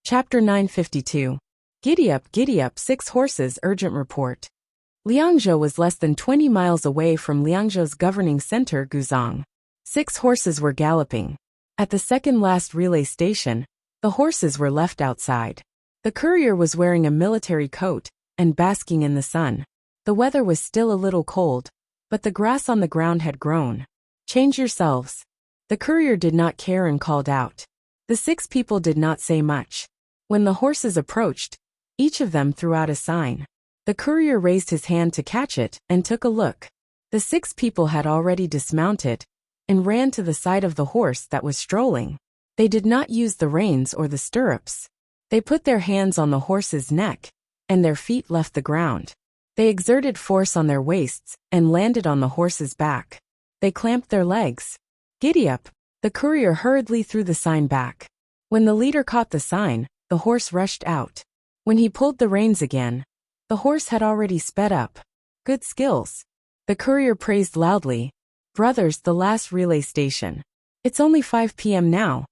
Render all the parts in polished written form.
Chapter 952. Giddy up, 6 horses urgent report. Liangzhou was less than 20 miles away from Liangzhou's governing center Guzhang. 6 horses were galloping. At the second last relay station, the horses were left outside. The courier was wearing a military coat and basking in the sun. The weather was still a little cold, but the grass on the ground had grown. Change yourselves. The courier did not care and called out. The 6 people did not say much. When the horses approached, each of them threw out a sign. The courier raised his hand to catch it and took a look. The 6 people had already dismounted and ran to the side of the horse that was strolling. They did not use the reins or the stirrups. They put their hands on the horse's neck, and their feet left the ground. They exerted force on their waists and landed on the horse's back. They clamped their legs. Giddy up. The courier hurriedly threw the sign back. When the leader caught the sign, the horse rushed out. When he pulled the reins again, the horse had already sped up. Good skills. The courier praised loudly. Brothers, the last relay station. It's only 5 p.m. now.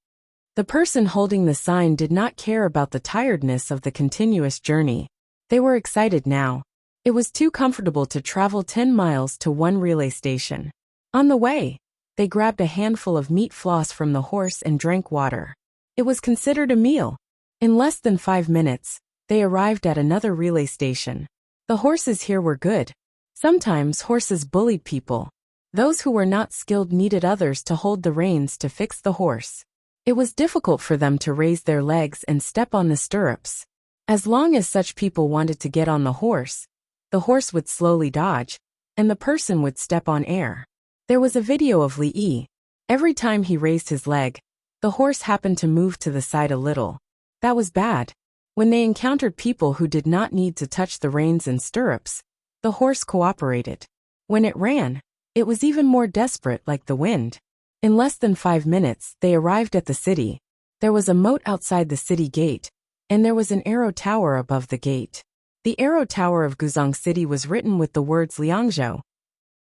The person holding the sign did not care about the tiredness of the continuous journey. They were excited now. It was too comfortable to travel 10 miles to one relay station. On the way, they grabbed a handful of meat floss from the horse and drank water. It was considered a meal. In less than 5 minutes, they arrived at another relay station. The horses here were good. Sometimes horses bullied people. Those who were not skilled needed others to hold the reins to fix the horse. It was difficult for them to raise their legs and step on the stirrups. As long as such people wanted to get on the horse would slowly dodge, and the person would step on air. There was a video of Li Yi. Every time he raised his leg, the horse happened to move to the side a little. That was bad. When they encountered people who did not need to touch the reins and stirrups, the horse cooperated. When it ran, it was even more desperate, like the wind. In less than 5 minutes, they arrived at the city. There was a moat outside the city gate, and there was an arrow tower above the gate. The arrow tower of Guzhang City was written with the words Liangzhou.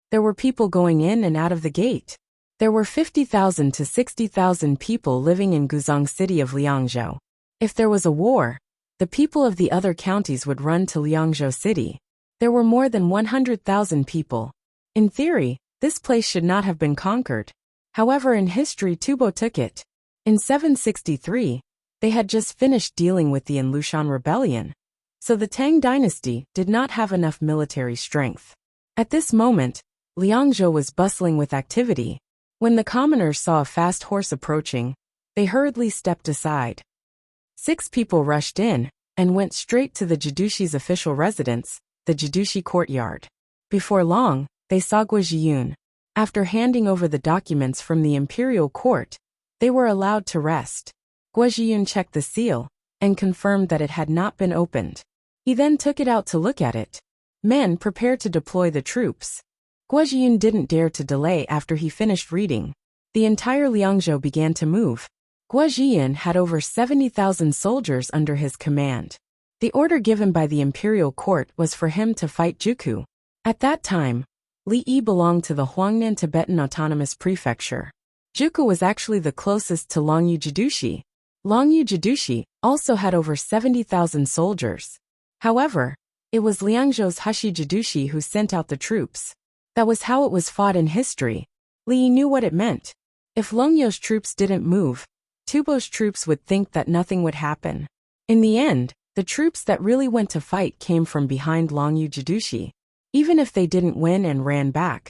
There were people going in and out of the gate. There were 50,000 to 60,000 people living in Guzhang City of Liangzhou. If there was a war, the people of the other counties would run to Liangzhou City. There were more than 100,000 people. In theory, this place should not have been conquered. However, in history, Tubo took it. In 763, they had just finished dealing with the Lushan rebellion, so the Tang dynasty did not have enough military strength. At this moment, Liangzhou was bustling with activity. When the commoners saw a fast horse approaching, they hurriedly stepped aside. 6 people rushed in and went straight to the Jidushi's official residence, the Jidushi courtyard. Before long, they saw Guozhiyun. After handing over the documents from the imperial court, they were allowed to rest. Guozhiyun checked the seal and confirmed that it had not been opened. He then took it out to look at it. Men prepared to deploy the troops. Guozhiyun didn't dare to delay after he finished reading. The entire Liangzhou began to move. Guozhiyun had over 70,000 soldiers under his command. The order given by the imperial court was for him to fight Juku. At that time, Li Yi belonged to the Huangnan Tibetan Autonomous Prefecture. Juku was actually the closest to Longyu Jidushi. Longyu Jidushi also had over 70,000 soldiers. However, it was Liangzhou's Hashi Jidushi who sent out the troops. That was how it was fought in history. Li Yi knew what it meant. If Longyu's troops didn't move, Tubo's troops would think that nothing would happen. In the end, the troops that really went to fight came from behind Longyu Jidushi. Even if they didn't win and ran back,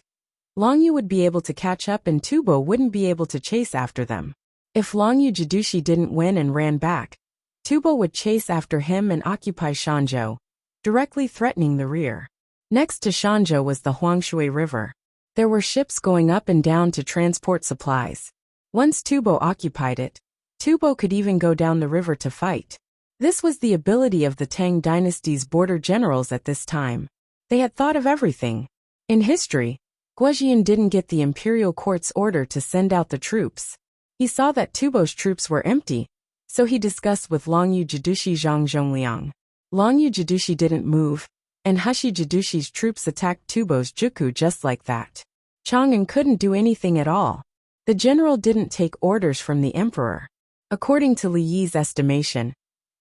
Longyu would be able to catch up and Tubo wouldn't be able to chase after them. If Longyu Jidushi didn't win and ran back, Tubo would chase after him and occupy Shanzhou, directly threatening the rear. Next to Shanzhou was the Huangshui River. There were ships going up and down to transport supplies. Once Tubo occupied it, Tubo could even go down the river to fight. This was the ability of the Tang dynasty's border generals at this time. They had thought of everything. In history, Guozhiyun didn't get the imperial court's order to send out the troops. He saw that Tubo's troops were empty, so he discussed with Longyu Jidushi Zhang Zhongliang. Longyu Jidushi didn't move, and Hashi Jidushi's troops attacked Tubo's Juku just like that. Chang'an couldn't do anything at all. The general didn't take orders from the emperor. According to Li Yi's estimation,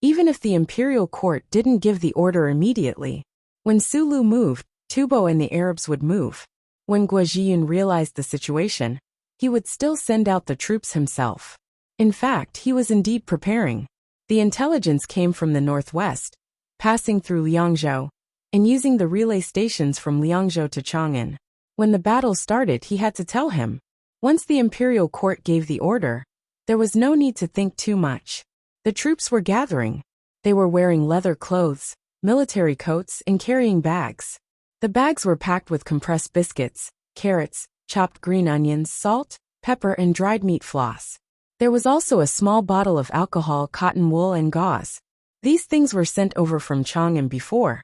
even if the imperial court didn't give the order immediately. When Sulu moved, Tubo and the Arabs would move. When Guojiyun realized the situation, he would still send out the troops himself. In fact, he was indeed preparing. The intelligence came from the northwest, passing through Liangzhou, and using the relay stations from Liangzhou to Chang'an. When the battle started, he had to tell him. Once the imperial court gave the order, there was no need to think too much. The troops were gathering. They were wearing leather clothes, military coats, and carrying bags. The bags were packed with compressed biscuits, carrots, chopped green onions, salt, pepper, and dried meat floss. There was also a small bottle of alcohol, cotton wool, and gauze. These things were sent over from Chang'an before,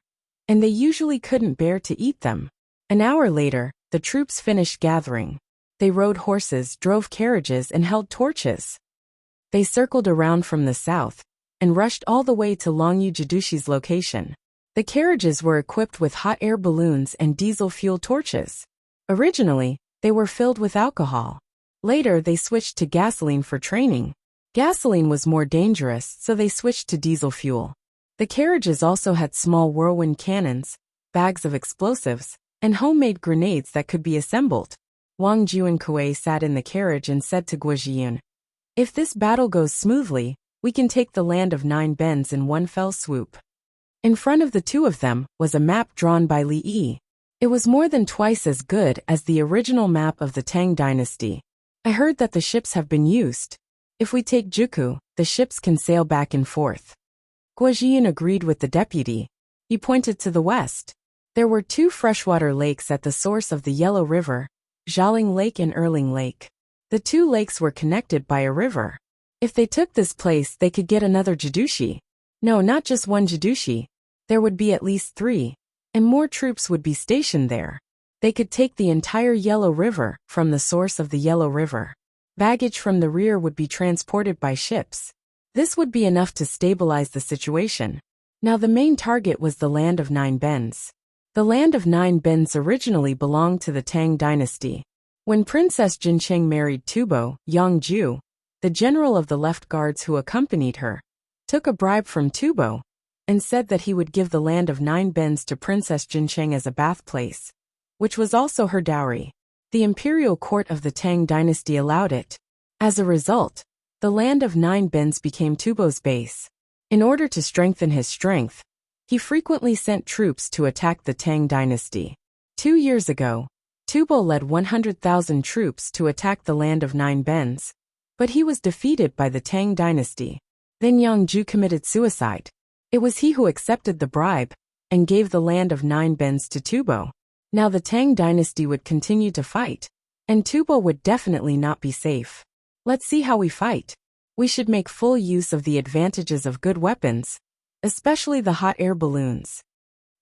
and they usually couldn't bear to eat them. An hour later, the troops finished gathering. They rode horses, drove carriages, and held torches. They circled around from the south and rushed all the way to Longyu Jidushi's location. The carriages were equipped with hot air balloons and diesel fuel torches. Originally, they were filled with alcohol. Later, they switched to gasoline for training. Gasoline was more dangerous, so they switched to diesel fuel. The carriages also had small whirlwind cannons, bags of explosives, and homemade grenades that could be assembled. Wang Juankui sat in the carriage and said to Guojiyun, "If this battle goes smoothly, we can take the land of 9 bends in one fell swoop." In front of the two of them was a map drawn by Li Yi. It was more than twice as good as the original map of the Tang dynasty. "I heard that the ships have been used. If we take Juku, the ships can sail back and forth." Guojiyun agreed with the deputy. He pointed to the west. There were 2 freshwater lakes at the source of the Yellow River, Jialing Lake and Erling Lake. The 2 lakes were connected by a river. If they took this place, they could get another Jidushi. No, not just one Jidushi. There would be at least 3, and more troops would be stationed there. They could take the entire Yellow River from the source of the Yellow River. Baggage from the rear would be transported by ships. This would be enough to stabilize the situation. Now the main target was the land of 9 bends. The land of 9 bends originally belonged to the Tang dynasty. When Princess Jincheng married Tubo, Yangju, the general of the left guards who accompanied her, took a bribe from Tubo and said that he would give the land of 9 bends to Princess Jincheng as a birthplace, which was also her dowry. The imperial court of the Tang dynasty allowed it. As a result, the land of 9 bends became Tubo's base. In order to strengthen his strength, he frequently sent troops to attack the Tang dynasty. 2 years ago, Tubo led 100,000 troops to attack the land of 9 bends, but he was defeated by the Tang dynasty. Then Yangju committed suicide. It was he who accepted the bribe and gave the land of 9 bends to Tubo. Now the Tang dynasty would continue to fight, and Tubo would definitely not be safe. Let's see how we fight. We should make full use of the advantages of good weapons, especially the hot air balloons.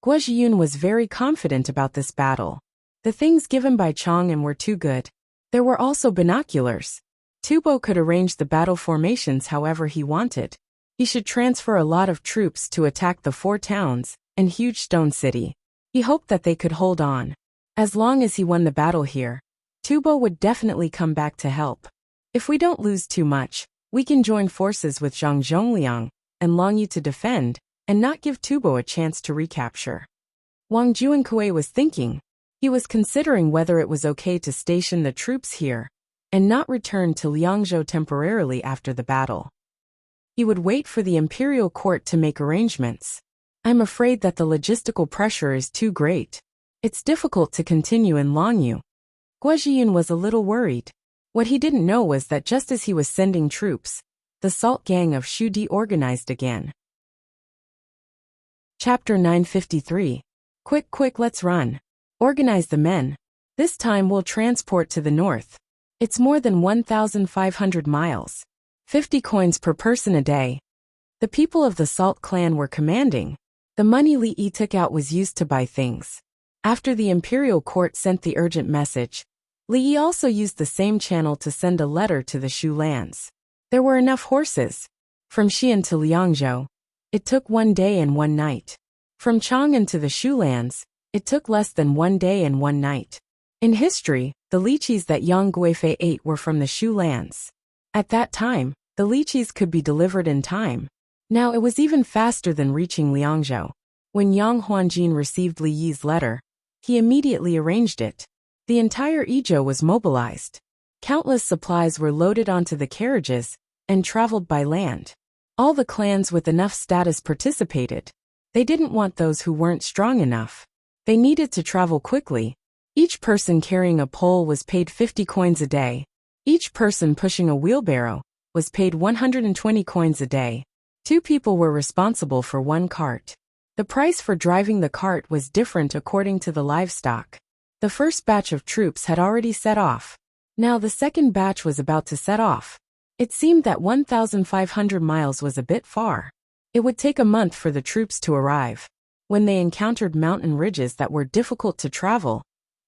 Guojiyun was very confident about this battle. The things given by Chang'an were too good. There were also binoculars. Tubo could arrange the battle formations however he wanted. He should transfer a lot of troops to attack the 4 towns and huge stone city. He hoped that they could hold on. As long as he won the battle here, Tubo would definitely come back to help. If we don't lose too much, we can join forces with Zhang Zhongliang and Longyu to defend and not give Tubo a chance to recapture. Wang Juankui was thinking. He was considering whether it was okay to station the troops here and not return to Liangzhou temporarily after the battle. He would wait for the imperial court to make arrangements. "I'm afraid that the logistical pressure is too great. It's difficult to continue in Longyu." Guojiyun was a little worried. What he didn't know was that just as he was sending troops, the Salt Gang of Shu organized again. Chapter 953. Quick, let's run. Organize the men. This time we'll transport to the north. It's more than 1,500 miles. 50 coins per person a day. The people of the Salt clan were commanding. The money Li Yi took out was used to buy things. After the imperial court sent the urgent message, Li Yi also used the same channel to send a letter to the Shu lands. There were enough horses. From Xi'an to Liangzhou, it took 1 day and 1 night. From Chang'an to the Shu lands, it took less than 1 day and 1 night. In history, the lychees that Yang Guifei ate were from the Shu lands. At that time, the lychees could be delivered in time. Now it was even faster than reaching Liangzhou. When Yang Huanjin received Li Yi's letter, he immediately arranged it. The entire Izhou was mobilized. Countless supplies were loaded onto the carriages and traveled by land. All the clans with enough status participated. They didn't want those who weren't strong enough. They needed to travel quickly. Each person carrying a pole was paid 50 coins a day. Each person pushing a wheelbarrow was paid 120 coins a day. 2 people were responsible for 1 cart. The price for driving the cart was different according to the livestock. The first batch of troops had already set off. Now the second batch was about to set off. It seemed that 1,500 miles was a bit far. It would take a month for the troops to arrive. When they encountered mountain ridges that were difficult to travel,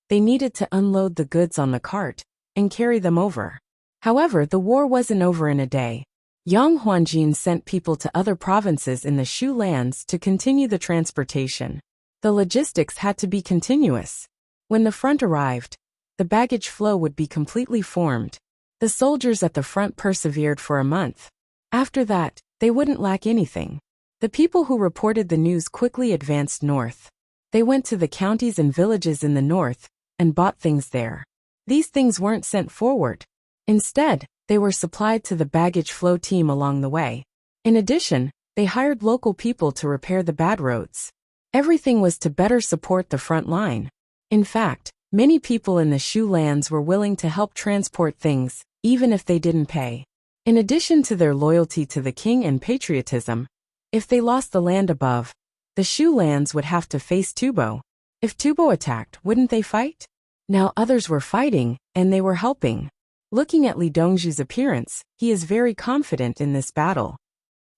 they needed to unload the goods on the cart and carry them over. However, the war wasn't over in a day. Yang Huanjin sent people to other provinces in the Shu lands to continue the transportation. The logistics had to be continuous. When the front arrived, the baggage flow would be completely formed. The soldiers at the front persevered for a month. After that, they wouldn't lack anything. The people who reported the news quickly advanced north. They went to the counties and villages in the north and bought things there. These things weren't sent forward. Instead, they were supplied to the baggage flow team along the way. In addition, they hired local people to repair the bad roads. Everything was to better support the front line. In fact, many people in the Shu lands were willing to help transport things, even if they didn't pay. In addition to their loyalty to the king and patriotism, if they lost the land above, the Shu lands would have to face Tubo. If Tubo attacked, wouldn't they fight? Now others were fighting, and they were helping. Looking at Li Dongzhu's appearance, he is very confident in this battle.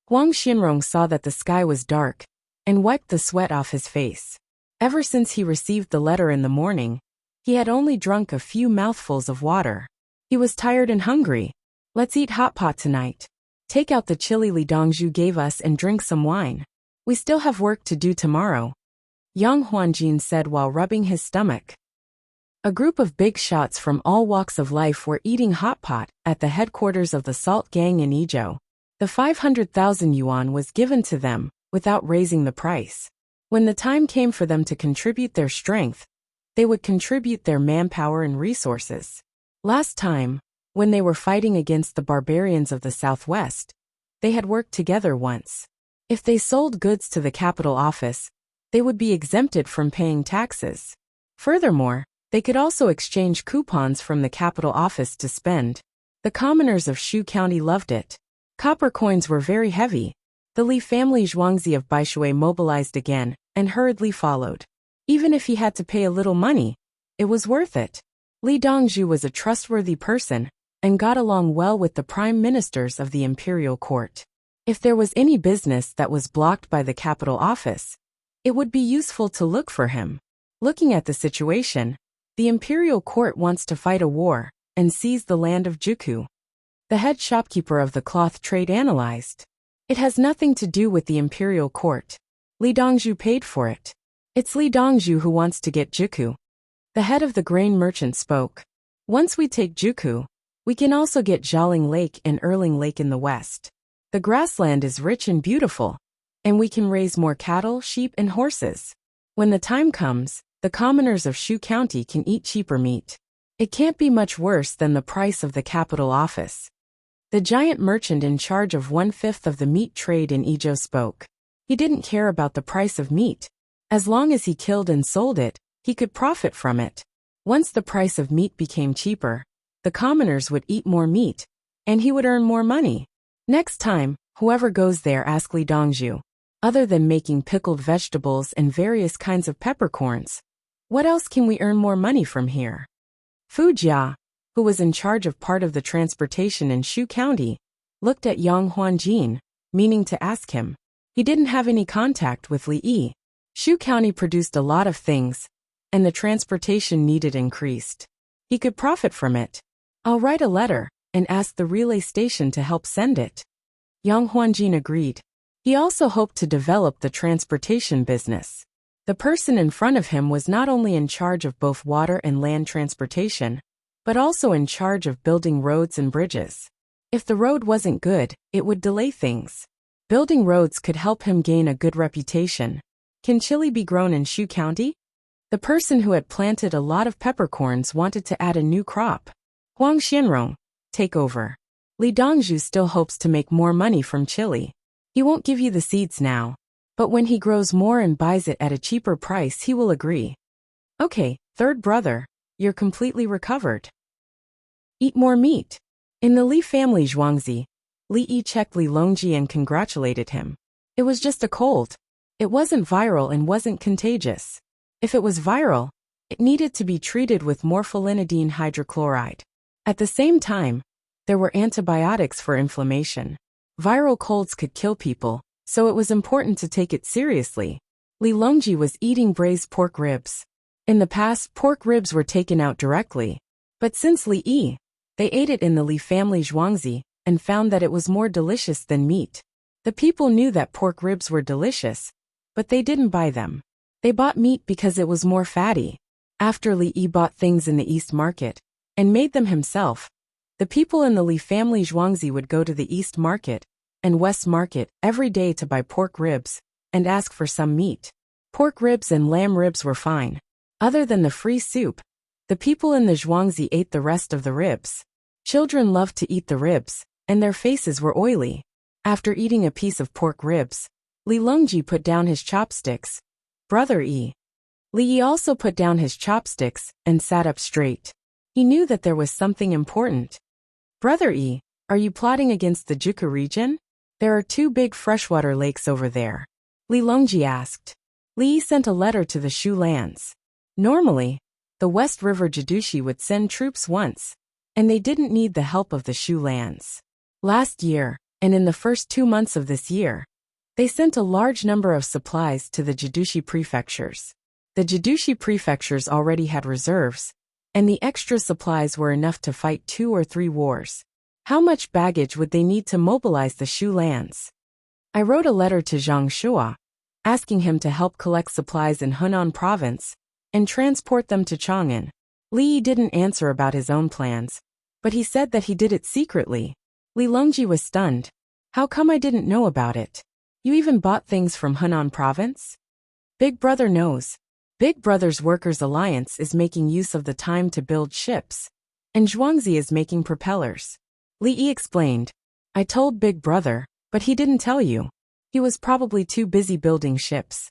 Huang Xinrong saw that the sky was dark and wiped the sweat off his face. Ever since he received the letter in the morning, he had only drunk a few mouthfuls of water. He was tired and hungry. Let's eat hot pot tonight. Take out the chili Li Dongzhu gave us and drink some wine. We still have work to do tomorrow, Yang Huanjin said while rubbing his stomach. A group of big shots from all walks of life were eating hot pot at the headquarters of the Salt Gang in Izhou. The 500,000 yuan was given to them without raising the price. When the time came for them to contribute their strength, they would contribute their manpower and resources. Last time, when they were fighting against the barbarians of the southwest, they had worked together once. If they sold goods to the capital office, they would be exempted from paying taxes. Furthermore, they could also exchange coupons from the capital office to spend. The commoners of Shu County loved it. Copper coins were very heavy. The Li family Zhuangzi of Baishui mobilized again and hurriedly followed. Even if he had to pay a little money, it was worth it. Li Dongzhu was a trustworthy person and got along well with the prime ministers of the imperial court. If there was any business that was blocked by the capital office, it would be useful to look for him. Looking at the situation, the imperial court wants to fight a war and seize the land of Juku. The head shopkeeper of the cloth trade analyzed. It has nothing to do with the imperial court. Li Dongzhu paid for it. It's Li Dongzhu who wants to get Juku. The head of the grain merchant spoke. Once we take Juku, we can also get Jialing Lake and Erling Lake in the west. The grassland is rich and beautiful, and we can raise more cattle, sheep, and horses. When the time comes, the commoners of Shu County can eat cheaper meat. It can't be much worse than the price of the capital office. The giant merchant in charge of 1/5 of the meat trade in Izhou spoke. He didn't care about the price of meat. As long as he killed and sold it, he could profit from it. Once the price of meat became cheaper, the commoners would eat more meat, and he would earn more money. Next time, whoever goes there ask Li Dongzhu. Other than making pickled vegetables and various kinds of peppercorns, what else can we earn more money from here? Fu Jia, who was in charge of part of the transportation in Shu County, looked at Yang Huanjin, meaning to ask him. He didn't have any contact with Li Yi. Shu County produced a lot of things, and the transportation needed increased. He could profit from it. I'll write a letter and ask the relay station to help send it. Yang Huanjin agreed. He also hoped to develop the transportation business. The person in front of him was not only in charge of both water and land transportation, but also in charge of building roads and bridges. If the road wasn't good, it would delay things. Building roads could help him gain a good reputation. Can chili be grown in Shu County? The person who had planted a lot of peppercorns wanted to add a new crop. Huang Xianrong, take over. Li Dongzhu still hopes to make more money from chili. He won't give you the seeds now, but when he grows more and buys it at a cheaper price, he will agree. Okay, third brother, you're completely recovered. Eat more meat. In the Li family Zhuangzi, Li Yi checked Li Longji and congratulated him. It was just a cold. It wasn't viral and wasn't contagious. If it was viral, it needed to be treated with morpholinidine hydrochloride. At the same time, there were antibiotics for inflammation. Viral colds could kill people, so it was important to take it seriously. Li Longji was eating braised pork ribs. In the past, pork ribs were taken out directly. But since Li Yi, they ate it in the Li family Zhuangzi and found that it was more delicious than meat. The people knew that pork ribs were delicious, but they didn't buy them. They bought meat because it was more fatty. After Li Yi bought things in the East Market and made them himself, the people in the Li family Zhuangzi would go to the East Market and West Market every day to buy pork ribs and ask for some meat. Pork ribs and lamb ribs were fine. Other than the free soup, the people in the Zhuangzi ate the rest of the ribs. Children loved to eat the ribs, and their faces were oily. After eating a piece of pork ribs, Li Longji put down his chopsticks. Brother Yi. Li Yi also put down his chopsticks and sat up straight. He knew that there was something important. Brother Yi, are you plotting against the Juku region? There are 2 big freshwater lakes over there. Li Longji asked. Li Yi sent a letter to the Shu lands. Normally, the West River Jidushi would send troops once, and they didn't need the help of the Shu lands. Last year, and in the first 2 months of this year, they sent a large number of supplies to the Jidushi prefectures. The Jidushi prefectures already had reserves, and the extra supplies were enough to fight 2 or 3 wars. How much baggage would they need to mobilize the Shu lands? I wrote a letter to Zhang Shua, asking him to help collect supplies in Hunan province and transport them to Chang'an. Li Yi didn't answer about his own plans, but he said that he did it secretly. Li Longji was stunned. How come I didn't know about it? You even bought things from Hunan province? Big Brother knows. Big Brother's Workers' Alliance is making use of the time to build ships, and Zhuangzi is making propellers. Li Yi explained. I told Big Brother, but he didn't tell you. He was probably too busy building ships.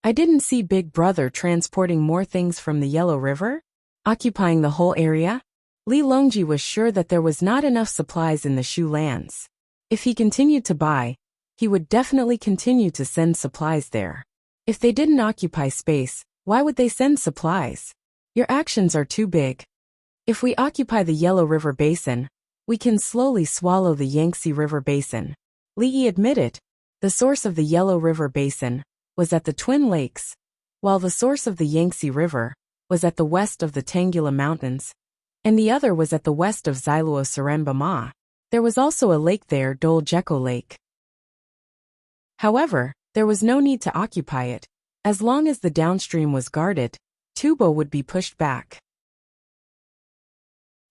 I didn't see Big Brother transporting more things from the Yellow River, occupying the whole area. Li Longji was sure that there was not enough supplies in the Shu lands. If he continued to buy, he would definitely continue to send supplies there. If they didn't occupy space, why would they send supplies? Your actions are too big. If we occupy the Yellow River Basin, we can slowly swallow the Yangtze River Basin. Li Yi admitted. The source of the Yellow River Basin was at the Twin Lakes, while the source of the Yangtze River was at the west of the Tangula Mountains, and the other was at the west of Xiluo Sarenba Ma. There was also a lake there, Dol Jeko Lake. However, there was no need to occupy it. As long as the downstream was guarded, Tubo would be pushed back.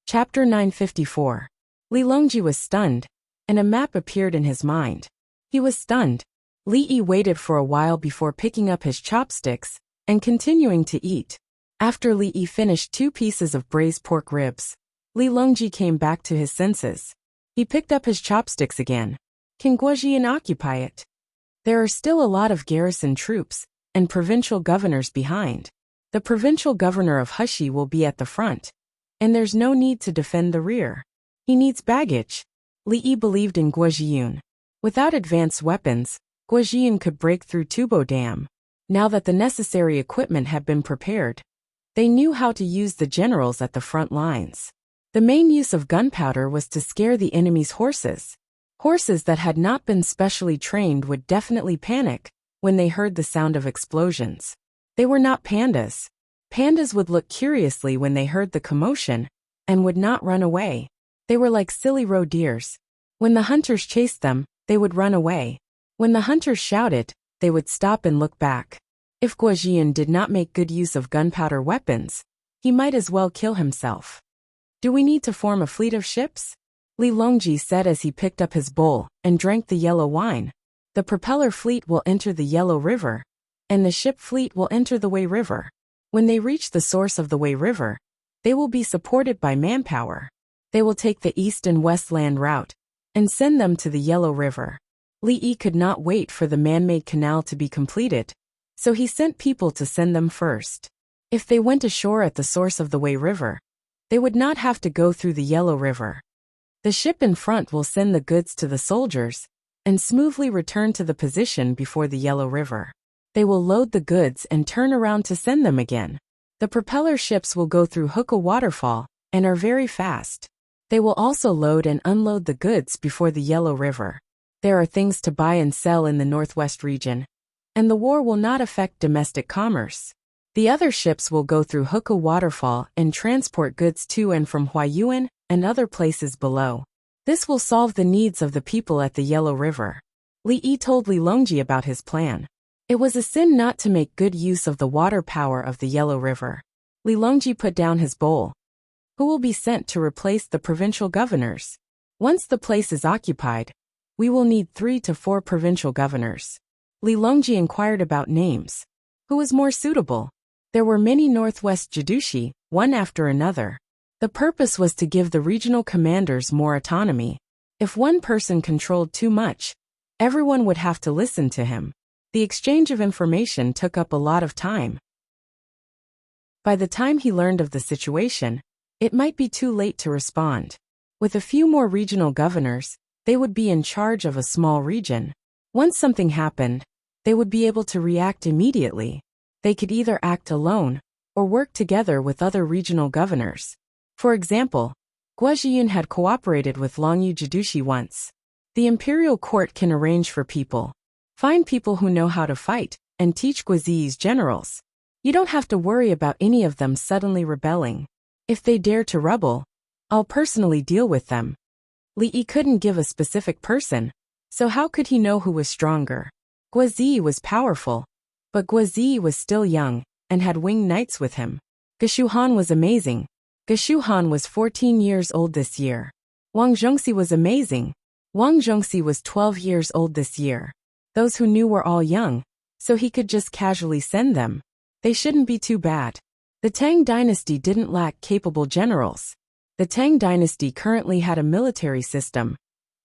Chapter 954. Li Longji was stunned, and a map appeared in his mind. He was stunned. Li Yi waited for a while before picking up his chopsticks and continuing to eat. After Li Yi finished 2 pieces of braised pork ribs, Li Longji came back to his senses. He picked up his chopsticks again. Can Guojian occupy it? There are still a lot of garrison troops and provincial governors behind. The provincial governor of Heshi will be at the front, and there's no need to defend the rear. He needs baggage. Li Yi believed in Guojian. Without advanced weapons, Guojian could break through Tubo Dam. Now that the necessary equipment had been prepared, they knew how to use the generals at the front lines. The main use of gunpowder was to scare the enemy's horses. Horses that had not been specially trained would definitely panic when they heard the sound of explosions. They were not pandas. Pandas would look curiously when they heard the commotion and would not run away. They were like silly roe deers. When the hunters chased them, they would run away. When the hunters shouted, they would stop and look back. If Guojian did not make good use of gunpowder weapons, he might as well kill himself. Do we need to form a fleet of ships? Li Longji said as he picked up his bowl and drank the yellow wine. The propeller fleet will enter the Yellow River, and the ship fleet will enter the Wei River. When they reach the source of the Wei River, they will be supported by manpower. They will take the east and west land route and send them to the Yellow River. Li Yi could not wait for the man-made canal to be completed, so he sent people to send them first. If they went ashore at the source of the Wei River, they would not have to go through the Yellow River. The ship in front will send the goods to the soldiers and smoothly return to the position before the Yellow River. They will load the goods and turn around to send them again. The propeller ships will go through Wuxia waterfall and are very fast. They will also load and unload the goods before the Yellow River. There are things to buy and sell in the northwest region, and the war will not affect domestic commerce. The other ships will go through Wuxia waterfall and transport goods to and from Huayuan and other places below. This will solve the needs of the people at the Yellow River. Li Yi told Li Longji about his plan. It was a sin not to make good use of the water power of the Yellow River. Li Longji put down his bowl. Who will be sent to replace the provincial governors? Once the place is occupied, we will need 3 to 4 provincial governors. Li Longji inquired about names. Who was more suitable? There were many Northwest Jidushi, one after another. The purpose was to give the regional commanders more autonomy. If one person controlled too much, everyone would have to listen to him. The exchange of information took up a lot of time. By the time he learned of the situation, it might be too late to respond. With a few more regional governors, they would be in charge of a small region. Once something happened, they would be able to react immediately. They could either act alone or work together with other regional governors. For example, Guozhiyun had cooperated with Longyu Jidushi once. The imperial court can arrange for people. Find people who know how to fight and teach Guoziyi's generals. You don't have to worry about any of them suddenly rebelling. If they dare to rebel, I'll personally deal with them. Li Yi couldn't give a specific person, so how could he know who was stronger? Guoziyi was powerful, but Guoziyi was still young and had winged knights with him. Geshuhan was amazing. Geshuhan was 14 years old this year. Wang Zhongxi was amazing. Wang Zhongxi was 12 years old this year. Those who knew were all young, so he could just casually send them. They shouldn't be too bad. The Tang dynasty didn't lack capable generals. The Tang dynasty currently had a military system,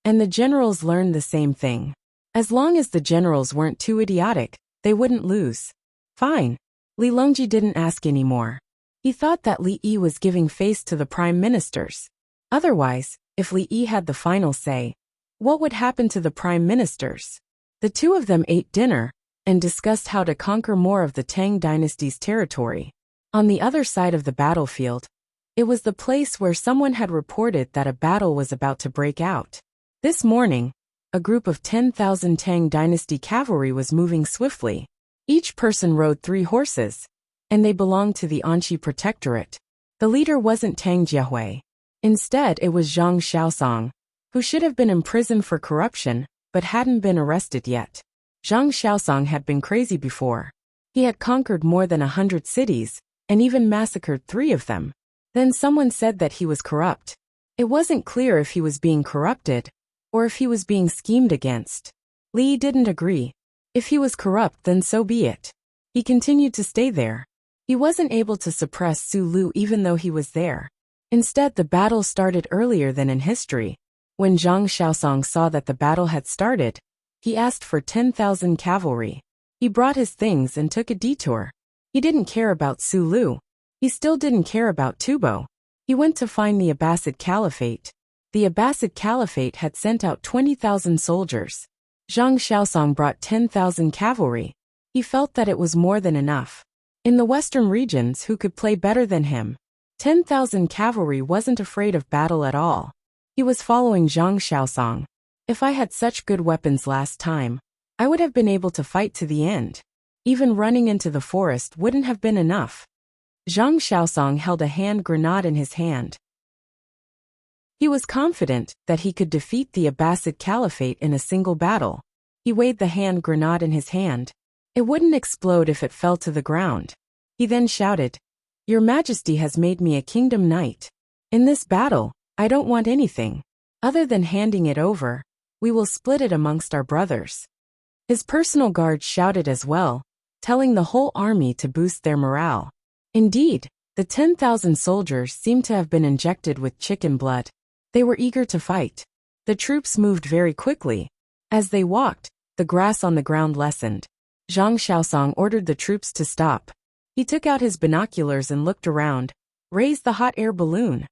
and the generals learned the same thing. As long as the generals weren't too idiotic, they wouldn't lose. Fine. Li Longji didn't ask anymore. He thought that Li Yi was giving face to the prime ministers. Otherwise, if Li Yi had the final say, what would happen to the prime ministers? The two of them ate dinner and discussed how to conquer more of the Tang dynasty's territory. On the other side of the battlefield, it was the place where someone had reported that a battle was about to break out. This morning, a group of 10,000 Tang dynasty cavalry was moving swiftly. Each person rode 3 horses, and they belonged to the Anqi Protectorate. The leader wasn't Tang Jiehui. Instead, it was Zhang Xiaosong, who should have been imprisoned for corruption, but hadn't been arrested yet. Zhang Xiaosong had been crazy before. He had conquered more than 100 cities, and even massacred 3 of them. Then someone said that he was corrupt. It wasn't clear if he was being corrupted, or if he was being schemed against. Li didn't agree. If he was corrupt, then so be it. He continued to stay there. He wasn't able to suppress Su Lu even though he was there. Instead, the battle started earlier than in history. When Zhang Xiaosong saw that the battle had started, he asked for 10,000 cavalry. He brought his things and took a detour. He didn't care about Su Lu. He still didn't care about Tubo. He went to find the Abbasid Caliphate. The Abbasid Caliphate had sent out 20,000 soldiers. Zhang Xiaosong brought 10,000 cavalry. He felt that it was more than enough. In the western regions, who could play better than him? 10,000 cavalry wasn't afraid of battle at all. He was following Zhang Xiaosong. If I had such good weapons last time, I would have been able to fight to the end. Even running into the forest wouldn't have been enough. Zhang Xiaosong held a hand grenade in his hand. He was confident that he could defeat the Abbasid Caliphate in a single battle. He weighed the hand grenade in his hand. It wouldn't explode if it fell to the ground. He then shouted, "Your Majesty has made me a kingdom knight. In this battle, I don't want anything. Other than handing it over, we will split it amongst our brothers." His personal guards shouted as well, telling the whole army to boost their morale. Indeed, the 10,000 soldiers seemed to have been injected with chicken blood. They were eager to fight. The troops moved very quickly. As they walked, the grass on the ground lessened. Zhang Xiaosong ordered the troops to stop. He took out his binoculars and looked around, raised the hot air balloon.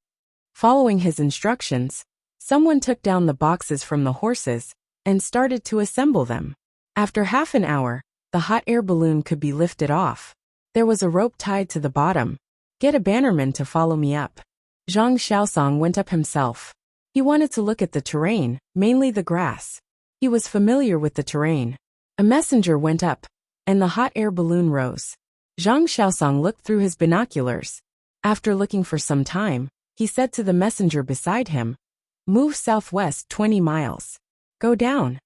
Following his instructions, someone took down the boxes from the horses and started to assemble them. After half an hour, the hot air balloon could be lifted off. There was a rope tied to the bottom. Get a bannerman to follow me up. Zhang Xiaosong went up himself. He wanted to look at the terrain, mainly the grass. He was familiar with the terrain. A messenger went up, and the hot air balloon rose. Zhang Xiaosong looked through his binoculars. After looking for some time, he said to the messenger beside him, "Move southwest 20 miles. Go down."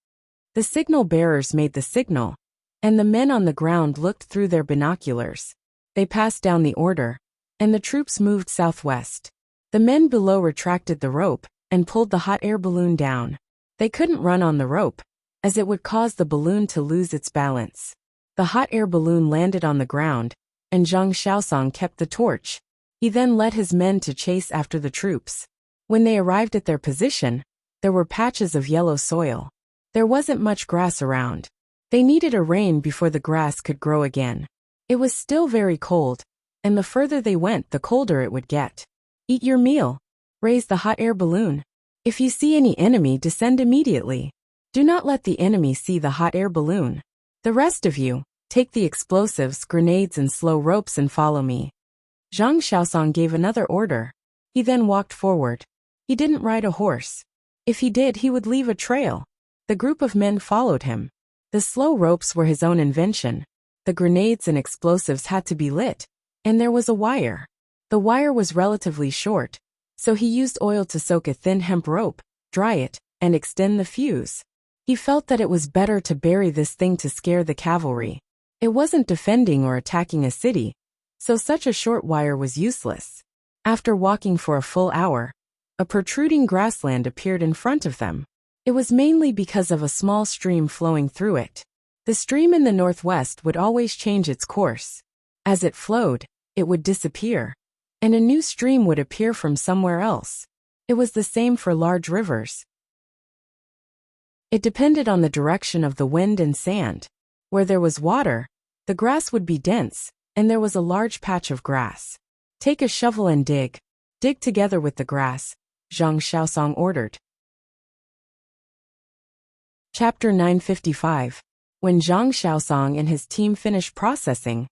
The signal bearers made the signal, and the men on the ground looked through their binoculars. They passed down the order, and the troops moved southwest. The men below retracted the rope and pulled the hot air balloon down. They couldn't run on the rope, as it would cause the balloon to lose its balance. The hot air balloon landed on the ground, and Zhang Xiaosong kept the torch. He then led his men to chase after the troops. When they arrived at their position, there were patches of yellow soil. There wasn't much grass around. They needed a rain before the grass could grow again. It was still very cold, and the further they went, the colder it would get. Eat your meal. Raise the hot air balloon. If you see any enemy, descend immediately. Do not let the enemy see the hot air balloon. The rest of you, take the explosives, grenades and slow ropes and follow me. Zhang Xiaosong gave another order. He then walked forward. He didn't ride a horse. If he did, he would leave a trail. The group of men followed him. The slow ropes were his own invention. The grenades and explosives had to be lit, and there was a wire. The wire was relatively short, so he used oil to soak a thin hemp rope, dry it, and extend the fuse. He felt that it was better to bury this thing to scare the cavalry. It wasn't defending or attacking a city, so such a short wire was useless. After walking for a full hour, a protruding grassland appeared in front of them. It was mainly because of a small stream flowing through it. The stream in the northwest would always change its course. As it flowed, it would disappear, and a new stream would appear from somewhere else. It was the same for large rivers. It depended on the direction of the wind and sand. Where there was water, the grass would be dense, and there was a large patch of grass. Take a shovel and dig. Dig together with the grass, Zhang Xiaosong ordered. Chapter 955. When Zhang Xiaosong and his team finished processing,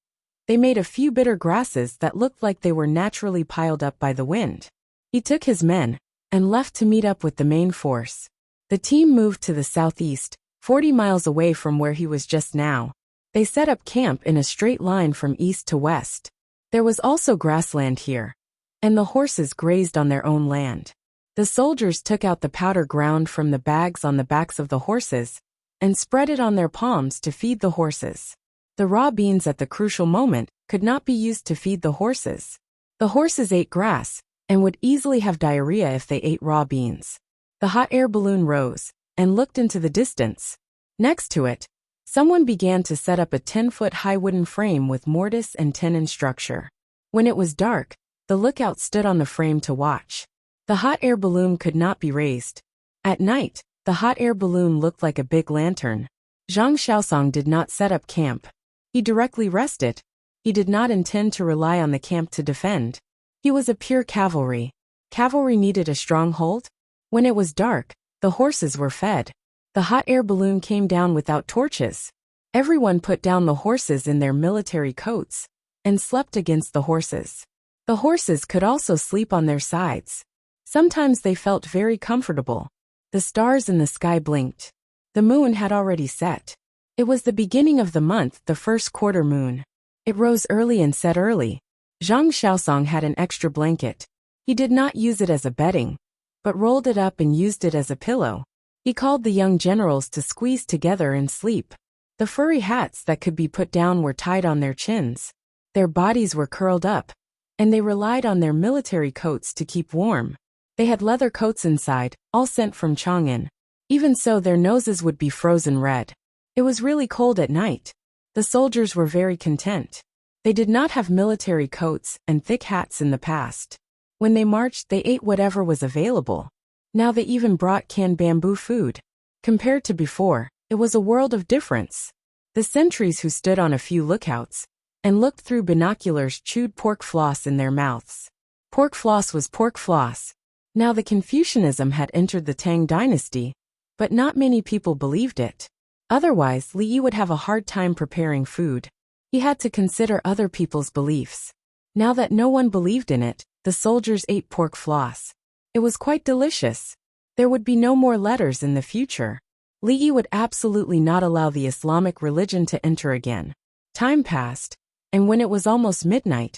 they made a few bitter grasses that looked like they were naturally piled up by the wind. He took his men and left to meet up with the main force. The team moved to the southeast, 40 miles away from where he was just now. They set up camp in a straight line from east to west. There was also grassland here, and the horses grazed on their own land. The soldiers took out the powder ground from the bags on the backs of the horses and spread it on their palms to feed the horses. The raw beans at the crucial moment could not be used to feed the horses. The horses ate grass and would easily have diarrhea if they ate raw beans. The hot air balloon rose and looked into the distance. Next to it, someone began to set up a 10-foot-high wooden frame with mortise and tenon structure. When it was dark, the lookout stood on the frame to watch. The hot air balloon could not be raised. At night, the hot air balloon looked like a big lantern. Zhang Xiaosong did not set up camp. He directly rested. He did not intend to rely on the camp to defend. He was a pure cavalry. Cavalry needed a stronghold. When it was dark, the horses were fed. The hot air balloon came down without torches. Everyone put down the horses in their military coats and slept against the horses. The horses could also sleep on their sides. Sometimes they felt very comfortable. The stars in the sky blinked. The moon had already set. It was the beginning of the month, the first quarter moon. It rose early and set early. Zhang Xiaosong had an extra blanket. He did not use it as a bedding, but rolled it up and used it as a pillow. He called the young generals to squeeze together and sleep. The furry hats that could be put down were tied on their chins. Their bodies were curled up, and they relied on their military coats to keep warm. They had leather coats inside, all sent from Chang'an. Even so, their noses would be frozen red. It was really cold at night. The soldiers were very content. They did not have military coats and thick hats in the past. When they marched, they ate whatever was available. Now they even brought canned bamboo food. Compared to before, it was a world of difference. The sentries who stood on a few lookouts and looked through binoculars chewed pork floss in their mouths. Pork floss was pork floss. Now the Confucianism had entered the Tang dynasty, but not many people believed it. Otherwise, Li Yi would have a hard time preparing food. He had to consider other people's beliefs. Now that no one believed in it, the soldiers ate pork floss. It was quite delicious. There would be no more letters in the future. Li Yi would absolutely not allow the Islamic religion to enter again. Time passed, and when it was almost midnight,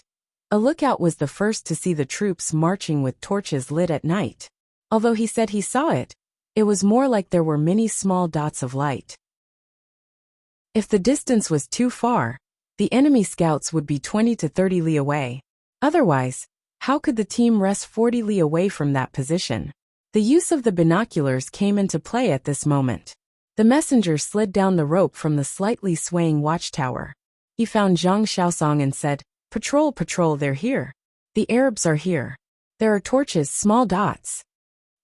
a lookout was the first to see the troops marching with torches lit at night. Although he said he saw it, it was more like there were many small dots of light. If the distance was too far, the enemy scouts would be 20 to 30 li away. Otherwise, how could the team rest 40 li away from that position? The use of the binoculars came into play at this moment. The messenger slid down the rope from the slightly swaying watchtower. He found Zhang Xiaosong and said, "Patrol, patrol, they're here. The Arabs are here. There are torches, small dots."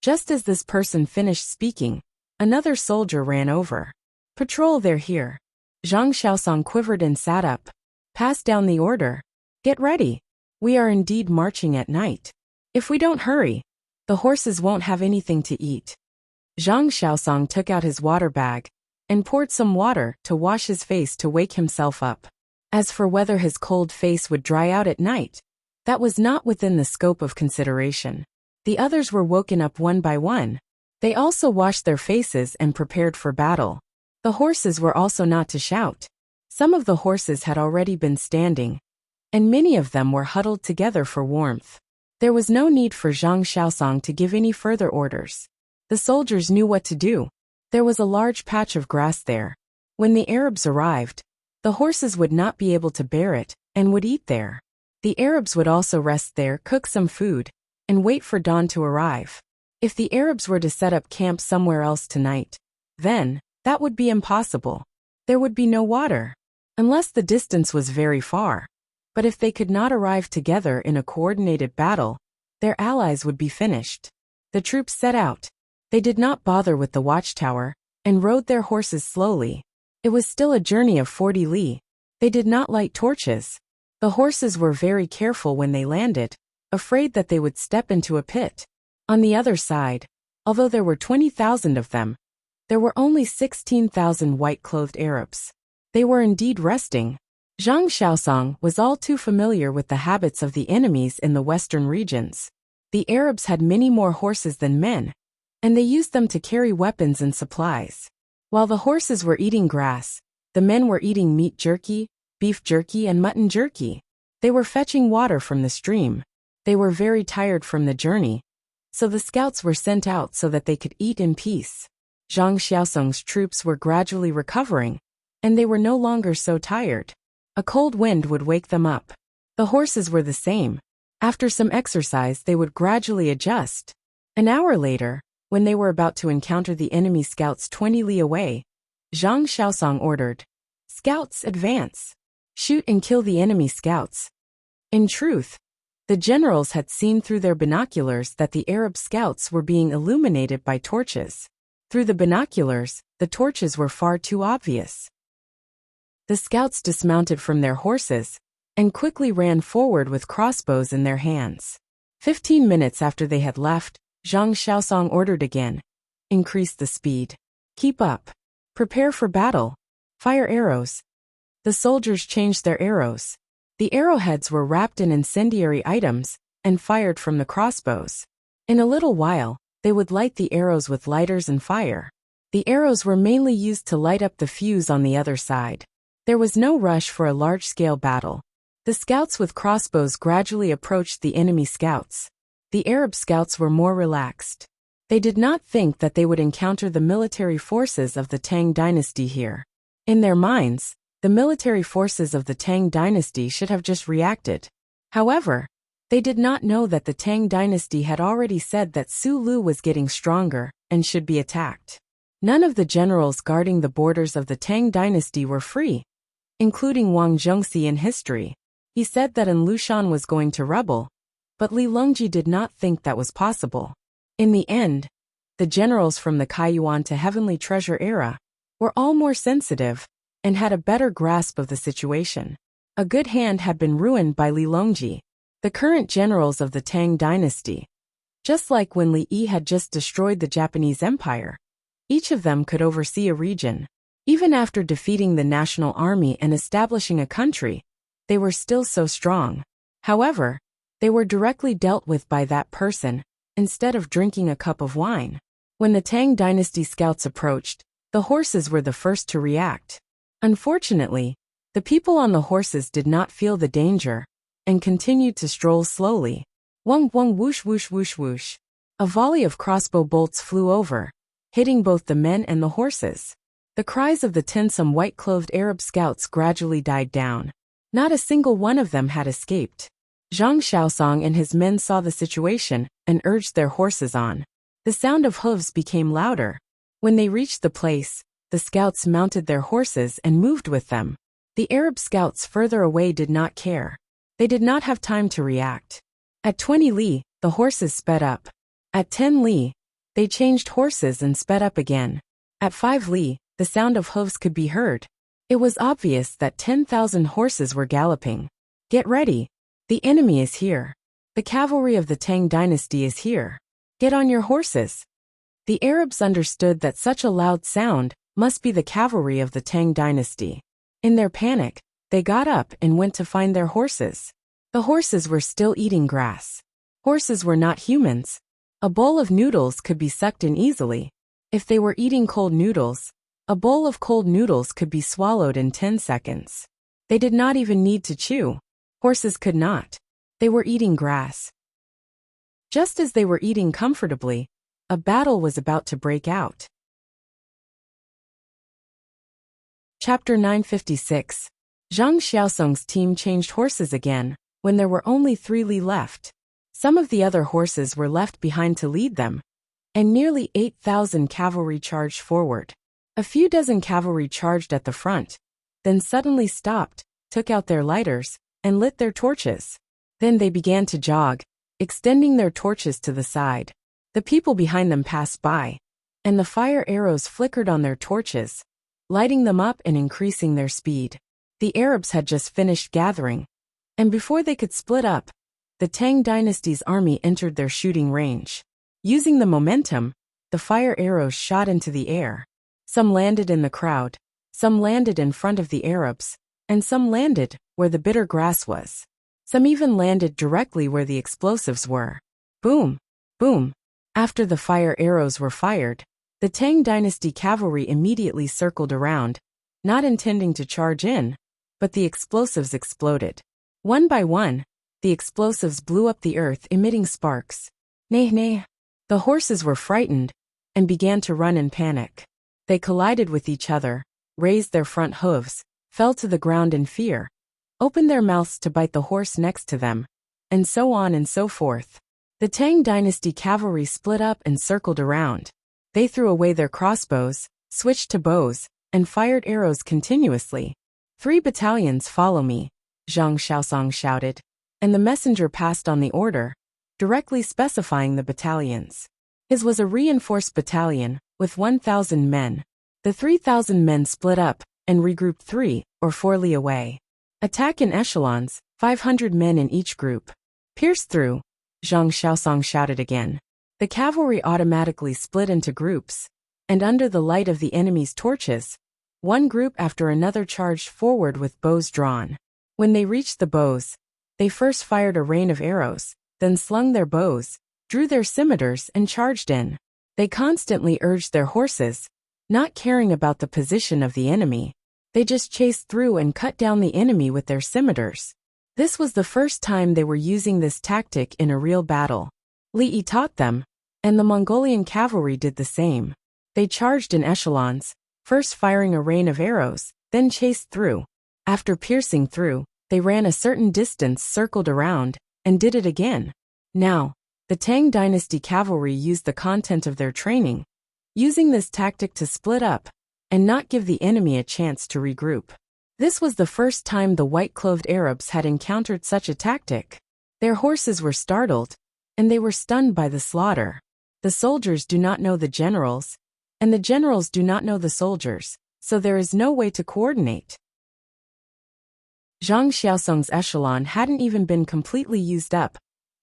Just as this person finished speaking, another soldier ran over. "Patrol, they're here." Zhang Xiaosong quivered and sat up. "Pass down the order. Get ready. We are indeed marching at night. If we don't hurry, the horses won't have anything to eat." Zhang Xiaosong took out his water bag and poured some water to wash his face to wake himself up. As for whether his cold face would dry out at night, that was not within the scope of consideration. The others were woken up one by one. They also washed their faces and prepared for battle. The horses were also not to shout. Some of the horses had already been standing, and many of them were huddled together for warmth. There was no need for Zhang Xiaosong to give any further orders. The soldiers knew what to do. There was a large patch of grass there. When the Arabs arrived, the horses would not be able to bear it and would eat there. The Arabs would also rest there, cook some food, and wait for dawn to arrive. If the Arabs were to set up camp somewhere else tonight, then that would be impossible. There would be no water, unless the distance was very far. But if they could not arrive together in a coordinated battle, their allies would be finished. The troops set out. They did not bother with the watchtower, and rode their horses slowly. It was still a journey of 40 li. They did not light torches. The horses were very careful when they landed, afraid that they would step into a pit. On the other side, although there were 20,000 of them, there were only 16,000 white-clothed Arabs. They were indeed resting. Zhang Xiaosong was all too familiar with the habits of the enemies in the western regions. The Arabs had many more horses than men, and they used them to carry weapons and supplies. While the horses were eating grass, the men were eating meat jerky, beef jerky, and mutton jerky. They were fetching water from the stream. They were very tired from the journey, so the scouts were sent out so that they could eat in peace. Zhang Xiaosong's troops were gradually recovering, and they were no longer so tired. A cold wind would wake them up. The horses were the same. After some exercise, they would gradually adjust. An hour later, when they were about to encounter the enemy scouts 20 li away, Zhang Xiaosong ordered, "Scouts, advance. Shoot and kill the enemy scouts." In truth, the generals had seen through their binoculars that the Arab scouts were being illuminated by torches. Through the binoculars, the torches were far too obvious. The scouts dismounted from their horses and quickly ran forward with crossbows in their hands. 15 minutes after they had left, Zhang Xiaosong ordered again, "Increase the speed. Keep up. Prepare for battle. Fire arrows." The soldiers changed their arrows. The arrowheads were wrapped in incendiary items and fired from the crossbows. In a little while, they would light the arrows with lighters and fire. The arrows were mainly used to light up the fuse on the other side. There was no rush for a large-scale battle. The scouts with crossbows gradually approached the enemy scouts. The Arab scouts were more relaxed. They did not think that they would encounter the military forces of the Tang dynasty here. In their minds, the military forces of the Tang dynasty should have just reacted. However, they did not know that the Tang dynasty had already said that Su Lu was getting stronger and should be attacked. None of the generals guarding the borders of the Tang dynasty were free, including Wang Zhongxi in history. He said that An Lushan was going to rebel, but Li Longji did not think that was possible. In the end, the generals from the Kaiyuan to Heavenly Treasure era were all more sensitive and had a better grasp of the situation. A good hand had been ruined by Li Longji, the current generals of the Tang dynasty. Just like when Li Yi had just destroyed the Japanese Empire, each of them could oversee a region. Even after defeating the national army and establishing a country, they were still so strong. However, they were directly dealt with by that person, instead of drinking a cup of wine. When the Tang dynasty scouts approached, the horses were the first to react. Unfortunately, the people on the horses did not feel the danger and continued to stroll slowly. Wung wung whoosh whoosh whoosh whoosh. A volley of crossbow bolts flew over, hitting both the men and the horses. The cries of the tinsome white-clothed Arab scouts gradually died down. Not a single one of them had escaped. Zhang Xiaosong and his men saw the situation and urged their horses on. The sound of hooves became louder. When they reached the place, the scouts mounted their horses and moved with them. The Arab scouts further away did not care. They did not have time to react. At 20 li, the horses sped up. At 10 li, they changed horses and sped up again. At 5 li, the sound of hooves could be heard. It was obvious that 10,000 horses were galloping. Get ready. The enemy is here. The cavalry of the Tang dynasty is here. Get on your horses. The Arabs understood that such a loud sound must be the cavalry of the Tang dynasty. In their panic, they got up and went to find their horses. The horses were still eating grass. Horses were not humans. A bowl of noodles could be sucked in easily. If they were eating cold noodles, a bowl of cold noodles could be swallowed in 10 seconds. They did not even need to chew. Horses could not. They were eating grass. Just as they were eating comfortably, a battle was about to break out. Chapter 956. Zhang Xiaosong's team changed horses again, when there were only 3 li left. Some of the other horses were left behind to lead them, and nearly 8,000 cavalry charged forward. A few dozen cavalry charged at the front, then suddenly stopped, took out their lighters, and lit their torches. Then they began to jog, extending their torches to the side. The people behind them passed by, and the fire arrows flickered on their torches, lighting them up and increasing their speed. The Arabs had just finished gathering, and before they could split up, the Tang dynasty's army entered their shooting range. Using the momentum, the fire arrows shot into the air. Some landed in the crowd, some landed in front of the Arabs, and some landed where the bitter grass was. Some even landed directly where the explosives were. Boom! Boom! After the fire arrows were fired, the Tang dynasty cavalry immediately circled around, not intending to charge in, but the explosives exploded. One by one, the explosives blew up the earth, emitting sparks. Nay, nay. The horses were frightened and began to run in panic. They collided with each other, raised their front hooves, fell to the ground in fear, opened their mouths to bite the horse next to them, and so on and so forth. The Tang dynasty cavalry split up and circled around. They threw away their crossbows, switched to bows, and fired arrows continuously. 3 battalions follow me, Zhang Xiaosong shouted, and the messenger passed on the order, directly specifying the battalions. His was a reinforced battalion, with 1,000 men. The 3,000 men split up and regrouped 3 or 4 li away. Attack in echelons, 500 men in each group. Pierce through, Zhang Xiaosong shouted again. The cavalry automatically split into groups, and under the light of the enemy's torches, one group after another charged forward with bows drawn. When they reached the bows, they first fired a rain of arrows, then slung their bows, drew their scimitars and charged in. They constantly urged their horses, not caring about the position of the enemy. They just chased through and cut down the enemy with their scimitars. This was the first time they were using this tactic in a real battle. Li Yi taught them, and the Mongolian cavalry did the same. They charged in echelons, first firing a rain of arrows, then chased through. After piercing through, they ran a certain distance, circled around, and did it again. Now, the Tang dynasty cavalry used the content of their training, using this tactic to split up and not give the enemy a chance to regroup. This was the first time the white-clothed Arabs had encountered such a tactic. Their horses were startled, and they were stunned by the slaughter. The soldiers do not know the generals, and the generals do not know the soldiers, so there is no way to coordinate. Zhang Xiaosong's echelon hadn't even been completely used up,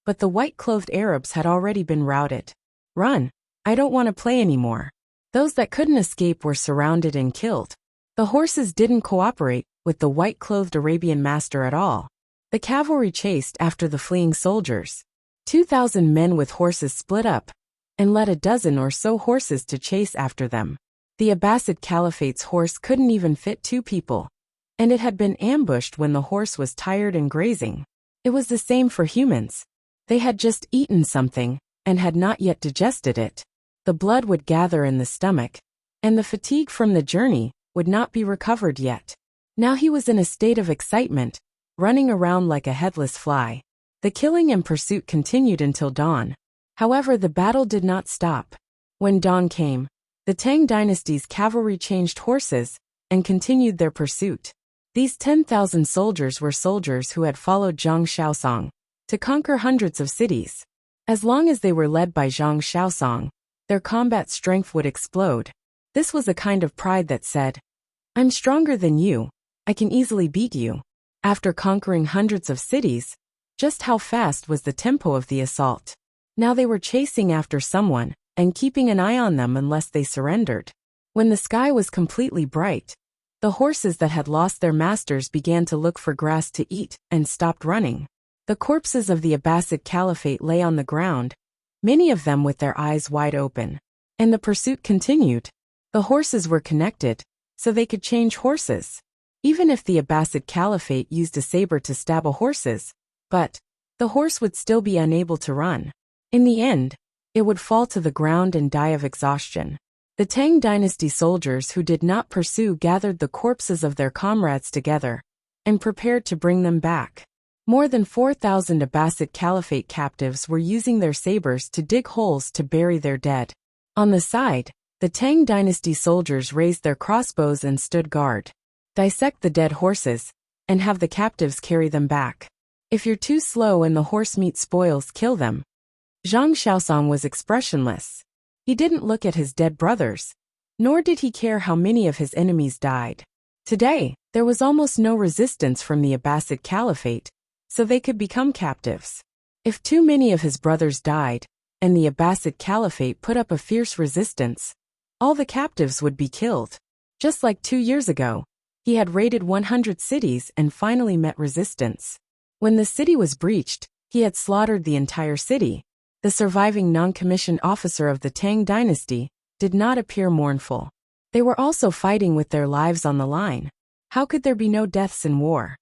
but the white-clothed Arabs had already been routed. Run! I don't want to play anymore. Those that couldn't escape were surrounded and killed. The horses didn't cooperate with the white-clothed Arabian master at all. The cavalry chased after the fleeing soldiers. 2,000 men with horses split up and led a dozen or so horses to chase after them. The Abbasid Caliphate's horse couldn't even fit 2 people, and it had been ambushed when the horse was tired and grazing. It was the same for humans. They had just eaten something and had not yet digested it. The blood would gather in the stomach, and the fatigue from the journey would not be recovered yet. Now he was in a state of excitement, running around like a headless fly. The killing and pursuit continued until dawn. However, the battle did not stop. When dawn came, the Tang dynasty's cavalry changed horses and continued their pursuit. These 10,000 soldiers were soldiers who had followed Zhang Xiaosong to conquer hundreds of cities. As long as they were led by Zhang Xiaosong, their combat strength would explode. This was a kind of pride that said, "I'm stronger than you. I can easily beat you." After conquering hundreds of cities, just how fast was the tempo of the assault? Now they were chasing after someone and keeping an eye on them unless they surrendered. When the sky was completely bright, the horses that had lost their masters began to look for grass to eat and stopped running. The corpses of the Abbasid Caliphate lay on the ground, many of them with their eyes wide open. And the pursuit continued. The horses were connected, so they could change horses. Even if the Abbasid Caliphate used a saber to stab a horses, but the horse would still be unable to run. In the end, it would fall to the ground and die of exhaustion. The Tang dynasty soldiers who did not pursue gathered the corpses of their comrades together and prepared to bring them back. More than 4,000 Abbasid Caliphate captives were using their sabers to dig holes to bury their dead. On the side, the Tang dynasty soldiers raised their crossbows and stood guard. Dissect the dead horses and have the captives carry them back. If you're too slow and the horse meat spoils, kill them. Zhang Xiaosong was expressionless. He didn't look at his dead brothers, nor did he care how many of his enemies died. Today, there was almost no resistance from the Abbasid Caliphate, so they could become captives. If too many of his brothers died, and the Abbasid Caliphate put up a fierce resistance, all the captives would be killed. Just like 2 years ago, he had raided 100 cities and finally met resistance. When the city was breached, he had slaughtered the entire city. The surviving non-commissioned officer of the Tang dynasty did not appear mournful. They were also fighting with their lives on the line. How could there be no deaths in war?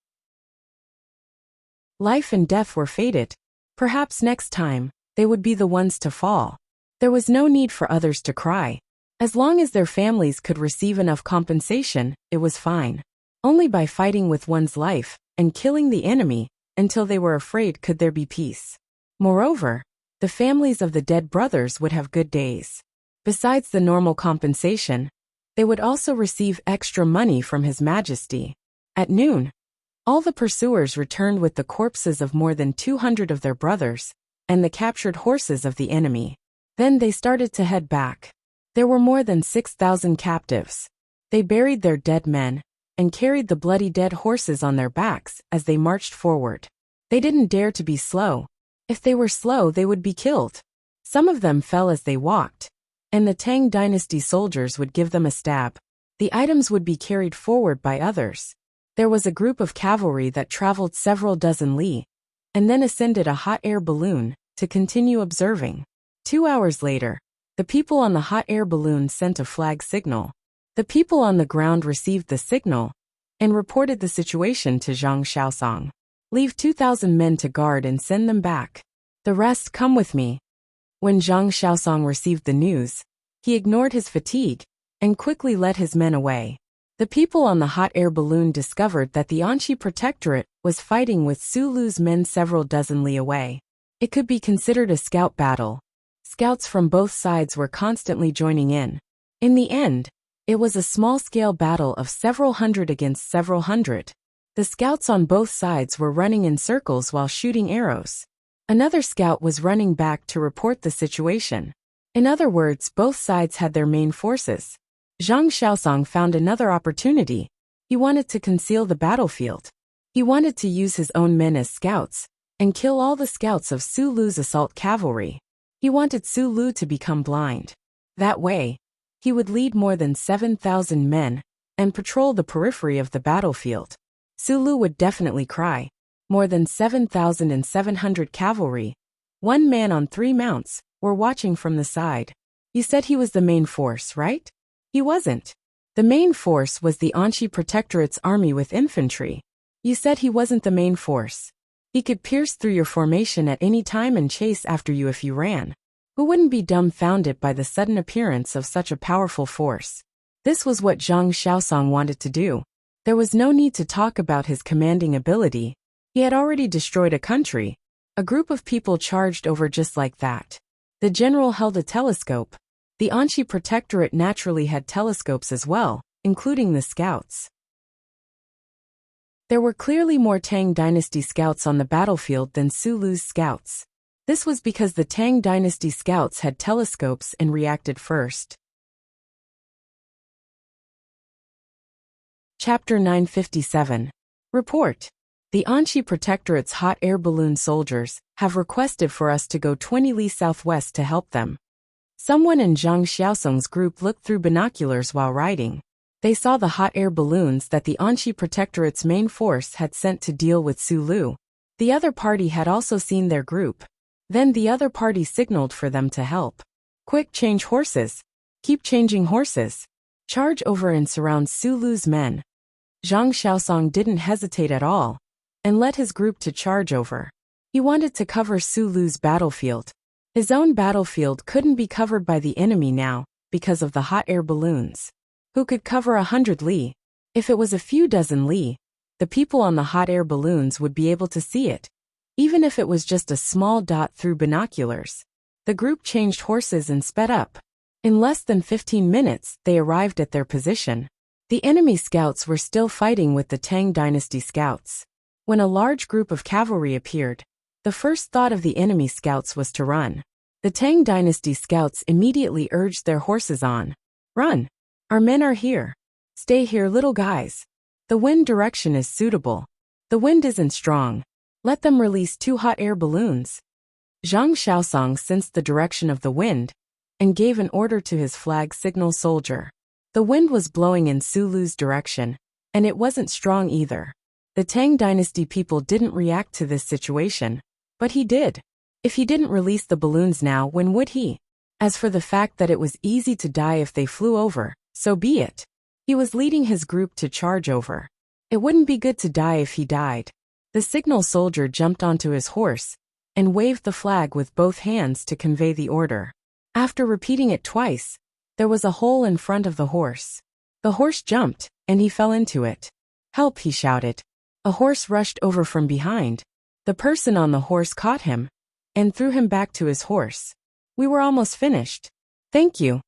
Life and death were fated. Perhaps next time, they would be the ones to fall. There was no need for others to cry. As long as their families could receive enough compensation, it was fine. Only by fighting with one's life and killing the enemy until they were afraid could there be peace. Moreover, the families of the dead brothers would have good days. Besides the normal compensation, they would also receive extra money from His Majesty. At noon, all the pursuers returned with the corpses of more than 200 of their brothers and the captured horses of the enemy. Then they started to head back. There were more than 6,000 captives. They buried their dead men and carried the bloody dead horses on their backs as they marched forward. They didn't dare to be slow. If they were slow, they would be killed. Some of them fell as they walked, and the Tang dynasty soldiers would give them a stab. The items would be carried forward by others. There was a group of cavalry that traveled several dozen li, and then ascended a hot air balloon to continue observing. 2 hours later, the people on the hot air balloon sent a flag signal. The people on the ground received the signal and reported the situation to Zhang Xiaosong. Leave 2,000 men to guard and send them back. The rest come with me. When Zhang Xiaosong received the news, he ignored his fatigue and quickly led his men away. The people on the hot air balloon discovered that the Anqi Protectorate was fighting with Sulu's men several dozen li away. It could be considered a scout battle, Scouts from both sides were constantly joining in. In the end, it was a small-scale battle of several hundred against several hundred. The scouts on both sides were running in circles while shooting arrows. Another scout was running back to report the situation. In other words, both sides had their main forces. Zhang Xiaosong found another opportunity. He wanted to conceal the battlefield. He wanted to use his own men as scouts and kill all the scouts of Su Lu's assault cavalry. He wanted Su Lu to become blind. That way, he would lead more than 7,000 men and patrol the periphery of the battlefield. Su Lu would definitely cry. More than 7,700 cavalry, 1 man on 3 mounts, were watching from the side. You said he was the main force, right? He wasn't. The main force was the Anxi Protectorate's army with infantry. You said he wasn't the main force. He could pierce through your formation at any time and chase after you if you ran. Who wouldn't be dumbfounded by the sudden appearance of such a powerful force? This was what Zhang Xiaosong wanted to do. There was no need to talk about his commanding ability. He had already destroyed a country. A group of people charged over just like that. The general held a telescope. The Anxi Protectorate naturally had telescopes as well, including the scouts. There were clearly more Tang Dynasty scouts on the battlefield than Su Lu's scouts. This was because the Tang Dynasty scouts had telescopes and reacted first. Chapter 957. Report. The Anxi Protectorate's hot air balloon soldiers have requested for us to go 20 li southwest to help them. Someone in Zhang Xiaosong's group looked through binoculars while riding. They saw the hot air balloons that the Anxi Protectorate's main force had sent to deal with Su Lu. The other party had also seen their group. Then the other party signaled for them to help. Quick, change horses. Keep changing horses. Charge over and surround Su Lu's men. Zhang Xiaosong didn't hesitate at all and led his group to charge over. He wanted to cover Su Lu's battlefield. His own battlefield couldn't be covered by the enemy now because of the hot air balloons. Who could cover 100 li? If it was a few dozen li, the people on the hot air balloons would be able to see it, even if it was just a small dot through binoculars. The group changed horses and sped up. In less than 15 minutes, they arrived at their position. The enemy scouts were still fighting with the Tang Dynasty scouts. When a large group of cavalry appeared, the first thought of the enemy scouts was to run. The Tang Dynasty scouts immediately urged their horses on. Run! Our men are here. Stay here, little guys. The wind direction is suitable. The wind isn't strong. Let them release 2 hot air balloons. Zhang Xiaosong sensed the direction of the wind and gave an order to his flag signal soldier. The wind was blowing in Su Lu's direction, and it wasn't strong either. The Tang Dynasty people didn't react to this situation, but he did. If he didn't release the balloons now, when would he? As for the fact that it was easy to die if they flew over, so be it. He was leading his group to charge over. It wouldn't be good to die if he died. The signal soldier jumped onto his horse and waved the flag with both hands to convey the order. After repeating it twice, there was a hole in front of the horse. The horse jumped, and he fell into it. Help, he shouted. A horse rushed over from behind. The person on the horse caught him and threw him back to his horse. We were almost finished. Thank you.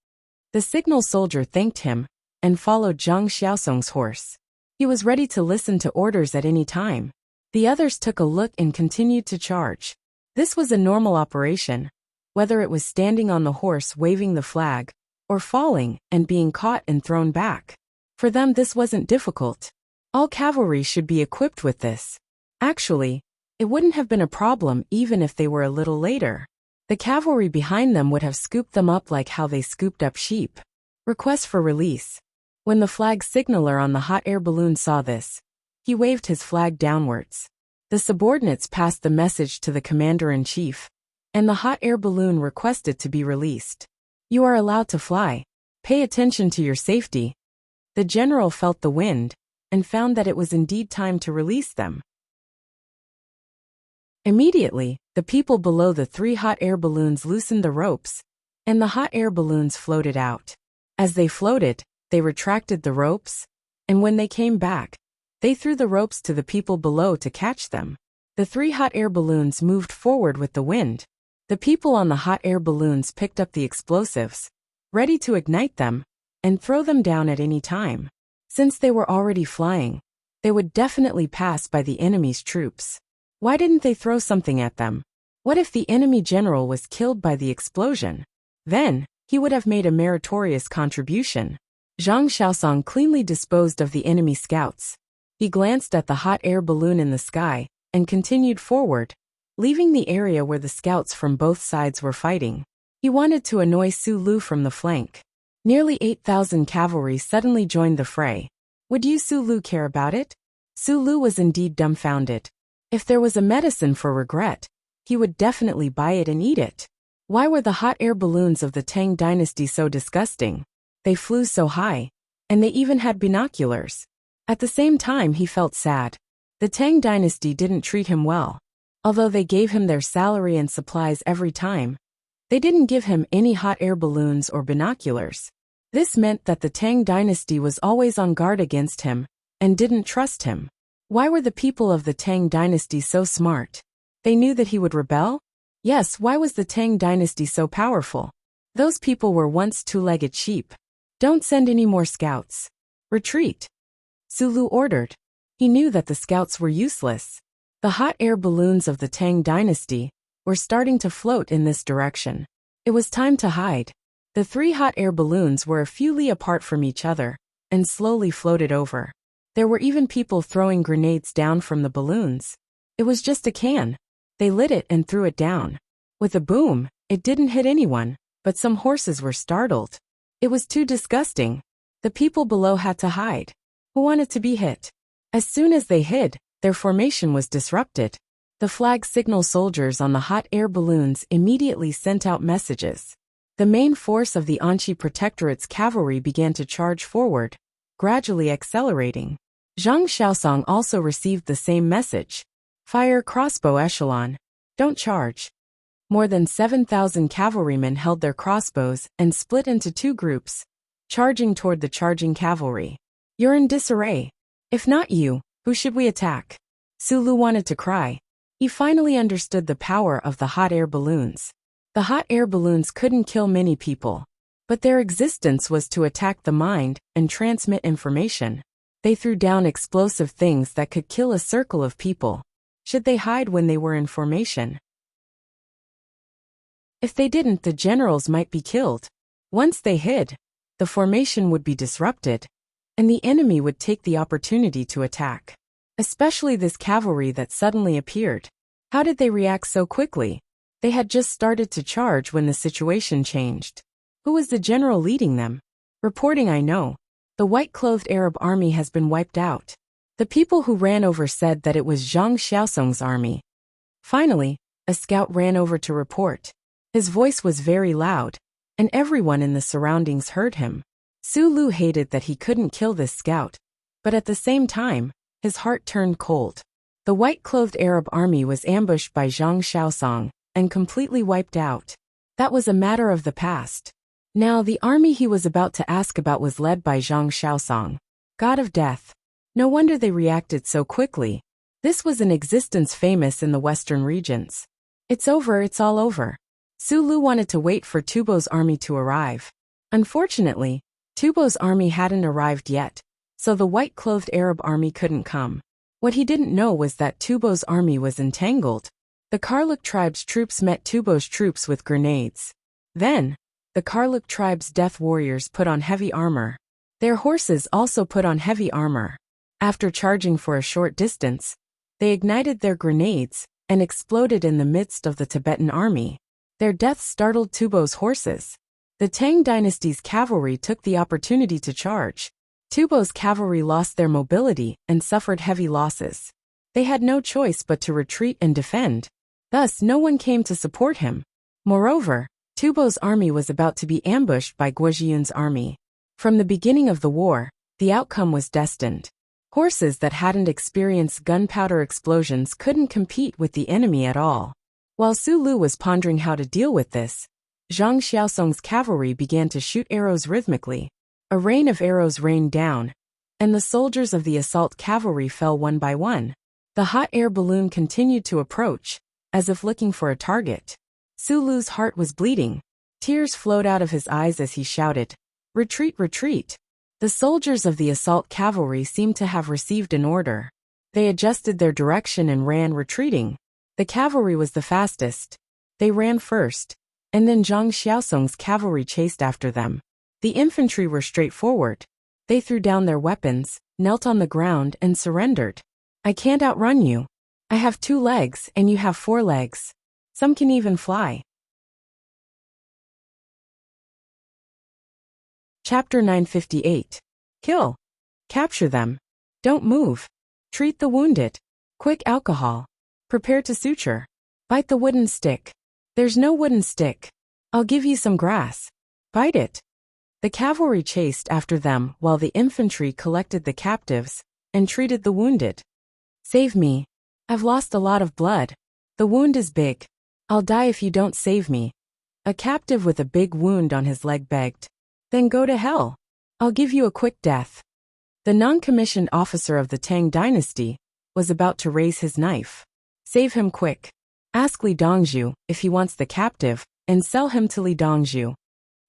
The signal soldier thanked him and followed Zhang Xiaosong's horse. He was ready to listen to orders at any time. The others took a look and continued to charge. This was a normal operation, whether it was standing on the horse waving the flag, or falling and being caught and thrown back. For them this wasn't difficult. All cavalry should be equipped with this. Actually, it wouldn't have been a problem even if they were a little later. The cavalry behind them would have scooped them up like how they scooped up sheep. Request for release. When the flag signaler on the hot air balloon saw this, he waved his flag downwards. The subordinates passed the message to the commander-in-chief, and the hot air balloon requested to be released. You are allowed to fly. Pay attention to your safety. The general felt the wind and found that it was indeed time to release them. Immediately, the people below the 3 hot air balloons loosened the ropes, and the hot air balloons floated out. As they floated, they retracted the ropes, and when they came back, they threw the ropes to the people below to catch them. The 3 hot air balloons moved forward with the wind. The people on the hot air balloons picked up the explosives, ready to ignite them and throw them down at any time. Since they were already flying, they would definitely pass by the enemy's troops. Why didn't they throw something at them? What if the enemy general was killed by the explosion? Then, he would have made a meritorious contribution. Zhang Xiaosong cleanly disposed of the enemy scouts. He glanced at the hot air balloon in the sky and continued forward, leaving the area where the scouts from both sides were fighting. He wanted to annoy Su Lu from the flank. Nearly 8,000 cavalry suddenly joined the fray. Would Su Lu care about it? Su Lu was indeed dumbfounded. If there was a medicine for regret, he would definitely buy it and eat it. Why were the hot air balloons of the Tang dynasty so disgusting? They flew so high, and they even had binoculars. At the same time, he felt sad. The Tang dynasty didn't treat him well. Although they gave him their salary and supplies every time, they didn't give him any hot air balloons or binoculars. This meant that the Tang dynasty was always on guard against him and didn't trust him. Why were the people of the Tang dynasty so smart? They knew that he would rebel? Yes, why was the Tang dynasty so powerful? Those people were once two-legged sheep. Don't send any more scouts. Retreat. Su Lu ordered. He knew that the scouts were useless. The hot air balloons of the Tang dynasty were starting to float in this direction. It was time to hide. The 3 hot air balloons were a few li apart from each other and slowly floated over. There were even people throwing grenades down from the balloons. It was just a can. They lit it and threw it down. With a boom, it didn't hit anyone, but some horses were startled. It was too disgusting. The people below had to hide. Who wanted to be hit? As soon as they hid, their formation was disrupted. The flag signal soldiers on the hot air balloons immediately sent out messages. The main force of the Anqi Protectorate's cavalry began to charge forward, gradually accelerating. Zhang Xiaosong also received the same message. Fire crossbow echelon. Don't charge. More than 7,000 cavalrymen held their crossbows and split into 2 groups, charging toward the charging cavalry. You're in disarray. If not you, who should we attack? Su Lu wanted to cry. He finally understood the power of the hot air balloons. The hot air balloons couldn't kill many people, but their existence was to attack the mind and transmit information. They threw down explosive things that could kill a circle of people. Should they hide when they were in formation? If they didn't, the generals might be killed. Once they hid, the formation would be disrupted, and the enemy would take the opportunity to attack. Especially this cavalry that suddenly appeared. How did they react so quickly? They had just started to charge when the situation changed. Who was the general leading them? Reporting I know. The white-clothed Arab army has been wiped out. The people who ran over said that it was Zhang Xiaosong's army. Finally, a scout ran over to report. His voice was very loud, and everyone in the surroundings heard him. Su Lu hated that he couldn't kill this scout, but at the same time, his heart turned cold. The white-clothed Arab army was ambushed by Zhang Xiaosong and completely wiped out. That was a matter of the past. Now the army he was about to ask about was led by Zhang Xiaosong, god of death. No wonder they reacted so quickly. This was an existence famous in the western regions. It's over, it's all over. Su Lu wanted to wait for Tubo's army to arrive. Unfortunately, Tubo's army hadn't arrived yet, so the white-clothed Arab army couldn't come. What he didn't know was that Tubo's army was entangled. The Karluk tribe's troops met Tubo's troops with grenades. Then, the Karluk tribe's death warriors put on heavy armor. Their horses also put on heavy armor. After charging for a short distance, they ignited their grenades and exploded in the midst of the Tibetan army. Their death startled Tubo's horses. The Tang dynasty's cavalry took the opportunity to charge. Tubo's cavalry lost their mobility and suffered heavy losses. They had no choice but to retreat and defend. Thus, no one came to support him. Moreover, Tubo's army was about to be ambushed by Guozhiyun's army. From the beginning of the war, the outcome was destined. Horses that hadn't experienced gunpowder explosions couldn't compete with the enemy at all. While Su Lu was pondering how to deal with this, Zhang Xiaosong's cavalry began to shoot arrows rhythmically. A rain of arrows rained down, and the soldiers of the assault cavalry fell one by one. The hot air balloon continued to approach, as if looking for a target. Sulu's heart was bleeding. Tears flowed out of his eyes as he shouted, "Retreat, retreat!" The soldiers of the assault cavalry seemed to have received an order. They adjusted their direction and ran retreating. The cavalry was the fastest. They ran first, and then Zhang Xiaosong's cavalry chased after them. The infantry were straightforward. They threw down their weapons, knelt on the ground, and surrendered. "I can't outrun you. I have 2 legs and you have 4 legs. Some can even fly." Chapter 958. Kill. Capture them. Don't move. Treat the wounded. Quick alcohol. Prepare to suture. Bite the wooden stick. There's no wooden stick. I'll give you some grass. Bite it. The cavalry chased after them while the infantry collected the captives and treated the wounded. "Save me. I've lost a lot of blood. The wound is big. I'll die if you don't save me." A captive with a big wound on his leg begged. "Then go to hell. I'll give you a quick death." The non-commissioned officer of the Tang dynasty was about to raise his knife. "Save him quick. Ask Li Dongzhu if he wants the captive and sell him to Li Dongzhu."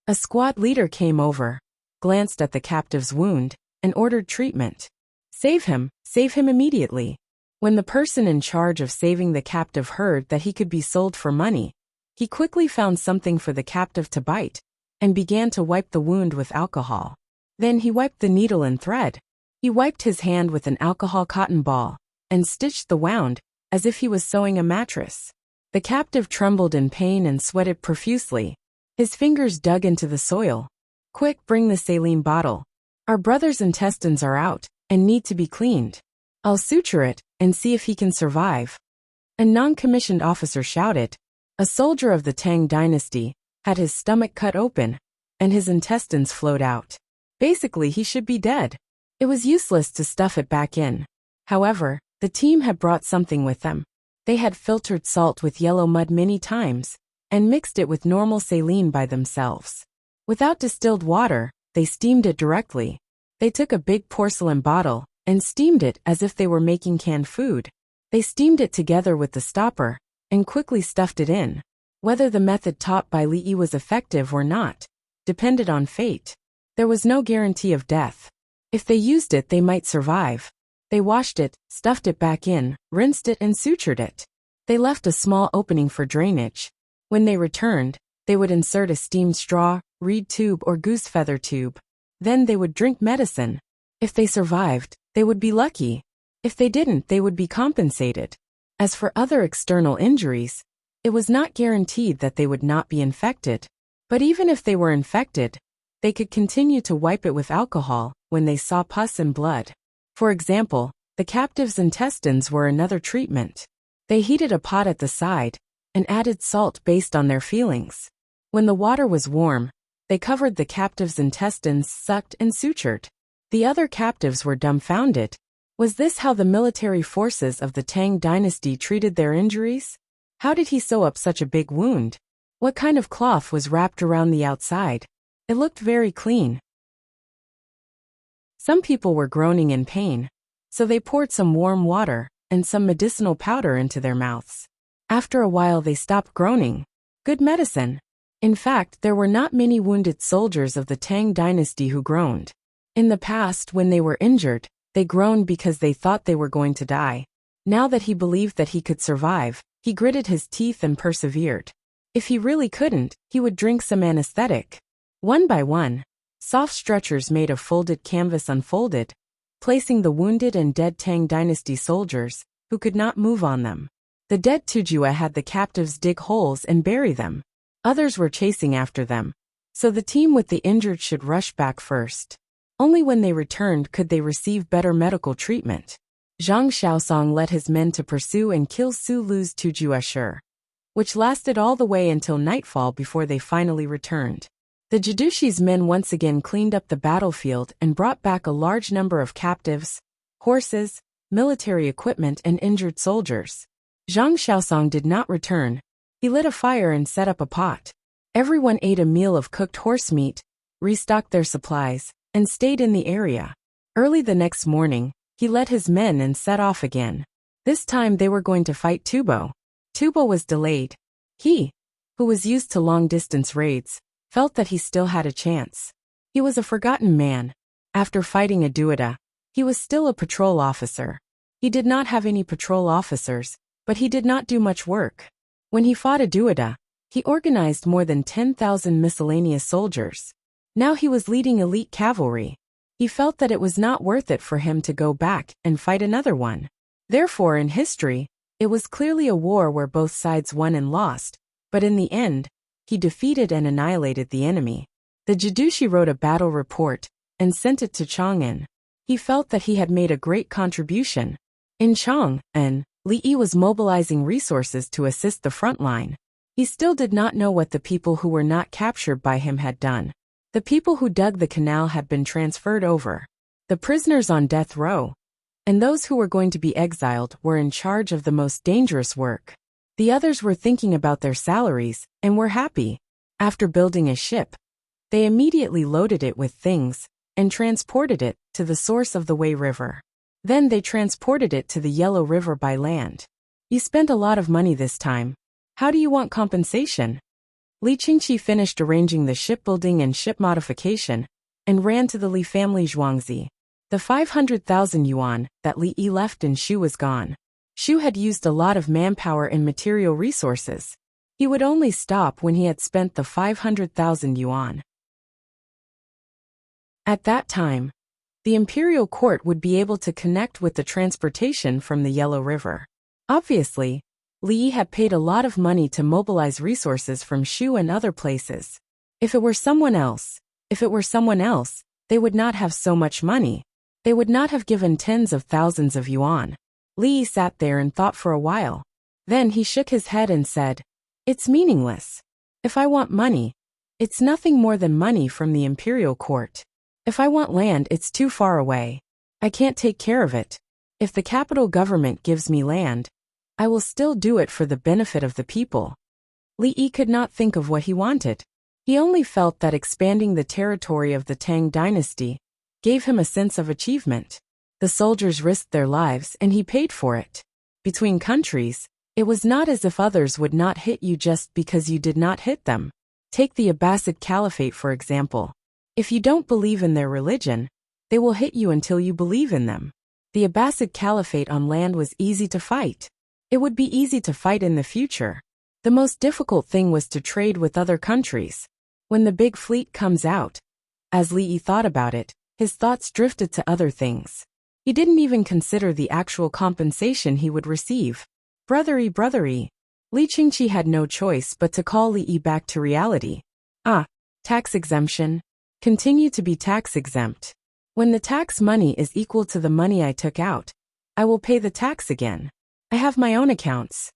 A squad leader came over, glanced at the captive's wound, and ordered treatment. Save him immediately." When the person in charge of saving the captive heard that he could be sold for money, he quickly found something for the captive to bite and began to wipe the wound with alcohol. Then he wiped the needle and thread. He wiped his hand with an alcohol cotton ball and stitched the wound as if he was sewing a mattress. The captive trembled in pain and sweated profusely. His fingers dug into the soil. "Quick, bring the saline bottle. Our brother's intestines are out and need to be cleaned. I'll suture it and see if he can survive." A non-commissioned officer shouted. A soldier of the Tang dynasty had his stomach cut open, and his intestines flowed out. Basically, he should be dead. It was useless to stuff it back in. However, the team had brought something with them. They had filtered salt with yellow mud many times, and mixed it with normal saline by themselves. Without distilled water, they steamed it directly. They took a big porcelain bottle and steamed it as if they were making canned food. They steamed it together with the stopper and quickly stuffed it in. Whether the method taught by Li Yi was effective or not depended on fate. There was no guarantee of death. If they used it, they might survive. They washed it, stuffed it back in, rinsed it, and sutured it. They left a small opening for drainage. When they returned, they would insert a steamed straw, reed tube, or goose feather tube. Then they would drink medicine. If they survived, they would be lucky. If they didn't, they would be compensated. As for other external injuries, it was not guaranteed that they would not be infected. But even if they were infected, they could continue to wipe it with alcohol when they saw pus and blood. For example, the captive's intestines were another treatment. They heated a pot at the side and added salt based on their feelings. When the water was warm, they covered the captive's intestines, sucked, and sutured. The other captives were dumbfounded. Was this how the military forces of the Tang dynasty treated their injuries? How did he sew up such a big wound? What kind of cloth was wrapped around the outside? It looked very clean. Some people were groaning in pain, so they poured some warm water and some medicinal powder into their mouths. After a while they stopped groaning. Good medicine. In fact, there were not many wounded soldiers of the Tang dynasty who groaned. In the past, when they were injured, they groaned because they thought they were going to die. Now that he believed that he could survive, he gritted his teeth and persevered. If he really couldn't, he would drink some anesthetic. One by one, soft stretchers made of folded canvas unfolded, placing the wounded and dead Tang dynasty soldiers, who could not move on them. The dead Tujua had the captives dig holes and bury them. Others were chasing after them, so the team with the injured should rush back first. Only when they returned could they receive better medical treatment. Zhang Xiaosong led his men to pursue and kill Su Lu's Tujua, which lasted all the way until nightfall before they finally returned. The Jidushi's men once again cleaned up the battlefield and brought back a large number of captives, horses, military equipment, and injured soldiers. Zhang Xiaosong did not return. He lit a fire and set up a pot. Everyone ate a meal of cooked horse meat, restocked their supplies, and stayed in the area. Early the next morning, he led his men and set off again. This time they were going to fight Tubo. Tubo was delayed. He who was used to long-distance raids, felt that he still had a chance. He was a forgotten man. After fighting a duetta, he was still a patrol officer. He did not have any patrol officers, but he did not do much work. When he fought a duetta, he organized more than 10,000 miscellaneous soldiers. Now he was leading elite cavalry. He felt that it was not worth it for him to go back and fight another one. Therefore, in history, it was clearly a war where both sides won and lost, but in the end, he defeated and annihilated the enemy. The Jidushi wrote a battle report and sent it to Chang'an. He felt that he had made a great contribution. In Chang'an, Li Yi was mobilizing resources to assist the front line. He still did not know what the people who were not captured by him had done. The people who dug the canal had been transferred over. The prisoners on death row and those who were going to be exiled were in charge of the most dangerous work. The others were thinking about their salaries and were happy. After building a ship, they immediately loaded it with things and transported it to the source of the Wei River. Then they transported it to the Yellow River by land. You spent a lot of money this time. How do you want compensation? Li Qingqi finished arranging the shipbuilding and ship modification and ran to the Li family Zhuangzi. The 500,000 yuan that Li Yi left in Shu was gone. Shu had used a lot of manpower and material resources. He would only stop when he had spent the 500,000 yuan. At that time, the imperial court would be able to connect with the transportation from the Yellow River. Obviously, Li Yi had paid a lot of money to mobilize resources from Shu and other places. If it were someone else, they would not have so much money. They would not have given tens of thousands of yuan. Li Yi sat there and thought for a while. Then he shook his head and said, "It's meaningless. If I want money, it's nothing more than money from the imperial court. If I want land, it's too far away. I can't take care of it. If the capital government gives me land, I will still do it for the benefit of the people." Li Yi could not think of what he wanted. He only felt that expanding the territory of the Tang dynasty gave him a sense of achievement. The soldiers risked their lives and he paid for it. Between countries, it was not as if others would not hit you just because you did not hit them. Take the Abbasid Caliphate for example. If you don't believe in their religion, they will hit you until you believe in them. The Abbasid Caliphate on land was easy to fight. It would be easy to fight in the future. The most difficult thing was to trade with other countries. When the big fleet comes out, as Li Yi thought about it, his thoughts drifted to other things. He didn't even consider the actual compensation he would receive. Brothery. Li Qingqi had no choice but to call Li Yi back to reality. Tax exemption. Continue to be tax exempt. When the tax money is equal to the money I took out, I will pay the tax again. I have my own accounts.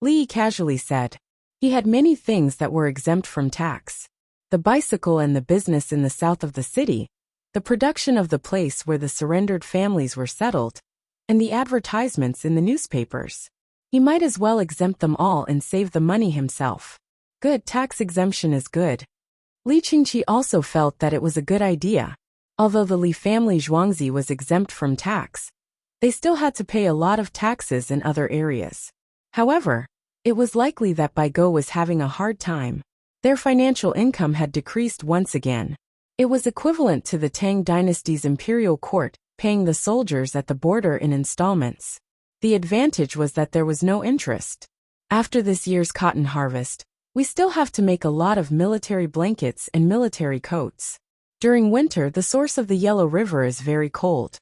Li Yi casually said. He had many things that were exempt from tax. The bicycle and the business in the south of the city, the production of the place where the surrendered families were settled, and the advertisements in the newspapers. He might as well exempt them all and save the money himself. Good tax exemption is good. Li Qingqi also felt that it was a good idea. Although the Li family Zhuangzi was exempt from tax, they still had to pay a lot of taxes in other areas. However, it was likely that Baigo was having a hard time. Their financial income had decreased once again. It was equivalent to the Tang dynasty's imperial court paying the soldiers at the border in installments. The advantage was that there was no interest. After this year's cotton harvest, we still have to make a lot of military blankets and military coats. During winter, the source of the Yellow River is very cold.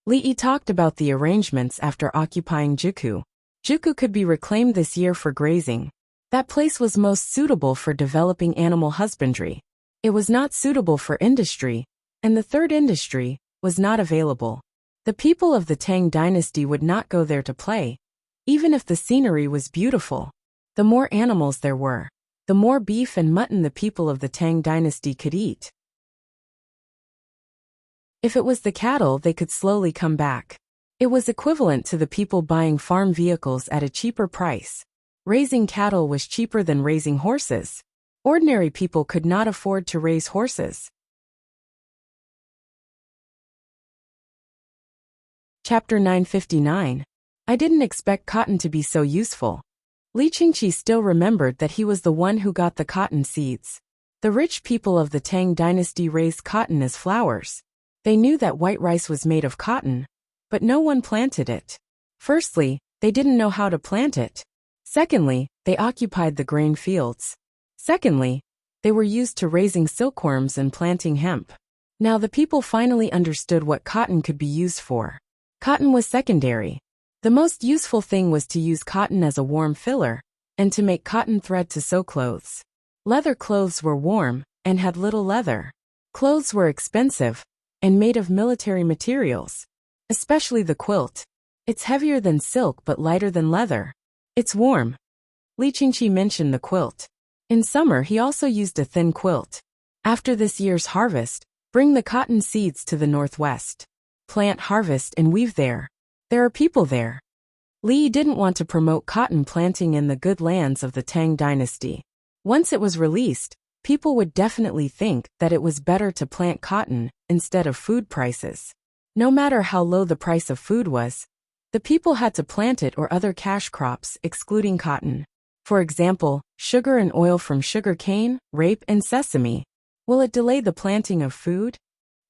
Li Yi talked about the arrangements after occupying Juku. Juku could be reclaimed this year for grazing. That place was most suitable for developing animal husbandry. It was not suitable for industry, and the third industry was not available. The people of the Tang dynasty would not go there to play, even if the scenery was beautiful. The more animals there were, the more beef and mutton the people of the Tang dynasty could eat. If it was the cattle, they could slowly come back. It was equivalent to the people buying farm vehicles at a cheaper price. Raising cattle was cheaper than raising horses. Ordinary people could not afford to raise horses. Chapter 959. I didn't expect cotton to be so useful. Li Qingqi still remembered that he was the one who got the cotton seeds. The rich people of the Tang dynasty raised cotton as flowers. They knew that white rice was made of cotton, but no one planted it. Firstly, they didn't know how to plant it. Secondly, they occupied the grain fields. Secondly, they were used to raising silkworms and planting hemp. Now the people finally understood what cotton could be used for. Cotton was secondary. The most useful thing was to use cotton as a warm filler, and to make cotton thread to sew clothes. Leather clothes were warm, and had little leather. Clothes were expensive, and made of military materials. Especially the quilt. It's heavier than silk but lighter than leather. It's warm. Li Qingqi mentioned the quilt. In summer he also used a thin quilt. After this year's harvest, bring the cotton seeds to the northwest. Plant, harvest, and weave there. There are people there. Li didn't want to promote cotton planting in the good lands of the Tang dynasty. Once it was released, people would definitely think that it was better to plant cotton instead of food prices. No matter how low the price of food was, the people had to plant it or other cash crops excluding cotton. For example, sugar and oil from sugar cane, rape, and sesame. Will it delay the planting of food?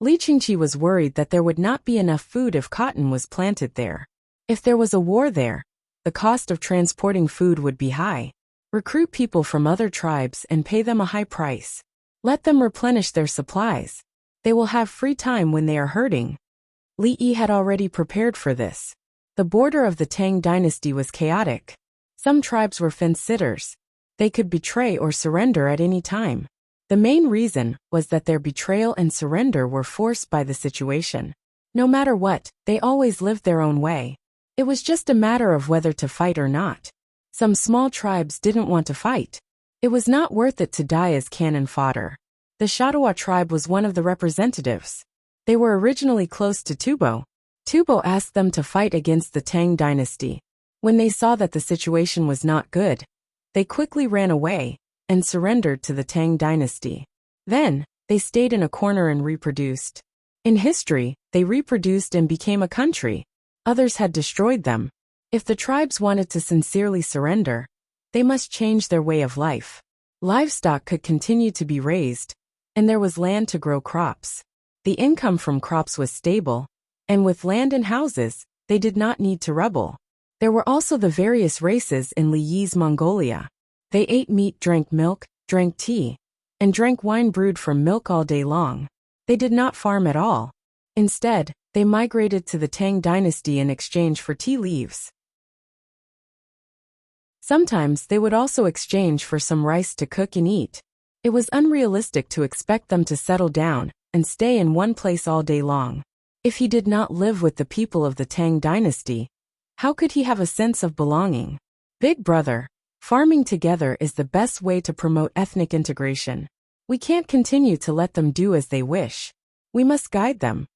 Li Qingqi was worried that there would not be enough food if cotton was planted there. If there was a war there, the cost of transporting food would be high. Recruit people from other tribes and pay them a high price. Let them replenish their supplies. They will have free time when they are hurting. Li Yi had already prepared for this. The border of the Tang dynasty was chaotic. Some tribes were fence-sitters. They could betray or surrender at any time. The main reason was that their betrayal and surrender were forced by the situation. No matter what, they always lived their own way. It was just a matter of whether to fight or not. Some small tribes didn't want to fight. It was not worth it to die as cannon fodder. The Shadua tribe was one of the representatives. They were originally close to Tubo. Tubo asked them to fight against the Tang dynasty. When they saw that the situation was not good, they quickly ran away and surrendered to the Tang dynasty. Then, they stayed in a corner and reproduced. In history, they reproduced and became a country. Others had destroyed them. If the tribes wanted to sincerely surrender, they must change their way of life. Livestock could continue to be raised, and there was land to grow crops. The income from crops was stable, and with land and houses, they did not need to rebel. There were also the various races in Li Yi's Mongolia. They ate meat, drank milk, drank tea, and drank wine brewed from milk all day long. They did not farm at all. Instead, they migrated to the Tang dynasty in exchange for tea leaves. Sometimes they would also exchange for some rice to cook and eat. It was unrealistic to expect them to settle down and stay in one place all day long. If he did not live with the people of the Tang dynasty, how could he have a sense of belonging? Big brother, farming together is the best way to promote ethnic integration. We can't continue to let them do as they wish. We must guide them.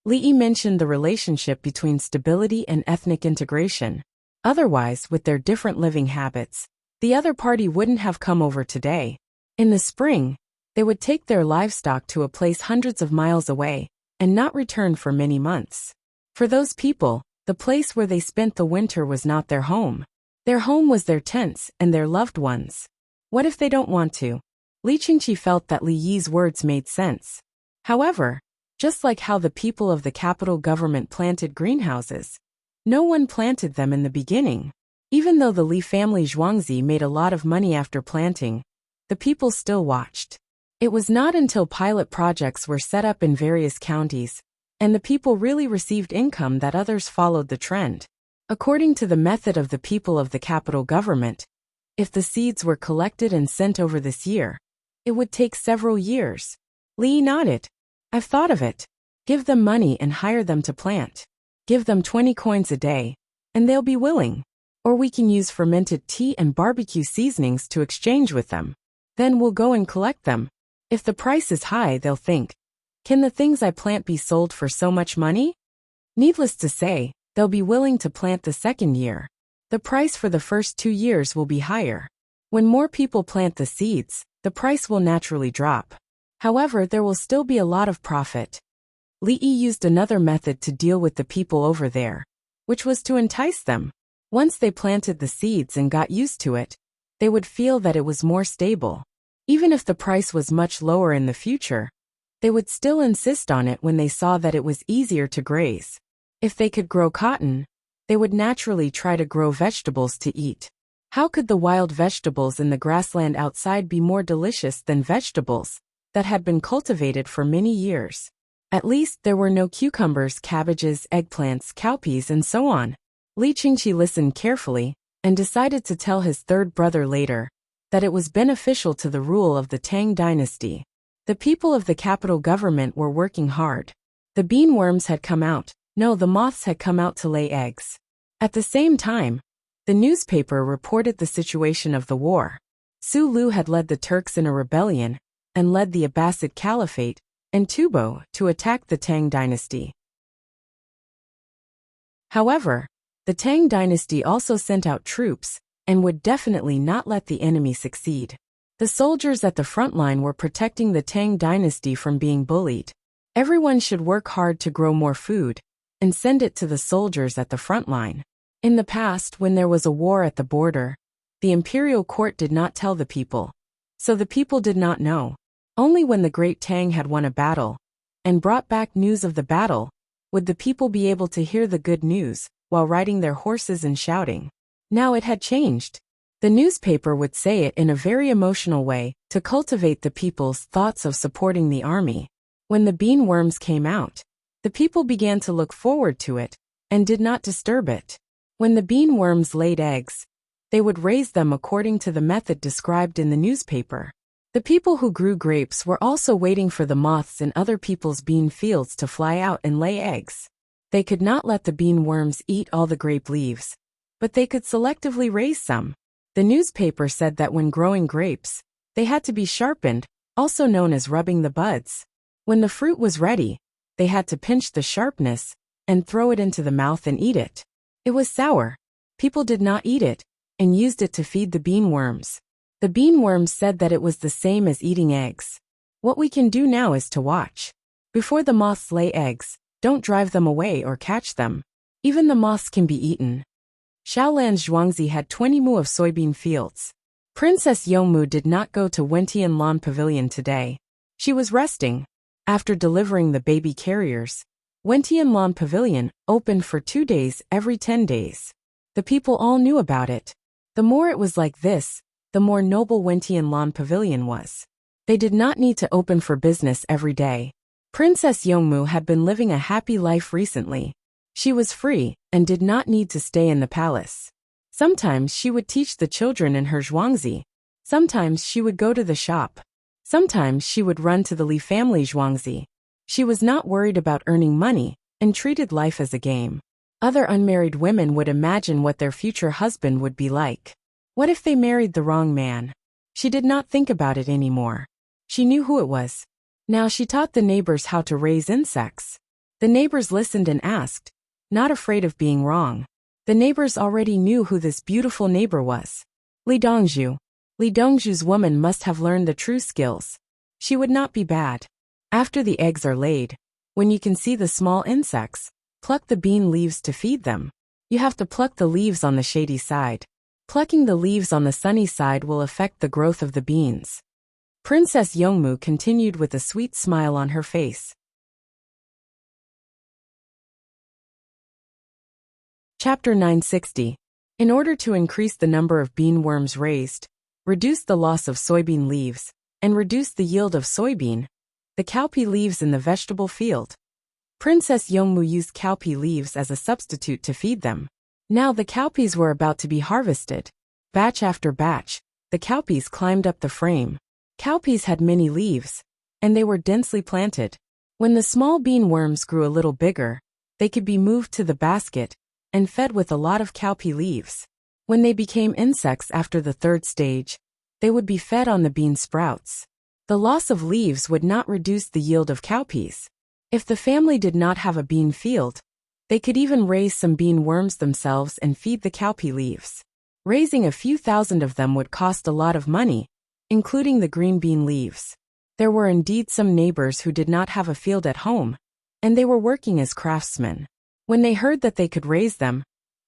Li Yi mentioned the relationship between stability and ethnic integration. Otherwise, with their different living habits, the other party wouldn't have come over today. In the spring, they would take their livestock to a place hundreds of miles away and not return for many months. For those people, the place where they spent the winter was not their home. Their home was their tents and their loved ones. What if they don't want to? Li Qingqi felt that Li Yi's words made sense. However, just like how the people of the capital government planted greenhouses, no one planted them in the beginning. Even though the Li family Zhuangzi made a lot of money after planting, the people still watched. It was not until pilot projects were set up in various counties, and the people really received income that others followed the trend. According to the method of the people of the capital government, if the seeds were collected and sent over this year, it would take several years. Li nodded. I've thought of it. Give them money and hire them to plant. Give them 20 coins a day, and they'll be willing. Or we can use fermented tea and barbecue seasonings to exchange with them. Then we'll go and collect them. If the price is high, they'll think, can the things I plant be sold for so much money? Needless to say, they'll be willing to plant the second year. The price for the first 2 years will be higher. When more people plant the seeds, the price will naturally drop. However, there will still be a lot of profit. Li Yi used another method to deal with the people over there, which was to entice them. Once they planted the seeds and got used to it, they would feel that it was more stable. Even if the price was much lower in the future, they would still insist on it when they saw that it was easier to graze. If they could grow cotton, they would naturally try to grow vegetables to eat. How could the wild vegetables in the grassland outside be more delicious than vegetables that had been cultivated for many years? At least there were no cucumbers, cabbages, eggplants, cowpeas, and so on. Li Qingqi listened carefully and decided to tell his third brother later that it was beneficial to the rule of the Tang dynasty. The people of the capital government were working hard. The beanworms had come out. No, the moths had come out to lay eggs. At the same time, the newspaper reported the situation of the war. Su Lu had led the Turks in a rebellion and led the Abbasid Caliphate and Tubo to attack the Tang dynasty. However, the Tang dynasty also sent out troops and would definitely not let the enemy succeed. The soldiers at the front line were protecting the Tang dynasty from being bullied. Everyone should work hard to grow more food and send it to the soldiers at the front line. In the past, when there was a war at the border, the imperial court did not tell the people, so the people did not know. Only when the great Tang had won a battle and brought back news of the battle would the people be able to hear the good news while riding their horses and shouting. Now it had changed. The newspaper would say it in a very emotional way to cultivate the people's thoughts of supporting the army. When the beanworms came out, the people began to look forward to it and did not disturb it. When the beanworms laid eggs, they would raise them according to the method described in the newspaper. The people who grew grapes were also waiting for the moths in other people's bean fields to fly out and lay eggs. They could not let the beanworms eat all the grape leaves, but they could selectively raise some. The newspaper said that when growing grapes, they had to be sharpened, also known as rubbing the buds. When the fruit was ready, they had to pinch the sharpness and throw it into the mouth and eat it. It was sour. People did not eat it and used it to feed the beanworms. The beanworms said that it was the same as eating eggs. What we can do now is to watch. Before the moths lay eggs, don't drive them away or catch them. Even the moths can be eaten. Shaolan's Zhuangzi had 20 mu of soybean fields. Princess Yongmu did not go to Wentianlan Pavilion today. She was resting. After delivering the baby carriers, Wentianlan Pavilion opened for 2 days every 10 days. The people all knew about it. The more it was like this, the more noble Wentianlan Pavilion was. They did not need to open for business every day. Princess Yongmu had been living a happy life recently. She was free and did not need to stay in the palace. Sometimes she would teach the children in her zhuangzi. Sometimes she would go to the shop. Sometimes she would run to the Li family zhuangzi. She was not worried about earning money and treated life as a game. Other unmarried women would imagine what their future husband would be like. What if they married the wrong man? She did not think about it anymore. She knew who it was. Now she taught the neighbors how to raise insects. The neighbors listened and asked, not afraid of being wrong. The neighbors already knew who this beautiful neighbor was. Li Dongzhu. Li Dongzhu's woman must have learned the true skills. She would not be bad. After the eggs are laid, when you can see the small insects, pluck the bean leaves to feed them. You have to pluck the leaves on the shady side. Plucking the leaves on the sunny side will affect the growth of the beans. Princess Yongmu continued with a sweet smile on her face. Chapter 960. In order to increase the number of beanworms raised, reduce the loss of soybean leaves, and reduce the yield of soybean, the cowpea leaves in the vegetable field. Princess Yongmu used cowpea leaves as a substitute to feed them. Now the cowpeas were about to be harvested. Batch after batch, the cowpeas climbed up the frame. Cowpeas had many leaves, and they were densely planted. When the small bean worms grew a little bigger, they could be moved to the basket and fed with a lot of cowpea leaves. When they became insects after the third stage, they would be fed on the bean sprouts. The loss of leaves would not reduce the yield of cowpeas. If the family did not have a bean field, they could even raise some bean worms themselves and feed the cowpea leaves. Raising a few thousand of them would cost a lot of money, including the green bean leaves. There were indeed some neighbors who did not have a field at home, and they were working as craftsmen. When they heard that they could raise them,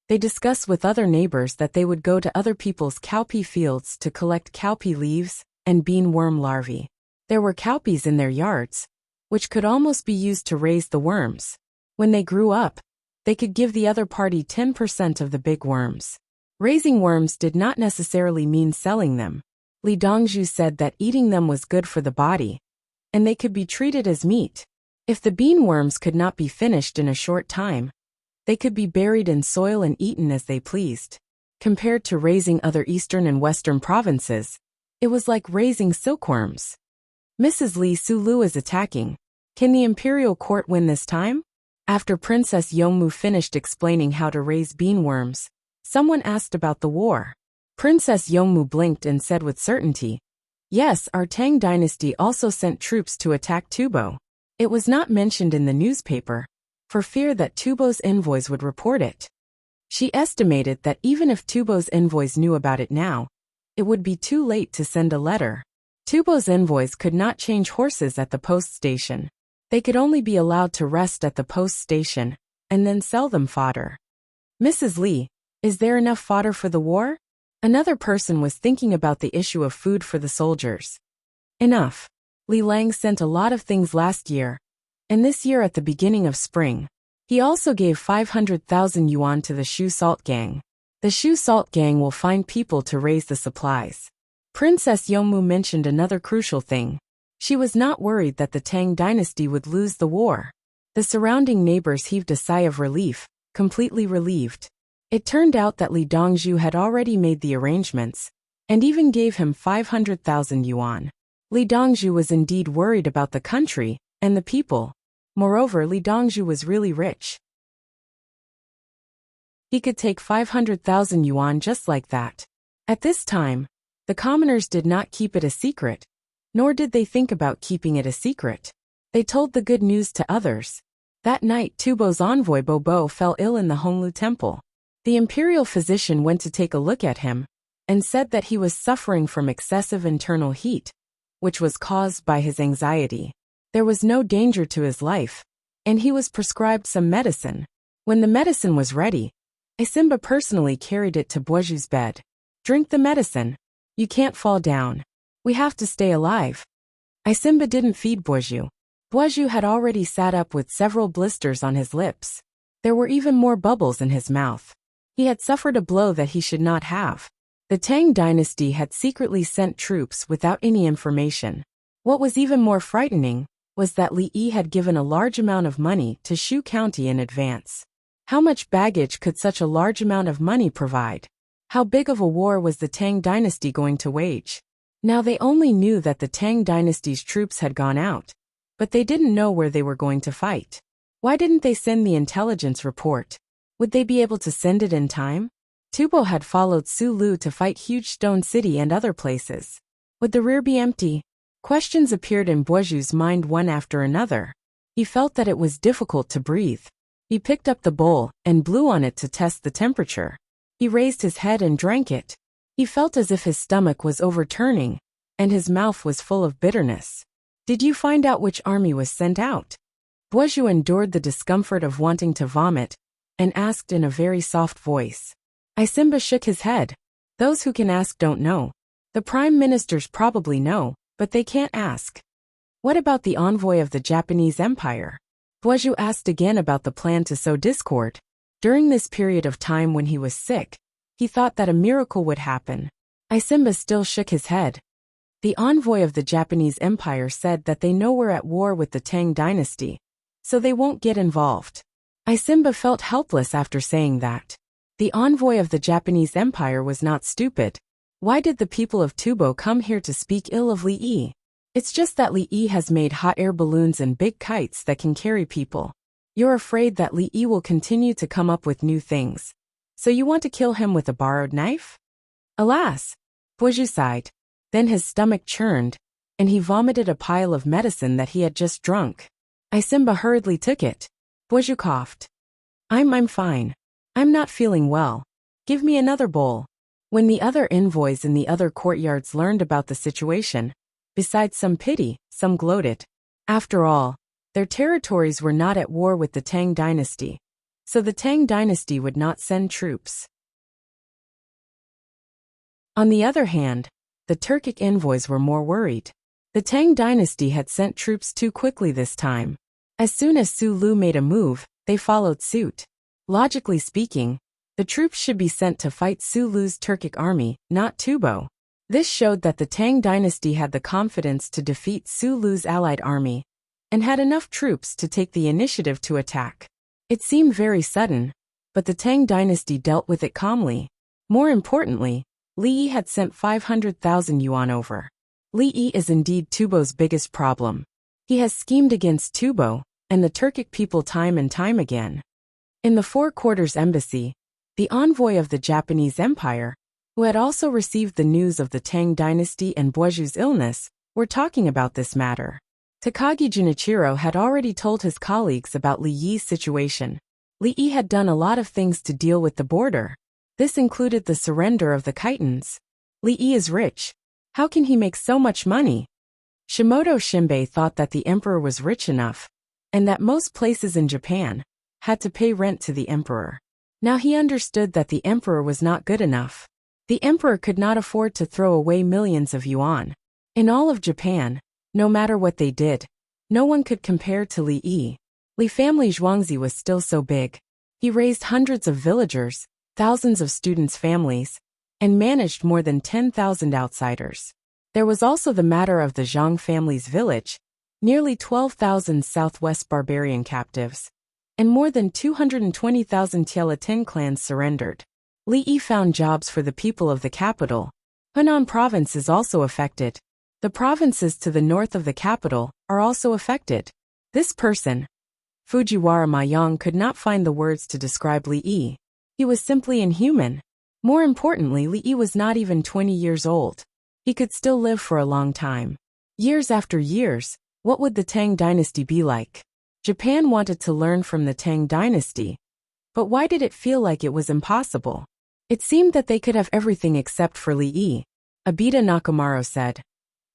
They discussed with other neighbors that they would go to other people's cowpea fields to collect cowpea leaves and bean worm larvae. There were cowpeas in their yards, which could almost be used to raise the worms. When they grew up, they could give the other party 10% of the big worms. Raising worms did not necessarily mean selling them. Li Dongzhu said that eating them was good for the body, and they could be treated as meat. If the bean worms could not be finished in a short time, they could be buried in soil and eaten as they pleased. Compared to raising other eastern and western provinces, it was like raising silkworms. Mrs. Li Sulu is attacking. Can the imperial court win this time? After Princess Yongmu finished explaining how to raise bean worms, someone asked about the war. Princess Yongmu blinked and said with certainty, "Yes, our Tang dynasty also sent troops to attack Tubo. It was not mentioned in the newspaper, for fear that Tubo's envoys would report it." She estimated that even if Tubo's envoys knew about it now, it would be too late to send a letter. Tubo's envoys could not change horses at the post station. They could only be allowed to rest at the post station and then sell them fodder. "Mrs. Li, is there enough fodder for the war?" Another person was thinking about the issue of food for the soldiers. "Enough. Li Lang sent a lot of things last year, and this year at the beginning of spring. He also gave 500,000 yuan to the Shu Salt Gang. The Shu Salt Gang will find people to raise the supplies." Princess Yongmu mentioned another crucial thing. She was not worried that the Tang dynasty would lose the war. The surrounding neighbors heaved a sigh of relief, completely relieved. It turned out that Li Dongzhu had already made the arrangements, and even gave him 500,000 yuan. Li Dongzhu was indeed worried about the country and the people. Moreover, Li Dongzhu was really rich. He could take 500,000 yuan just like that. At this time, the commoners did not keep it a secret, nor did they think about keeping it a secret. They told the good news to others. That night, Tubo's envoy Bobo fell ill in the Honglu temple. The imperial physician went to take a look at him, and said that he was suffering from excessive internal heat, which was caused by his anxiety. There was no danger to his life, and he was prescribed some medicine. When the medicine was ready, Isimba personally carried it to Boju's bed. "Drink the medicine. You can't fall down. We have to stay alive." Isimba didn't feed Boju. Boju had already sat up with several blisters on his lips. There were even more bubbles in his mouth. He had suffered a blow that he should not have. The Tang dynasty had secretly sent troops without any information. What was even more frightening was that Li Yi had given a large amount of money to Shu County in advance. How much baggage could such a large amount of money provide? How big of a war was the Tang dynasty going to wage? Now they only knew that the Tang dynasty's troops had gone out, but they didn't know where they were going to fight. Why didn't they send the intelligence report? Would they be able to send it in time? Tubo had followed Su Lu to fight Huge Stone City and other places. Would the rear be empty? Questions appeared in Boju's mind one after another. He felt that it was difficult to breathe. He picked up the bowl and blew on it to test the temperature. He raised his head and drank it. He felt as if his stomach was overturning, and his mouth was full of bitterness. "Did you find out which army was sent out?" Boju endured the discomfort of wanting to vomit, and asked in a very soft voice. Isimba shook his head. "Those who can ask don't know. The prime ministers probably know, but they can't ask." "What about the envoy of the Japanese Empire?" Boju asked again about the plan to sow discord. During this period of time when he was sick, he thought that a miracle would happen. Isimba still shook his head. The envoy of the Japanese Empire said that they know we're at war with the Tang dynasty, so they won't get involved. Isimba felt helpless after saying that. The envoy of the Japanese Empire was not stupid. Why did the people of Tubo come here to speak ill of Li Yi? It's just that Li Yi has made hot air balloons and big kites that can carry people. You're afraid that Li Yi will continue to come up with new things. So you want to kill him with a borrowed knife? Alas! Boju sighed. Then his stomach churned, and he vomited a pile of medicine that he had just drunk. Isimba hurriedly took it. Boju coughed. I'm fine. I'm not feeling well. Give me another bowl." When the other envoys in the other courtyards learned about the situation, besides some pity, some gloated. After all, their territories were not at war with the Tang dynasty, so the Tang dynasty would not send troops. On the other hand, the Turkic envoys were more worried. The Tang dynasty had sent troops too quickly this time. As soon as Su Lu made a move, they followed suit. Logically speaking, the troops should be sent to fight Su Lu's Turkic army, not Tubo. This showed that the Tang dynasty had the confidence to defeat Su Lu's allied army, and had enough troops to take the initiative to attack. It seemed very sudden, but the Tang dynasty dealt with it calmly. More importantly, Li Yi had sent 500,000 yuan over. Li Yi is indeed Tubo's biggest problem. He has schemed against Tubo and the Turkic people time and time again. In the Four Quarters Embassy, the envoy of the Japanese Empire, who had also received the news of the Tang dynasty and Boju's illness, were talking about this matter. Takagi Junichiro had already told his colleagues about Li Yi's situation. Li Yi had done a lot of things to deal with the border. This included the surrender of the Khitans. Li Yi is rich. How can he make so much money? Shimoto Shimbei thought that the emperor was rich enough, and that most places in Japan had to pay rent to the emperor. Now he understood that the emperor was not good enough. The emperor could not afford to throw away millions of yuan. In all of Japan, no matter what they did, no one could compare to Li Yi. Li family Zhuangzi was still so big. He raised hundreds of villagers, thousands of students' families, and managed more than 10,000 outsiders. There was also the matter of the Zhang family's village, nearly 12,000 southwest barbarian captives, and more than 220,000 Tielatin clans surrendered. Li Yi found jobs for the people of the capital. Hunan province is also affected. The provinces to the north of the capital are also affected. This person, Fujiwara Mayang, could not find the words to describe Li Yi. He was simply inhuman. More importantly, Li Yi was not even 20 years old. He could still live for a long time. Years after years, what would the Tang dynasty be like? Japan wanted to learn from the Tang dynasty. But why did it feel like it was impossible? It seemed that they could have everything except for Li Yi. Abita Nakamaro said,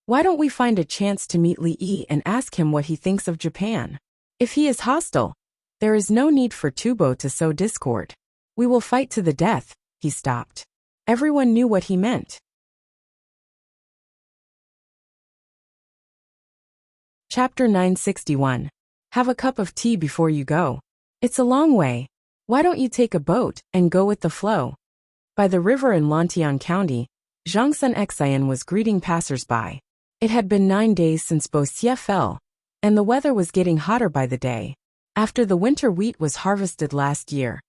"Why don't we find a chance to meet Li Yi and ask him what he thinks of Japan? If he is hostile, there is no need for Tubo to sow discord. We will fight to the death." He stopped. Everyone knew what he meant. Chapter 961. Have a cup of tea before you go. It's a long way. Why don't you take a boat and go with the flow? By the river in Lantian County, Zhang Sun Xian was greeting passers-by. It had been 9 days since Wuxia fell, and the weather was getting hotter by the day. After the winter wheat was harvested last year,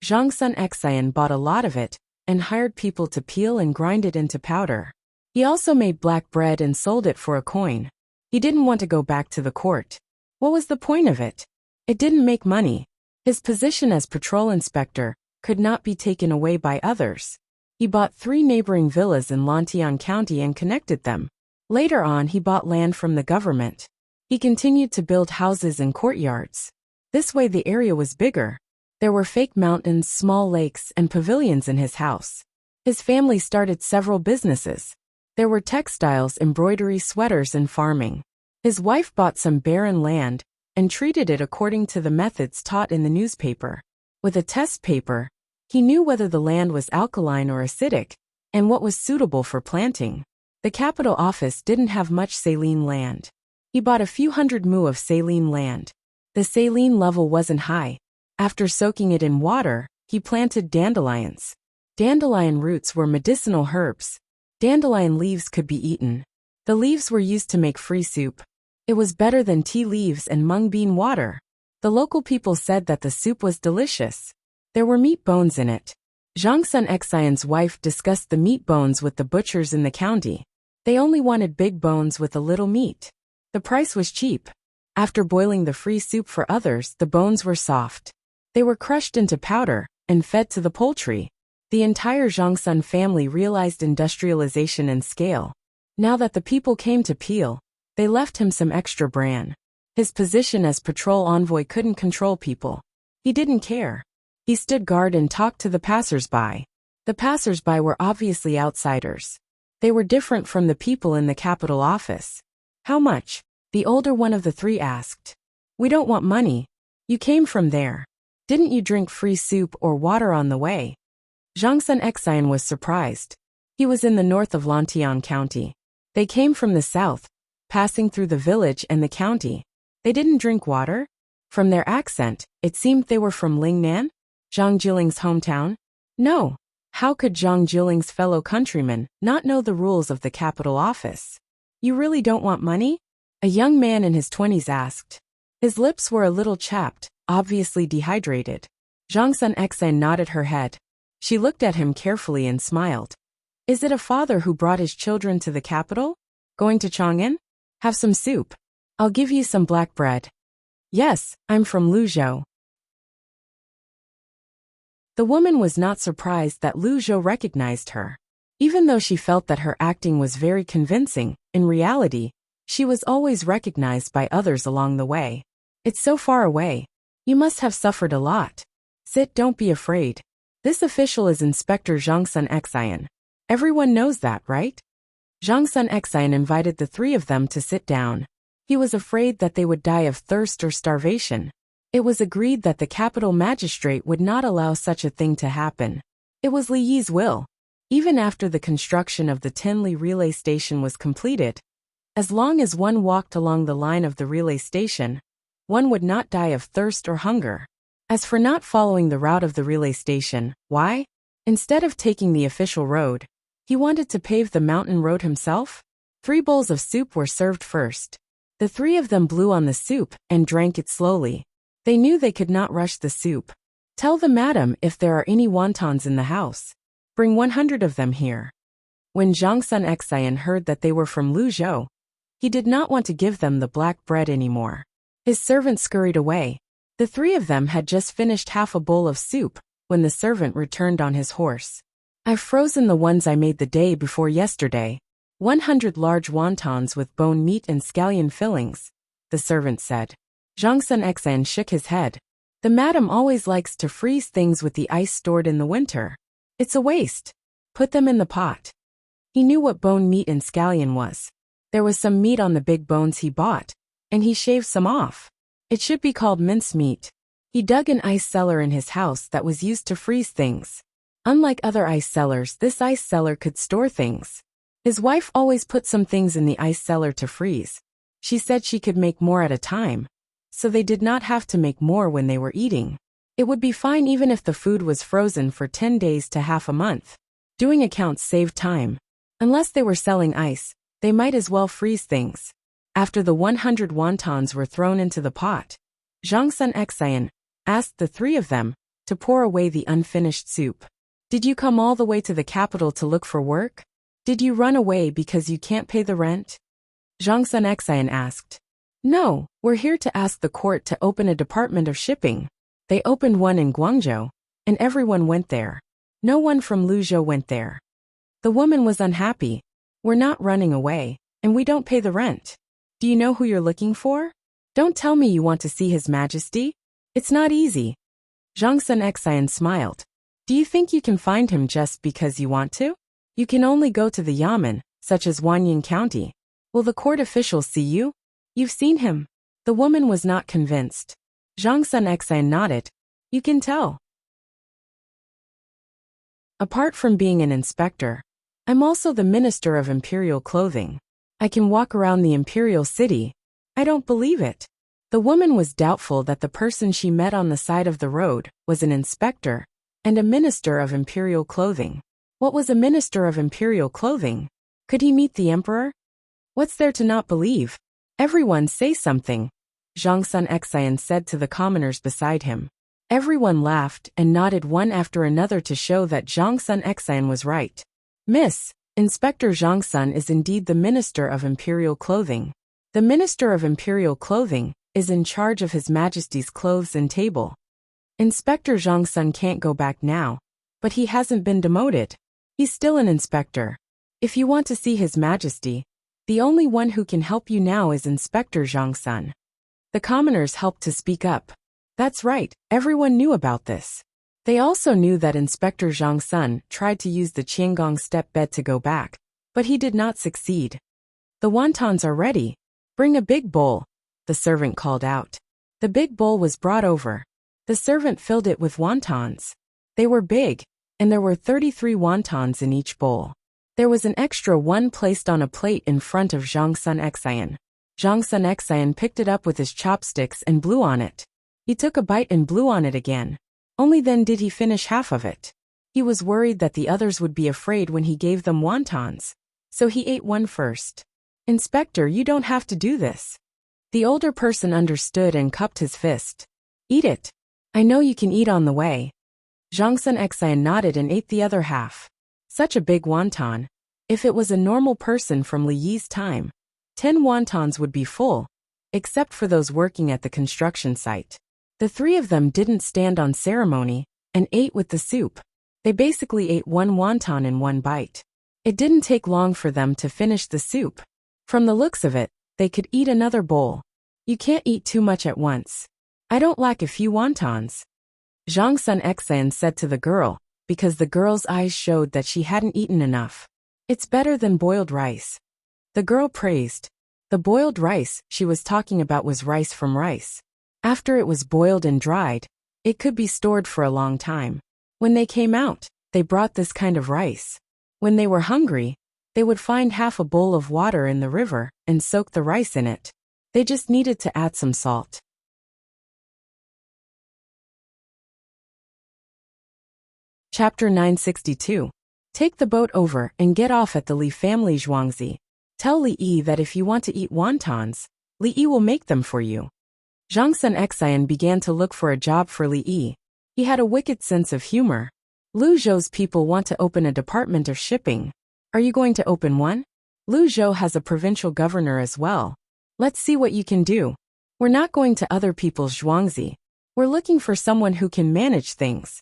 Zhang Sun Xian bought a lot of it and hired people to peel and grind it into powder. He also made black bread and sold it for a coin. He didn't want to go back to the court. What was the point of it? It didn't make money. His position as patrol inspector could not be taken away by others. He bought 3 neighboring villas in Lantian County and connected them. Later on, he bought land from the government. He continued to build houses and courtyards. This way the area was bigger. There were fake mountains, small lakes, and pavilions in his house. His family started several businesses. There were textiles, embroidery, sweaters, and farming. His wife bought some barren land and treated it according to the methods taught in the newspaper. With a test paper, he knew whether the land was alkaline or acidic, and what was suitable for planting. The capital office didn't have much saline land. He bought a few hundred mu of saline land. The saline level wasn't high. After soaking it in water, he planted dandelions. Dandelion roots were medicinal herbs. Dandelion leaves could be eaten. The leaves were used to make free soup. It was better than tea leaves and mung bean water. The local people said that the soup was delicious. There were meat bones in it. Zhang Sun Xian's wife discussed the meat bones with the butchers in the county. They only wanted big bones with a little meat. The price was cheap. After boiling the free soup for others, the bones were soft. They were crushed into powder and fed to the poultry. The entire Zhang Sun family realized industrialization and scale. Now that the people came to peel, they left him some extra bran. His position as patrol envoy couldn't control people. He didn't care. He stood guard and talked to the passers-by. The passers-by were obviously outsiders. They were different from the people in the capital office. How much? The older one of the 3 asked. We don't want money. You came from there. Didn't you drink free soup or water on the way? Zhang Sun Xian was surprised. He was in the north of Lantian County. They came from the south, passing through the village and the county. They didn't drink water? From their accent, it seemed they were from Lingnan, Zhang Jiling's hometown. No. How could Zhang Jiling's fellow countrymen not know the rules of the capital office? You really don't want money? A young man in his 20s asked. His lips were a little chapped, obviously dehydrated. Zhang Sun Xian nodded her head. She looked at him carefully and smiled. Is it a father who brought his children to the capital? Going to Chang'an? Have some soup. I'll give you some black bread. Yes, I'm from Luzhou. The woman was not surprised that Luzhou recognized her. Even though she felt that her acting was very convincing, in reality, she was always recognized by others along the way. It's so far away. You must have suffered a lot. Sit, don't be afraid. This official is Inspector Zhang Sun Xian. Everyone knows that, right? Zhang Sun Xian invited the three of them to sit down. He was afraid that they would die of thirst or starvation. It was agreed that the capital magistrate would not allow such a thing to happen. It was Li Yi's will. Even after the construction of the Tinli relay station was completed, as long as one walked along the line of the relay station, one would not die of thirst or hunger. As for not following the route of the relay station, why? Instead of taking the official road, he wanted to pave the mountain road himself? 3 bowls of soup were served first. The three of them blew on the soup and drank it slowly. They knew they could not rush the soup. Tell the madam if there are any wontons in the house. Bring 100 of them here. When Zhang Sun Xian heard that they were from Luzhou, he did not want to give them the black bread anymore. His servant scurried away. The three of them had just finished half a bowl of soup when the servant returned on his horse. I've frozen the ones I made the day before yesterday. 100 large wontons with bone meat and scallion fillings, the servant said. Zhang Sun Xian shook his head. The madam always likes to freeze things with the ice stored in the winter. It's a waste. Put them in the pot. He knew what bone meat and scallion was. There was some meat on the big bones he bought, and he shaved some off. It should be called mincemeat. He dug an ice cellar in his house that was used to freeze things. Unlike other ice cellars, this ice cellar could store things. His wife always put some things in the ice cellar to freeze. She said she could make more at a time, so they did not have to make more when they were eating. It would be fine even if the food was frozen for 10 days to half a month. Doing accounts saved time. Unless they were selling ice, they might as well freeze things. After the 100 wontons were thrown into the pot, Zhang Sun Xian asked the three of them to pour away the unfinished soup. Did you come all the way to the capital to look for work? Did you run away because you can't pay the rent? Zhang Sun Xian asked. No, we're here to ask the court to open a department of shipping. They opened one in Guangzhou, and everyone went there. No one from Luzhou went there. The woman was unhappy. We're not running away, and we don't pay the rent. Do you know who you're looking for? Don't tell me you want to see His Majesty. It's not easy. Zhang Sun Xian smiled. Do you think you can find him just because you want to? You can only go to the yamen, such as Wanyan County. Will the court officials see you? You've seen him. The woman was not convinced. Zhang Sun Xian nodded. You can tell. Apart from being an inspector, I'm also the Minister of Imperial Clothing. I can walk around the imperial city. I don't believe it. The woman was doubtful that the person she met on the side of the road was an inspector and a Minister of Imperial Clothing. What was a Minister of Imperial Clothing? Could he meet the Emperor? What's there to not believe? Everyone say something, Zhang Sun Xian said to the commoners beside him. Everyone laughed and nodded one after another to show that Zhang Sun Xian was right. Miss, Inspector Zhang Sun is indeed the Minister of Imperial Clothing. The Minister of Imperial Clothing is in charge of His Majesty's clothes and table. Inspector Zhang Sun can't go back now, but he hasn't been demoted. He's still an inspector. If you want to see His Majesty, the only one who can help you now is Inspector Zhang Sun. The commoners helped to speak up. That's right, everyone knew about this. They also knew that Inspector Zhang Sun tried to use the Qiangong step bed to go back, but he did not succeed. The wontons are ready. Bring a big bowl, the servant called out. The big bowl was brought over. The servant filled it with wontons. They were big, and there were 33 wontons in each bowl. There was an extra one placed on a plate in front of Zhang Sun Xian. Zhang Sun Xian picked it up with his chopsticks and blew on it. He took a bite and blew on it again. Only then did he finish half of it. He was worried that the others would be afraid when he gave them wontons, so he ate one first. Inspector, you don't have to do this. The older person understood and cupped his fist. Eat it. I know you can eat on the way. Zhang Sun Xian nodded and ate the other half. Such a big wonton. If it was a normal person from Li Yi's time, 10 wontons would be full, except for those working at the construction site. The three of them didn't stand on ceremony and ate with the soup. They basically ate one wonton in one bite. It didn't take long for them to finish the soup. From the looks of it, they could eat another bowl. You can't eat too much at once. I don't lack a few wontons. Zhang Sun Xian said to the girl, because the girl's eyes showed that she hadn't eaten enough. It's better than boiled rice. The girl praised. The boiled rice she was talking about was rice from rice. After it was boiled and dried, it could be stored for a long time. When they came out, they brought this kind of rice. When they were hungry, they would find half a bowl of water in the river and soak the rice in it. They just needed to add some salt. Chapter 962. Take the boat over and get off at the Li family Zhuangzi. Tell Li Yi that if you want to eat wontons, Li Yi will make them for you. Zhang Sun Xian began to look for a job for Li Yi. He had a wicked sense of humor. Lu Zhou's people want to open a department of shipping. Are you going to open one? Lu Zhou has a provincial governor as well. Let's see what you can do. We're not going to other people's zhuangzi. We're looking for someone who can manage things.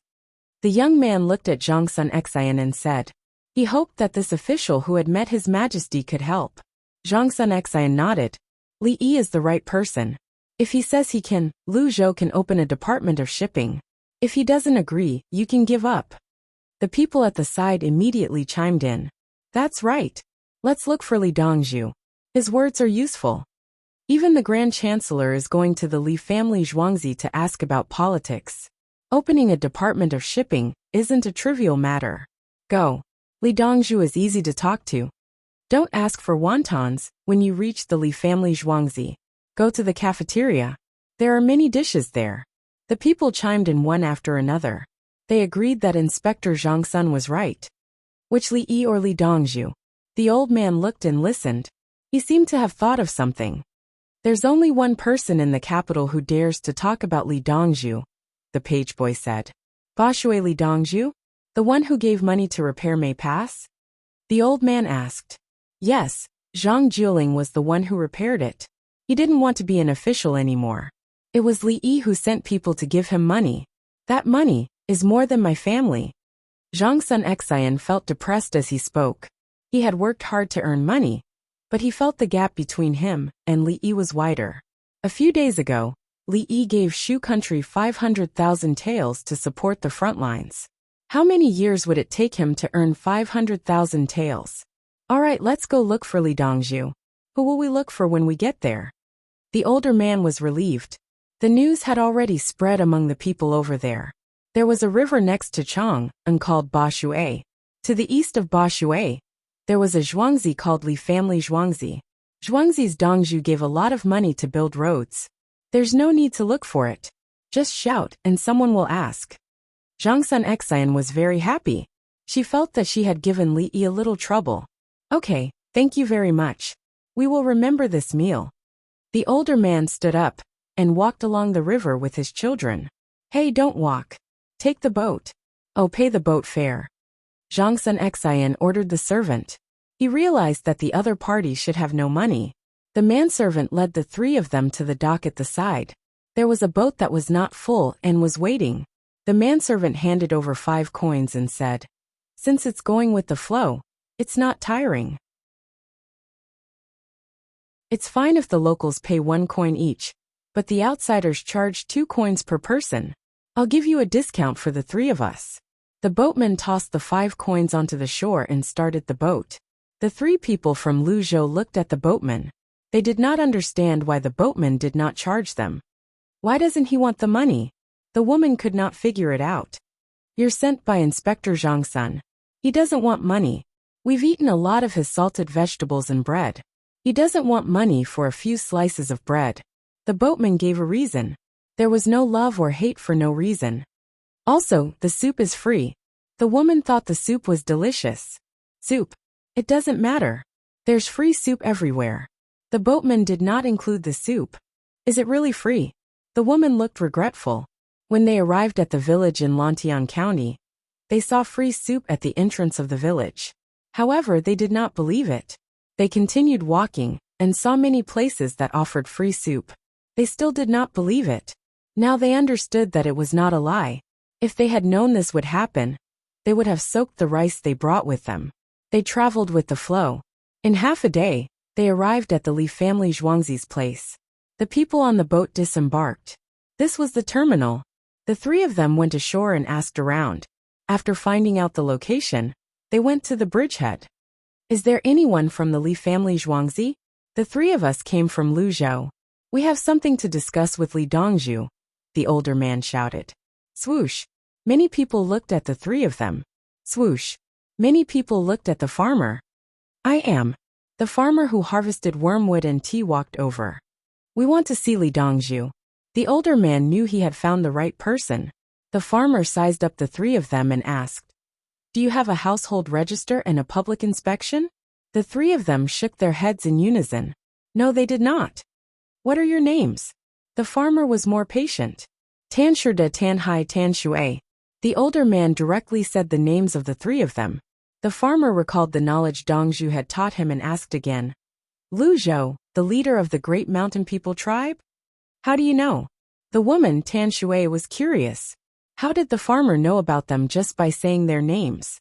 The young man looked at Zhang Sun Xian and said. He hoped that this official who had met His Majesty could help. Zhang Sun Xian nodded. Li Yi is the right person. If he says he can, Lu Zhou can open a department of shipping. If he doesn't agree, you can give up. The people at the side immediately chimed in. That's right. Let's look for Li Dongzhu. His words are useful. Even the Grand Chancellor is going to the Li family zhuangzi to ask about politics. Opening a department of shipping isn't a trivial matter. Go. Li Dongzhu is easy to talk to. Don't ask for wontons when you reach the Li family zhuangzi. Go to the cafeteria. There are many dishes there. The people chimed in one after another. They agreed that Inspector Zhang Sun was right. Which Li Yi or Li Dongzhu? The old man looked and listened. He seemed to have thought of something. There's only one person in the capital who dares to talk about Li Dongzhu, the page boy said. Boshui Li Dongzhu? The one who gave money to repair May Pass? The old man asked. Yes, Zhang Juling was the one who repaired it. He didn't want to be an official anymore. It was Li Yi who sent people to give him money. That money is more than my family. Zhang Sun Xian felt depressed as he spoke. He had worked hard to earn money, but he felt the gap between him and Li Yi was wider. A few days ago, Li Yi gave Shu country 500,000 taels to support the front lines. How many years would it take him to earn 500,000 taels? All right, let's go look for Li Dongzhu. Who will we look for when we get there? The older man was relieved. The news had already spread among the people over there. There was a river next to Chang, and called Boshui. To the east of Boshui, there was a zhuangzi called Li family zhuangzi. Zhuangzi's Dongzhu gave a lot of money to build roads. There's no need to look for it. Just shout and someone will ask. Zhang Sun Xian was very happy. She felt that she had given Li Yi a little trouble. Okay, thank you very much. We will remember this meal. The older man stood up and walked along the river with his children. Hey, don't walk. Take the boat. Oh, pay the boat fare. Zhang Sun Xian ordered the servant. He realized that the other party should have no money. The manservant led the three of them to the dock at the side. There was a boat that was not full and was waiting. The manservant handed over 5 coins and said, Since it's going with the flow, it's not tiring. It's fine if the locals pay 1 coin each, but the outsiders charge 2 coins per person. I'll give you a discount for the 3 of us. The boatman tossed the 5 coins onto the shore and started the boat. The 3 people from Lu Zhou looked at the boatman. They did not understand why the boatman did not charge them. Why doesn't he want the money? The woman could not figure it out. You're sent by Inspector Zhang-sun. He doesn't want money. We've eaten a lot of his salted vegetables and bread. He doesn't want money for a few slices of bread. The boatman gave a reason. There was no love or hate for no reason. Also, the soup is free. The woman thought the soup was delicious. Soup. It doesn't matter. There's free soup everywhere. The boatman did not include the soup. Is it really free? The woman looked regretful. When they arrived at the village in Lantian County, they saw free soup at the entrance of the village. However, they did not believe it. They continued walking and saw many places that offered free soup. They still did not believe it. Now they understood that it was not a lie. If they had known this would happen, they would have soaked the rice they brought with them. They traveled with the flow. In half a day, they arrived at the Li family Zhuangzi's place. The people on the boat disembarked. This was the terminal. The three of them went ashore and asked around. After finding out the location, they went to the bridgehead. Is there anyone from the Li family Zhuangzi? The three of us came from Luzhou. We have something to discuss with Li Dongzhu, the older man shouted. Swoosh. Many people looked at the three of them. Swoosh. Many people looked at the farmer. I am. The farmer who harvested wormwood and tea walked over. We want to see Li Dongzhu. The older man knew he had found the right person. The farmer sized up the three of them and asked, Do you have a household register and a public inspection? The three of them shook their heads in unison. No, they did not. What are your names? The farmer was more patient. Tanshida Tanhai Tanshui. The older man directly said the names of the three of them. The farmer recalled the knowledge Dongzhu had taught him and asked again. Luzhou, the leader of the great mountain people tribe? How do you know? The woman, Tanshui, was curious. How did the farmer know about them just by saying their names?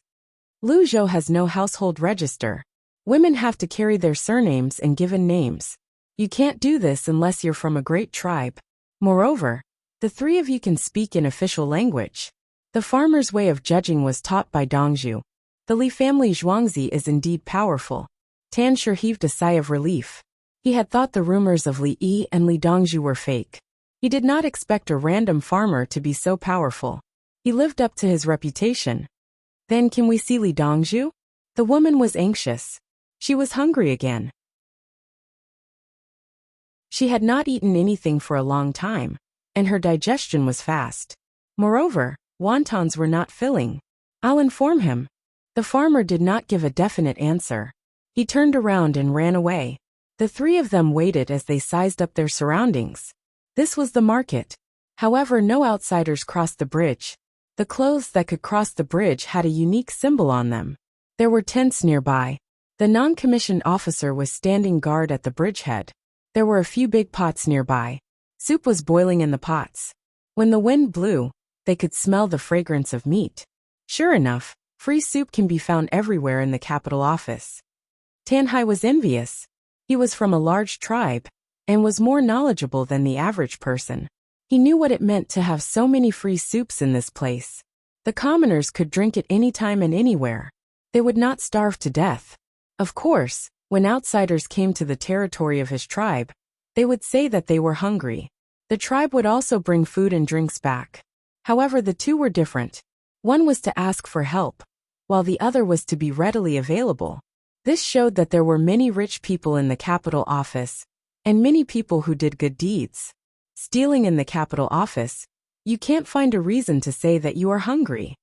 Luzhou has no household register. Women have to carry their surnames and given names. You can't do this unless you're from a great tribe. Moreover, the three of you can speak in official language. The farmer's way of judging was taught by Dongzhu. The Li family Zhuangzi is indeed powerful. Tanshur heaved a sigh of relief. He had thought the rumors of Li Yi and Li Dongzhu were fake. He did not expect a random farmer to be so powerful. He lived up to his reputation. Then can we see Li Dongzhu? The woman was anxious. She was hungry again. She had not eaten anything for a long time, and her digestion was fast. Moreover, wontons were not filling. I'll inform him. The farmer did not give a definite answer. He turned around and ran away. The three of them waited as they sized up their surroundings. This was the market. However, no outsiders crossed the bridge. The clothes that could cross the bridge had a unique symbol on them. There were tents nearby. The non-commissioned officer was standing guard at the bridgehead. There were a few big pots nearby. Soup was boiling in the pots. When the wind blew, they could smell the fragrance of meat. Sure enough, free soup can be found everywhere in the capital office. Tanhai was envious. He was from a large tribe, and was more knowledgeable than the average person. He knew what it meant to have so many free soups in this place. The commoners could drink it anytime and anywhere. They would not starve to death. Of course, when outsiders came to the territory of his tribe, they would say that they were hungry. The tribe would also bring food and drinks back. However, the two were different. One was to ask for help, while the other was to be readily available. This showed that there were many rich people in the capital office, and many people who did good deeds. Stealing in the capital office, you can't find a reason to say that you are hungry.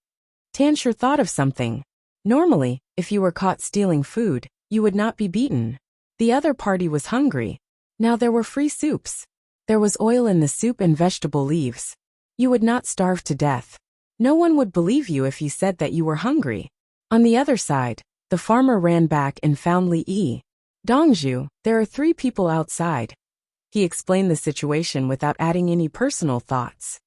Tanshur thought of something. Normally, if you were caught stealing food, you would not be beaten. The other party was hungry. Now there were free soups. There was oil in the soup and vegetable leaves. You would not starve to death. No one would believe you if you said that you were hungry. On the other side, the farmer ran back and found Li Yi. Dongzhu, there are 3 people outside. He explained the situation without adding any personal thoughts.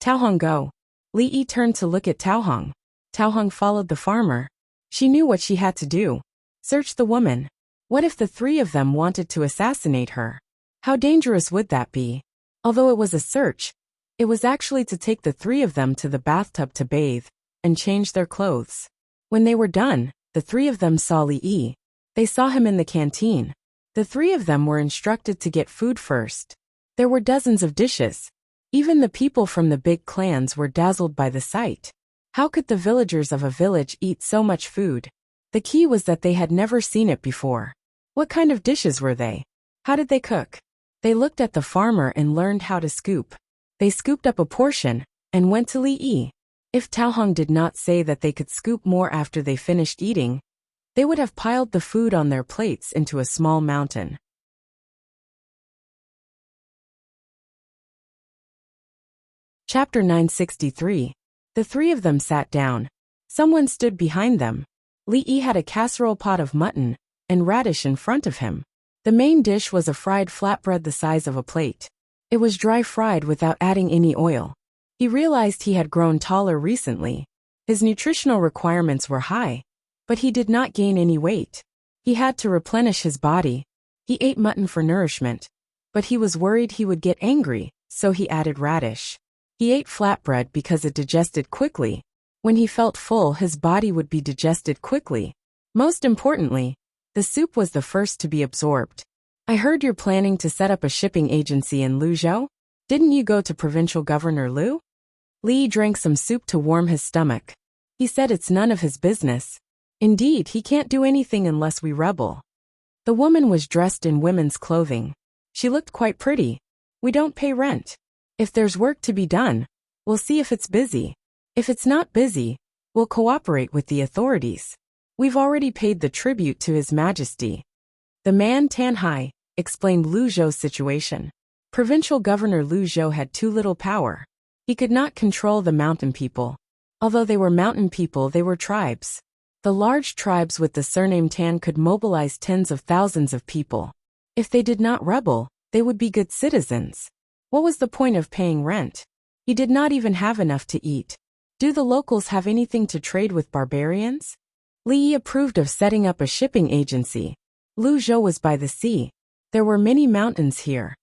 Taohong, go. Li Yi turned to look at Taohong. Taohong followed the farmer. She knew what she had to do. Search the woman. What if the 3 of them wanted to assassinate her? How dangerous would that be? Although it was a search, it was actually to take the 3 of them to the bathtub to bathe and change their clothes. When they were done, the 3 of them saw Li Yi. They saw him in the canteen. The 3 of them were instructed to get food first. There were dozens of dishes. Even the people from the big clans were dazzled by the sight. How could the villagers of a village eat so much food? The key was that they had never seen it before. What kind of dishes were they? How did they cook? They looked at the farmer and learned how to scoop. They scooped up a portion and went to Li Yi. If Tao Hong did not say that they could scoop more after they finished eating, they would have piled the food on their plates into a small mountain. Chapter 963. The three of them sat down. Someone stood behind them. Li Yi had a casserole pot of mutton and radish in front of him. The main dish was a fried flatbread the size of a plate. It was dry fried without adding any oil. He realized he had grown taller recently. His nutritional requirements were high, but he did not gain any weight. He had to replenish his body. He ate mutton for nourishment, but he was worried he would get angry, so he added radish. He ate flatbread because it digested quickly. When he felt full, his body would be digested quickly. Most importantly, the soup was the first to be absorbed. I heard you're planning to set up a shipping agency in Luzhou? Didn't you go to Provincial Governor Liu? Li drank some soup to warm his stomach. He said it's none of his business. Indeed, he can't do anything unless we rebel. The woman was dressed in women's clothing. She looked quite pretty. We don't pay rent. If there's work to be done, we'll see if it's busy. If it's not busy, we'll cooperate with the authorities. We've already paid the tribute to His Majesty. The man Tan Hai explained Luzhou's situation. Provincial Governor Luzhou had too little power. He could not control the mountain people. Although they were mountain people, they were tribes. The large tribes with the surname Tan could mobilize tens of thousands of people. If they did not rebel, they would be good citizens. What was the point of paying rent? He did not even have enough to eat. Do the locals have anything to trade with barbarians? Li Yi approved of setting up a shipping agency. Luzhou was by the sea. There were many mountains here.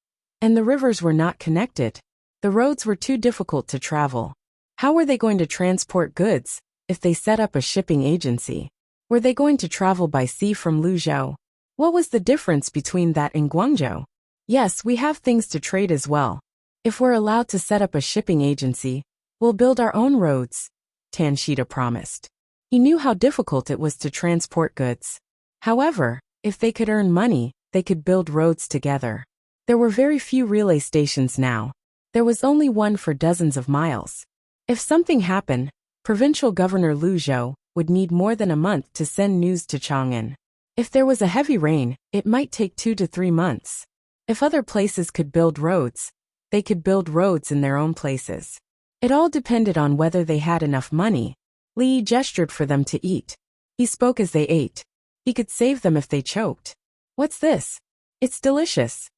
And the rivers were not connected. The roads were too difficult to travel. How were they going to transport goods if they set up a shipping agency? Were they going to travel by sea from Luzhou? What was the difference between that and Guangzhou? Yes, we have things to trade as well. If we're allowed to set up a shipping agency, we'll build our own roads, Tan Shida promised. He knew how difficult it was to transport goods. However, if they could earn money, they could build roads together. There were very few relay stations now. There was only one for dozens of miles. If something happened, Provincial Governor Luzhou would need more than a month to send news to Chang'an. If there was a heavy rain, it might take 2 to 3 months. If other places could build roads, they could build roads in their own places. It all depended on whether they had enough money. Li gestured for them to eat. He spoke as they ate. He could save them if they choked. What's this? It's delicious.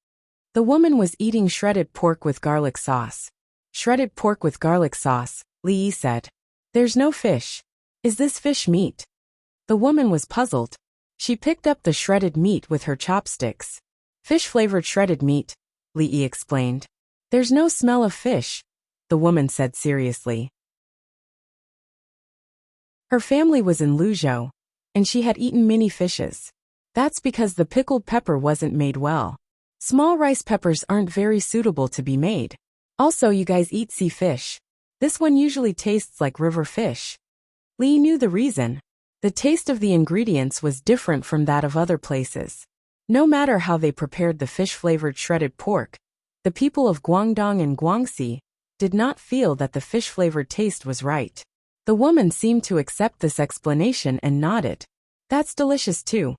The woman was eating shredded pork with garlic sauce. Shredded pork with garlic sauce, Li Yi said. There's no fish. Is this fish meat? The woman was puzzled. She picked up the shredded meat with her chopsticks. Fish-flavored shredded meat, Li Yi explained. There's no smell of fish, the woman said seriously. Her family was in Luzhou, and she had eaten many fishes. That's because the pickled pepper wasn't made well. Small rice peppers aren't very suitable to be made. Also, you guys eat sea fish. This one usually tastes like river fish. Li knew the reason. The taste of the ingredients was different from that of other places. No matter how they prepared the fish-flavored shredded pork, the people of Guangdong and Guangxi did not feel that the fish-flavored taste was right. The woman seemed to accept this explanation and nodded. That's delicious too.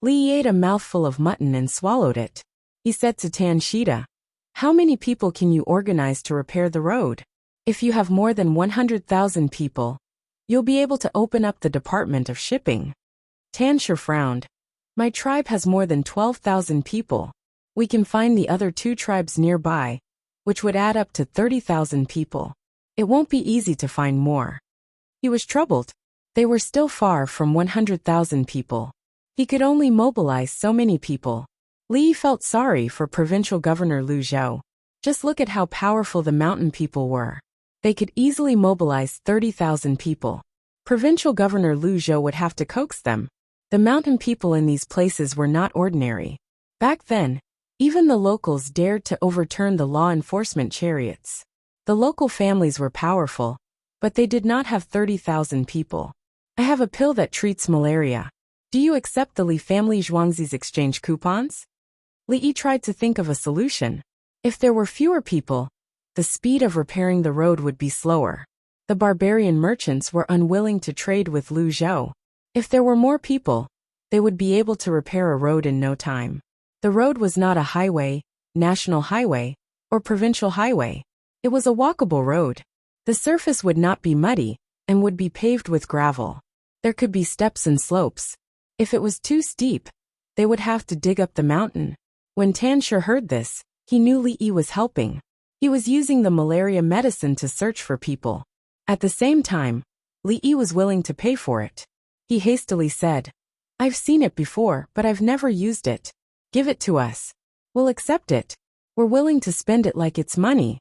Li ate a mouthful of mutton and swallowed it. He said to Tan Shida, how many people can you organize to repair the road? If you have more than 100,000 people, you'll be able to open up the department of shipping. Tan Shi frowned. My tribe has more than 12,000 people. We can find the other 2 tribes nearby, which would add up to 30,000 people. It won't be easy to find more. He was troubled. They were still far from 100,000 people. He could only mobilize so many people. Li felt sorry for Provincial Governor Luzhou. Just look at how powerful the mountain people were. They could easily mobilize 30,000 people. Provincial Governor Luzhou would have to coax them. The mountain people in these places were not ordinary. Back then, even the locals dared to overturn the law enforcement chariots. The local families were powerful, but they did not have 30,000 people. I have a pill that treats malaria. Do you accept the Li family Zhuangzi's exchange coupons? Li Yi tried to think of a solution. If there were fewer people, the speed of repairing the road would be slower. The barbarian merchants were unwilling to trade with Lu Zhou. If there were more people, they would be able to repair a road in no time. The road was not a highway, national highway, or provincial highway. It was a walkable road. The surface would not be muddy, and would be paved with gravel. There could be steps and slopes. If it was too steep, they would have to dig up the mountain. When Tanshi heard this, he knew Li Yi was helping. He was using the malaria medicine to search for people. At the same time, Li Yi was willing to pay for it. He hastily said, "I've seen it before, but I've never used it. Give it to us. We'll accept it. We're willing to spend it like it's money.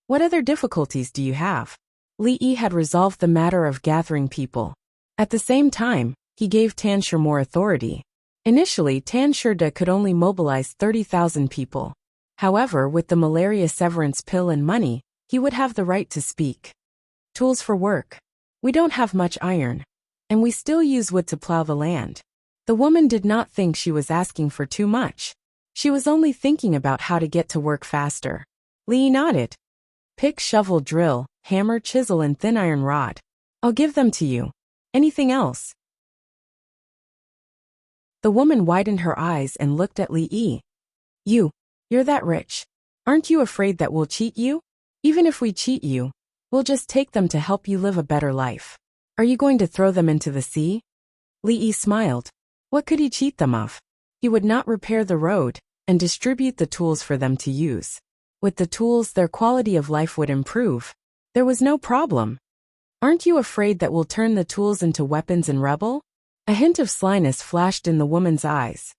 What other difficulties do you have?" Li Yi had resolved the matter of gathering people. At the same time, he gave Tanshi more authority. Initially, Tanshi could only mobilize 30,000 people. However, with the malaria severance pill and money, he would have the right to speak. Tools for work. We don't have much iron, and we still use wood to plow the land. The woman did not think she was asking for too much. She was only thinking about how to get to work faster. Li Yi nodded. Pick, shovel, drill, hammer, chisel, and thin iron rod. I'll give them to you. Anything else? The woman widened her eyes and looked at Li Yi. You're that rich. Aren't you afraid that we'll cheat you? Even if we cheat you, we'll just take them to help you live a better life. Are you going to throw them into the sea? Li Yi smiled. What could he cheat them of? He would not repair the road and distribute the tools for them to use. With the tools, their quality of life would improve. There was no problem. Aren't you afraid that we'll turn the tools into weapons and rebel? A hint of slyness flashed in the woman's eyes.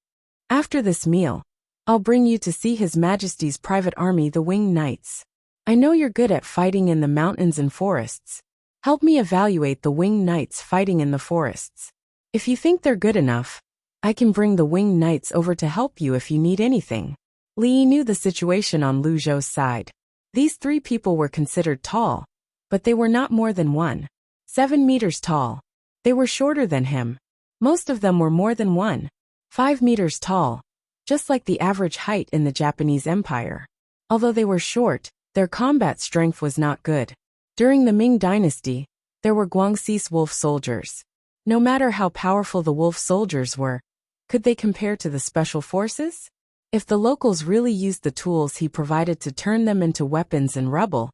After this meal, I'll bring you to see His Majesty's private army, the Winged Knights. I know you're good at fighting in the mountains and forests. Help me evaluate the Winged Knights fighting in the forests. If you think they're good enough, I can bring the Winged Knights over to help you if you need anything. Li Yi knew the situation on Lu Zhou's side. These three people were considered tall, but they were not more than 1.7 meters tall. They were shorter than him. Most of them were more than 1.5 meters tall, just like the average height in the Japanese Empire. Although they were short, their combat strength was not good. During the Ming Dynasty, there were Guangxi's wolf soldiers. No matter how powerful the wolf soldiers were, could they compare to the special forces? If the locals really used the tools he provided to turn them into weapons and rubble,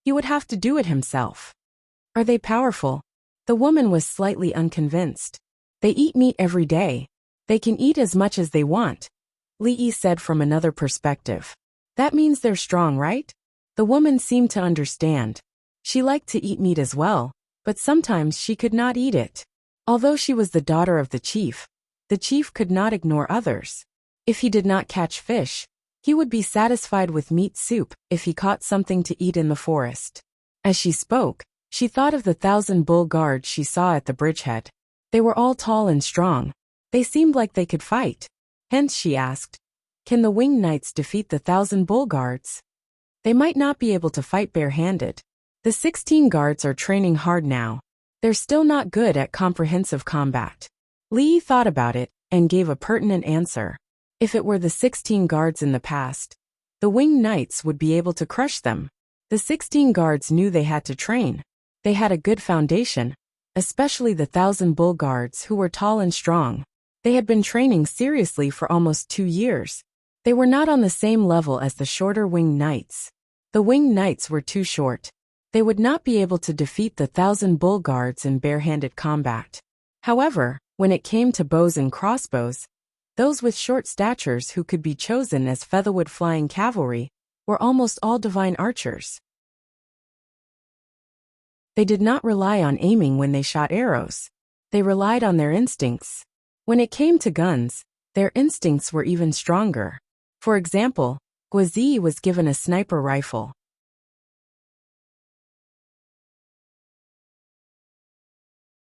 he would have to do it himself. Are they powerful? The woman was slightly unconvinced. They eat meat every day. They can eat as much as they want, Li Yi said from another perspective. That means they're strong, right? The woman seemed to understand. She liked to eat meat as well, but sometimes she could not eat it. Although she was the daughter of the chief could not ignore others. If he did not catch fish, he would be satisfied with meat soup if he caught something to eat in the forest. As she spoke, she thought of the 1,000 bull guards she saw at the bridgehead. They were all tall and strong. They seemed like they could fight. Hence she asked, can the Winged Knights defeat the 1,000 bull guards? They might not be able to fight barehanded. The 16 guards are training hard now. They're still not good at comprehensive combat. Li Yi thought about it and gave a pertinent answer. If it were the 16 guards in the past, the Winged Knights would be able to crush them. The 16 guards knew they had to train. They had a good foundation, especially the 1,000 bull guards who were tall and strong. They had been training seriously for almost 2 years. They were not on the same level as the shorter Winged Knights. The Winged Knights were too short. They would not be able to defeat the 1,000 bull guards in barehanded combat. However, when it came to bows and crossbows, those with short statures who could be chosen as featherwood flying cavalry were almost all divine archers. They did not rely on aiming when they shot arrows. They relied on their instincts. When it came to guns, their instincts were even stronger. For example, Guizhi was given a sniper rifle.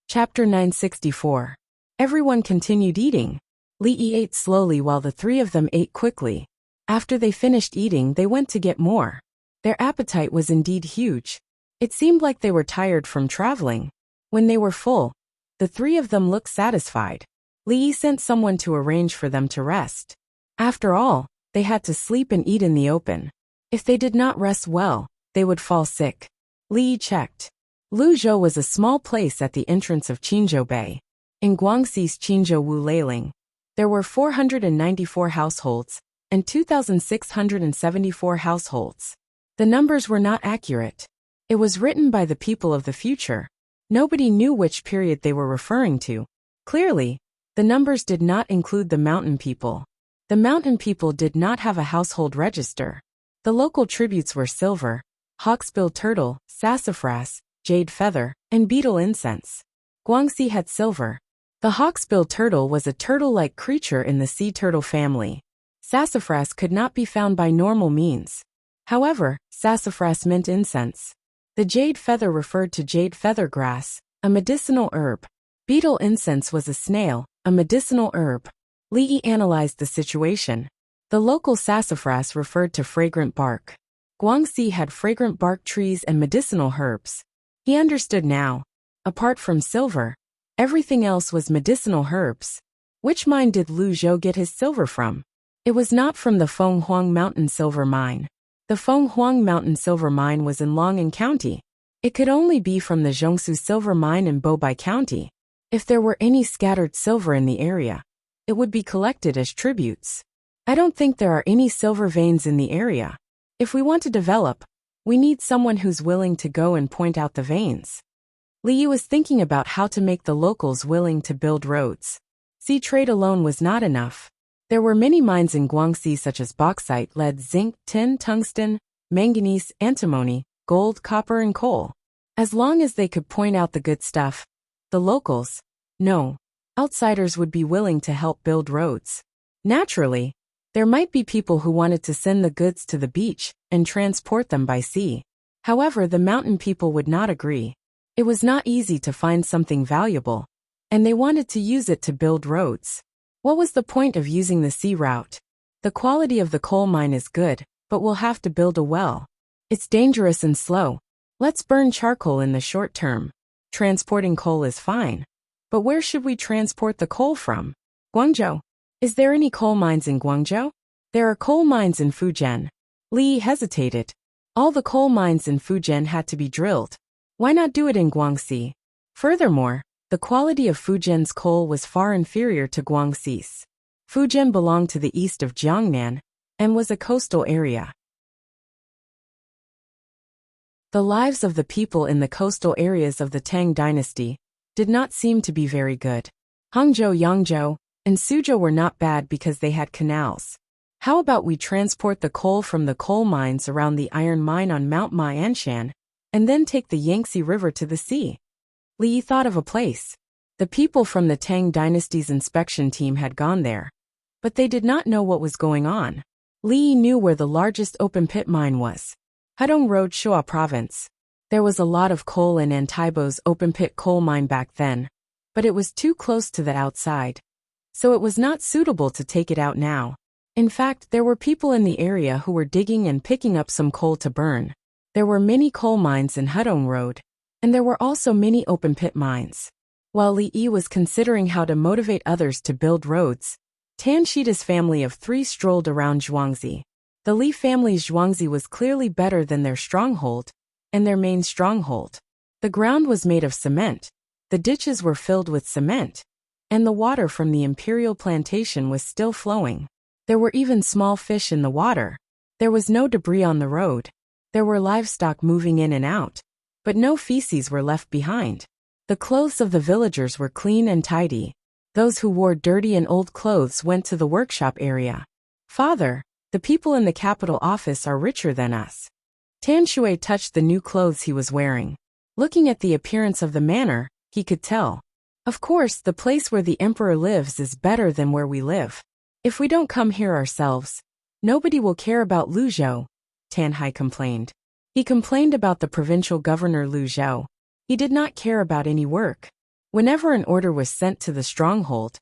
Chapter 964. Everyone continued eating. Li Yi ate slowly while the three of them ate quickly. After they finished eating, they went to get more. Their appetite was indeed huge. It seemed like they were tired from traveling. When they were full, the three of them looked satisfied. Li Yi sent someone to arrange for them to rest. After all, they had to sleep and eat in the open. If they did not rest well, they would fall sick. Li Yi checked. Luzhou was a small place at the entrance of Qinzhou Bay. In Guangxi's Qinzhou Wu Leiling, there were 494 households and 2,674 households. The numbers were not accurate. It was written by the people of the future. Nobody knew which period they were referring to. Clearly, the numbers did not include the mountain people. The mountain people did not have a household register. The local tributes were silver, hawksbill turtle, sassafras, jade feather, and beetle incense. Guangxi had silver. The hawksbill turtle was a turtle-like creature in the sea turtle family. Sassafras could not be found by normal means. However, sassafras meant incense. The jade feather referred to jade feather grass, a medicinal herb. Beetle incense was a snail, a medicinal herb. Li Yi analyzed the situation. The local sassafras referred to fragrant bark. Guangxi had fragrant bark trees and medicinal herbs. He understood now. Apart from silver, everything else was medicinal herbs. Which mine did Lu Zhou get his silver from? It was not from the Fenghuang Mountain Silver Mine. The Fenghuang Mountain Silver Mine was in Long'an County. It could only be from the Zhongsu Silver Mine in Bobai County. If there were any scattered silver in the area, it would be collected as tributes. I don't think there are any silver veins in the area. If we want to develop, we need someone who's willing to go and point out the veins. Li Yi was thinking about how to make the locals willing to build roads. Sea trade alone was not enough. There were many mines in Guangxi such as bauxite, lead, zinc, tin, tungsten, manganese, antimony, gold, copper, and coal. As long as they could point out the good stuff, the locals, no, outsiders would be willing to help build roads. Naturally, there might be people who wanted to send the goods to the beach and transport them by sea. However, the mountain people would not agree. It was not easy to find something valuable, and they wanted to use it to build roads. What was the point of using the sea route? The quality of the coal mine is good, but we'll have to build a well. It's dangerous and slow. Let's burn charcoal in the short term. Transporting coal is fine. But where should we transport the coal from? Guangzhou. Is there any coal mines in Guangzhou? There are coal mines in Fujian. Li Yi hesitated. All the coal mines in Fujian had to be drilled. Why not do it in Guangxi? Furthermore, the quality of Fujian's coal was far inferior to Guangxi's. Fujian belonged to the east of Jiangnan and was a coastal area. The lives of the people in the coastal areas of the Tang dynasty did not seem to be very good. Hangzhou, Yangzhou, and Suzhou were not bad because they had canals. How about we transport the coal from the coal mines around the iron mine on Mount Ma'anshan, and then take the Yangtze River to the sea? Li Yi thought of a place. The people from the Tang dynasty's inspection team had gone there, but they did not know what was going on. Li Yi knew where the largest open-pit mine was. Hedong Road, Shuo Province. There was a lot of coal in Antaibo's open-pit coal mine back then, but it was too close to the outside, so it was not suitable to take it out now. In fact, there were people in the area who were digging and picking up some coal to burn. There were many coal mines in Hedong Road, and there were also many open-pit mines. While Li Yi was considering how to motivate others to build roads, Tan Shida's family of three strolled around Zhuangzi. The Li family's Zhuangzi was clearly better than their stronghold, and their main stronghold. The ground was made of cement, the ditches were filled with cement, and the water from the imperial plantation was still flowing. There were even small fish in the water. There was no debris on the road. There were livestock moving in and out, but no feces were left behind. The clothes of the villagers were clean and tidy. Those who wore dirty and old clothes went to the workshop area. Father, the people in the capital office are richer than us. Tan Shui touched the new clothes he was wearing. Looking at the appearance of the manor, he could tell. Of course, the place where the emperor lives is better than where we live. If we don't come here ourselves, nobody will care about Lu Zhou, Tan Hai complained. He complained about the provincial governor Lu Zhou. He did not care about any work. Whenever an order was sent to the stronghold,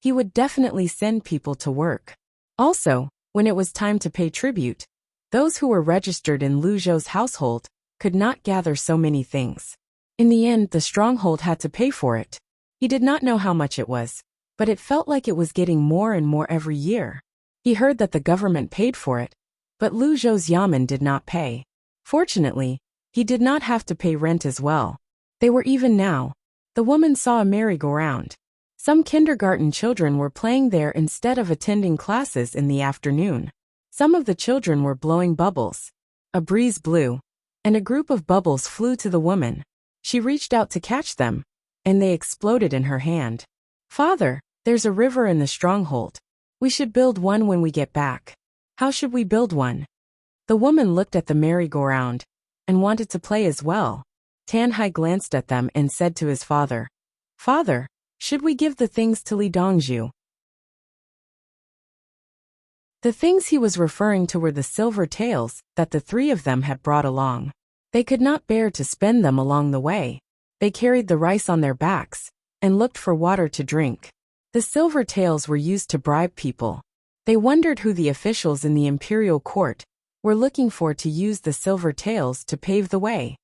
he would definitely send people to work. Also, when it was time to pay tribute, Those who were registered in Lu Zhou's household could not gather so many things. In the end, the stronghold had to pay for it. He did not know how much it was, but it felt like it was getting more and more every year. He heard that the government paid for it, but Lu Zhou's yamen did not pay. Fortunately, he did not have to pay rent as well. They were even now. The woman saw a merry-go-round. Some kindergarten children were playing there instead of attending classes in the afternoon. Some of the children were blowing bubbles. A breeze blew, and a group of bubbles flew to the woman. She reached out to catch them, and they exploded in her hand. "Father, there's a river in the stronghold. We should build one when we get back." "How should we build one?" The woman looked at the merry-go-round and wanted to play as well. Tan Hai glanced at them and said to his father, "Father, should we give the things to Li Dongzhu?" The things he was referring to were the silver tails that the three of them had brought along. They could not bear to spend them along the way. They carried the rice on their backs and looked for water to drink. The silver tails were used to bribe people. They wondered who the officials in the imperial court were looking for to use the silver tails to pave the way.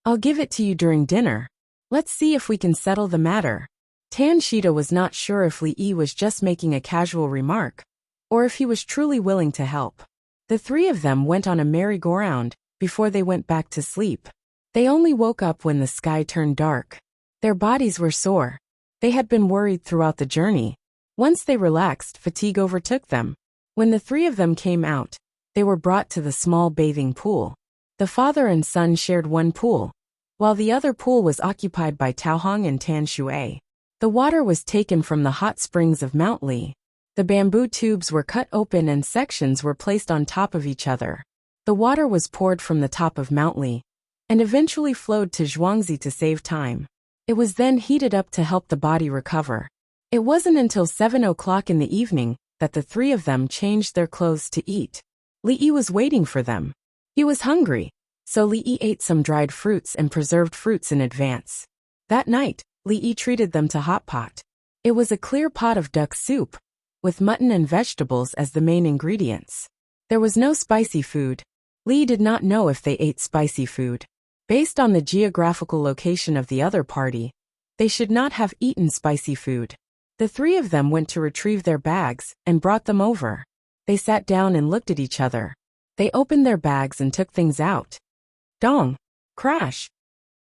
"I'll give it to you during dinner. Let's see if we can settle the matter." Tan Shida was not sure if Li Yi was just making a casual remark, or if he was truly willing to help. The three of them went on a merry-go-round before they went back to sleep. They only woke up when the sky turned dark. Their bodies were sore. They had been worried throughout the journey. Once they relaxed, fatigue overtook them. When the three of them came out, they were brought to the small bathing pool. The father and son shared one pool, while the other pool was occupied by Tao Hong and Tan Shui. The water was taken from the hot springs of Mount Li. The bamboo tubes were cut open and sections were placed on top of each other. The water was poured from the top of Mount Li and eventually flowed to Zhuangzi to save time. It was then heated up to help the body recover. It wasn't until 7 o'clock in the evening that the three of them changed their clothes to eat. Li Yi was waiting for them. He was hungry, so Li Yi ate some dried fruits and preserved fruits in advance. That night, Li Yi treated them to hot pot. It was a clear pot of duck soup, with mutton and vegetables as the main ingredients. There was no spicy food. Li did not know if they ate spicy food. Based on the geographical location of the other party, they should not have eaten spicy food. The three of them went to retrieve their bags and brought them over. They sat down and looked at each other. They opened their bags and took things out. Dong! Crash!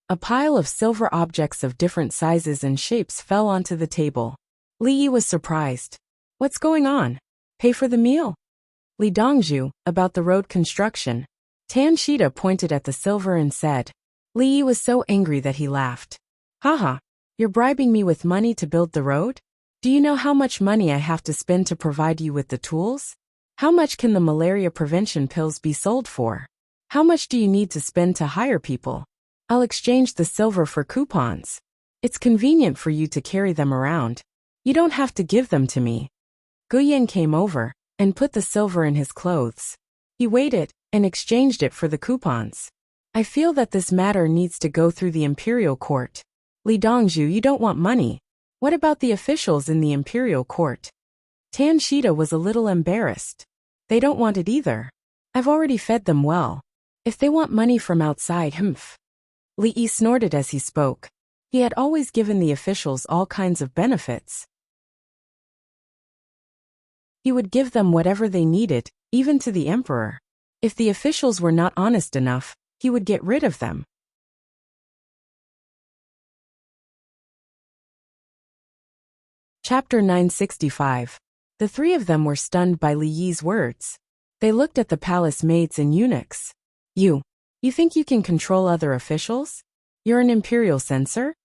A pile of silver objects of different sizes and shapes fell onto the table. Li Yi was surprised. "What's going on? Pay for the meal?" Li Dongzhu, about the road construction. Tan Shida pointed at the silver and said. Li Yi was so angry that he laughed. "Haha, you're bribing me with money to build the road? Do you know how much money I have to spend to provide you with the tools? How much can the malaria prevention pills be sold for? How much do you need to spend to hire people? I'll exchange the silver for coupons. It's convenient for you to carry them around. You don't have to give them to me." Guyan came over and put the silver in his clothes. He weighed it and exchanged it for the coupons. "I feel that this matter needs to go through the imperial court." "Li Dongzhu, you don't want money. What about the officials in the imperial court?" Tan Shida was a little embarrassed. "They don't want it either. I've already fed them well. If they want money from outside, humph." Li Yi snorted as he spoke. He had always given the officials all kinds of benefits. He would give them whatever they needed, even to the emperor. If the officials were not honest enough, he would get rid of them. Chapter 965. The three of them were stunned by Li Yi's words. They looked at the palace maids and eunuchs. You think you can control other officials? You're an imperial censor?"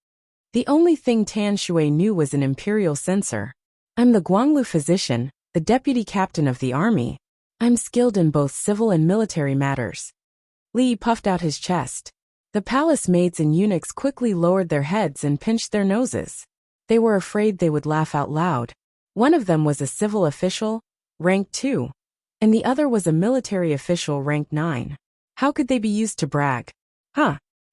The only thing Tan Shui knew was an imperial censor. "I'm the Guanglu physician, the deputy captain of the army. I'm skilled in both civil and military matters." Li puffed out his chest. The palace maids and eunuchs quickly lowered their heads and pinched their noses. They were afraid they would laugh out loud. One of them was a civil official, rank 2, and the other was a military official, rank 9. How could they be used to brag?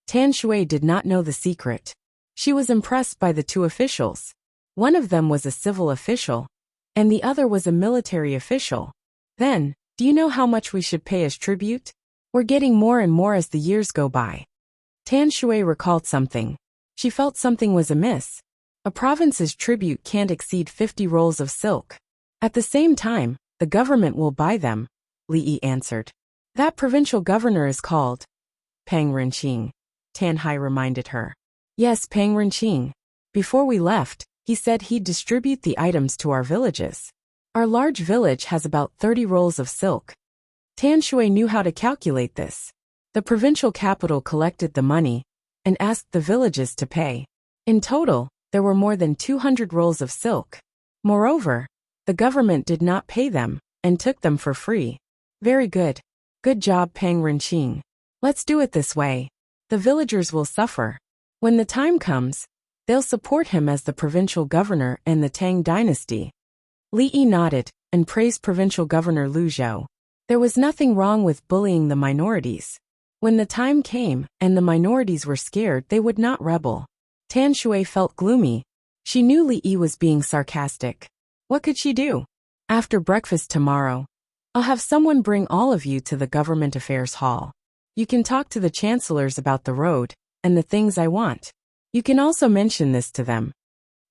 Tan Shui did not know the secret. She was impressed by the two officials. One of them was a civil official, and the other was a military official. Then, Do you know how much we should pay as tribute? We're getting more and more as the years go by. Tan Shui recalled something. She felt something was amiss. A province's tribute can't exceed 50 rolls of silk. At the same time, the government will buy them, Li Yi answered. That provincial governor is called Pang Renqing, Tan Hai reminded her. Yes, Pang Renqing. Before we left, he said he'd distribute the items to our villages. Our large village has about 30 rolls of silk. Tan Shui knew how to calculate this. The provincial capital collected the money and asked the villages to pay. In total, there were more than 200 rolls of silk. Moreover, the government did not pay them and took them for free. Very good. Good job, Pang Renqing. Let's do it this way. The villagers will suffer. When the time comes, they'll support him as the provincial governor and the Tang dynasty. Li Yi nodded and praised Provincial Governor Lu Zhou. There was nothing wrong with bullying the minorities. When the time came and the minorities were scared, they would not rebel. Tan Shui felt gloomy. She knew Li Yi was being sarcastic. What could she do? After breakfast tomorrow, I'll have someone bring all of you to the Government Affairs Hall. You can talk to the chancellors about the road and the things I want. You can also mention this to them.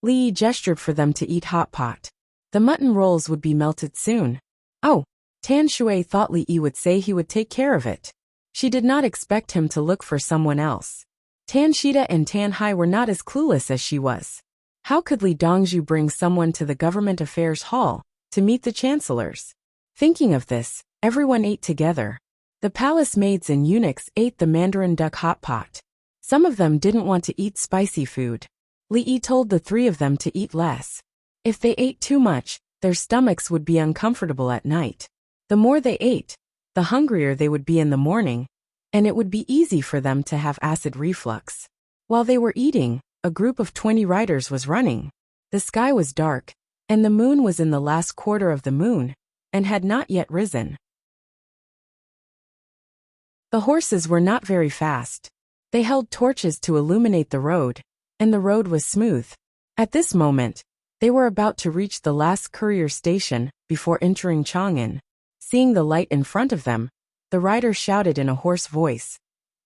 Li Yi gestured for them to eat hot pot. The mutton rolls would be melted soon. Oh, Tan Shui thought Li Yi would say he would take care of it. She did not expect him to look for someone else. Tan Shida and Tan Hai were not as clueless as she was. How could Li Dongzhu bring someone to the Government Affairs Hall to meet the chancellors? Thinking of this, everyone ate together. The palace maids and eunuchs ate the Mandarin duck hot pot. Some of them didn't want to eat spicy food. Li Yi told the three of them to eat less. If they ate too much, their stomachs would be uncomfortable at night. The more they ate, the hungrier they would be in the morning, and it would be easy for them to have acid reflux. While they were eating, a group of 20 riders was running. The sky was dark, and the moon was in the last quarter of the moon, and had not yet risen. The horses were not very fast. They held torches to illuminate the road, and the road was smooth. At this moment, they were about to reach the last courier station before entering Chang'an. Seeing the light in front of them, the rider shouted in a hoarse voice,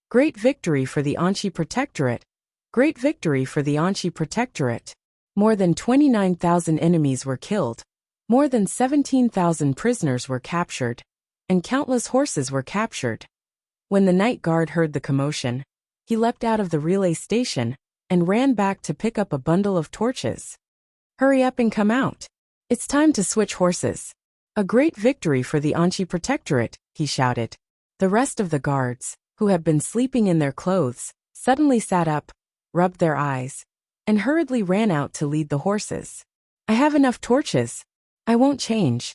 "Great victory for the Anqi Protectorate! Great victory for the Anqi Protectorate!" More than 29,000 enemies were killed, more than 17,000 prisoners were captured, and countless horses were captured. When the night guard heard the commotion, he leapt out of the relay station and ran back to pick up a bundle of torches. "Hurry up and come out. It's time to switch horses. A great victory for the Anqi Protectorate," he shouted. The rest of the guards, who had been sleeping in their clothes, suddenly sat up, rubbed their eyes, and hurriedly ran out to lead the horses. "I have enough torches. I won't change."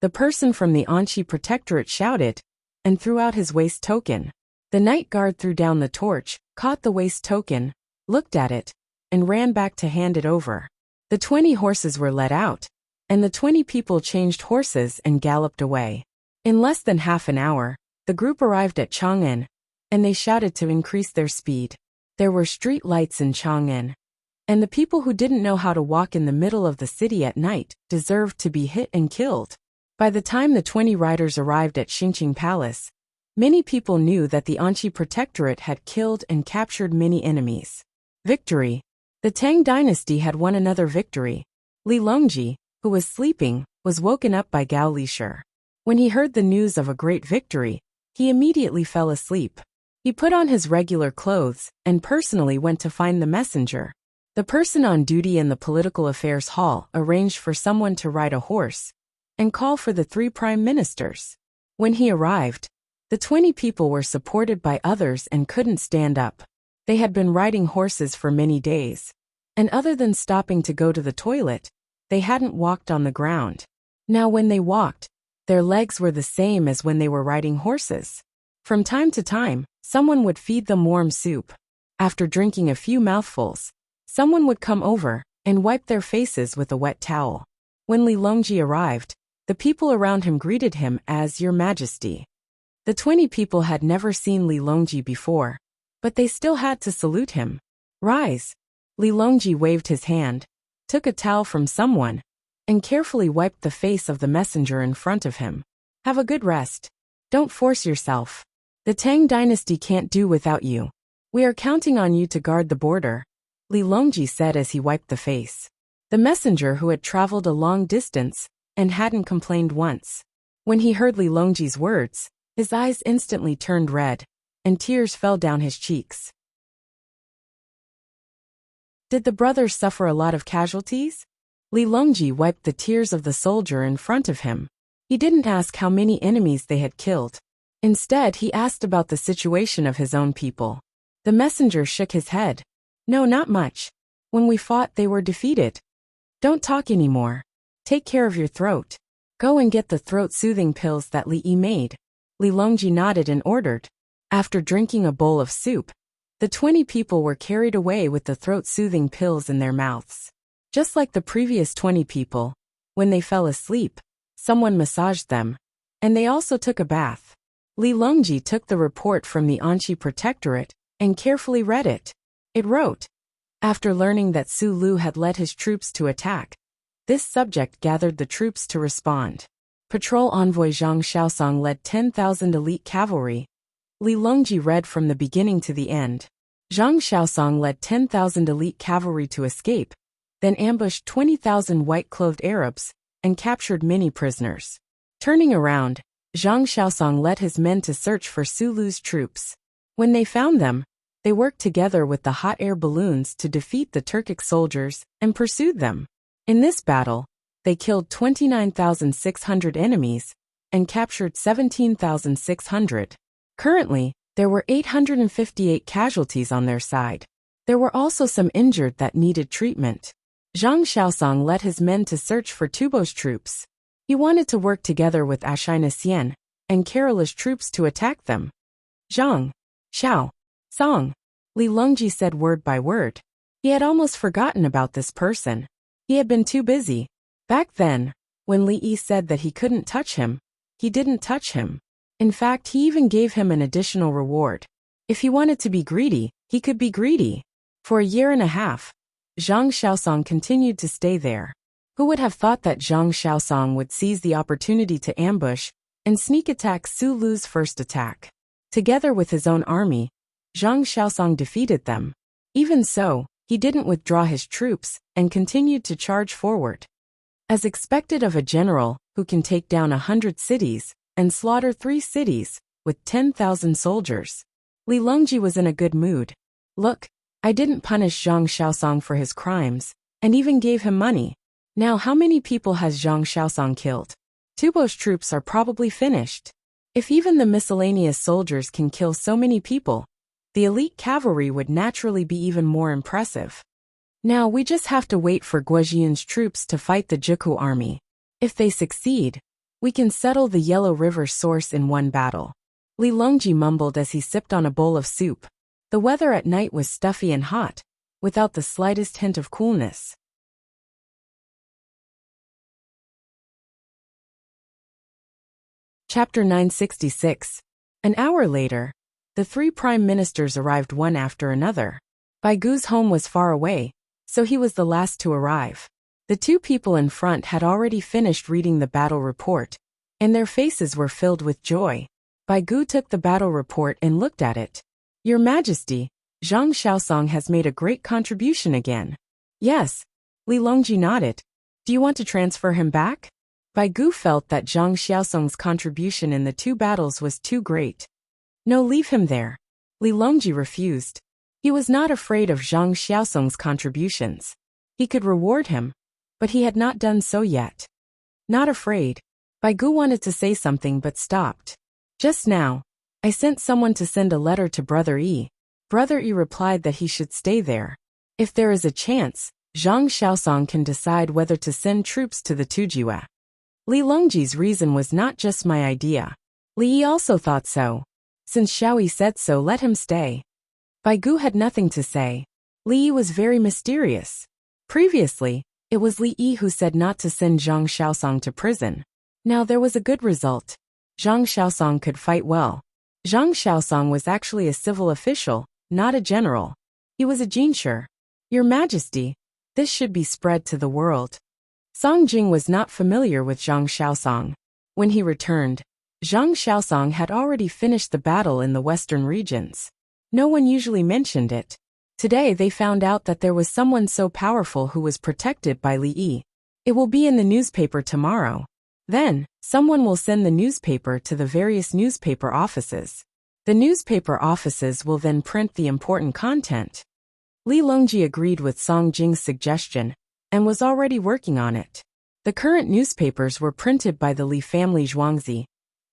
The person from the Anqi Protectorate shouted, and threw out his waist token. The night guard threw down the torch, caught the waist token, looked at it, and ran back to hand it over. The 20 horses were let out, and the 20 people changed horses and galloped away. In less than half an hour, the group arrived at Chang'an, and they shouted to increase their speed. There were street lights in Chang'an, and the people who didn't know how to walk in the middle of the city at night deserved to be hit and killed. By the time the 20 riders arrived at Xingqing Palace, many people knew that the Anqi Protectorate had killed and captured many enemies. Victory! The Tang dynasty had won another victory. Li Longji, who was sleeping, was woken up by Gao Lishur. When he heard the news of a great victory, he immediately fell asleep. He put on his regular clothes and personally went to find the messenger. The person on duty in the Political Affairs Hall arranged for someone to ride a horse and call for the 3 prime ministers. When he arrived, the 20 people were supported by others and couldn't stand up. They had been riding horses for many days, and other than stopping to go to the toilet, they hadn't walked on the ground. Now when they walked, their legs were the same as when they were riding horses. From time to time, someone would feed them warm soup. After drinking a few mouthfuls, someone would come over and wipe their faces with a wet towel. When Li Longji arrived, the people around him greeted him as Your Majesty. The 20 people had never seen Li Longji before, but they still had to salute him. "Rise." Li Longji waved his hand, took a towel from someone, and carefully wiped the face of the messenger in front of him. Have a good rest. Don't force yourself. The Tang dynasty can't do without you. We are counting on you to guard the border, Li Longji said as he wiped the face. The messenger who had traveled a long distance and hadn't complained once. When he heard Li Longji's words, his eyes instantly turned red, and tears fell down his cheeks. Did the brothers suffer a lot of casualties? Li Longji wiped the tears of the soldier in front of him. He didn't ask how many enemies they had killed. Instead, he asked about the situation of his own people. The messenger shook his head. No, not much. When we fought, they were defeated. Don't talk anymore. Take care of your throat. Go and get the throat-soothing pills that Li Yi made. Li Longji nodded and ordered. After drinking a bowl of soup, the 20 people were carried away with the throat-soothing pills in their mouths. Just like the previous 20 people, when they fell asleep, someone massaged them, and they also took a bath. Li Longji took the report from the Anqi Protectorate and carefully read it. It wrote, after learning that Su Lu had led his troops to attack, this subject gathered the troops to respond. Patrol envoy Zhang Xiaosong led 10,000 elite cavalry. Li Longji read from the beginning to the end. Zhang Xiaosong led 10,000 elite cavalry to escape, then ambushed 20,000 white-clothed Arabs and captured many prisoners. Turning around, Zhang Xiaosong led his men to search for Su Lu's troops. When they found them, they worked together with the hot air balloons to defeat the Turkic soldiers and pursued them. In this battle, they killed 29,600 enemies and captured 17,600. Currently, there were 858 casualties on their side. There were also some injured that needed treatment. Zhang Xiaosong led his men to search for Tubo's troops. He wanted to work together with Ashina Xian and Kerala's troops to attack them. Zhang, Xiao, Song, Li Longji said word by word. He had almost forgotten about this person. He had been too busy. Back then, when Li Yi said that he couldn't touch him, he didn't touch him. In fact, he even gave him an additional reward. If he wanted to be greedy, he could be greedy. For a year and a half, Zhang Xiaosong continued to stay there. Who would have thought that Zhang Xiaosong would seize the opportunity to ambush and sneak attack Su Lu's first attack? Together with his own army, Zhang Xiaosong defeated them. Even so, he didn't withdraw his troops and continued to charge forward. As expected of a general who can take down 100 cities and slaughter 3 cities with 10,000 soldiers, Li Longji was in a good mood. Look, I didn't punish Zhang Xiaosong for his crimes, and even gave him money. Now how many people has Zhang Xiaosong killed? Tubo's troops are probably finished. If even the miscellaneous soldiers can kill so many people, the elite cavalry would naturally be even more impressive. Now we just have to wait for Guojian's troops to fight the Jiku army. If they succeed, we can settle the Yellow River source in one battle. Li Longji mumbled as he sipped on a bowl of soup. The weather at night was stuffy and hot, without the slightest hint of coolness. Chapter 966. An hour later, the 3 prime ministers arrived one after another. Bai Gu's home was far away, so he was the last to arrive. The 2 people in front had already finished reading the battle report, and their faces were filled with joy. Bai Gu took the battle report and looked at it. Your Majesty, Zhang Xiaosong has made a great contribution again. Yes, Li Longji nodded. Do you want to transfer him back? Bai Gu felt that Zhang Xiaosong's contribution in the 2 battles was too great. No, leave him there. Li Longji refused. He was not afraid of Zhang Xiaosong's contributions. He could reward him, but he had not done so yet. Not afraid. Bai Gu wanted to say something but stopped. Just now, I sent someone to send a letter to Brother Yi. Brother Yi replied that he should stay there. If there is a chance, Zhang Xiaosong can decide whether to send troops to the Tujiwa. Li Longji's reason was not just my idea. Li Yi also thought so. Since Xiaoyi said so, let him stay. Bai Gu had nothing to say. Li Yi was very mysterious. Previously, it was Li Yi who said not to send Zhang Xiaosong to prison. Now there was a good result. Zhang Xiaosong could fight well. Zhang Xiaosong was actually a civil official, not a general. He was a jinshi. Your Majesty, this should be spread to the world. Song Jing was not familiar with Zhang Xiaosong. When he returned, Zhang Xiaosong had already finished the battle in the western regions. No one usually mentioned it. Today they found out that there was someone so powerful who was protected by Li Yi. It will be in the newspaper tomorrow. Then, someone will send the newspaper to the various newspaper offices. The newspaper offices will then print the important content. Li Longji agreed with Song Jing's suggestion and was already working on it. The current newspapers were printed by the Li family Zhuangzi,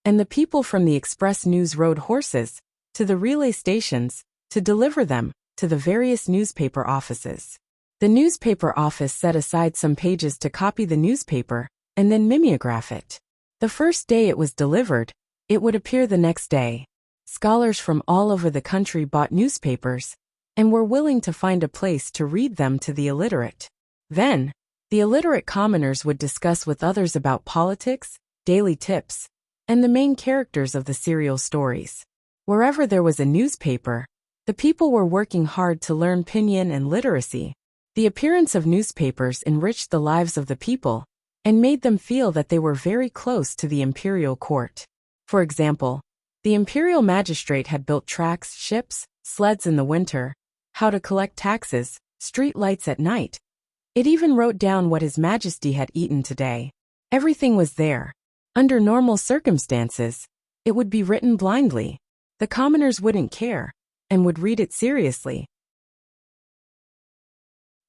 and the people from the Express News rode horses to the relay stations to deliver them to the various newspaper offices. The newspaper office set aside some pages to copy the newspaper and then mimeograph it. The first day it was delivered, it would appear the next day. Scholars from all over the country bought newspapers and were willing to find a place to read them to the illiterate. Then, the illiterate commoners would discuss with others about politics, daily tips, and the main characters of the serial stories. Wherever there was a newspaper, the people were working hard to learn pinyin and literacy. The appearance of newspapers enriched the lives of the people and made them feel that they were very close to the imperial court. For example, the imperial magistrate had built tracks, ships, sleds in the winter, how to collect taxes, street lights at night. It even wrote down what His Majesty had eaten today. Everything was there. Under normal circumstances, it would be written blindly. The commoners wouldn't care and would read it seriously.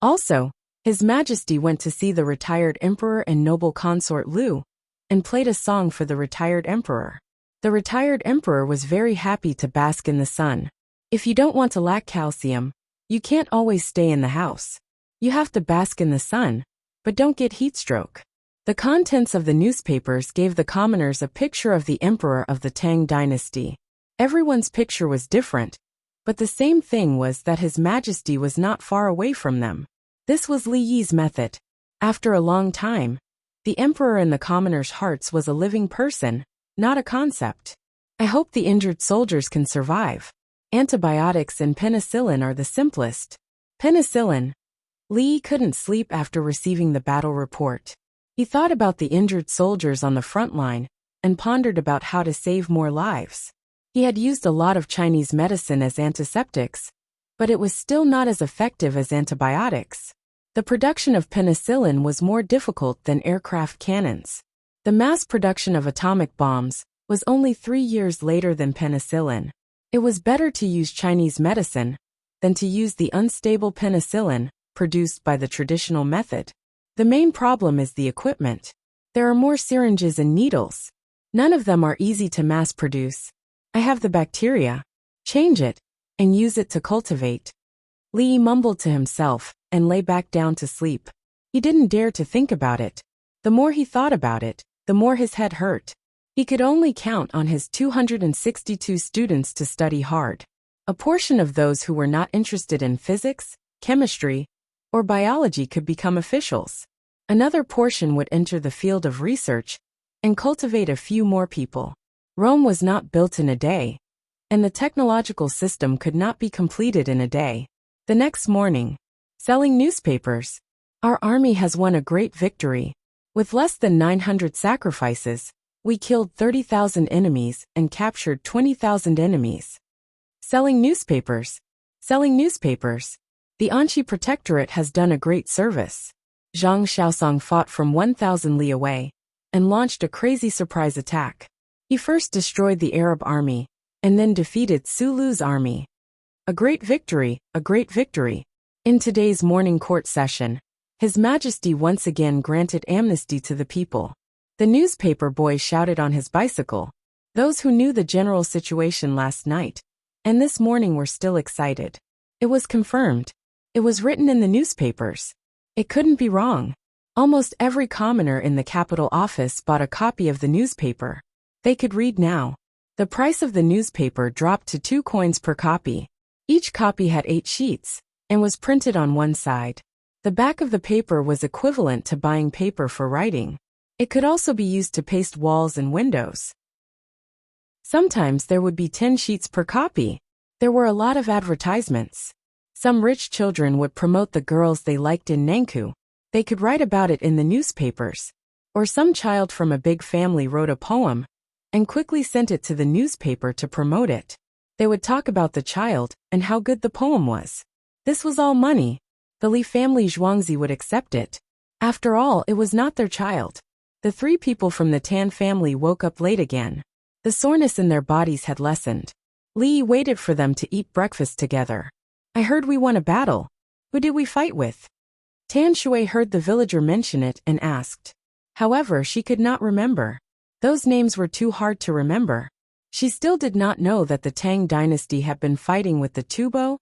Also, His Majesty went to see the retired emperor and noble consort Lu and played a song for the retired emperor. The retired emperor was very happy to bask in the sun. If you don't want to lack calcium, you can't always stay in the house. You have to bask in the sun, but don't get heat stroke. The contents of the newspapers gave the commoners a picture of the emperor of the Tang dynasty. Everyone's picture was different, but the same thing was that His Majesty was not far away from them. This was Li Yi's method. After a long time, the emperor in the commoners' hearts was a living person, not a concept. I hope the injured soldiers can survive. Antibiotics and penicillin are the simplest. Penicillin. Li Yi couldn't sleep after receiving the battle report. He thought about the injured soldiers on the front line and pondered about how to save more lives. He had used a lot of Chinese medicine as antiseptics, but it was still not as effective as antibiotics. The production of penicillin was more difficult than aircraft cannons. The mass production of atomic bombs was only 3 years later than penicillin. It was better to use Chinese medicine than to use the unstable penicillin produced by the traditional method. The main problem is the equipment. There are more syringes and needles. None of them are easy to mass produce. I have the bacteria. Change it and use it to cultivate. Li Yi mumbled to himself and lay back down to sleep. He didn't dare to think about it. The more he thought about it, the more his head hurt. He could only count on his 262 students to study hard. A portion of those who were not interested in physics, chemistry, or biology could become officials. Another portion would enter the field of research and cultivate a few more people. Rome was not built in a day, and the technological system could not be completed in a day. The next morning, selling newspapers. Our army has won a great victory. With less than 900 sacrifices, we killed 30,000 enemies and captured 20,000 enemies. Selling newspapers. Selling newspapers. The Anqi Protectorate has done a great service. Zhang Xiaosong fought from 1,000 li away and launched a crazy surprise attack. He first destroyed the Arab army and then defeated Su Lu's army. A great victory, a great victory. In today's morning court session, His Majesty once again granted amnesty to the people. The newspaper boy shouted on his bicycle. Those who knew the general situation last night and this morning were still excited. It was confirmed. It was written in the newspapers. It couldn't be wrong. Almost every commoner in the capital office bought a copy of the newspaper. They could read now. The price of the newspaper dropped to 2 coins per copy. Each copy had 8 sheets and was printed on one side. The back of the paper was equivalent to buying paper for writing. It could also be used to paste walls and windows. Sometimes there would be 10 sheets per copy. There were a lot of advertisements. Some rich children would promote the girls they liked in Nankou. They could write about it in the newspapers. Or some child from a big family wrote a poem and quickly sent it to the newspaper to promote it. They would talk about the child and how good the poem was. This was all money. The Li family Zhuangzi would accept it. After all, it was not their child. The three people from the Tan family woke up late again. The soreness in their bodies had lessened. Li waited for them to eat breakfast together. I heard we won a battle. Who did we fight with? Tan Shui heard the villager mention it and asked. However, she could not remember. Those names were too hard to remember. She still did not know that the Tang dynasty had been fighting with the Tubo,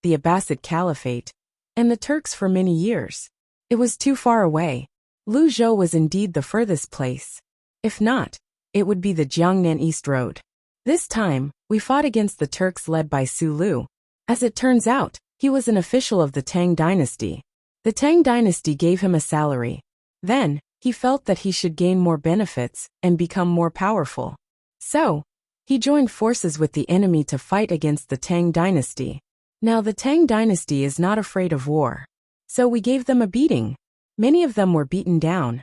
the Abbasid Caliphate, and the Turks for many years. It was too far away. Luzhou was indeed the furthest place. If not, it would be the Jiangnan East Road. This time, we fought against the Turks led by Su Lu. As it turns out, he was an official of the Tang dynasty. The Tang dynasty gave him a salary. Then, he felt that he should gain more benefits and become more powerful. So, he joined forces with the enemy to fight against the Tang dynasty. Now the Tang dynasty is not afraid of war. So we gave them a beating. Many of them were beaten down.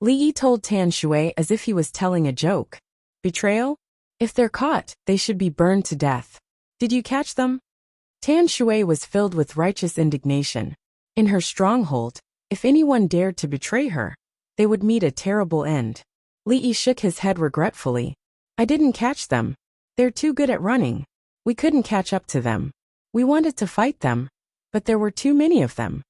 Li Yi told Tan Shui as if he was telling a joke. Betrayal? If they're caught, they should be burned to death. Did you catch them? Tan Shui was filled with righteous indignation. In her stronghold, if anyone dared to betray her, they would meet a terrible end. Li Yi shook his head regretfully. I didn't catch them. They're too good at running. We couldn't catch up to them. We wanted to fight them, but there were too many of them.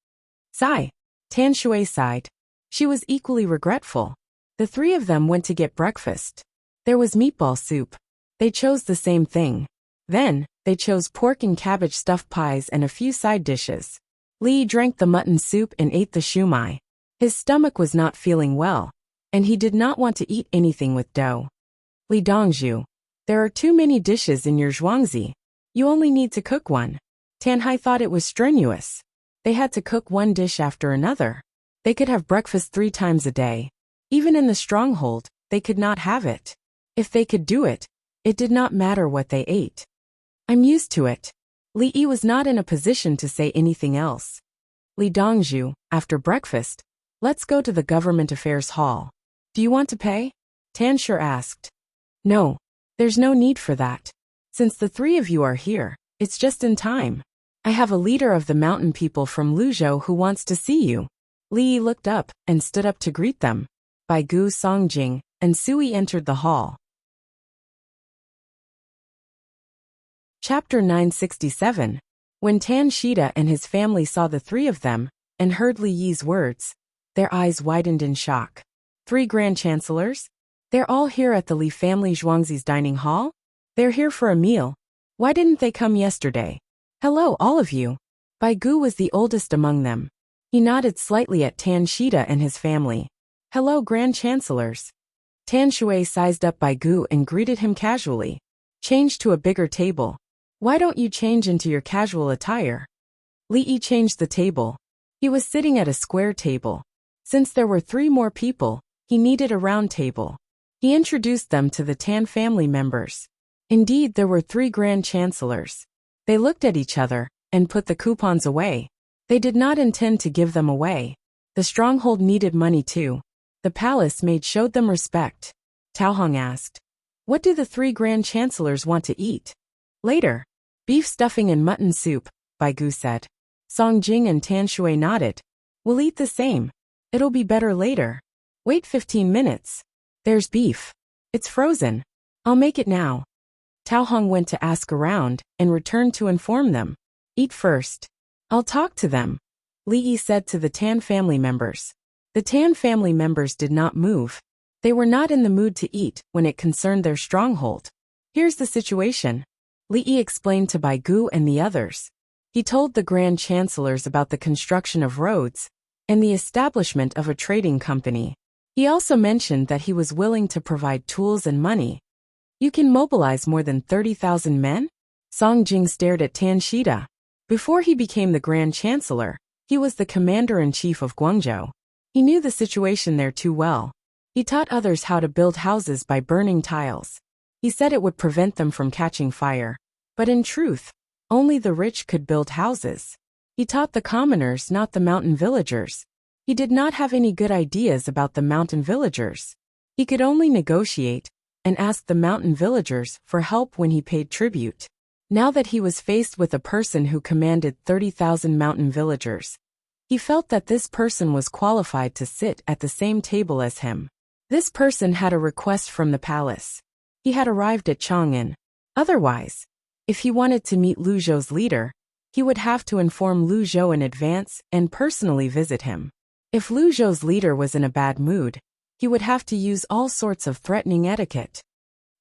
Sigh. Tan Shui sighed. She was equally regretful. The three of them went to get breakfast. There was meatball soup. They chose the same thing. Then, they chose pork and cabbage stuffed pies and a few side dishes. Li drank the mutton soup and ate the shumai. His stomach was not feeling well, and he did not want to eat anything with dough. Li Dongzhu, there are too many dishes in your zhuangzi. You only need to cook one. Tanhai thought it was strenuous. They had to cook one dish after another. They could have breakfast 3 times a day. Even in the stronghold, they could not have it. If they could do it, it did not matter what they ate. I'm used to it. Li Yi was not in a position to say anything else. Li Dongzhu, after breakfast, let's go to the government affairs hall. Do you want to pay? Tan Shui asked. No, there's no need for that. Since the three of you are here, it's just in time. I have a leader of the mountain people from Luzhou who wants to see you. Li Yi looked up and stood up to greet them. Bai Gu, Songjing, and Sui entered the hall. Chapter 967. When Tan Shida and his family saw the three of them, and heard Li Yi's words, their eyes widened in shock. 3 Grand Chancellors? They're all here at the Li family Zhuangzi's dining hall? They're here for a meal. Why didn't they come yesterday? Hello, all of you. Bai Gu was the oldest among them. He nodded slightly at Tan Shida and his family. Hello, Grand Chancellors. Tan Shui sized up Bai Gu and greeted him casually. Change to a bigger table. Why don't you change into your casual attire? Li Yi changed the table. He was sitting at a square table. Since there were 3 more people, he needed a round table. He introduced them to the Tan family members. Indeed, there were 3 Grand Chancellors. They looked at each other and put the coupons away. They did not intend to give them away. The stronghold needed money too. The palace maid showed them respect. Tao Hong asked, what do the 3 Grand Chancellors want to eat? Later. Beef stuffing and mutton soup, Bai Gu said. Song Jing and Tan Shui nodded. We'll eat the same. It'll be better later. Wait 15 minutes. There's beef. It's frozen. I'll make it now. Tao Hong went to ask around and returned to inform them. Eat first. I'll talk to them. Li Yi said to the Tan family members. The Tan family members did not move. They were not in the mood to eat when it concerned their stronghold. Here's the situation. Li Yi explained to Bai Gu and the others. He told the Grand Chancellors about the construction of roads and the establishment of a trading company. He also mentioned that he was willing to provide tools and money. You can mobilize more than 30,000 men? Song Jing stared at Tan Shida. Before he became the Grand Chancellor, he was the Commander-in-Chief of Guangzhou. He knew the situation there too well. He taught others how to build houses by burning tiles. He said it would prevent them from catching fire. But in truth, only the rich could build houses. He taught the commoners, not the mountain villagers. He did not have any good ideas about the mountain villagers. He could only negotiate, and asked the mountain villagers for help when he paid tribute. Now that he was faced with a person who commanded 30,000 mountain villagers, he felt that this person was qualified to sit at the same table as him. This person had a request from the palace. He had arrived at Chang'an. Otherwise, if he wanted to meet Lu Zhou's leader, he would have to inform Lu Zhou in advance and personally visit him. If Lu Zhou's leader was in a bad mood, he would have to use all sorts of threatening etiquette.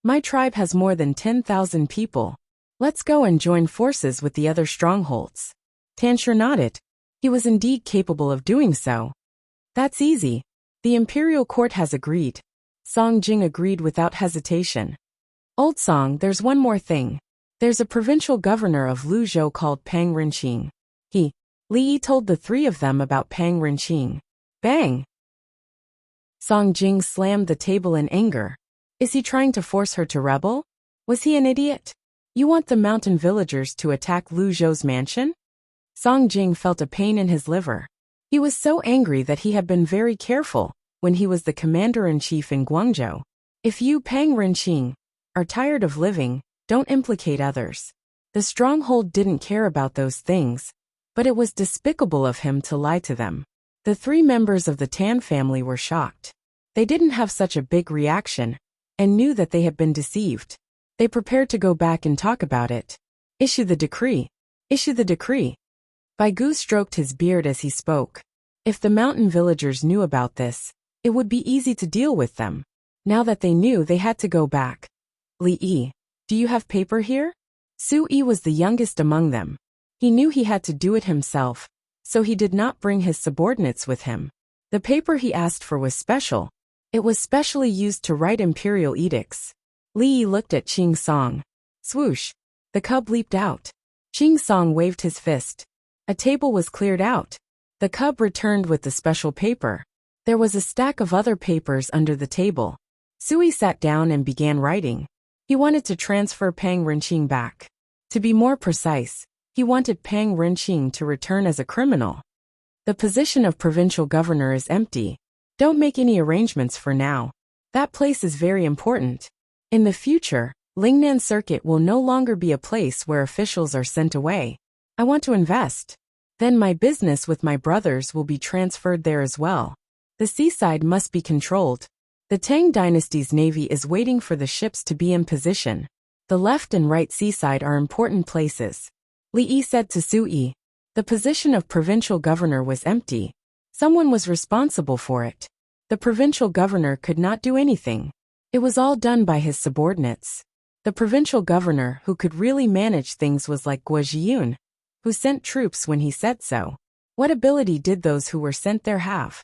My tribe has more than 10,000 people. Let's go and join forces with the other strongholds. Tansher nodded. He was indeed capable of doing so. That's easy. The imperial court has agreed. Song Jing agreed without hesitation. Old Song, there's one more thing. There's a provincial governor of Lu Zhou called Pang Renqing. Li Yi told the three of them about Pang Renqing. Bang! Song Jing slammed the table in anger. Is he trying to force her to rebel? Was he an idiot? You want the mountain villagers to attack Lu Zhou's mansion? Song Jing felt a pain in his liver. He was so angry that he had been very careful when he was the commander-in-chief in Guangzhou. If you, Pang Renqing, are tired of living, don't implicate others. The stronghold didn't care about those things, but it was despicable of him to lie to them. The three members of the Tan family were shocked. They didn't have such a big reaction, and knew that they had been deceived. They prepared to go back and talk about it. Issue the decree. Issue the decree. Bai Gu stroked his beard as he spoke. If the mountain villagers knew about this, it would be easy to deal with them. Now that they knew, they had to go back. Li Yi, do you have paper here? Su Yi was the youngest among them. He knew he had to do it himself, so he did not bring his subordinates with him. The paper he asked for was special. It was specially used to write imperial edicts. Li Yi looked at Qing Song. Swoosh! The cub leaped out. Qing Song waved his fist. A table was cleared out. The cub returned with the special paper. There was a stack of other papers under the table. Sui sat down and began writing. He wanted to transfer Pang Renqing back. To be more precise, he wanted Pang Renqing to return as a criminal. The position of provincial governor is empty. Don't make any arrangements for now. That place is very important. In the future, Lingnan Circuit will no longer be a place where officials are sent away. I want to invest. Then my business with my brothers will be transferred there as well. The seaside must be controlled. The Tang dynasty's navy is waiting for the ships to be in position. The left and right seaside are important places. Li Yi said to Su Yi. The position of provincial governor was empty. Someone was responsible for it. The provincial governor could not do anything. It was all done by his subordinates. The provincial governor who could really manage things was like Guo Zhiyun, who sent troops when he said so. What ability did those who were sent there have?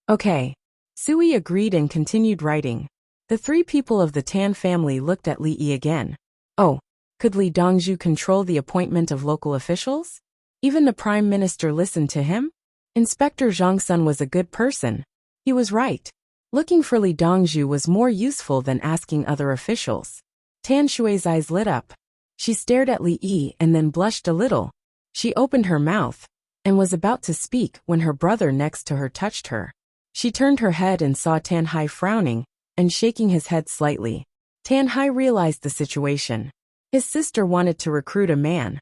Okay. Sui agreed and continued writing. The three people of the Tan family looked at Li Yi again. Oh, could Li Dongzhu control the appointment of local officials? Even the prime minister listened to him? Inspector Zhang Sun was a good person. He was right. Looking for Li Dongzhu was more useful than asking other officials. Tan Shui's eyes lit up. She stared at Li Yi and then blushed a little. She opened her mouth and was about to speak when her brother next to her touched her. She turned her head and saw Tan Hai frowning and shaking his head slightly. Tan Hai realized the situation. His sister wanted to recruit a man,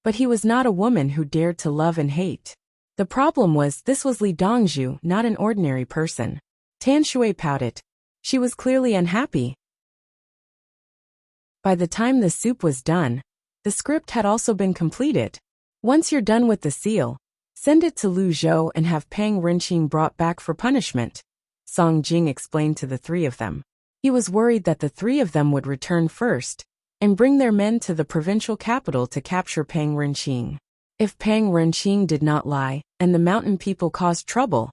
but he was not a woman who dared to love and hate. The problem was this was Li Dongzhu, not an ordinary person. Tan Shui pouted. She was clearly unhappy. By the time the soup was done, the script had also been completed. Once you're done with the seal, send it to Lu Zhou and have Pang Renqing brought back for punishment, Song Jing explained to the three of them. He was worried that the three of them would return first and bring their men to the provincial capital to capture Pang Renqing. If Pang Renqing did not lie and the mountain people caused trouble,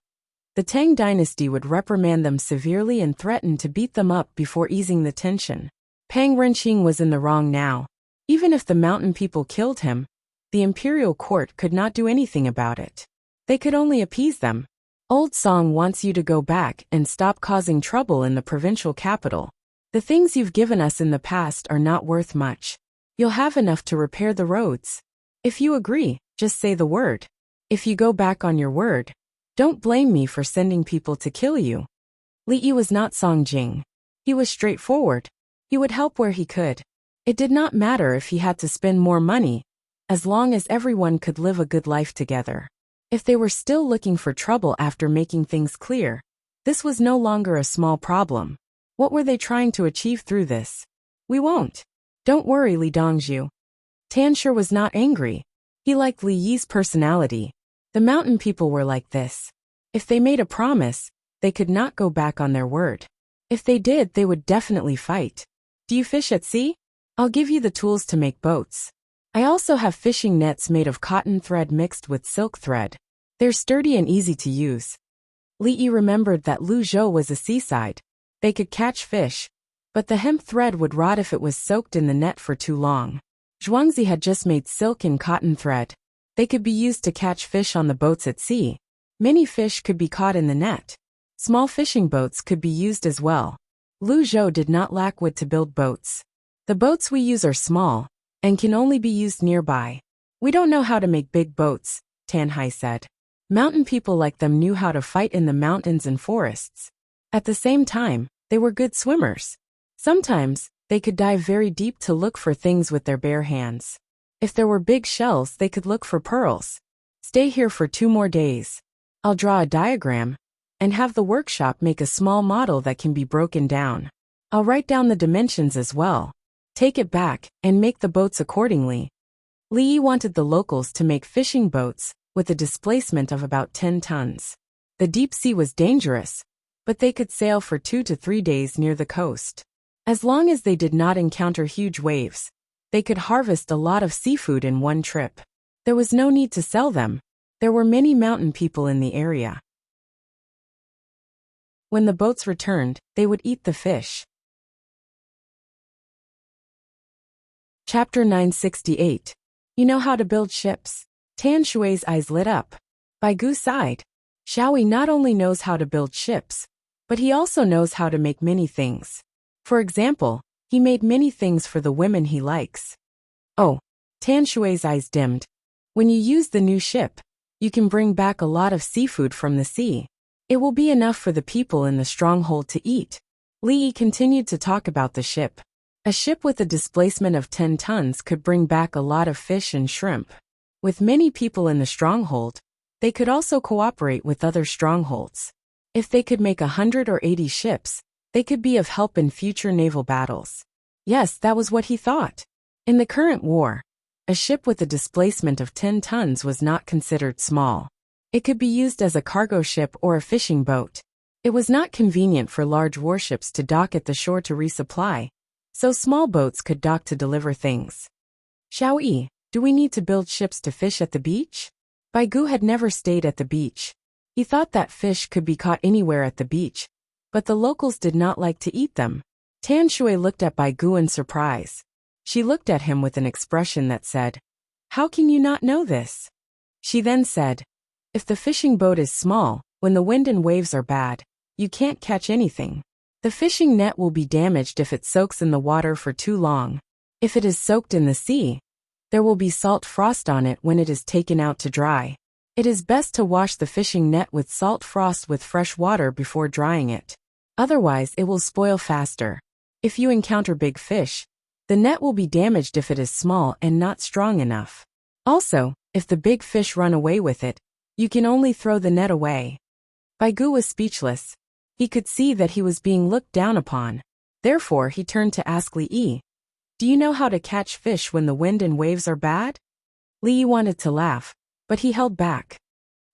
the Tang dynasty would reprimand them severely and threaten to beat them up before easing the tension. Pang Renqing was in the wrong now. Even if the mountain people killed him, the imperial court could not do anything about it. They could only appease them. Old Song wants you to go back and stop causing trouble in the provincial capital. The things you've given us in the past are not worth much. You'll have enough to repair the roads. If you agree, just say the word. If you go back on your word, don't blame me for sending people to kill you. Li Yi was not Song Jing. He was straightforward. He would help where he could. It did not matter if he had to spend more money, as long as everyone could live a good life together. If they were still looking for trouble after making things clear, this was no longer a small problem. What were they trying to achieve through this? We won't. Don't worry, Li Dongzhu. Tanshi was not angry. He liked Li Yi's personality. The mountain people were like this. If they made a promise, they could not go back on their word. If they did, they would definitely fight. Do you fish at sea? I'll give you the tools to make boats. I also have fishing nets made of cotton thread mixed with silk thread. They're sturdy and easy to use. Li Yi remembered that Luzhou was a seaside. They could catch fish, but the hemp thread would rot if it was soaked in the net for too long. Zhuangzi had just made silk and cotton thread. They could be used to catch fish on the boats at sea. Many fish could be caught in the net. Small fishing boats could be used as well. Luzhou did not lack wood to build boats. The boats we use are small, and can only be used nearby. We don't know how to make big boats, Tanhai said. Mountain people like them knew how to fight in the mountains and forests. At the same time, they were good swimmers. Sometimes, they could dive very deep to look for things with their bare hands. If there were big shells, they could look for pearls. Stay here for 2 more days. I'll draw a diagram, and have the workshop make a small model that can be broken down. I'll write down the dimensions as well. Take it back, and make the boats accordingly. Li Yi wanted the locals to make fishing boats, with a displacement of about 10 tons. The deep sea was dangerous, but they could sail for 2 to 3 days near the coast. As long as they did not encounter huge waves, they could harvest a lot of seafood in one trip. There was no need to sell them. There were many mountain people in the area. When the boats returned, they would eat the fish. Chapter 968. You know how to build ships. Tan Shui's eyes lit up. By Gu sighed. Xiaoyi not only knows how to build ships, but he also knows how to make many things. For example, he made many things for the women he likes. Oh, Tan Shui's eyes dimmed. When you use the new ship, you can bring back a lot of seafood from the sea. It will be enough for the people in the stronghold to eat. Li Yi continued to talk about the ship. A ship with a displacement of 10 tons could bring back a lot of fish and shrimp. With many people in the stronghold, they could also cooperate with other strongholds. If they could make 100 or 80 ships, they could be of help in future naval battles. Yes, that was what he thought. In the current war, a ship with a displacement of 10 tons was not considered small. It could be used as a cargo ship or a fishing boat. It was not convenient for large warships to dock at the shore to resupply, so small boats could dock to deliver things. Xiaoyi, do we need to build ships to fish at the beach? Bai Gu had never stayed at the beach. He thought that fish could be caught anywhere at the beach, but the locals did not like to eat them. Tan Shui looked at Bai Gu in surprise. She looked at him with an expression that said, "How can you not know this?" She then said, "If the fishing boat is small, when the wind and waves are bad, you can't catch anything. The fishing net will be damaged if it soaks in the water for too long. If it is soaked in the sea, there will be salt frost on it when it is taken out to dry. It is best to wash the fishing net with salt frost with fresh water before drying it. Otherwise, it will spoil faster. If you encounter big fish, the net will be damaged if it is small and not strong enough. Also, if the big fish run away with it, you can only throw the net away." Bai Gu was speechless. He could see that he was being looked down upon. Therefore, he turned to ask Li Yi, "Do you know how to catch fish when the wind and waves are bad?" Li Yi wanted to laugh, but he held back.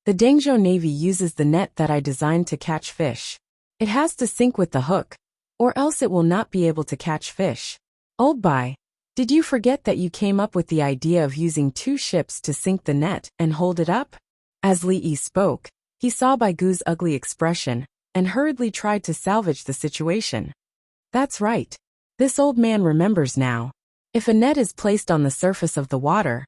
"The Dengzhou Navy uses the net that I designed to catch fish. It has to sink with the hook, or else it will not be able to catch fish. Old Bai, did you forget that you came up with the idea of using 2 ships to sink the net and hold it up?" As Li Yi spoke, he saw Bai Gu's ugly expression, and hurriedly tried to salvage the situation. "That's right. This old man remembers now. If a net is placed on the surface of the water,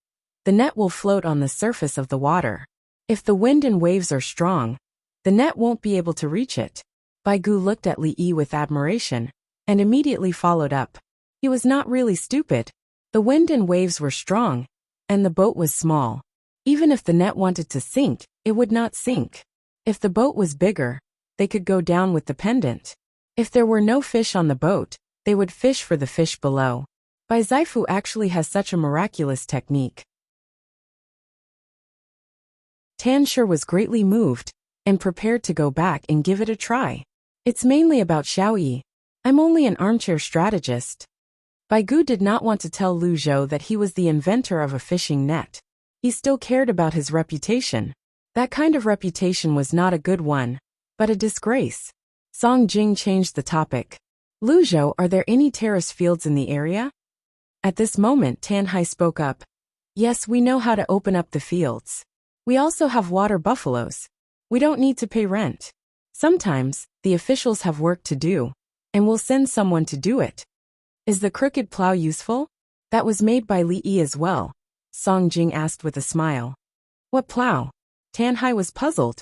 the net will float on the surface of the water. If the wind and waves are strong, the net won't be able to reach it." Bai Gu looked at Li Yi with admiration, and immediately followed up. He was not really stupid. The wind and waves were strong, and the boat was small. Even if the net wanted to sink, it would not sink. If the boat was bigger, they could go down with the pendant. If there were no fish on the boat, they would fish for the fish below. Bai Zaifu actually has such a miraculous technique. Tan Shi was greatly moved and prepared to go back and give it a try. It's mainly about Xiaoyi. I'm only an armchair strategist. Bai Gu did not want to tell Lu Zhou that he was the inventor of a fishing net. He still cared about his reputation. That kind of reputation was not a good one, but a disgrace. Song Jing changed the topic. Lu Zhou, are there any terrace fields in the area? At this moment Tan Hai spoke up. Yes, we know how to open up the fields. We also have water buffaloes. We don't need to pay rent. Sometimes, the officials have work to do, and we'll send someone to do it. Is the crooked plow useful? That was made by Li Yi as well, Song Jing asked with a smile. What plow? Tan Hai was puzzled.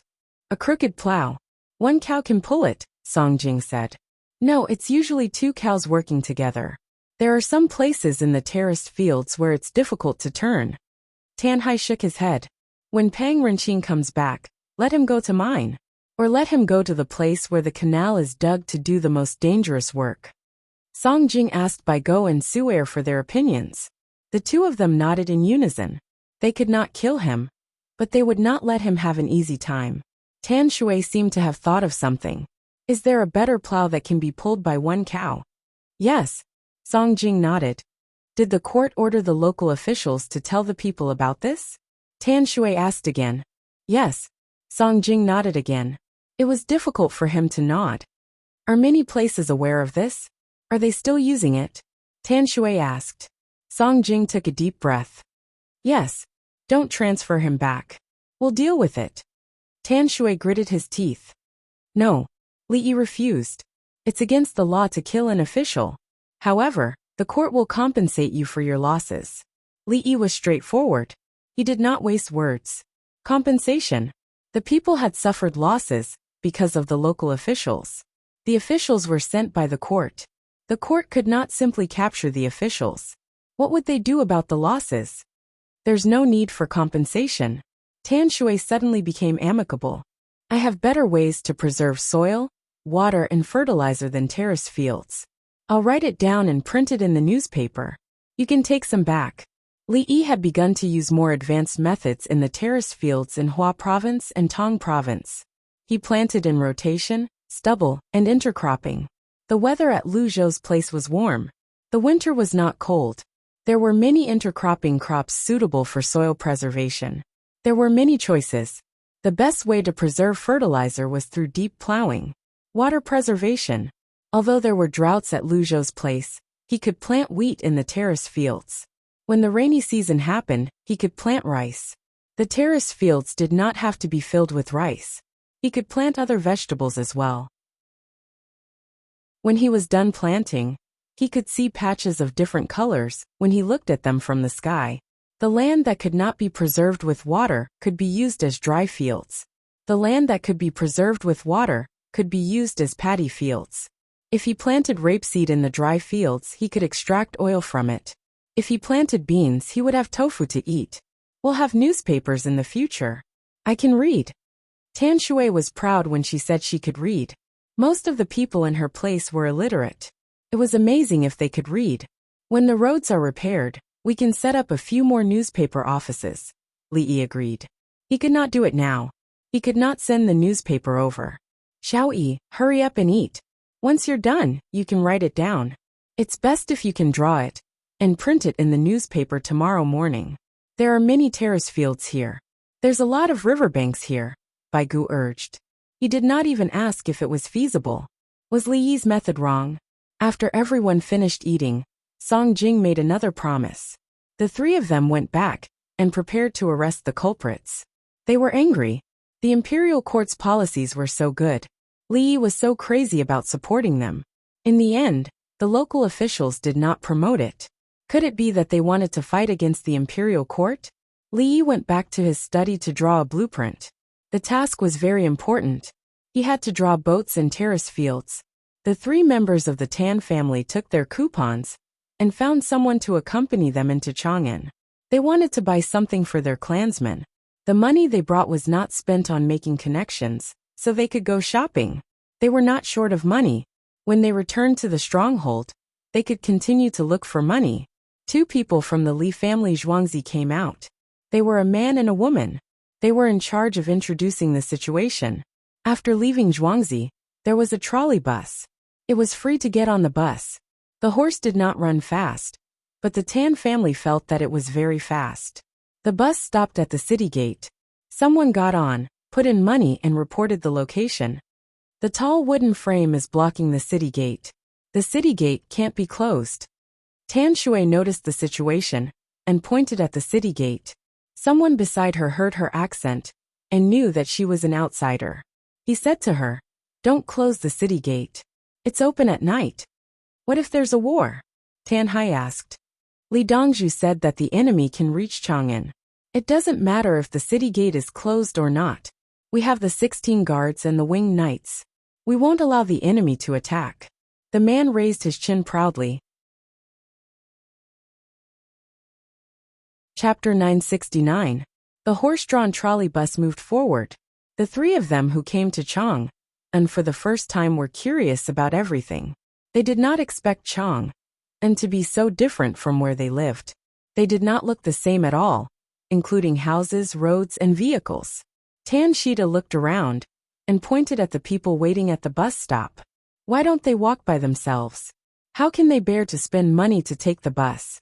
A crooked plow. One cow can pull it, Song Jing said. No, it's usually two cows working together. There are some places in the terraced fields where it's difficult to turn. Tan Hai shook his head. When Pang Renqing comes back, let him go to mine. Or let him go to the place where the canal is dug to do the most dangerous work. Song Jing asked Bai Go and Su'er for their opinions. The two of them nodded in unison. They could not kill him, but they would not let him have an easy time. Tan Shui seemed to have thought of something. Is there a better plow that can be pulled by one cow? Yes. Song Jing nodded. Did the court order the local officials to tell the people about this? Tan Shui asked again. Yes. Song Jing nodded again. It was difficult for him to nod. Are many places aware of this? Are they still using it? Tan Shui asked. Song Jing took a deep breath. Yes. Don't transfer him back. We'll deal with it. Tan Shui gritted his teeth. No. Li Yi refused. It's against the law to kill an official. However, the court will compensate you for your losses. Li Yi was straightforward. He did not waste words. Compensation. The people had suffered losses because of the local officials. The officials were sent by the court. The court could not simply capture the officials. What would they do about the losses? There's no need for compensation. Tan Shui suddenly became amicable. I have better ways to preserve soil, water and fertilizer than terrace fields. I'll write it down and print it in the newspaper. You can take some back. Li Yi had begun to use more advanced methods in the terrace fields in Hua Province and Tong Province. He planted in rotation, stubble, and intercropping. The weather at Lu Zhou's place was warm. The winter was not cold. There were many intercropping crops suitable for soil preservation. There were many choices. The best way to preserve fertilizer was through deep plowing. Water preservation. Although there were droughts at Lu Zhou's place, he could plant wheat in the terrace fields. When the rainy season happened, he could plant rice. The terrace fields did not have to be filled with rice. He could plant other vegetables as well. When he was done planting, he could see patches of different colors when he looked at them from the sky. The land that could not be preserved with water could be used as dry fields. The land that could be preserved with water could be used as paddy fields. If he planted rapeseed in the dry fields, he could extract oil from it. If he planted beans, he would have tofu to eat. We'll have newspapers in the future. I can read. Tan Shui was proud when she said she could read. Most of the people in her place were illiterate. It was amazing if they could read. When the roads are repaired, we can set up a few more newspaper offices. Li Yi agreed. He could not do it now. He could not send the newspaper over. Xiaoyi, hurry up and eat. Once you're done, you can write it down. It's best if you can draw it and print it in the newspaper tomorrow morning. There are many terrace fields here. There's a lot of riverbanks here, Bai Gu urged. He did not even ask if it was feasible. Was Li Yi's method wrong? After everyone finished eating, Song Jing made another promise. The three of them went back and prepared to arrest the culprits. They were angry. The imperial court's policies were so good. Li Yi was so crazy about supporting them. In the end, the local officials did not promote it. Could it be that they wanted to fight against the imperial court? Li Yi went back to his study to draw a blueprint. The task was very important. He had to draw boats and terrace fields. The three members of the Tan family took their coupons and found someone to accompany them into Chang'an. They wanted to buy something for their clansmen. The money they brought was not spent on making connections, so they could go shopping. They were not short of money. When they returned to the stronghold, they could continue to look for money. Two people from the Li family Zhuangzi came out. They were a man and a woman. They were in charge of introducing the situation. After leaving Zhuangzi, there was a trolley bus. It was free to get on the bus. The horse did not run fast, but the Tan family felt that it was very fast. The bus stopped at the city gate. Someone got on, put in money and reported the location. The tall wooden frame is blocking the city gate. The city gate can't be closed. Tan Shui noticed the situation and pointed at the city gate. Someone beside her heard her accent and knew that she was an outsider. He said to her, "Don't close the city gate. It's open at night." "What if there's a war?" Tan Hai asked. Li Dongzhu said that the enemy can reach Chang'an. "It doesn't matter if the city gate is closed or not. We have the 16 guards and the winged knights. We won't allow the enemy to attack." The man raised his chin proudly. Chapter 969. The horse-drawn trolley bus moved forward. The three of them who came to Chang'an for the first time were curious about everything. They did not expect Chang'an to be so different from where they lived. They did not look the same at all, including houses, roads, and vehicles. Tan Shida looked around and pointed at the people waiting at the bus stop. Why don't they walk by themselves? How can they bear to spend money to take the bus?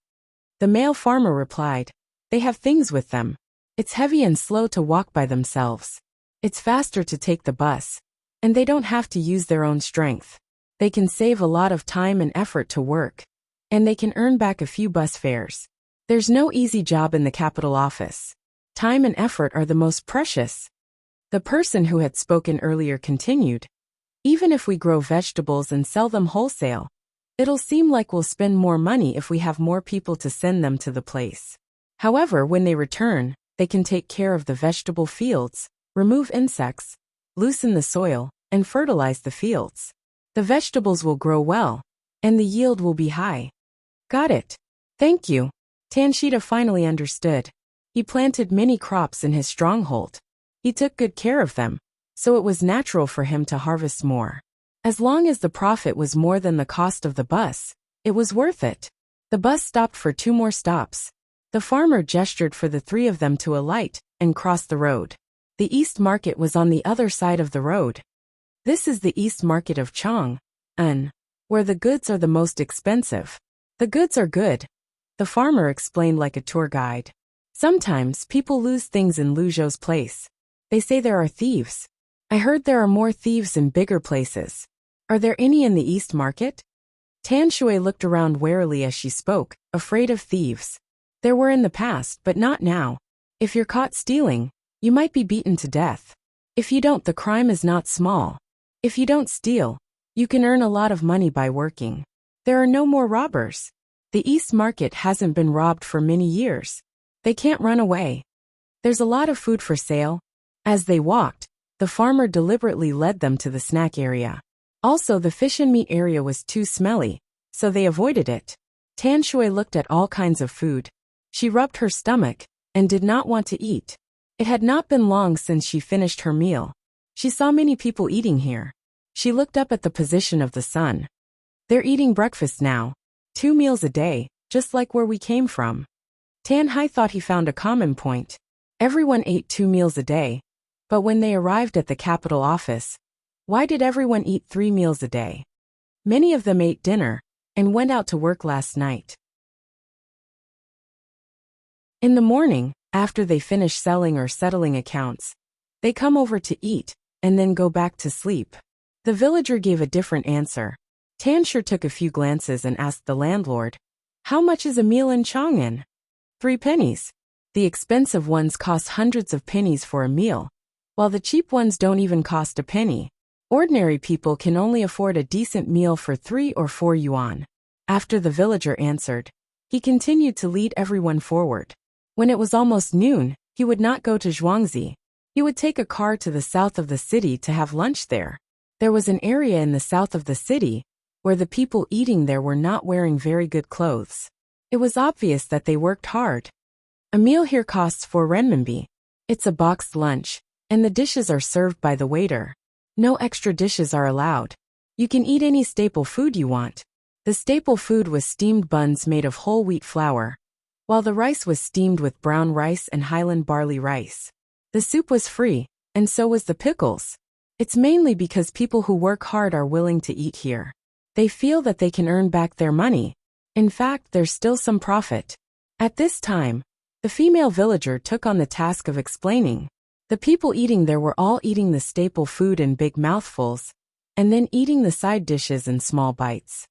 The male farmer replied, "They have things with them. It's heavy and slow to walk by themselves. It's faster to take the bus, and they don't have to use their own strength. They can save a lot of time and effort to work, and they can earn back a few bus fares. There's no easy job in the capital office. Time and effort are the most precious." The person who had spoken earlier continued, "Even if we grow vegetables and sell them wholesale, it'll seem like we'll spend more money if we have more people to send them to the place. However, when they return, they can take care of the vegetable fields, remove insects, loosen the soil, and fertilize the fields. The vegetables will grow well, and the yield will be high." "Got it. Thank you." Tan Shida finally understood. He planted many crops in his stronghold. He took good care of them, so it was natural for him to harvest more. As long as the profit was more than the cost of the bus, it was worth it. The bus stopped for 2 more stops. The farmer gestured for the 3 of them to alight and cross the road. The East Market was on the other side of the road. This is the East Market of Chang'an, where the goods are the most expensive. The goods are good, the farmer explained like a tour guide. Sometimes people lose things in Luzhou's place. They say there are thieves. I heard there are more thieves in bigger places. Are there any in the East Market? Tan Shui looked around warily as she spoke, afraid of thieves. There were in the past, but not now. If you're caught stealing, you might be beaten to death. If you don't, the crime is not small. If you don't steal, you can earn a lot of money by working. There are no more robbers. The East Market hasn't been robbed for many years. They can't run away. There's a lot of food for sale. As they walked, the farmer deliberately led them to the snack area. Also, the fish and meat area was too smelly, so they avoided it. Tan Shui looked at all kinds of food. She rubbed her stomach and did not want to eat. It had not been long since she finished her meal. She saw many people eating here. She looked up at the position of the sun. They're eating breakfast now. 2 meals a day, just like where we came from. Tan Hai thought he found a common point. Everyone ate 2 meals a day. But when they arrived at the capital office, why did everyone eat 3 meals a day? Many of them ate dinner and went out to work last night. In the morning, after they finish selling or settling accounts, they come over to eat and then go back to sleep. The villager gave a different answer. Tan Shui took a few glances and asked the landlord, "How much is a meal in Chang'an?" 3 pennies. The expensive ones cost hundreds of pennies for a meal, while the cheap ones don't even cost a penny. Ordinary people can only afford a decent meal for 3 or 4 yuan. After the villager answered, he continued to lead everyone forward. When it was almost noon, he would not go to Zhuangzi. He would take a car to the south of the city to have lunch there. There was an area in the south of the city where the people eating there were not wearing very good clothes. It was obvious that they worked hard. A meal here costs 4 renminbi. It's a boxed lunch, and the dishes are served by the waiter. No extra dishes are allowed. You can eat any staple food you want. The staple food was steamed buns made of whole wheat flour, while the rice was steamed with brown rice and Highland barley rice. The soup was free, and so was the pickles. It's mainly because people who work hard are willing to eat here. They feel that they can earn back their money. In fact, there's still some profit. At this time, the female villager took on the task of explaining. The people eating there were all eating the staple food in big mouthfuls, and then eating the side dishes in small bites.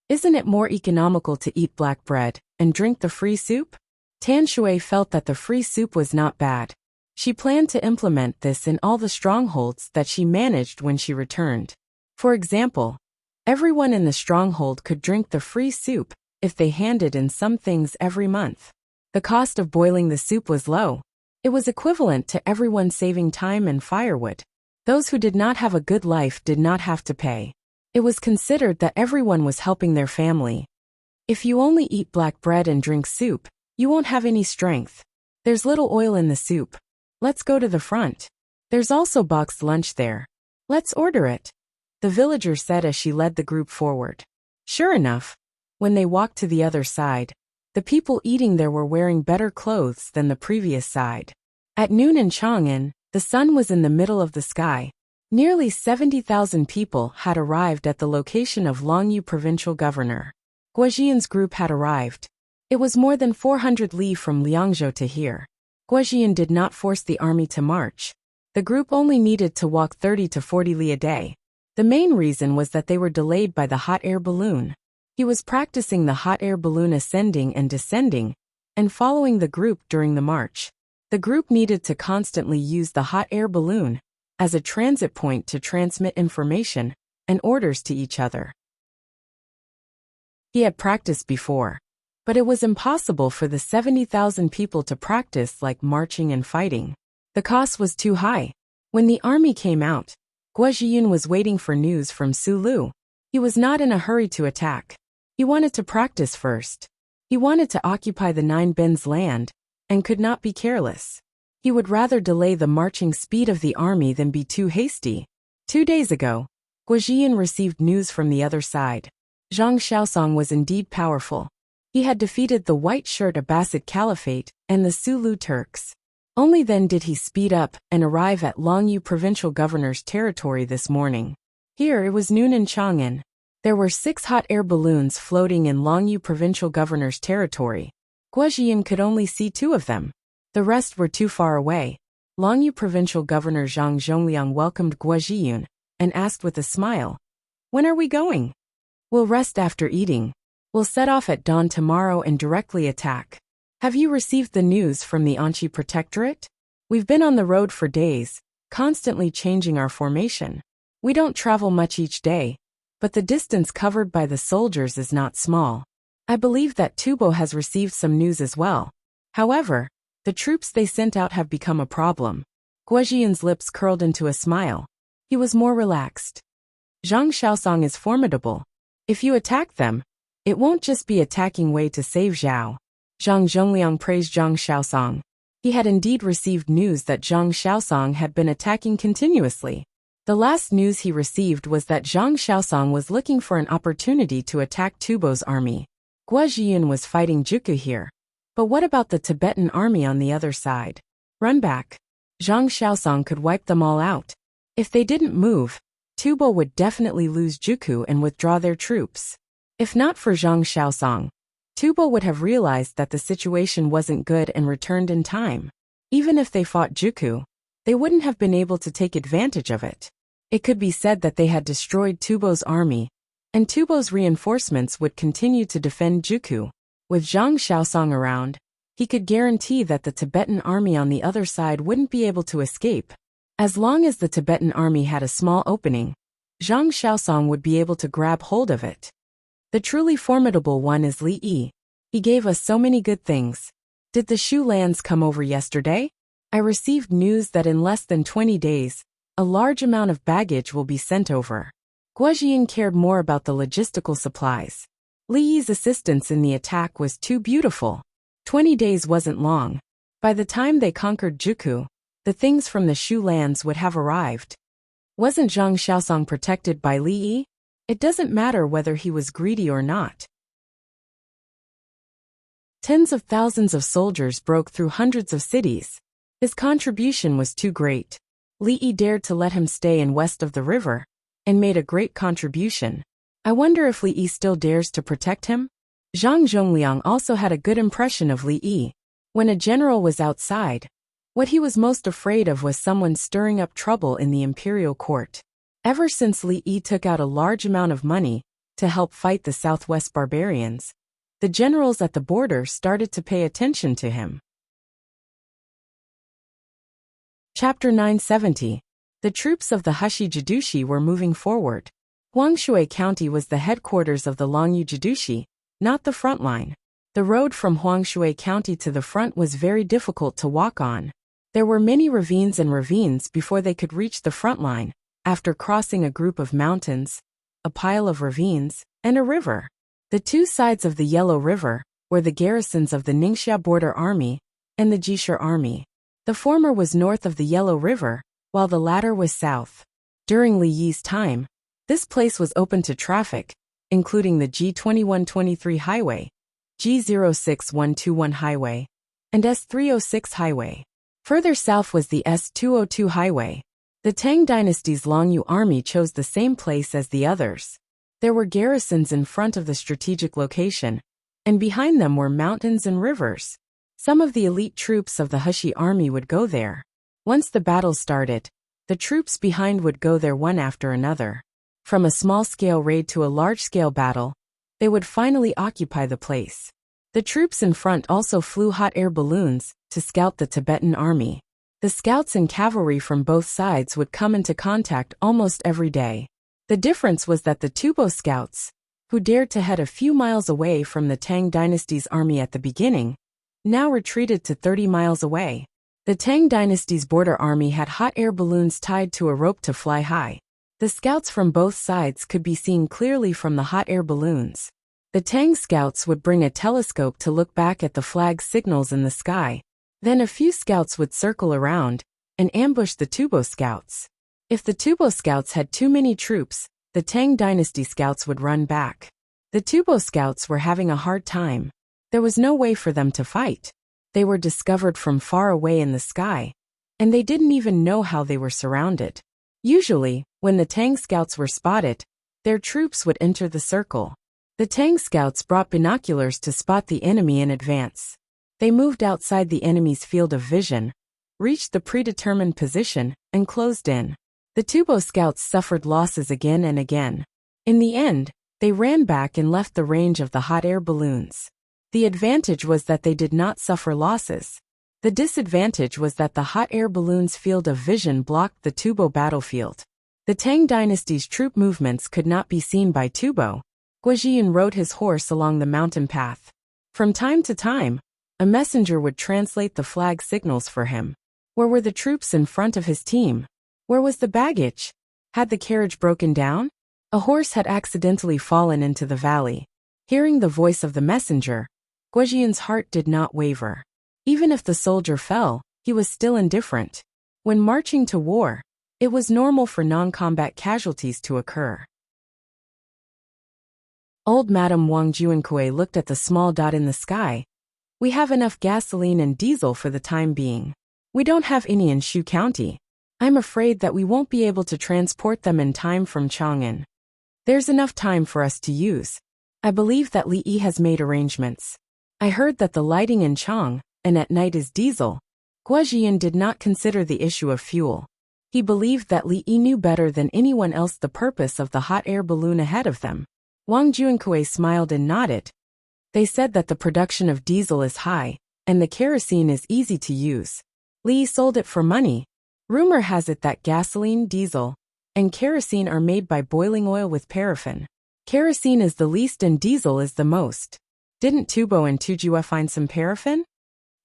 Isn't it more economical to eat black bread and drink the free soup? Tan Shui felt that the free soup was not bad. She planned to implement this in all the strongholds that she managed when she returned. For example, everyone in the stronghold could drink the free soup if they handed in some things every month. The cost of boiling the soup was low. It was equivalent to everyone saving time and firewood. Those who did not have a good life did not have to pay. It was considered that everyone was helping their family. If you only eat black bread and drink soup, you won't have any strength. There's little oil in the soup. Let's go to the front. There's also boxed lunch there. Let's order it, the villager said as she led the group forward. Sure enough, when they walked to the other side, the people eating there were wearing better clothes than the previous side. At noon in Chang'an, the sun was in the middle of the sky. Nearly 70,000 people had arrived at the location of Longyu provincial governor. Guojian's group had arrived. It was more than 400 li from Liangzhou to here. Guojian did not force the army to march. The group only needed to walk 30 to 40 li a day. The main reason was that they were delayed by the hot air balloon. He was practicing the hot air balloon ascending and descending, and following the group during the march. The group needed to constantly use the hot air balloon as a transit point to transmit information and orders to each other. He had practiced before, but it was impossible for the 70,000 people to practice like marching and fighting. The cost was too high. When the army came out, Guo Zhiyun was waiting for news from Su Lu. He was not in a hurry to attack. He wanted to practice first. He wanted to occupy the 9 bins land, and could not be careless. He would rather delay the marching speed of the army than be too hasty. 2 days ago, Guo Zhiyun received news from the other side. Zhang Xiaosong was indeed powerful. He had defeated the White Shirt Abbasid Caliphate and the Sulu Turks. Only then did he speed up and arrive at Longyu provincial governor's territory this morning. Here it was noon in Chang'an. There were 6 hot air balloons floating in Longyu provincial governor's territory. Guo Zhiyun could only see 2 of them. The rest were too far away. Longyu provincial governor Zhang Zhongliang welcomed Guo Zhiyun and asked with a smile, "When are we going?" "We'll rest after eating. We'll set off at dawn tomorrow and directly attack." "Have you received the news from the Anqi Protectorate?" "We've been on the road for days, constantly changing our formation. We don't travel much each day, but the distance covered by the soldiers is not small. I believe that Tubo has received some news as well. However, the troops they sent out have become a problem." Guo Zhiyun's lips curled into a smile. He was more relaxed. "Zhang Xiaosong is formidable. If you attack them, it won't just be attacking way to save Zhao." Zhang Zhongliang praised Zhang Xiaosong. He had indeed received news that Zhang Xiaosong had been attacking continuously. The last news he received was that Zhang Xiaosong was looking for an opportunity to attack Tubo's army. Guo Zhiyun was fighting Juku here. But what about the Tibetan army on the other side? Run back. Zhang Xiaosong could wipe them all out. If they didn't move, Tubo would definitely lose Juku and withdraw their troops. If not for Zhang Xiaosong, Tubo would have realized that the situation wasn't good and returned in time. Even if they fought Juku, they wouldn't have been able to take advantage of it. It could be said that they had destroyed Tubo's army, and Tubo's reinforcements would continue to defend Juku. With Zhang Xiaosong around, he could guarantee that the Tibetan army on the other side wouldn't be able to escape. As long as the Tibetan army had a small opening, Zhang Xiaosong would be able to grab hold of it. The truly formidable one is Li Yi. He gave us so many good things. Did the Shu lands come over yesterday? I received news that in less than 20 days, a large amount of baggage will be sent over. Guo Zhiyun cared more about the logistical supplies. Li Yi's assistance in the attack was too beautiful. 20 days wasn't long. By the time they conquered Juku, the things from the Shu lands would have arrived. Wasn't Zhang Xiaosong protected by Li Yi? It doesn't matter whether he was greedy or not. Tens of thousands of soldiers broke through hundreds of cities. His contribution was too great. Li Yi dared to let him stay in west of the river, and made a great contribution. I wonder if Li Yi still dares to protect him? Zhang Zhongliang also had a good impression of Li Yi. When a general was outside, what he was most afraid of was someone stirring up trouble in the imperial court. Ever since Li Yi took out a large amount of money to help fight the southwest barbarians, the generals at the border started to pay attention to him. Chapter 970. The troops of the Hushi Jidushi were moving forward. Huangshui County was the headquarters of the Longyu Jidushi, not the front line. The road from Huangshui County to the front was very difficult to walk on. There were many ravines and ravines before they could reach the front line, after crossing a group of mountains, a pile of ravines, and a river. The two sides of the Yellow River were the garrisons of the Ningxia Border Army and the Jishur Army. The former was north of the Yellow River, while the latter was south. During Li Yi's time, this place was open to traffic, including the G2123 highway, G06121 highway, and S306 highway. Further south was the S202 highway. The Tang dynasty's Longyu army chose the same place as the others. There were garrisons in front of the strategic location, and behind them were mountains and rivers. Some of the elite troops of the Hushi army would go there. Once the battle started, the troops behind would go there one after another. From a small-scale raid to a large-scale battle, they would finally occupy the place. The troops in front also flew hot air balloons to scout the Tibetan army. The scouts and cavalry from both sides would come into contact almost every day. The difference was that the Tubo scouts, who dared to head a few miles away from the Tang dynasty's army at the beginning, now retreated to 30 miles away. The Tang dynasty's border army had hot air balloons tied to a rope to fly high. The scouts from both sides could be seen clearly from the hot air balloons. The Tang scouts would bring a telescope to look back at the flag signals in the sky. Then a few scouts would circle around and ambush the Tubo scouts. If the Tubo scouts had too many troops, the Tang dynasty scouts would run back. The Tubo scouts were having a hard time. There was no way for them to fight. They were discovered from far away in the sky, and they didn't even know how they were surrounded. Usually, when the Tang scouts were spotted, their troops would enter the circle. The Tang scouts brought binoculars to spot the enemy in advance. They moved outside the enemy's field of vision, reached the predetermined position, and closed in. The Tubo scouts suffered losses again and again. In the end, they ran back and left the range of the hot air balloons. The advantage was that they did not suffer losses. The disadvantage was that the hot air balloons' field of vision blocked the Tubo battlefield. The Tang dynasty's troop movements could not be seen by Tubo. Guozhiyan rode his horse along the mountain path. From time to time, a messenger would translate the flag signals for him. Where were the troops in front of his team? Where was the baggage? Had the carriage broken down? A horse had accidentally fallen into the valley. Hearing the voice of the messenger, Guozhiyan's heart did not waver. Even if the soldier fell, he was still indifferent. When marching to war, it was normal for non-combat casualties to occur. Old Madame Wang Juankui looked at the small dot in the sky. We have enough gasoline and diesel for the time being. We don't have any in Shu County. I'm afraid that we won't be able to transport them in time from Chang'an. There's enough time for us to use. I believe that Li Yi has made arrangements. I heard that the lighting in Chang and at night is diesel. Guozhiyan did not consider the issue of fuel. He believed that Li Yi knew better than anyone else the purpose of the hot air balloon ahead of them. Wang Juankui smiled and nodded. They said that the production of diesel is high, and the kerosene is easy to use. Li Yi sold it for money. Rumor has it that gasoline, diesel, and kerosene are made by boiling oil with paraffin. Kerosene is the least and diesel is the most. Didn't Tubo and Tujue find some paraffin?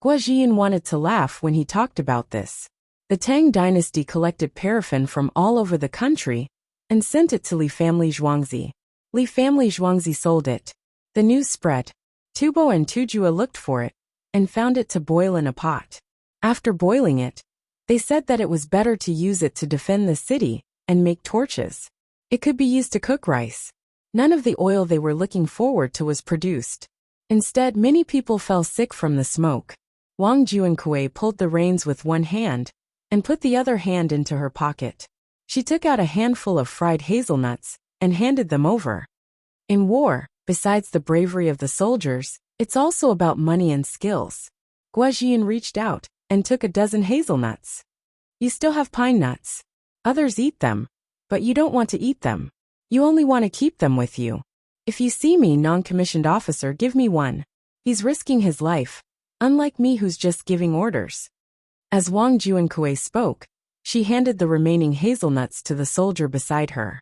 Guozhiyan wanted to laugh when he talked about this. The Tang dynasty collected paraffin from all over the country and sent it to Li family Zhuangzi. Li family Zhuangzi sold it. The news spread. Tubo and Tujue looked for it and found it to boil in a pot. After boiling it, they said that it was better to use it to defend the city and make torches. It could be used to cook rice. None of the oil they were looking forward to was produced. Instead, many people fell sick from the smoke. Wang Juankui pulled the reins with one hand and put the other hand into her pocket. She took out a handful of fried hazelnuts and handed them over. In war, besides the bravery of the soldiers, it's also about money and skills. Guajian reached out and took a dozen hazelnuts. You still have pine nuts. Others eat them, but you don't want to eat them. You only want to keep them with you. If you see me, non-commissioned officer, give me one. He's risking his life, unlike me who's just giving orders. As Wang Juankui spoke, she handed the remaining hazelnuts to the soldier beside her.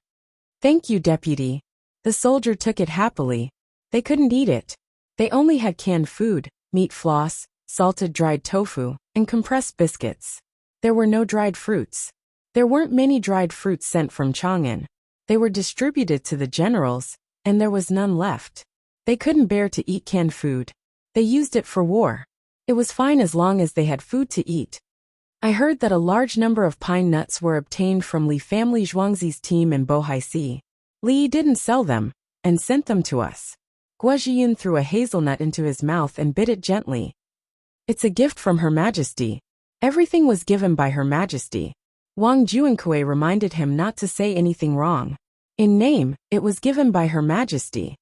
Thank you, deputy. The soldier took it happily. They couldn't eat it. They only had canned food, meat floss, salted dried tofu, and compressed biscuits. There were no dried fruits. There weren't many dried fruits sent from Chang'an. They were distributed to the generals, and there was none left. They couldn't bear to eat canned food. They used it for war. It was fine as long as they had food to eat. I heard that a large number of pine nuts were obtained from Li family Zhuangzi's team in Bohaisi. Li didn't sell them, and sent them to us. Guojiyun threw a hazelnut into his mouth and bit it gently. It's a gift from Her Majesty. Everything was given by Her Majesty. Wang Juankui reminded him not to say anything wrong. In name, it was given by Her Majesty.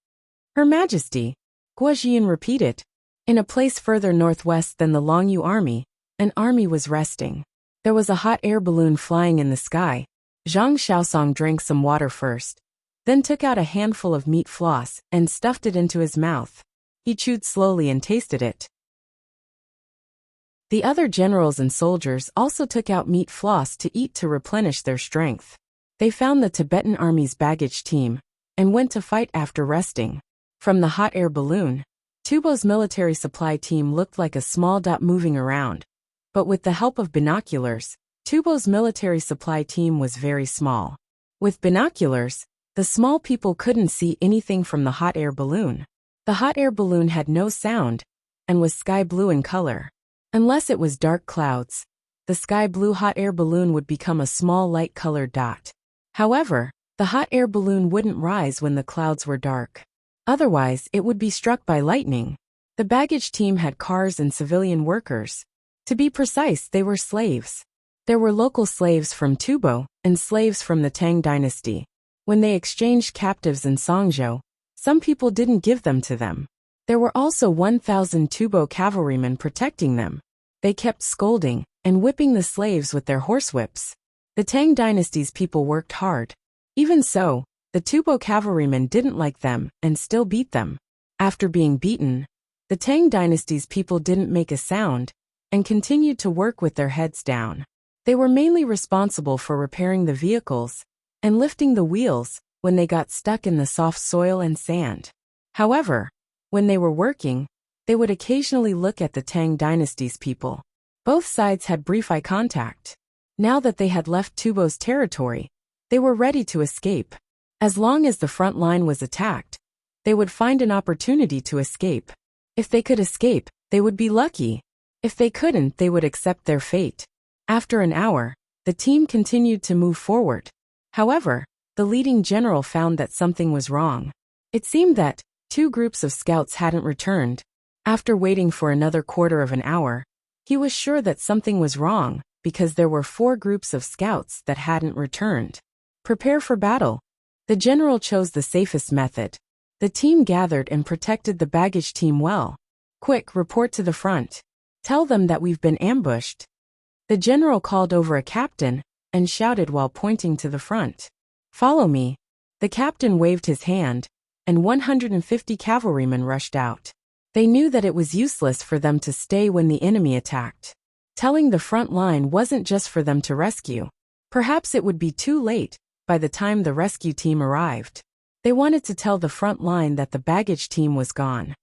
Her Majesty, Guojiyun repeated. In a place further northwest than the Longyu army, an army was resting. There was a hot air balloon flying in the sky. Zhang Xiaosong drank some water first, then took out a handful of meat floss and stuffed it into his mouth. He chewed slowly and tasted it. The other generals and soldiers also took out meat floss to eat to replenish their strength. They found the Tibetan army's baggage team and went to fight after resting. From the hot air balloon, Tubo's military supply team looked like a small dot moving around. But with the help of binoculars, Tubo's military supply team was very small. With binoculars, the small people couldn't see anything from the hot air balloon. The hot air balloon had no sound and was sky blue in color. Unless it was dark clouds, the sky blue hot air balloon would become a small light-colored dot. However, the hot air balloon wouldn't rise when the clouds were dark. Otherwise, it would be struck by lightning. The baggage team had cars and civilian workers. To be precise, they were slaves. There were local slaves from Tubo and slaves from the Tang dynasty. When they exchanged captives in Songzhou, some people didn't give them to them. There were also 1,000 Tubo cavalrymen protecting them. They kept scolding and whipping the slaves with their horsewhips. The Tang dynasty's people worked hard. Even so, the Tubo cavalrymen didn't like them and still beat them. After being beaten, the Tang dynasty's people didn't make a sound and continued to work with their heads down. They were mainly responsible for repairing the vehicles and lifting the wheels when they got stuck in the soft soil and sand. However, when they were working, they would occasionally look at the Tang dynasty's people. Both sides had brief eye contact. Now that they had left Tubo's territory, they were ready to escape. As long as the front line was attacked, they would find an opportunity to escape. If they could escape, they would be lucky. If they couldn't, they would accept their fate. After an hour, the team continued to move forward. However, the leading general found that something was wrong. It seemed that 2 groups of scouts hadn't returned. After waiting for another quarter of an hour, he was sure that something was wrong because there were 4 groups of scouts that hadn't returned. Prepare for battle. The general chose the safest method. The team gathered and protected the baggage team well. Quick, report to the front. Tell them that we've been ambushed. The general called over a captain and shouted while pointing to the front. Follow me. The captain waved his hand, and 150 cavalrymen rushed out. They knew that it was useless for them to stay when the enemy attacked. Telling the front line wasn't just for them to rescue. Perhaps it would be too late by the time the rescue team arrived. They wanted to tell the front line that the baggage team was gone.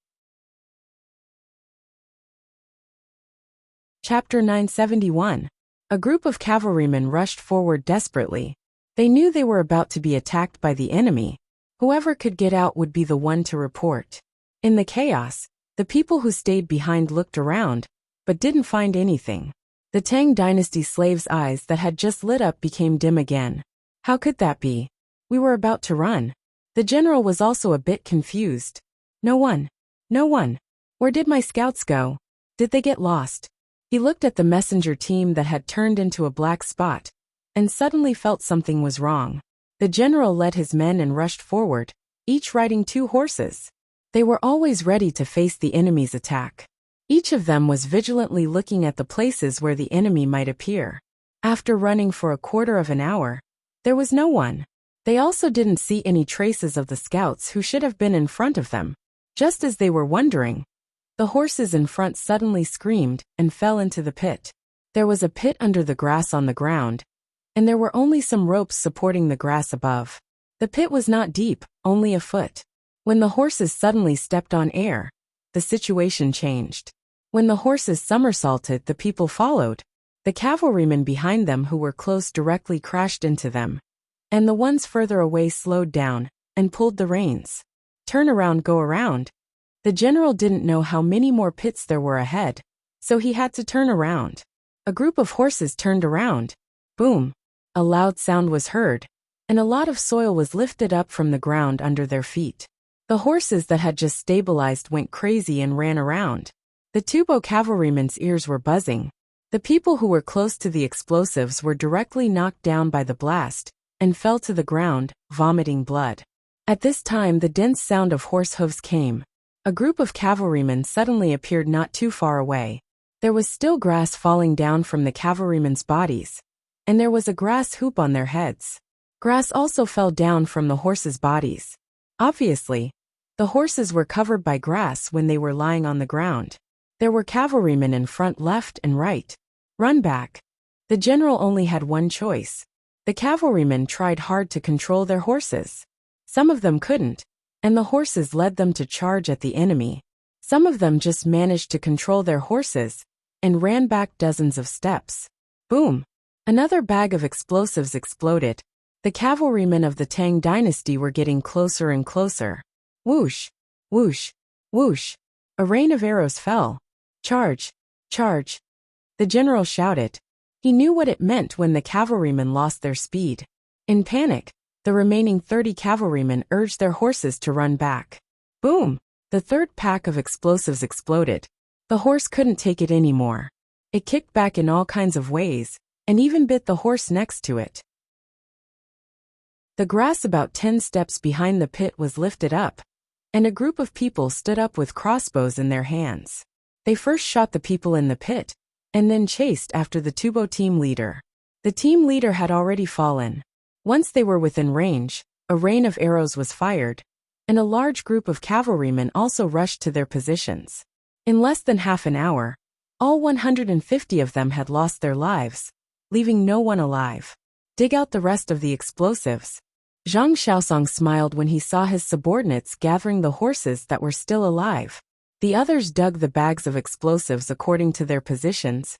Chapter 971. A group of cavalrymen rushed forward desperately. They knew they were about to be attacked by the enemy. Whoever could get out would be the one to report. In the chaos, the people who stayed behind looked around, but didn't find anything. The Tang dynasty slaves' eyes that had just lit up became dim again. How could that be? We were about to run. The general was also a bit confused. No one. No one. Where did my scouts go? Did they get lost? He looked at the messenger team that had turned into a black spot, and suddenly felt something was wrong. The general led his men and rushed forward, each riding 2 horses. They were always ready to face the enemy's attack. Each of them was vigilantly looking at the places where the enemy might appear. After running for a quarter of an hour, there was no one. They also didn't see any traces of the scouts who should have been in front of them. Just as they were wondering, the horses in front suddenly screamed and fell into the pit. There was a pit under the grass on the ground, and there were only some ropes supporting the grass above. The pit was not deep, only a foot. When the horses suddenly stepped on air, the situation changed. When the horses somersaulted, the people followed. The cavalrymen behind them who were close directly crashed into them, and the ones further away slowed down and pulled the reins. Turn around, go around. The general didn't know how many more pits there were ahead, so he had to turn around. A group of horses turned around. Boom! A loud sound was heard, and a lot of soil was lifted up from the ground under their feet. The horses that had just stabilized went crazy and ran around. The Tubo cavalrymen's ears were buzzing. The people who were close to the explosives were directly knocked down by the blast and fell to the ground, vomiting blood. At this time, the dense sound of horse hooves came. A group of cavalrymen suddenly appeared not too far away. There was still grass falling down from the cavalrymen's bodies, and there was a grass hoop on their heads. Grass also fell down from the horses' bodies. Obviously, the horses were covered by grass when they were lying on the ground. There were cavalrymen in front, left, and right. Run back. The general only had one choice. The cavalrymen tried hard to control their horses. Some of them couldn't, and the horses led them to charge at the enemy. Some of them just managed to control their horses and ran back dozens of steps. Boom! Another bag of explosives exploded. The cavalrymen of the Tang dynasty were getting closer and closer. Whoosh! Whoosh! Whoosh! A rain of arrows fell. Charge! Charge! The general shouted. He knew what it meant when the cavalrymen lost their speed. In panic, the remaining 30 cavalrymen urged their horses to run back. Boom! The third pack of explosives exploded. The horse couldn't take it anymore. It kicked back in all kinds of ways, and even bit the horse next to it. The grass about 10 steps behind the pit was lifted up, and a group of people stood up with crossbows in their hands. They first shot the people in the pit, and then chased after the Tubo team leader. The team leader had already fallen. Once they were within range, a rain of arrows was fired, and a large group of cavalrymen also rushed to their positions. In less than half an hour, all 150 of them had lost their lives, leaving no one alive. Dig out the rest of the explosives. Zhang Xiaosong smiled when he saw his subordinates gathering the horses that were still alive. The others dug the bags of explosives according to their positions,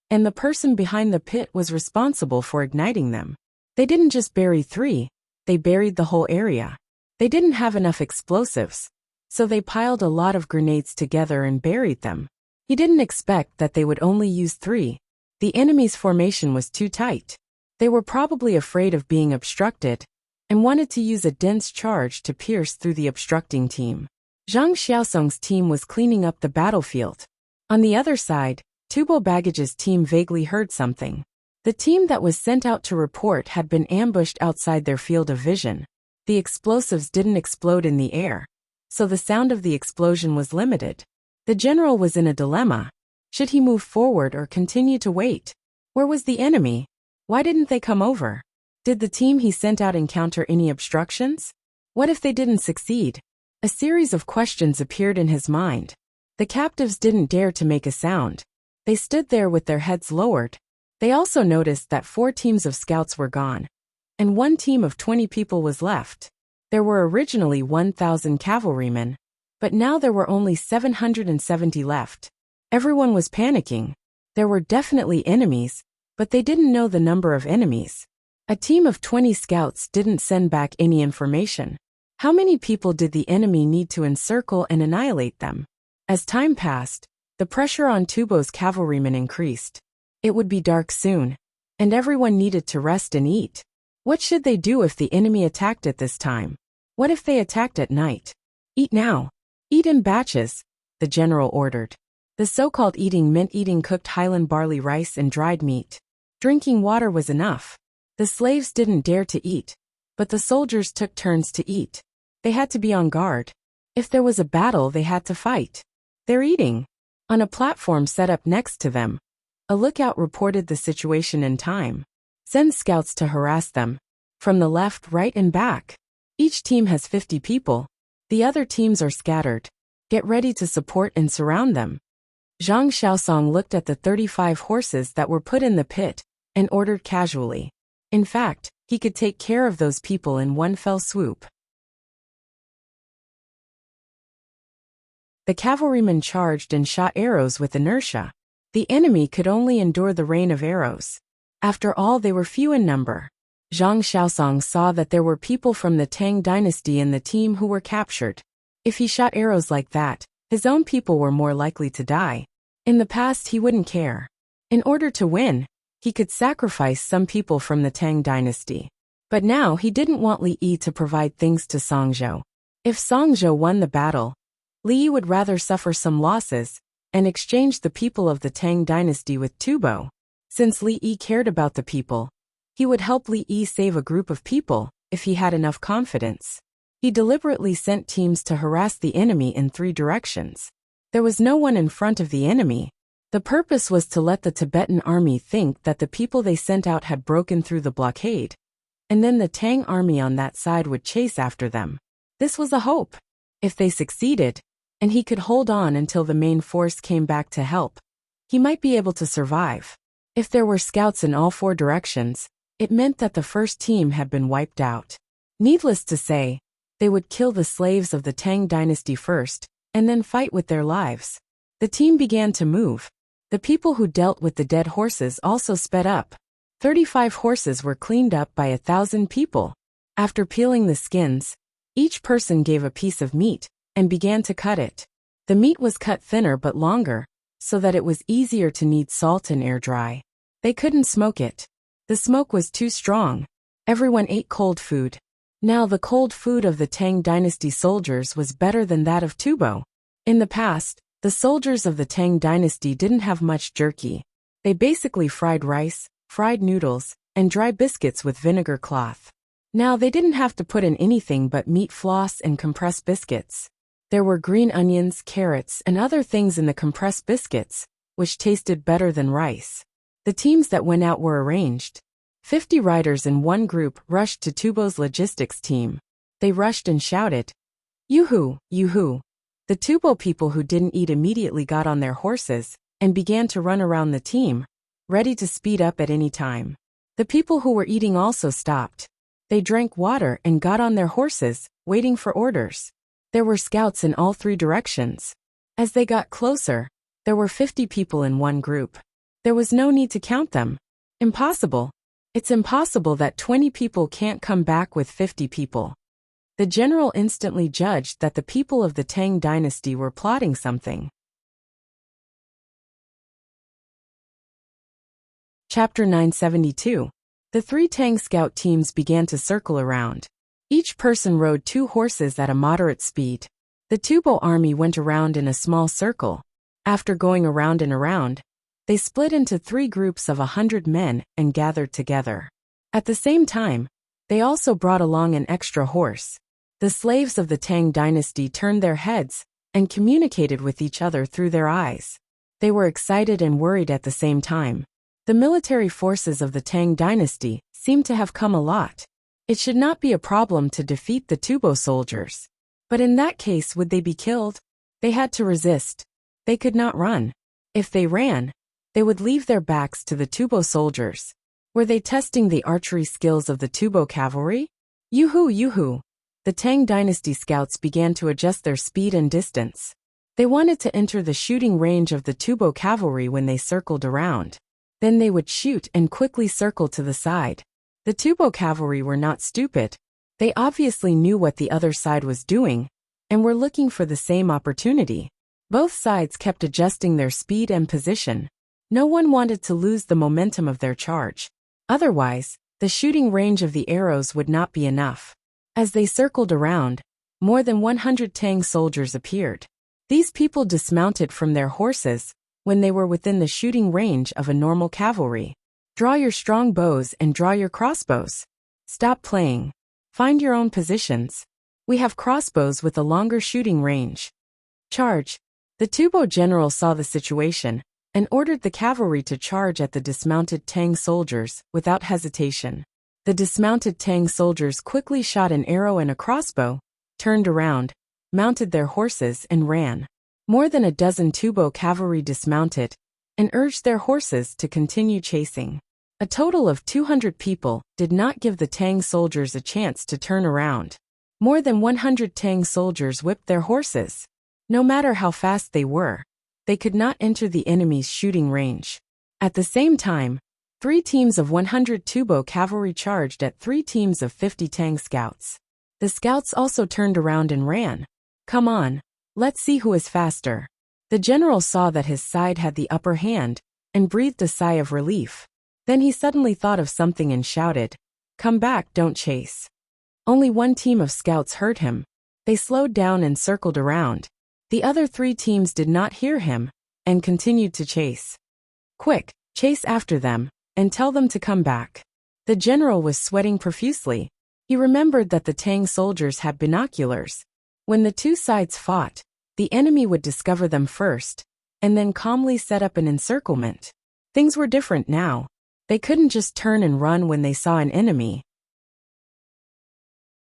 and the person behind the pit was responsible for igniting them. They didn't just bury 3, they buried the whole area. They didn't have enough explosives, so they piled a lot of grenades together and buried them. He didn't expect that they would only use 3. The enemy's formation was too tight. They were probably afraid of being obstructed, and wanted to use a dense charge to pierce through the obstructing team. Zhang Xiaosong's team was cleaning up the battlefield. On the other side, Tubo Baggage's team vaguely heard something. The team that was sent out to report had been ambushed outside their field of vision. The explosives didn't explode in the air, so the sound of the explosion was limited. The general was in a dilemma. Should he move forward or continue to wait? Where was the enemy? Why didn't they come over? Did the team he sent out encounter any obstructions? What if they didn't succeed? A series of questions appeared in his mind. The captives didn't dare to make a sound. They stood there with their heads lowered. They also noticed that 4 teams of scouts were gone, and 1 team of 20 people was left. There were originally 1,000 cavalrymen, but now there were only 770 left. Everyone was panicking. There were definitely enemies, but they didn't know the number of enemies. A team of 20 scouts didn't send back any information. How many people did the enemy need to encircle and annihilate them? As time passed, the pressure on Tubo's cavalrymen increased. It would be dark soon, and everyone needed to rest and eat. What should they do if the enemy attacked at this time? What if they attacked at night? Eat now. Eat in batches, the general ordered. The so-called eating meant eating cooked highland barley rice and dried meat. Drinking water was enough. The slaves didn't dare to eat, but the soldiers took turns to eat. They had to be on guard. If there was a battle, they had to fight. They're eating. On a platform set up next to them, a lookout reported the situation in time. Send scouts to harass them. From the left, right, and back. Each team has 50 people. The other teams are scattered. Get ready to support and surround them. Zhang Xiaosong looked at the 35 horses that were put in the pit and ordered casually. In fact, he could take care of those people in one fell swoop. The cavalrymen charged and shot arrows with inertia. The enemy could only endure the rain of arrows. After all, they were few in number. Zhang Xiaosong saw that there were people from the Tang dynasty in the team who were captured. If he shot arrows like that, his own people were more likely to die. In the past, he wouldn't care. In order to win, he could sacrifice some people from the Tang dynasty. But now he didn't want Li Yi to provide things to Songzhou. If Songzhou won the battle, Li Yi would rather suffer some losses and exchange the people of the Tang dynasty with Tubo. Since Li Yi cared about the people, he would help Li Yi save a group of people if he had enough confidence. He deliberately sent teams to harass the enemy in 3 directions. There was no one in front of the enemy. The purpose was to let the Tibetan army think that the people they sent out had broken through the blockade, and then the Tang army on that side would chase after them. This was a hope. If they succeeded, and he could hold on until the main force came back to help, he might be able to survive. If there were scouts in all 4 directions, it meant that the first team had been wiped out. Needless to say, they would kill the slaves of the Tang dynasty first, and then fight with their lives. The team began to move. The people who dealt with the dead horses also sped up. 35 horses were cleaned up by 1,000 people. After peeling the skins, each person gave a piece of meat and began to cut it. The meat was cut thinner but longer, so that it was easier to knead salt and air dry. They couldn't smoke it. The smoke was too strong. Everyone ate cold food. Now the cold food of the Tang dynasty soldiers was better than that of Tubo. In the past, the soldiers of the Tang dynasty didn't have much jerky. They basically fried rice, fried noodles, and dry biscuits with vinegar cloth. Now they didn't have to put in anything but meat floss and compressed biscuits. There were green onions, carrots, and other things in the compressed biscuits, which tasted better than rice. The teams that went out were arranged. 50 riders in one group rushed to Tubo's logistics team. They rushed and shouted, "Yoo-hoo, yoo-hoo." The Tubo people who didn't eat immediately got on their horses and began to run around the team, ready to speed up at any time. The people who were eating also stopped. They drank water and got on their horses, waiting for orders. There were scouts in all 3 directions. As they got closer, there were 50 people in one group. There was no need to count them. Impossible. It's impossible that 20 people can't come back with 50 people. The general instantly judged that the people of the Tang dynasty were plotting something. Chapter 972. The 3 Tang scout teams began to circle around. Each person rode 2 horses at a moderate speed. The Tubo army went around in a small circle. After going around and around, they split into 3 groups of 100 men and gathered together. At the same time, they also brought along an extra horse. The slaves of the Tang dynasty turned their heads and communicated with each other through their eyes. They were excited and worried at the same time. The military forces of the Tang dynasty seemed to have come a lot. It should not be a problem to defeat the Tubo soldiers. But in that case, would they be killed? They had to resist. They could not run. If they ran, they would leave their backs to the Tubo soldiers. Were they testing the archery skills of the Tubo cavalry? Yoo-hoo, yoo-hoo. The Tang dynasty scouts began to adjust their speed and distance. They wanted to enter the shooting range of the Tubo cavalry when they circled around. Then they would shoot and quickly circle to the side. The Tubo cavalry were not stupid. They obviously knew what the other side was doing, and were looking for the same opportunity. Both sides kept adjusting their speed and position. No one wanted to lose the momentum of their charge. Otherwise, The shooting range of the arrows would not be enough. As they circled around, more than 100 Tang soldiers appeared. These people dismounted from their horses when they were within the shooting range of a normal cavalry. Draw your strong bows and draw your crossbows. Stop playing. Find your own positions. We have crossbows with a longer shooting range. Charge. The Tubo general saw the situation and ordered the cavalry to charge at the dismounted Tang soldiers without hesitation. The dismounted Tang soldiers quickly shot an arrow and a crossbow, turned around, mounted their horses and ran. More than a dozen Tubo cavalry dismounted and urged their horses to continue chasing. A total of 200 people did not give the Tang soldiers a chance to turn around. More than 100 Tang soldiers whipped their horses. No matter how fast they were, they could not enter the enemy's shooting range. At the same time, 3 teams of 100 Tubo cavalry charged at 3 teams of 50 Tang scouts. The scouts also turned around and ran. Come on, let's see who is faster. The general saw that his side had the upper hand and breathed a sigh of relief. Then he suddenly thought of something and shouted, "Come back, don't chase." Only one team of scouts heard him. They slowed down and circled around. The other 3 teams did not hear him and continued to chase. Quick, chase after them and tell them to come back. The general was sweating profusely. He remembered that the Tang soldiers had binoculars. When the 2 sides fought, the enemy would discover them first and then calmly set up an encirclement. Things were different now. They couldn't just turn and run when they saw an enemy.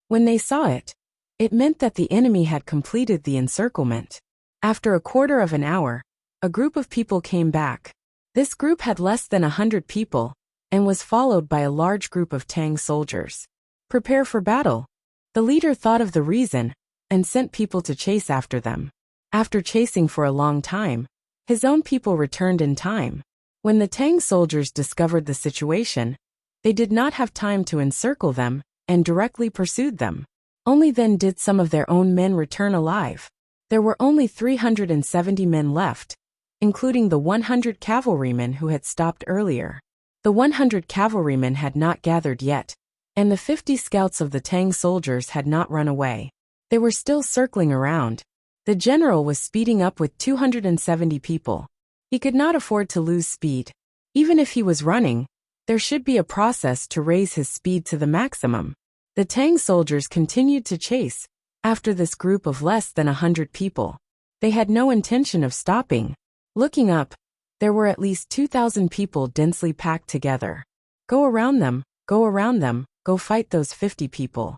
When they saw it, it meant that the enemy had completed the encirclement. After a quarter of an hour, a group of people came back. This group had less than 100 people and was followed by a large group of Tang soldiers. Prepare for battle. The leader thought of the reason and sent people to chase after them. After chasing for a long time, his own people returned in time. When the Tang soldiers discovered the situation, they did not have time to encircle them and directly pursued them. Only then did some of their own men return alive. There were only 370 men left, including the 100 cavalrymen who had stopped earlier. The 100 cavalrymen had not gathered yet, and the 50 scouts of the Tang soldiers had not run away. They were still circling around. The general was speeding up with 270 people. He could not afford to lose speed. Even if he was running, there should be a process to raise his speed to the maximum. The Tang soldiers continued to chase after this group of less than 100 people. They had no intention of stopping. Looking up, there were at least 2,000 people densely packed together. Go around them, go fight those 50 people.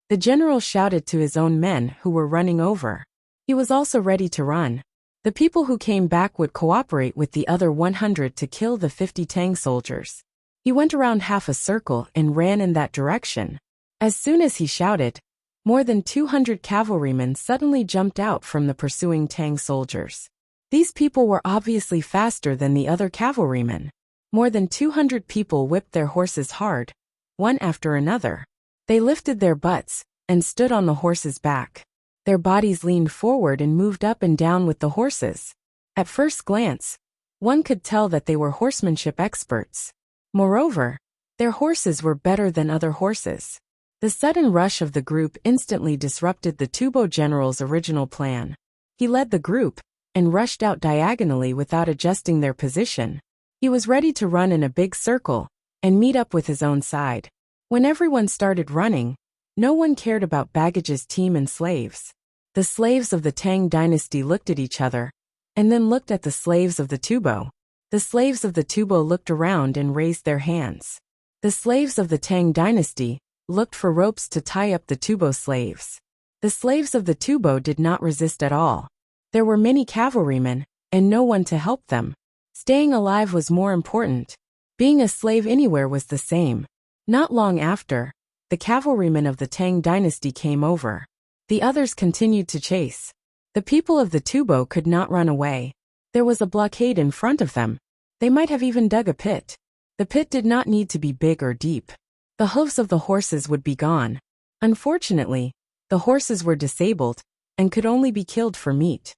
The general shouted to his own men who were running over. He was also ready to run. The people who came back would cooperate with the other 100 to kill the 50 Tang soldiers. He went around half a circle and ran in that direction. As soon as he shouted, more than 200 cavalrymen suddenly jumped out from the pursuing Tang soldiers. These people were obviously faster than the other cavalrymen. More than 200 people whipped their horses hard, one after another. They lifted their butts and stood on the horse's back. Their bodies leaned forward and moved up and down with the horses. At first glance, one could tell that they were horsemanship experts. Moreover, their horses were better than other horses. The sudden rush of the group instantly disrupted the Tubo general's original plan. He led the group and rushed out diagonally without adjusting their position. He was ready to run in a big circle and meet up with his own side. When everyone started running, no one cared about Baggage's team and slaves. The slaves of the Tang dynasty looked at each other, and then looked at the slaves of the Tubo. The slaves of the Tubo looked around and raised their hands. The slaves of the Tang dynasty looked for ropes to tie up the Tubo slaves. The slaves of the Tubo did not resist at all. There were many cavalrymen, and no one to help them. Staying alive was more important. Being a slave anywhere was the same. Not long after, the cavalrymen of the Tang dynasty came over. The others continued to chase. The people of the Tubo could not run away. There was a blockade in front of them. They might have even dug a pit. The pit did not need to be big or deep. The hooves of the horses would be gone. Unfortunately, the horses were disabled and could only be killed for meat.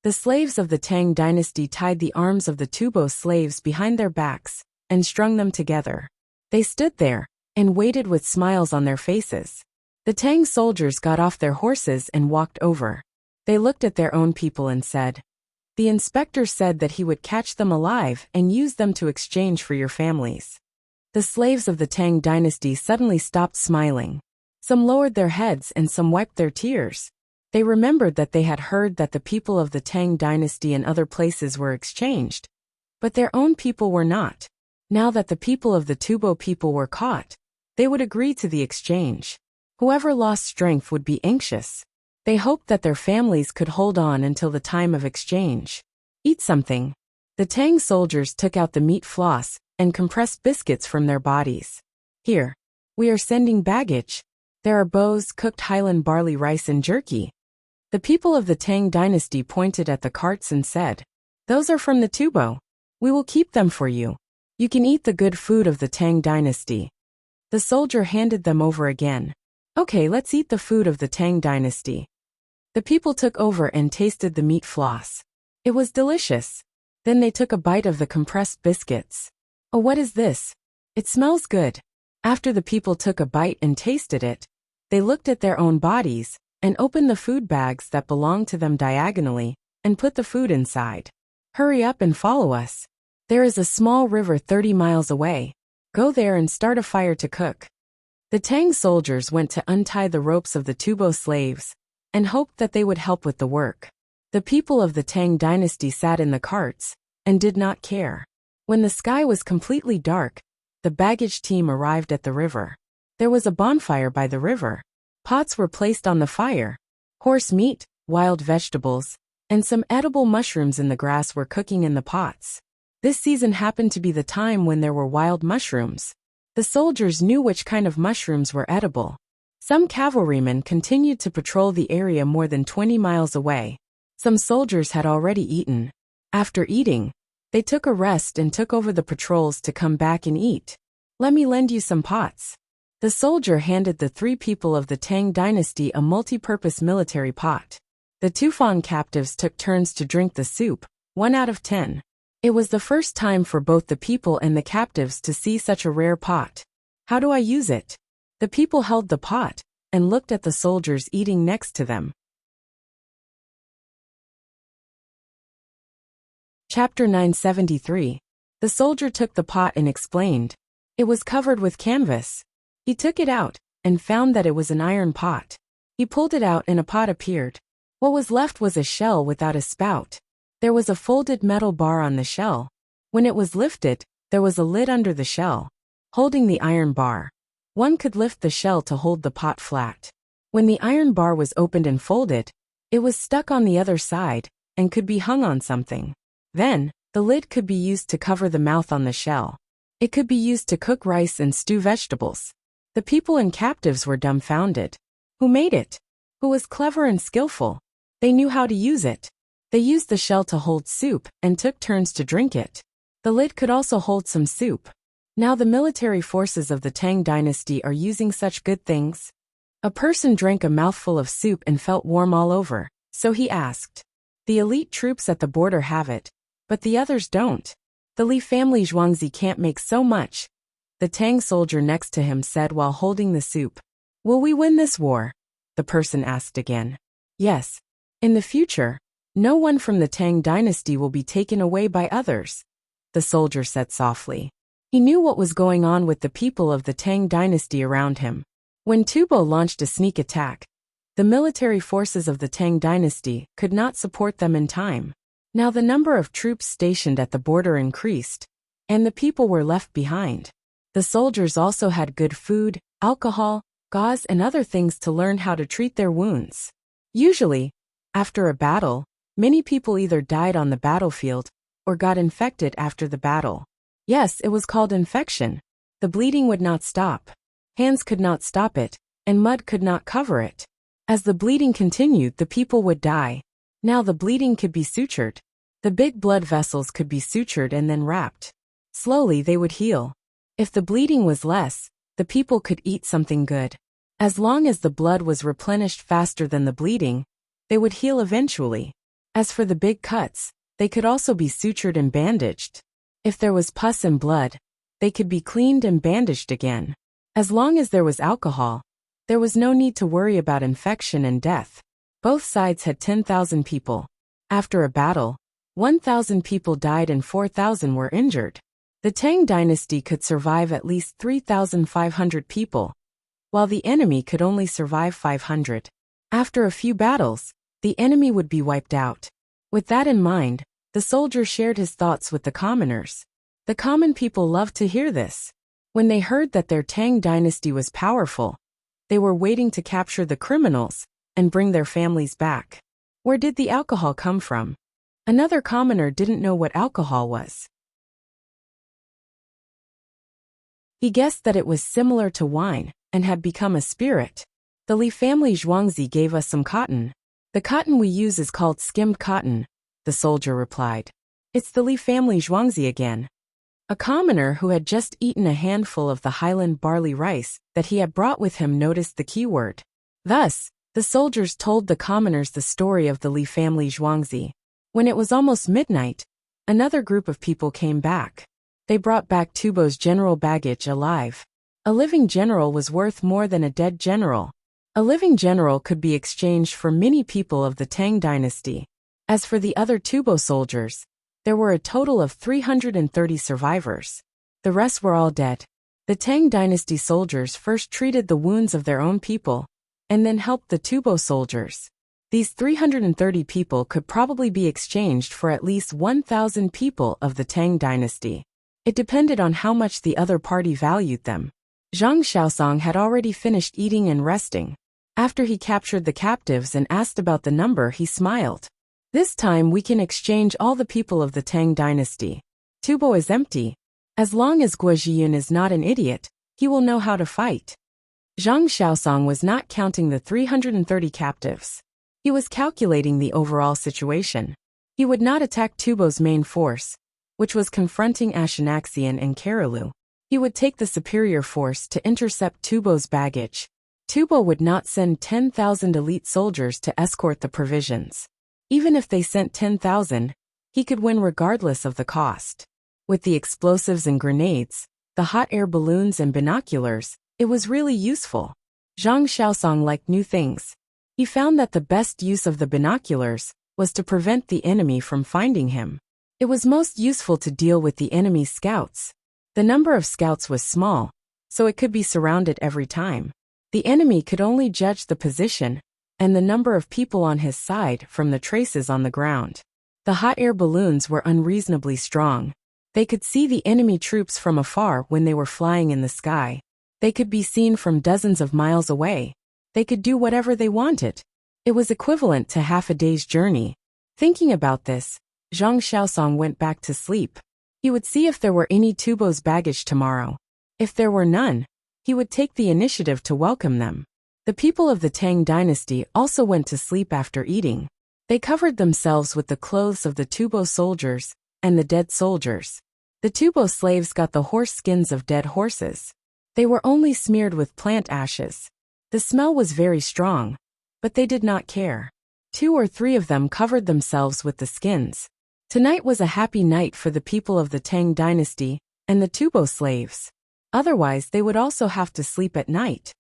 The slaves of the Tang dynasty tied the arms of the Tubo slaves behind their backs and strung them together. They stood there and waited with smiles on their faces. The Tang soldiers got off their horses and walked over. They looked at their own people and said, "The inspector said that he would catch them alive and use them to exchange for your families." The slaves of the Tang dynasty suddenly stopped smiling. Some lowered their heads and some wiped their tears. They remembered that they had heard that the people of the Tang dynasty and other places were exchanged, but their own people were not. Now that the people of the Tubo people were caught, they would agree to the exchange. Whoever lost strength would be anxious. They hoped that their families could hold on until the time of exchange. Eat something. The Tang soldiers took out the meat floss and compressed biscuits from their bodies. Here, we are sending baggage. There are bows, cooked Highland barley rice and jerky. The people of the Tang dynasty pointed at the carts and said, "Those are from the Tubo. We will keep them for you. You can eat the good food of the Tang dynasty." The soldier handed them over again. "Okay, let's eat the food of the Tang dynasty." The people took over and tasted the meat floss. It was delicious. Then they took a bite of the compressed biscuits. "Oh, what is this? It smells good." After the people took a bite and tasted it, they looked at their own bodies and opened the food bags that belonged to them diagonally and put the food inside. "Hurry up and follow us. There is a small river 30 miles away. Go there and start a fire to cook." The Tang soldiers went to untie the ropes of the Tubo slaves and hoped that they would help with the work. The people of the Tang dynasty sat in the carts and did not care. When the sky was completely dark, the baggage team arrived at the river. There was a bonfire by the river. Pots were placed on the fire. Horse meat, wild vegetables, and some edible mushrooms in the grass were cooking in the pots. This season happened to be the time when there were wild mushrooms. The soldiers knew which kind of mushrooms were edible. Some cavalrymen continued to patrol the area more than 20 miles away. Some soldiers had already eaten. After eating, they took a rest and took over the patrols to come back and eat. "Let me lend you some pots." The soldier handed the 3 people of the Tang dynasty a multi-purpose military pot. The Tufan captives took turns to drink the soup, 1 out of 10. It was the first time for both the people and the captives to see such a rare pot. "How do I use it?" The people held the pot and looked at the soldiers eating next to them. Chapter 973. The soldier took the pot and explained. It was covered with canvas. He took it out and found that it was an iron pot. He pulled it out and a pot appeared. What was left was a shell without a spout. There was a folded metal bar on the shell. When it was lifted, there was a lid under the shell. Holding the iron bar, one could lift the shell to hold the pot flat. When the iron bar was opened and folded, it was stuck on the other side and could be hung on something. Then, the lid could be used to cover the mouth on the shell. It could be used to cook rice and stew vegetables. The people and captives were dumbfounded. Who made it? Who was clever and skillful? They knew how to use it. They used the shell to hold soup and took turns to drink it. The lid could also hold some soup. Now the military forces of the Tang dynasty are using such good things. A person drank a mouthful of soup and felt warm all over, so he asked. The elite troops at the border have it, but the others don't. The Li family Zhuangzi can't make so much. The Tang soldier next to him said while holding the soup. "Will we win this war?" the person asked again. "Yes. In the future, no one from the Tang dynasty will be taken away by others," the soldier said softly. He knew what was going on with the people of the Tang dynasty around him. When Tubo launched a sneak attack, the military forces of the Tang dynasty could not support them in time. Now the number of troops stationed at the border increased, and the people were left behind. The soldiers also had good food, alcohol, gauze and other things to learn how to treat their wounds. Usually, after a battle, many people either died on the battlefield or got infected after the battle. Yes, it was called infection. The bleeding would not stop. Hands could not stop it, and mud could not cover it. As the bleeding continued, the people would die. Now the bleeding could be sutured. The big blood vessels could be sutured and then wrapped. Slowly they would heal. If the bleeding was less, the people could eat something good. As long as the blood was replenished faster than the bleeding, they would heal eventually. As for the big cuts, they could also be sutured and bandaged. If there was pus and blood, They could be cleaned and bandaged again. As long as there was alcohol, there was no need to worry about infection and death. Both sides had 10,000 people. After a battle, 1,000 people died and 4,000 were injured. The Tang dynasty could survive at least 3,500 people, while the enemy could only survive 500. After a few battles, the enemy would be wiped out. With that in mind, the soldier shared his thoughts with the commoners. The common people loved to hear this. When they heard that their Tang dynasty was powerful, they were waiting to capture the criminals and bring their families back. Where did the alcohol come from? Another commoner didn't know what alcohol was. He guessed that it was similar to wine and had become a spirit. The Li family Zhuangzi gave us some cotton. The cotton we use is called skimmed cotton, the soldier replied. It's the Li family Zhuangzi again. A commoner who had just eaten a handful of the highland barley rice that he had brought with him noticed the keyword. Thus, the soldiers told the commoners the story of the Li family Zhuangzi. When it was almost midnight, another group of people came back. They brought back Tubo's general baggage alive. A living general was worth more than a dead general. A living general could be exchanged for many people of the Tang dynasty. As for the other Tubo soldiers, there were a total of 330 survivors. The rest were all dead. The Tang dynasty soldiers first treated the wounds of their own people, and then helped the Tubo soldiers. These 330 people could probably be exchanged for at least 1,000 people of the Tang dynasty. It depended on how much the other party valued them. Zhang Xiaosong had already finished eating and resting. After he captured the captives and asked about the number, he smiled. This time we can exchange all the people of the Tang dynasty. Tubo is empty. As long as Guo Zhiyun is not an idiot, he will know how to fight. Zhang Xiaosong was not counting the 330 captives. He was calculating the overall situation. He would not attack Tubo's main force, which was confronting Ashanaxian and Karalu. He would take the superior force to intercept Tubo's baggage. Tubo would not send 10,000 elite soldiers to escort the provisions. Even if they sent 10,000, he could win regardless of the cost. With the explosives and grenades, the hot air balloons and binoculars, it was really useful. Zhang Xiaosong liked new things. He found that the best use of the binoculars was to prevent the enemy from finding him. It was most useful to deal with the enemy's scouts. The number of scouts was small, so it could be surrounded every time. The enemy could only judge the position and the number of people on his side from the traces on the ground. The hot air balloons were unreasonably strong. They could see the enemy troops from afar when they were flying in the sky. They could be seen from dozens of miles away. They could do whatever they wanted. It was equivalent to half a day's journey. Thinking about this, Zhang Xiaosong went back to sleep. He would see if there were any Tubo's baggage tomorrow. If there were none, he would take the initiative to welcome them. The people of the Tang dynasty also went to sleep after eating. They covered themselves with the clothes of the Tubo soldiers and the dead soldiers. The Tubo slaves got the horse skins of dead horses. They were only smeared with plant ashes. The smell was very strong, but they did not care. 2 or 3 of them covered themselves with the skins. Tonight was a happy night for the people of the Tang dynasty and the Tubo slaves. Otherwise, they would also have to sleep at night.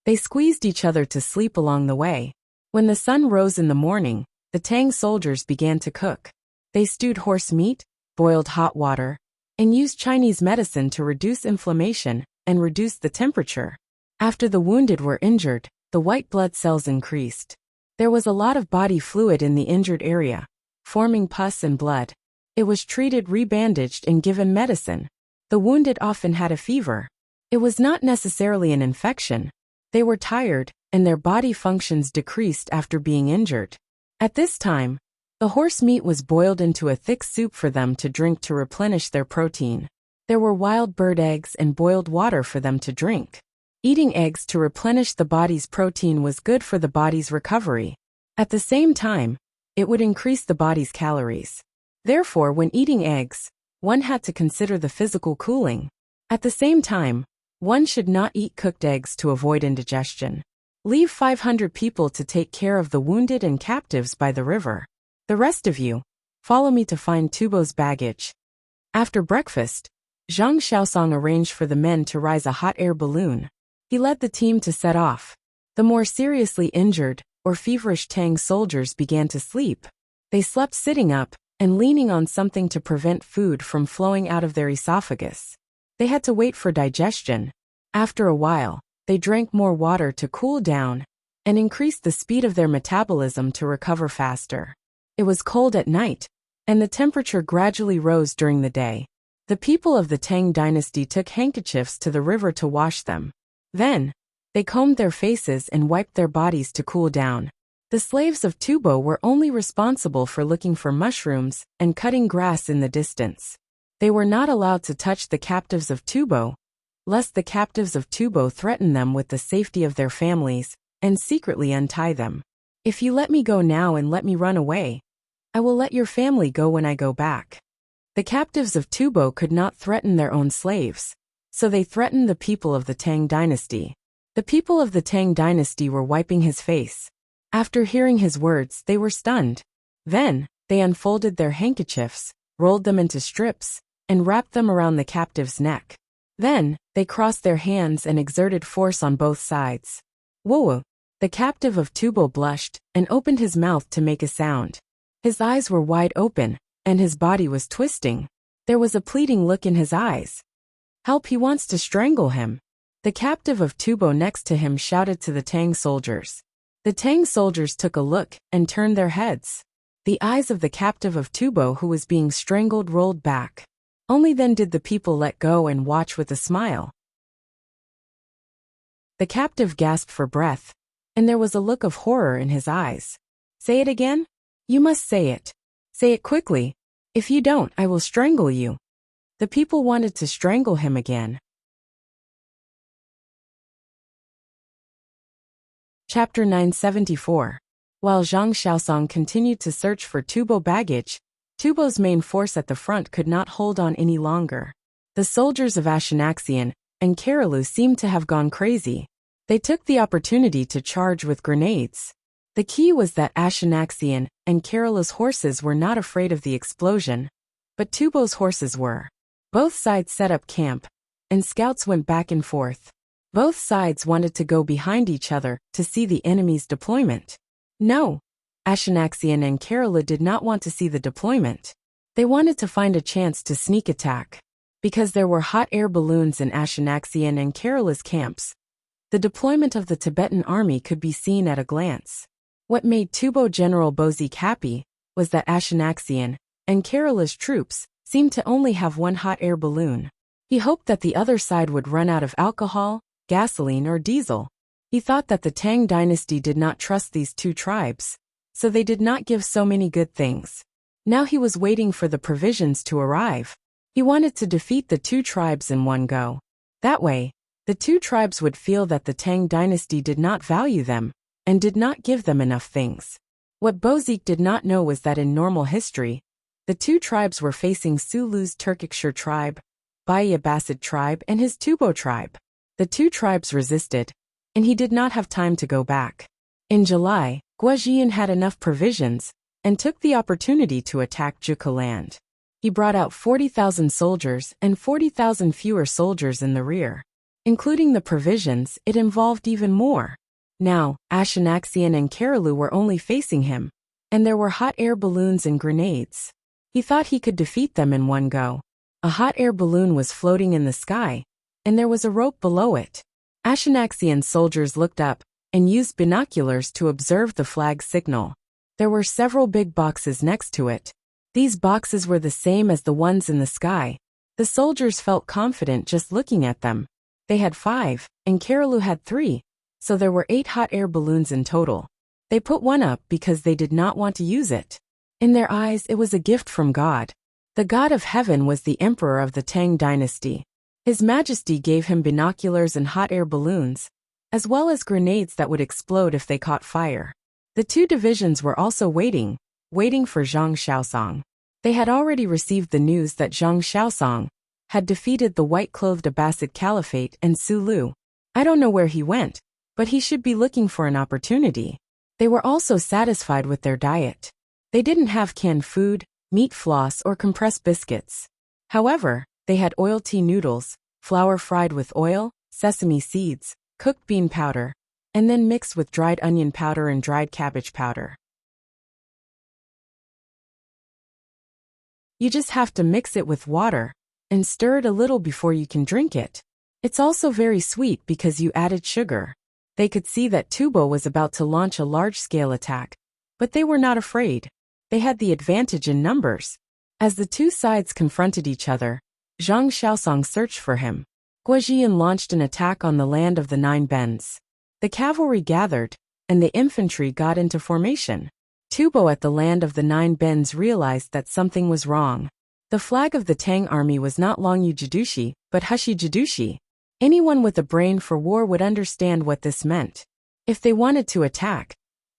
They squeezed each other to sleep along the way. When the sun rose in the morning, the Tang soldiers began to cook. They stewed horse meat, boiled hot water, and used Chinese medicine to reduce inflammation and reduce the temperature. After the wounded were injured, the white blood cells increased. There was a lot of body fluid in the injured area, forming pus and blood. It was treated, rebandaged, and given medicine. The wounded often had a fever. It was not necessarily an infection. They were tired, and their body functions decreased after being injured. At this time, the horse meat was boiled into a thick soup for them to drink to replenish their protein. There were wild bird eggs and boiled water for them to drink. Eating eggs to replenish the body's protein was good for the body's recovery. At the same time, it would increase the body's calories. Therefore, when eating eggs, one had to consider the physical cooling. At the same time, one should not eat cooked eggs to avoid indigestion. Leave 500 people to take care of the wounded and captives by the river. The rest of you, follow me to find Tubo's baggage. After breakfast, Zhang Xiaosong arranged for the men to rise a hot air balloon. He led the team to set off. The more seriously injured, or feverish Tang soldiers began to sleep. They slept sitting up and leaning on something to prevent food from flowing out of their esophagus. They had to wait for digestion. After a while, they drank more water to cool down and increase the speed of their metabolism to recover faster. It was cold at night, and the temperature gradually rose during the day. The people of the Tang dynasty took handkerchiefs to the river to wash them. Then, they combed their faces and wiped their bodies to cool down. The slaves of Tubo were only responsible for looking for mushrooms and cutting grass in the distance. They were not allowed to touch the captives of Tubo, lest the captives of Tubo threaten them with the safety of their families and secretly untie them. If you let me go now and let me run away, I will let your family go when I go back. The captives of Tubo could not threaten their own slaves, so they threatened the people of the Tang dynasty. The people of the Tang dynasty were wiping his face. After hearing his words, they were stunned. Then, they unfolded their handkerchiefs, rolled them into strips, and wrapped them around the captive's neck. Then, they crossed their hands and exerted force on both sides. Whoa! The captive of Tubo blushed and opened his mouth to make a sound. His eyes were wide open, and his body was twisting. There was a pleading look in his eyes. Help, he wants to strangle him. The captive of Tubo next to him shouted to the Tang soldiers. The Tang soldiers took a look and turned their heads. The eyes of the captive of Tubo who was being strangled rolled back. Only then did the people let go and watch with a smile. The captive gasped for breath, and there was a look of horror in his eyes. Say it again? You must say it. Say it quickly. If you don't, I will strangle you. The people wanted to strangle him again. Chapter 974. While Zhang Xiaosong continued to search for Tubo baggage, Tubo's main force at the front could not hold on any longer. The soldiers of Ashanaxian and Karalu seemed to have gone crazy. They took the opportunity to charge with grenades. The key was that Ashanaxian and Karalu's horses were not afraid of the explosion, but Tubo's horses were. Both sides set up camp, and scouts went back and forth. Both sides wanted to go behind each other to see the enemy's deployment. No, Ashanaxian and Karalu did not want to see the deployment. They wanted to find a chance to sneak attack. Because there were hot air balloons in Ashanaxian and Karalu's camps, the deployment of the Tibetan army could be seen at a glance. What made Tubo General Bozik happy was that Ashanaxian and Karalu's troops seemed to only have one hot air balloon. He hoped that the other side would run out of alcohol, gasoline, or diesel. He thought that the Tang dynasty did not trust these two tribes, so they did not give so many good things. Now he was waiting for the provisions to arrive. He wanted to defeat the two tribes in one go. That way, the two tribes would feel that the Tang dynasty did not value them and did not give them enough things. What Bozik did not know was that in normal history, the two tribes were facing Sulu's Turkikshire tribe, Bai Abbasid tribe, and his Tubo tribe. The two tribes resisted, and he did not have time to go back. In July, Guajian had enough provisions and took the opportunity to attack Juka land. He brought out 40,000 soldiers and 40,000 fewer soldiers in the rear. Including the provisions, it involved even more. Now, Ashanaxian and Karalu were only facing him, and there were hot air balloons and grenades. He thought he could defeat them in one go. A hot air balloon was floating in the sky, and there was a rope below it. Ashanaxian soldiers looked up and used binoculars to observe the flag signal. There were several big boxes next to it. These boxes were the same as the ones in the sky. The soldiers felt confident just looking at them. They had 5, and Karalu had 3, so there were 8 hot air balloons in total. They put one up because they did not want to use it. In their eyes, it was a gift from God. The God of heaven was the emperor of the Tang dynasty. His Majesty gave him binoculars and hot air balloons, as well as grenades that would explode if they caught fire. The two divisions were also waiting for Zhang Xiaosong. They had already received the news that Zhang Xiaosong had defeated the white-clothed Abbasid Caliphate and Sulu. I don't know where he went, but he should be looking for an opportunity. They were also satisfied with their diet. They didn't have canned food, meat floss, or compressed biscuits. However, They had oil tea noodles, flour fried with oil, sesame seeds, cooked bean powder, and then mixed with dried onion powder and dried cabbage powder. You just have to mix it with water and stir it a little before you can drink it. It's also very sweet because you added sugar. They could see that Tubo was about to launch a large-scale attack, but they were not afraid. They had the advantage in numbers. As the two sides confronted each other, Zhang Xiaosong searched for him. Guojian launched an attack on the land of the Nine Bends. The cavalry gathered, and the infantry got into formation. Tubo at the land of the Nine Bends realized that something was wrong. The flag of the Tang army was not Longyu Jidushi, but Hushi Jidushi. Anyone with a brain for war would understand what this meant. If they wanted to attack,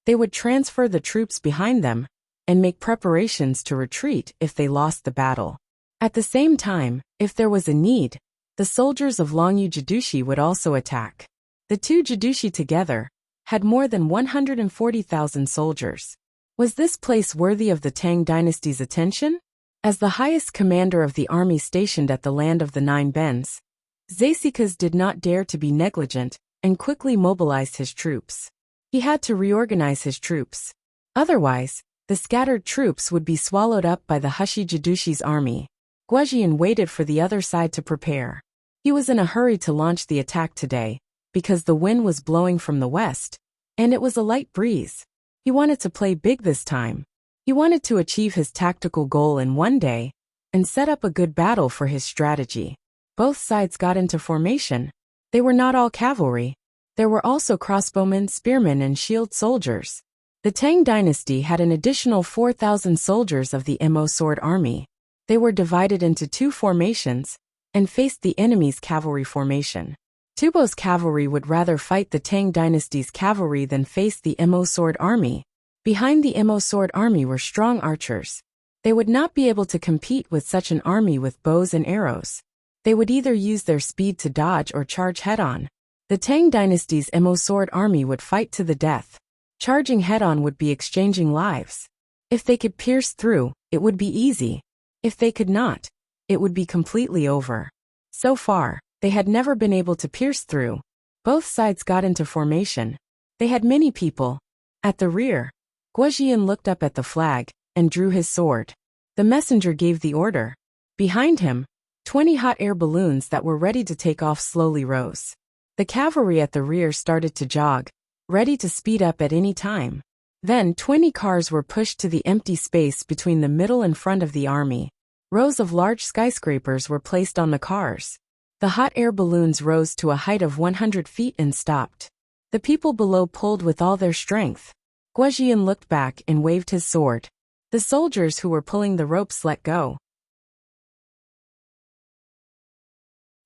they would transfer the troops behind them and make preparations to retreat if they lost the battle. At the same time, if there was a need, the soldiers of Longyu Jidushi would also attack. The two Jidushi together had more than 140,000 soldiers. Was this place worthy of the Tang dynasty's attention? As the highest commander of the army stationed at the land of the Nine Bends, Zasikas did not dare to be negligent and quickly mobilized his troops. He had to reorganize his troops. Otherwise, the scattered troops would be swallowed up by the Hushi Jidushi's army. Guojian waited for the other side to prepare. He was in a hurry to launch the attack today, because the wind was blowing from the west, and it was a light breeze. He wanted to play big this time. He wanted to achieve his tactical goal in one day, and set up a good battle for his strategy. Both sides got into formation. They were not all cavalry. There were also crossbowmen, spearmen, and shield soldiers. The Tang dynasty had an additional 4,000 soldiers of the Mo Sword Army. They were divided into two formations, and faced the enemy's cavalry formation. Tubo's cavalry would rather fight the Tang dynasty's cavalry than face the Mo Sword Army. Behind the Mo Sword Army were strong archers. They would not be able to compete with such an army with bows and arrows. They would either use their speed to dodge or charge head-on. The Tang dynasty's Mo Sword Army would fight to the death. Charging head-on would be exchanging lives. If they could pierce through, it would be easy. If they could not, it would be completely over. So far, they had never been able to pierce through. Both sides got into formation. They had many people. At the rear, Guojian looked up at the flag and drew his sword. The messenger gave the order. Behind him, 20 hot air balloons that were ready to take off slowly rose. The cavalry at the rear started to jog, ready to speed up at any time. Then 20 cars were pushed to the empty space between the middle and front of the army. Rows of large skyscrapers were placed on the cars. The hot air balloons rose to a height of 100 feet and stopped. The people below pulled with all their strength. Guojian looked back and waved his sword. The soldiers who were pulling the ropes let go.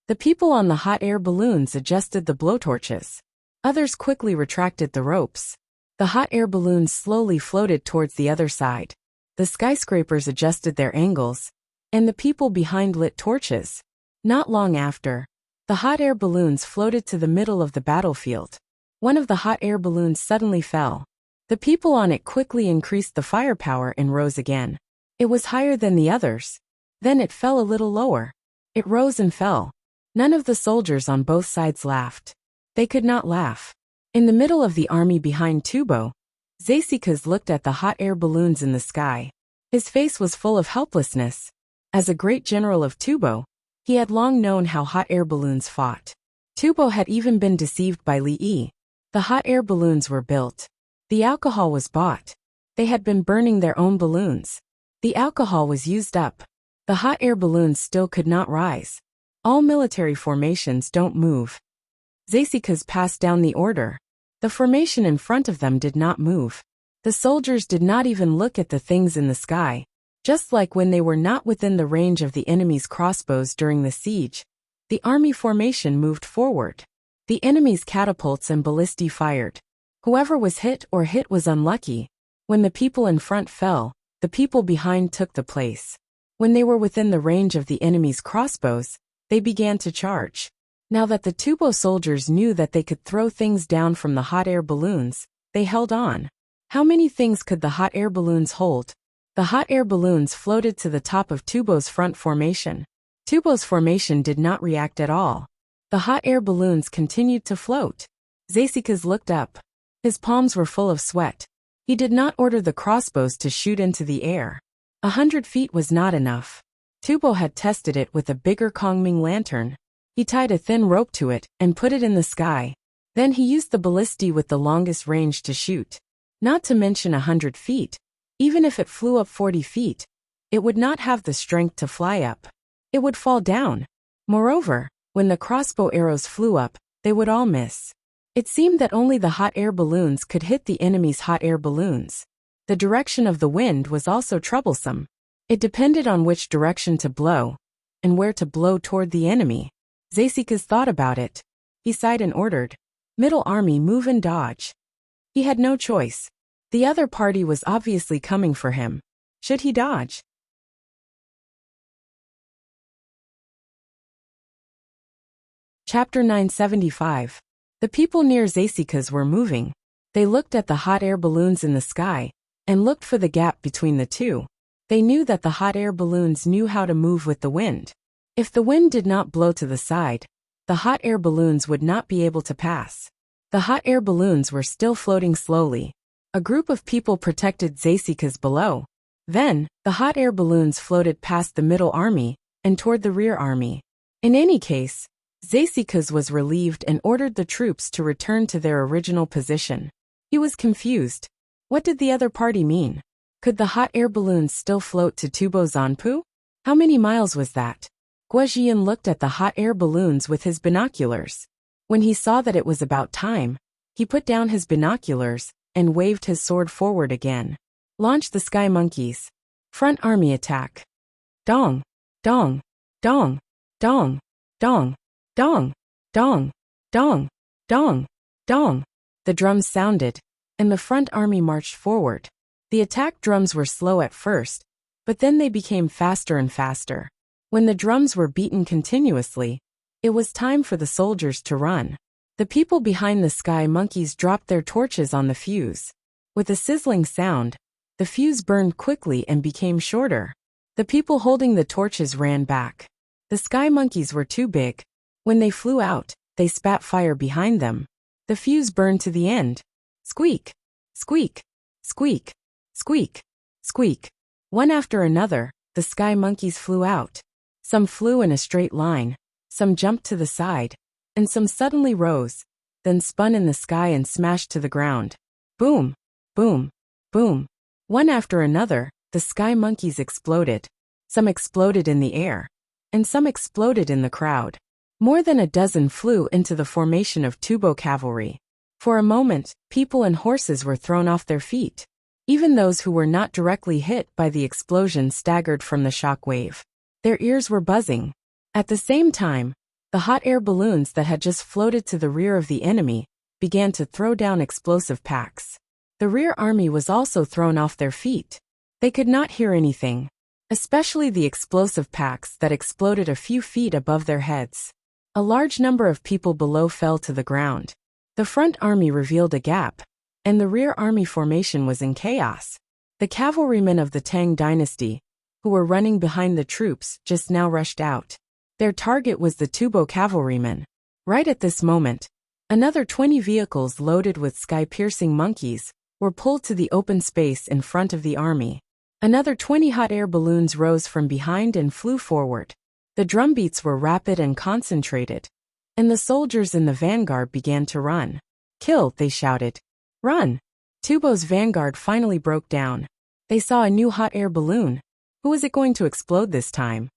The people on the hot air balloons adjusted the blowtorches. Others quickly retracted the ropes. The hot air balloons slowly floated towards the other side. The skyscrapers adjusted their angles, and the people behind lit torches. Not long after, the hot air balloons floated to the middle of the battlefield. One of the hot air balloons suddenly fell. The people on it quickly increased the firepower and rose again. It was higher than the others. Then it fell a little lower. It rose and fell. None of the soldiers on both sides laughed. They could not laugh. In the middle of the army behind Tubo, Zasikas looked at the hot air balloons in the sky. His face was full of helplessness. As a great general of Tubo, he had long known how hot air balloons fought. Tubo had even been deceived by Li Yi. The hot air balloons were built. The alcohol was bought. They had been burning their own balloons. The alcohol was used up. The hot air balloons still could not rise. All military formations don't move. Zasikas passed down the order. The formation in front of them did not move. The soldiers did not even look at the things in the sky. Just like when they were not within the range of the enemy's crossbows during the siege, the army formation moved forward. The enemy's catapults and ballistae fired. Whoever was hit was unlucky. When the people in front fell, the people behind took the place. When they were within the range of the enemy's crossbows, they began to charge. Now that the Tubo soldiers knew that they could throw things down from the hot air balloons, they held on. How many things could the hot air balloons hold? The hot air balloons floated to the top of Tubo's front formation. Tubo's formation did not react at all. The hot air balloons continued to float. Zasikas looked up. His palms were full of sweat. He did not order the crossbows to shoot into the air. 100 feet was not enough. Tubo had tested it with a bigger Kongming lantern. He tied a thin rope to it and put it in the sky. Then he used the ballistae with the longest range to shoot. Not to mention 100 feet. Even if it flew up 40 feet, it would not have the strength to fly up. It would fall down. Moreover, when the crossbow arrows flew up, they would all miss. It seemed that only the hot air balloons could hit the enemy's hot air balloons. The direction of the wind was also troublesome. It depended on which direction to blow, and where to blow toward the enemy. Zasikas thought about it. He sighed and ordered, "Middle army, move and dodge." He had no choice. The other party was obviously coming for him. Should he dodge? Chapter 975. The people near Zasikas were moving. They looked at the hot air balloons in the sky, and looked for the gap between the two. They knew that the hot air balloons knew how to move with the wind. If the wind did not blow to the side, the hot air balloons would not be able to pass. The hot air balloons were still floating slowly. A group of people protected Zasikas below. Then, the hot air balloons floated past the middle army, and toward the rear army. In any case, Zasikas was relieved and ordered the troops to return to their original position. He was confused. What did the other party mean? Could the hot air balloons still float to Tubo Zanpu? How many miles was that? Guojian looked at the hot air balloons with his binoculars. When he saw that it was about time, he put down his binoculars and waved his sword forward again. Launch the sky monkeys. Front army attack. Dong, dong, dong, dong, dong, dong, dong, dong, dong, dong. The drums sounded, and the front army marched forward. The attack drums were slow at first, but then they became faster and faster. When the drums were beaten continuously, it was time for the soldiers to run. The people behind the sky monkeys dropped their torches on the fuse. With a sizzling sound, the fuse burned quickly and became shorter. The people holding the torches ran back. The sky monkeys were too big. When they flew out, they spat fire behind them. The fuse burned to the end. Squeak! Squeak! Squeak! Squeak! Squeak! One after another, the sky monkeys flew out. Some flew in a straight line, some jumped to the side, and some suddenly rose, then spun in the sky and smashed to the ground. Boom! Boom! Boom! One after another, the sky monkeys exploded. Some exploded in the air, and some exploded in the crowd. More than a dozen flew into the formation of Tubo cavalry. For a moment, people and horses were thrown off their feet. Even those who were not directly hit by the explosion staggered from the shock wave. Their ears were buzzing. At the same time, the hot air balloons that had just floated to the rear of the enemy began to throw down explosive packs. The rear army was also thrown off their feet. They could not hear anything, especially the explosive packs that exploded a few feet above their heads. A large number of people below fell to the ground. The front army revealed a gap, and the rear army formation was in chaos. The cavalrymen of the Tang dynasty, who were running behind the troops, just now rushed out. Their target was the Tubo cavalrymen. Right at this moment, another 20 vehicles loaded with sky-piercing monkeys were pulled to the open space in front of the army. Another 20 hot air balloons rose from behind and flew forward. The drumbeats were rapid and concentrated, and the soldiers in the vanguard began to run. Kill, they shouted. Run! Tubo's vanguard finally broke down. They saw a new hot air balloon. Who was it going to explode this time?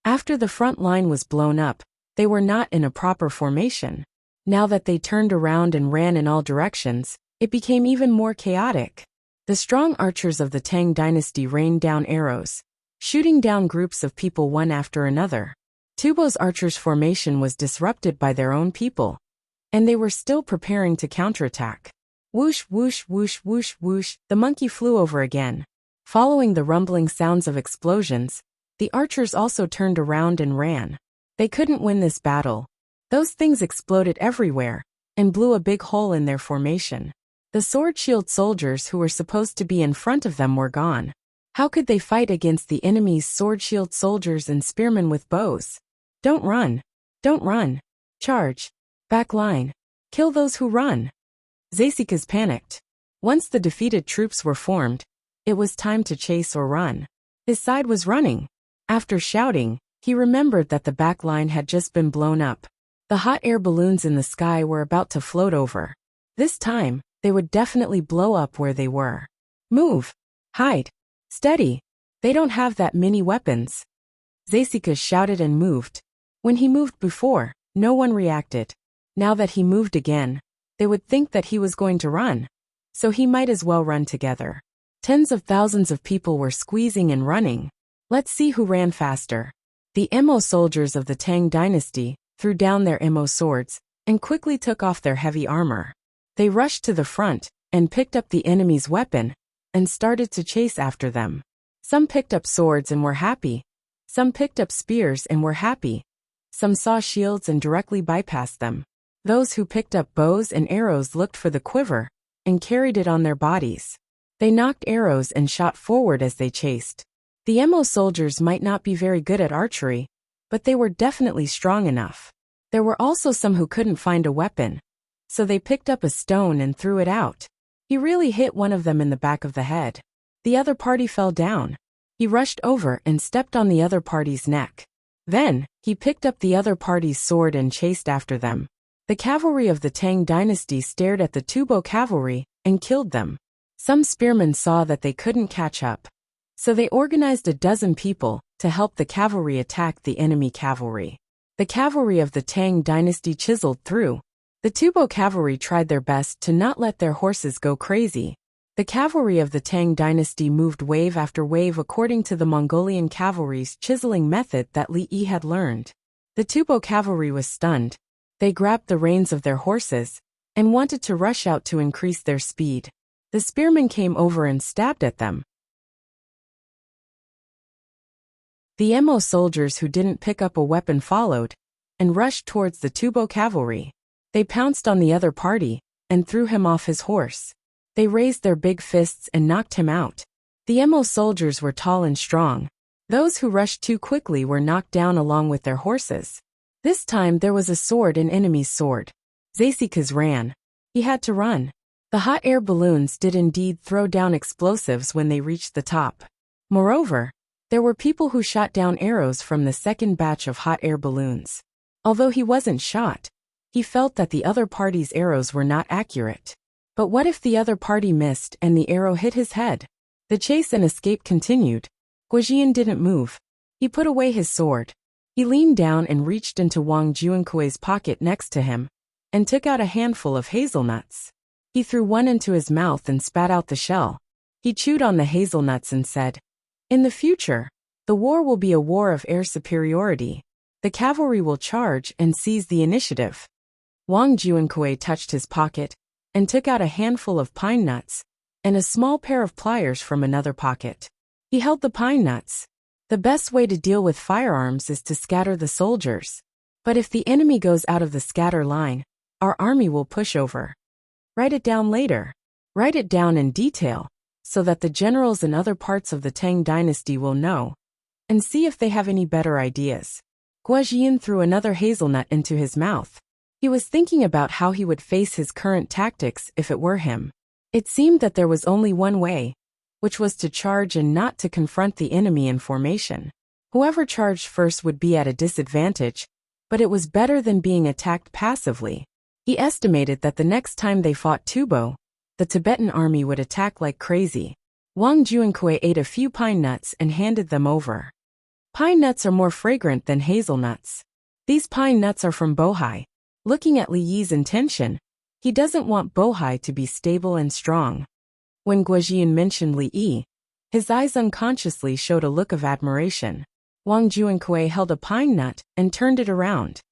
After the front line was blown up, they were not in a proper formation. Now that they turned around and ran in all directions, it became even more chaotic. The strong archers of the Tang dynasty rained down arrows, shooting down groups of people one after another. Tubo's archers' formation was disrupted by their own people, and they were still preparing to counterattack. Whoosh, whoosh, whoosh, whoosh, whoosh, the monkey flew over again. Following the rumbling sounds of explosions, the archers also turned around and ran. They couldn't win this battle. Those things exploded everywhere, and blew a big hole in their formation. The sword-shield soldiers who were supposed to be in front of them were gone. How could they fight against the enemy's sword-shield soldiers and spearmen with bows? Don't run. Don't run. Charge. Back line. Kill those who run. Zasikas panicked. Once the defeated troops were formed, it was time to chase or run. His side was running. After shouting, he remembered that the back line had just been blown up. The hot air balloons in the sky were about to float over. This time, they would definitely blow up where they were. Move. Hide. Steady. They don't have that many weapons. Zasikas shouted and moved. When he moved before, no one reacted. Now that he moved again, they would think that he was going to run. So he might as well run together. Tens of thousands of people were squeezing and running. Let's see who ran faster. The Emo soldiers of the Tang dynasty threw down their Emo swords and quickly took off their heavy armor. They rushed to the front and picked up the enemy's weapon and started to chase after them. Some picked up swords and were happy. Some picked up spears and were happy. Some saw shields and directly bypassed them. Those who picked up bows and arrows looked for the quiver and carried it on their bodies. They knocked arrows and shot forward as they chased. The Emo soldiers might not be very good at archery, but they were definitely strong enough. There were also some who couldn't find a weapon, so they picked up a stone and threw it out. He really hit one of them in the back of the head. The other party fell down. He rushed over and stepped on the other party's neck. Then, he picked up the other party's sword and chased after them. The cavalry of the Tang dynasty stared at the Tubo cavalry and killed them. Some spearmen saw that they couldn't catch up, so they organized a dozen people to help the cavalry attack the enemy cavalry. The cavalry of the Tang dynasty chiseled through. The Tubo cavalry tried their best to not let their horses go crazy. The cavalry of the Tang dynasty moved wave after wave according to the Mongolian cavalry's chiseling method that Li Yi had learned. The Tubo cavalry was stunned. They grabbed the reins of their horses and wanted to rush out to increase their speed. The spearmen came over and stabbed at them. The Emo soldiers who didn't pick up a weapon followed and rushed towards the Tubo cavalry. They pounced on the other party and threw him off his horse. They raised their big fists and knocked him out. The Emo soldiers were tall and strong. Those who rushed too quickly were knocked down along with their horses. This time there was a sword in enemy's sword. Zasikas ran. He had to run. The hot air balloons did indeed throw down explosives when they reached the top. Moreover, there were people who shot down arrows from the second batch of hot air balloons. Although he wasn't shot, he felt that the other party's arrows were not accurate. But what if the other party missed and the arrow hit his head? The chase and escape continued. Guojian didn't move. He put away his sword. He leaned down and reached into Wang Juankui's pocket next to him and took out a handful of hazelnuts. He threw one into his mouth and spat out the shell. He chewed on the hazelnuts and said, "In the future, the war will be a war of air superiority. The cavalry will charge and seize the initiative." Wang Juankui touched his pocket and took out a handful of pine nuts and a small pair of pliers from another pocket. He held the pine nuts. The best way to deal with firearms is to scatter the soldiers. But if the enemy goes out of the scatter line, our army will push over. Write it down later. Write it down in detail, so that the generals in other parts of the Tang dynasty will know, and see if they have any better ideas. Guojian threw another hazelnut into his mouth. He was thinking about how he would face his current tactics if it were him. It seemed that there was only one way, which was to charge and not to confront the enemy in formation. Whoever charged first would be at a disadvantage, but it was better than being attacked passively. He estimated that the next time they fought Tubo, the Tibetan army would attack like crazy. Wang Juankui ate a few pine nuts and handed them over. Pine nuts are more fragrant than hazelnuts. These pine nuts are from Bohai. Looking at Li Yi's intention, he doesn't want Bohai to be stable and strong. When Guojian mentioned Li Yi, his eyes unconsciously showed a look of admiration. Wang Juankui held a pine nut and turned it around.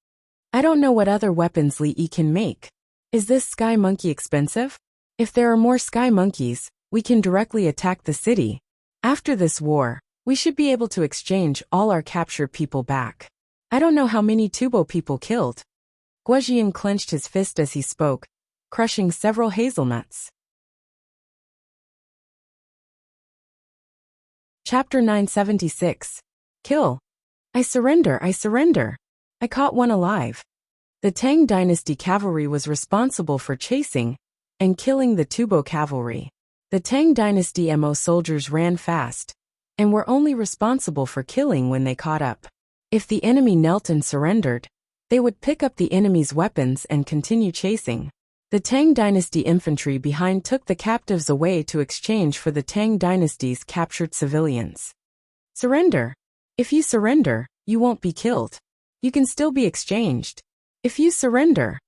"I don't know what other weapons Li Yi can make. Is this sky monkey expensive? If there are more sky monkeys, we can directly attack the city. After this war, we should be able to exchange all our captured people back. I don't know how many Tubo people killed." Guojian clenched his fist as he spoke, crushing several hazelnuts. Chapter 976. Kill. I surrender, I surrender. I caught one alive. The Tang dynasty cavalry was responsible for chasing and killing the Tubo cavalry. The Tang dynasty Mo soldiers ran fast and were only responsible for killing when they caught up. If the enemy knelt and surrendered, they would pick up the enemy's weapons and continue chasing. The Tang dynasty infantry behind took the captives away to exchange for the Tang dynasty's captured civilians. Surrender. If you surrender, you won't be killed. You can still be exchanged. If you surrender.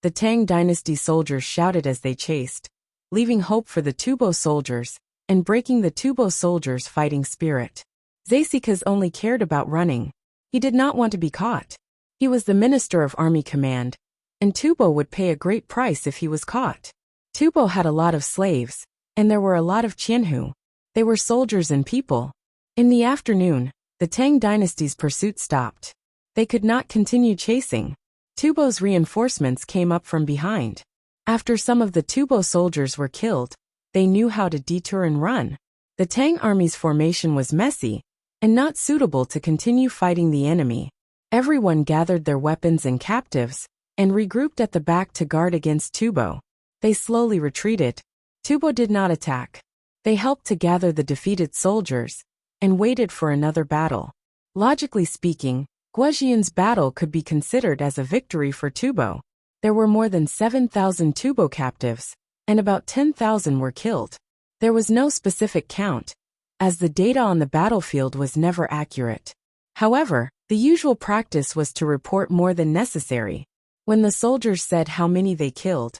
The Tang dynasty soldiers shouted as they chased, leaving hope for the Tubo soldiers and breaking the Tubo soldiers' fighting spirit. Zasikas only cared about running. He did not want to be caught. He was the minister of army command, and Tubo would pay a great price if he was caught. Tubo had a lot of slaves, and there were a lot of Qianhu. They were soldiers and people. In the afternoon, the Tang dynasty's pursuit stopped. They could not continue chasing. Tubo's reinforcements came up from behind. After some of the Tubo soldiers were killed, they knew how to detour and run. The Tang army's formation was messy and not suitable to continue fighting the enemy. Everyone gathered their weapons and captives and regrouped at the back to guard against Tubo. They slowly retreated. Tubo did not attack. They helped to gather the defeated soldiers and waited for another battle. Logically speaking, Guojian's battle could be considered as a victory for Tubo. There were more than 7,000 Tubo captives, and about 10,000 were killed. There was no specific count, as the data on the battlefield was never accurate. However, the usual practice was to report more than necessary. When the soldiers said how many they killed,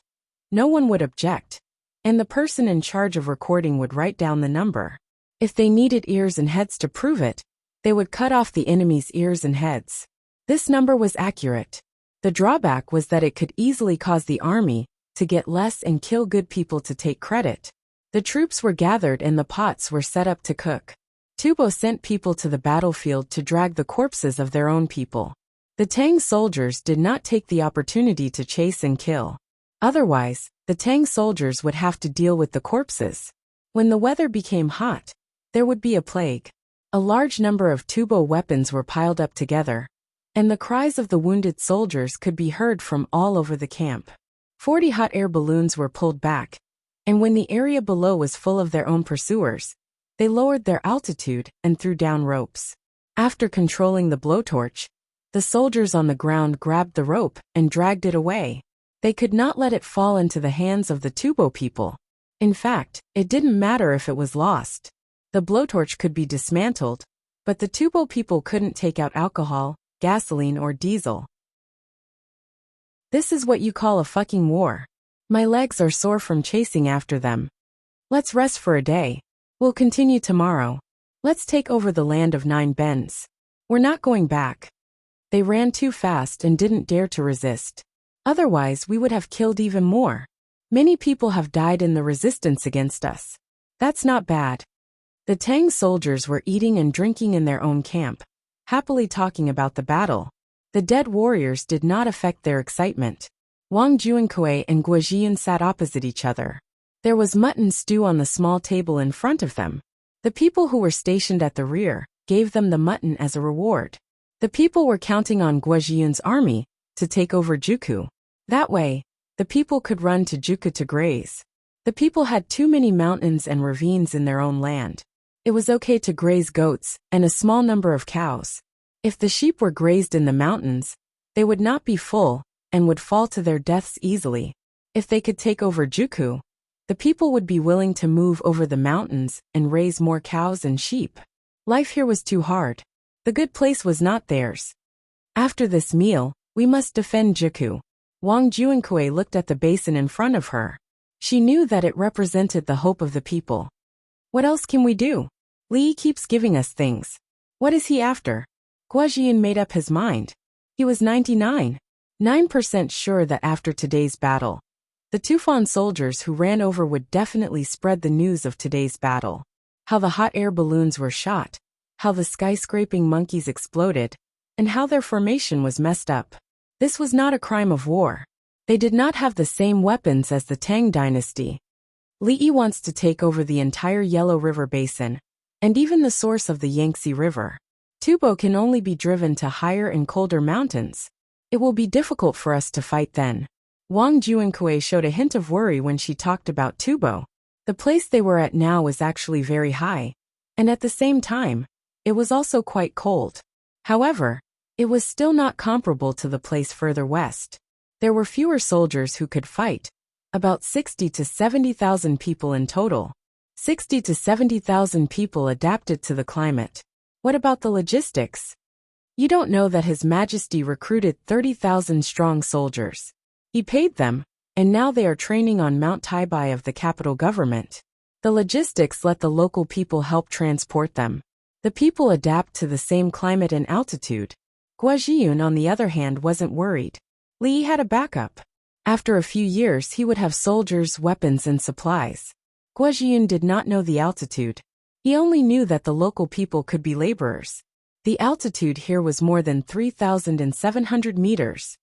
no one would object, and the person in charge of recording would write down the number. If they needed ears and heads to prove it, they would cut off the enemy's ears and heads. This number was accurate. The drawback was that it could easily cause the army to get less and kill good people to take credit. The troops were gathered and the pots were set up to cook. Tubo sent people to the battlefield to drag the corpses of their own people. The Tang soldiers did not take the opportunity to chase and kill. Otherwise, the Tang soldiers would have to deal with the corpses. When the weather became hot, there would be a plague. A large number of Tubo weapons were piled up together, and the cries of the wounded soldiers could be heard from all over the camp. 40 hot air balloons were pulled back, and when the area below was full of their own pursuers, they lowered their altitude and threw down ropes. After controlling the blowtorch, the soldiers on the ground grabbed the rope and dragged it away. They could not let it fall into the hands of the Tubo people. In fact, it didn't matter if it was lost. The blowtorch could be dismantled, but the Tubo people couldn't take out alcohol, gasoline or diesel. This is what you call a fucking war. My legs are sore from chasing after them. Let's rest for a day. We'll continue tomorrow. Let's take over the land of 9 bends. We're not going back. They ran too fast and didn't dare to resist. Otherwise, we would have killed even more. Many people have died in the resistance against us. That's not bad. The Tang soldiers were eating and drinking in their own camp, happily talking about the battle. The dead warriors did not affect their excitement. Wang Juankui and Guojian sat opposite each other. There was mutton stew on the small table in front of them. The people who were stationed at the rear gave them the mutton as a reward. The people were counting on Guojian's army to take over Juku. That way, the people could run to Juku to graze. The people had too many mountains and ravines in their own land. It was okay to graze goats and a small number of cows. If the sheep were grazed in the mountains, they would not be full and would fall to their deaths easily. If they could take over Juku, the people would be willing to move over the mountains and raise more cows and sheep. Life here was too hard. The good place was not theirs. After this meal, we must defend Juku. Wang Juankui looked at the basin in front of her. She knew that it represented the hope of the people. What else can we do? Li keeps giving us things. What is he after? Guojian made up his mind. He was 99% sure that after today's battle, the Tufan soldiers who ran over would definitely spread the news of today's battle. How the hot air balloons were shot, how the skyscraping monkeys exploded, and how their formation was messed up. This was not a crime of war. They did not have the same weapons as the Tang dynasty. Li wants to take over the entire Yellow River Basin and even the source of the Yangtze River. Tubo can only be driven to higher and colder mountains. It will be difficult for us to fight then. Wang Juankui showed a hint of worry when she talked about Tubo. The place they were at now was actually very high, and at the same time, it was also quite cold. However, it was still not comparable to the place further west. There were fewer soldiers who could fight, about 60 to 70,000 people in total. 60 to 70,000 people adapted to the climate. What about the logistics? You don't know that His Majesty recruited 30,000 strong soldiers. He paid them, and now they are training on Mount Taibai of the capital government. The logistics let the local people help transport them. The people adapt to the same climate and altitude. Guazhiyun, on the other hand, wasn't worried. Li had a backup. After a few years he would have soldiers, weapons and supplies. Guazhiyun did not know the altitude. He only knew that the local people could be laborers. The altitude here was more than 3,700 meters.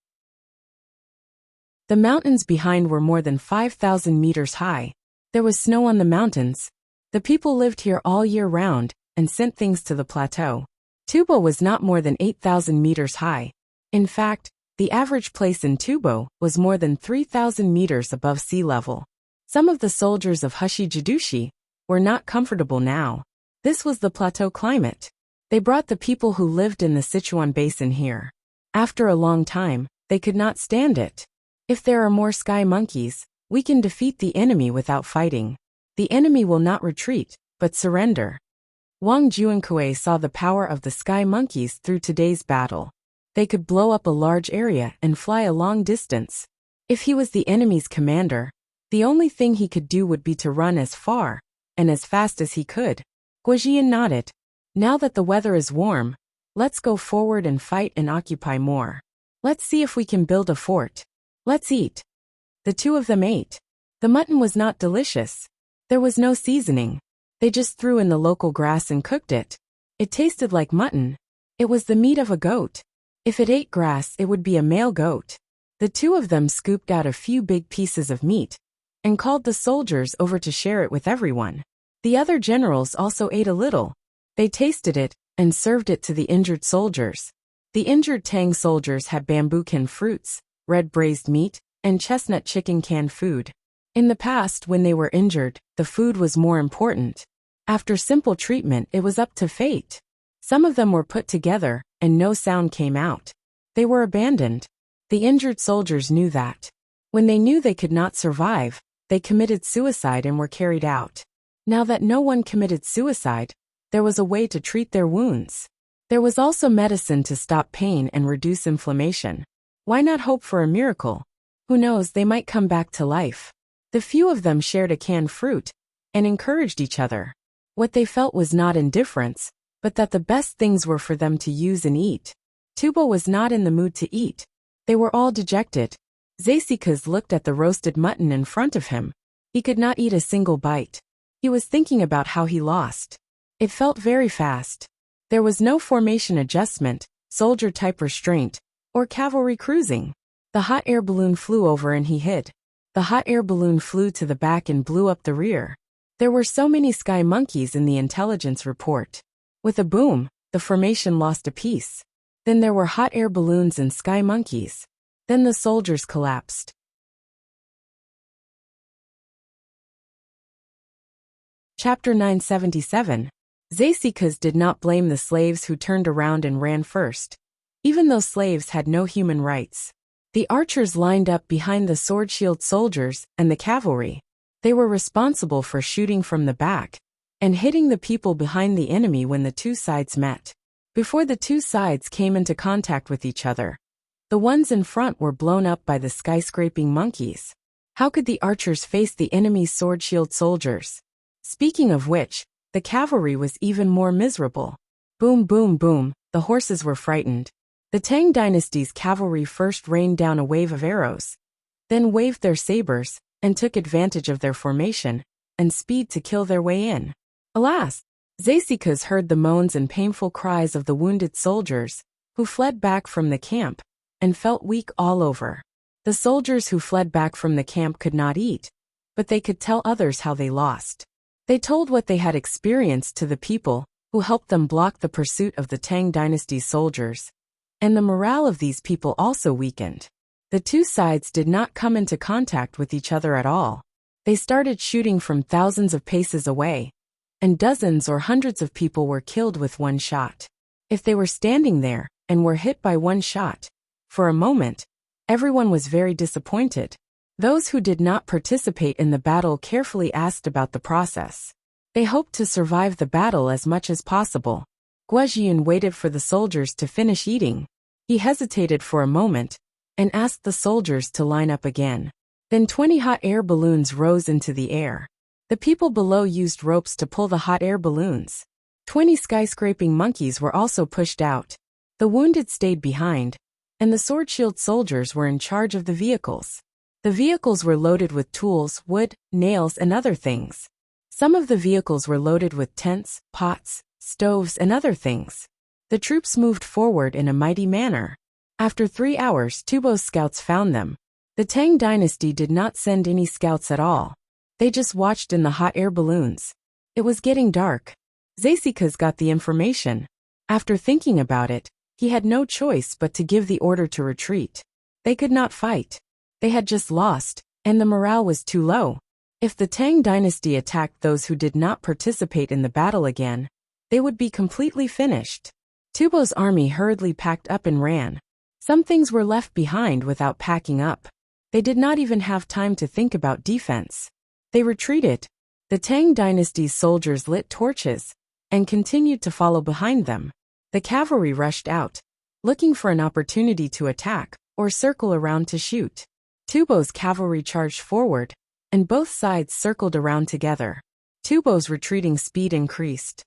The mountains behind were more than 5,000 meters high. There was snow on the mountains. The people lived here all year round and sent things to the plateau. Tubo was not more than 8,000 meters high. In fact, the average place in Tubo was more than 3,000 meters above sea level. Some of the soldiers of Hushi Jidushi were not comfortable now. This was the plateau climate. They brought the people who lived in the Sichuan basin here. After a long time, they could not stand it. If there are more sky monkeys, we can defeat the enemy without fighting. The enemy will not retreat, but surrender. Wang Juankui saw the power of the sky monkeys through today's battle. They could blow up a large area and fly a long distance. If he was the enemy's commander, the only thing he could do would be to run as far and as fast as he could. Guazhiyun nodded. Now that the weather is warm, let's go forward and fight and occupy more. Let's see if we can build a fort. Let's eat. The two of them ate. The mutton was not delicious. There was no seasoning. They just threw in the local grass and cooked it. It tasted like mutton. It was the meat of a goat. If it ate grass, it would be a male goat. The two of them scooped out a few big pieces of meat and called the soldiers over to share it with everyone. The other generals also ate a little. They tasted it and served it to the injured soldiers. The injured Tang soldiers had bamboo canned fruits, red braised meat, and chestnut chicken canned food. In the past, when they were injured, the food was more important. After simple treatment, it was up to fate. Some of them were put together, and no sound came out. They were abandoned. The injured soldiers knew that. When they knew they could not survive, they committed suicide and were carried out. Now that no one committed suicide, there was a way to treat their wounds. There was also medicine to stop pain and reduce inflammation. Why not hope for a miracle? Who knows, they might come back to life. The few of them shared a canned fruit and encouraged each other. What they felt was not indifference, but that the best things were for them to use and eat. Tubo was not in the mood to eat. They were all dejected. Zasikas looked at the roasted mutton in front of him. He could not eat a single bite. He was thinking about how he lost. It felt very fast. There was no formation adjustment, soldier type restraint, or cavalry cruising. The hot air balloon flew over and he hid. The hot air balloon flew to the back and blew up the rear. There were so many sky monkeys in the intelligence report. With a boom, the formation lost a piece. Then there were hot air balloons and sky monkeys. Then the soldiers collapsed. Chapter 977. Zasikas did not blame the slaves who turned around and ran first. Even though slaves had no human rights. The archers lined up behind the sword-shield soldiers and the cavalry. They were responsible for shooting from the back and hitting the people behind the enemy when the two sides met. Before the two sides came into contact with each other, the ones in front were blown up by the skyscraping monkeys. How could the archers face the enemy's sword-shield soldiers? Speaking of which, the cavalry was even more miserable. Boom, boom, boom, the horses were frightened. The Tang dynasty's cavalry first rained down a wave of arrows, then waved their sabers, and took advantage of their formation and speed to kill their way in. Alas! Zasikas heard the moans and painful cries of the wounded soldiers, who fled back from the camp, and felt weak all over. The soldiers who fled back from the camp could not eat, but they could tell others how they lost. They told what they had experienced to the people, who helped them block the pursuit of the Tang dynasty's soldiers. And the morale of these people also weakened. The two sides did not come into contact with each other at all. They started shooting from thousands of paces away, and dozens or hundreds of people were killed with one shot. If they were standing there and were hit by one shot, for a moment, everyone was very disappointed. Those who did not participate in the battle carefully asked about the process. They hoped to survive the battle as much as possible. Guozhiyun waited for the soldiers to finish eating. He hesitated for a moment and asked the soldiers to line up again. Then 20 hot air balloons rose into the air. The people below used ropes to pull the hot air balloons. 20 skyscraping monkeys were also pushed out. The wounded stayed behind, and the sword shield soldiers were in charge of the vehicles. The vehicles were loaded with tools, wood, nails, and other things. Some of the vehicles were loaded with tents, pots, stoves, and other things. The troops moved forward in a mighty manner. After 3 hours, Tubo's scouts found them. The Tang dynasty did not send any scouts at all. They just watched in the hot air balloons. It was getting dark. Zasikas got the information. After thinking about it, he had no choice but to give the order to retreat. They could not fight. They had just lost, and the morale was too low. If the Tang dynasty attacked those who did not participate in the battle again, they would be completely finished. Tubo's army hurriedly packed up and ran. Some things were left behind without packing up. They did not even have time to think about defense. They retreated. The Tang dynasty's soldiers lit torches and continued to follow behind them. The cavalry rushed out, looking for an opportunity to attack or circle around to shoot. Tubo's cavalry charged forward, and both sides circled around together. Tubo's retreating speed increased.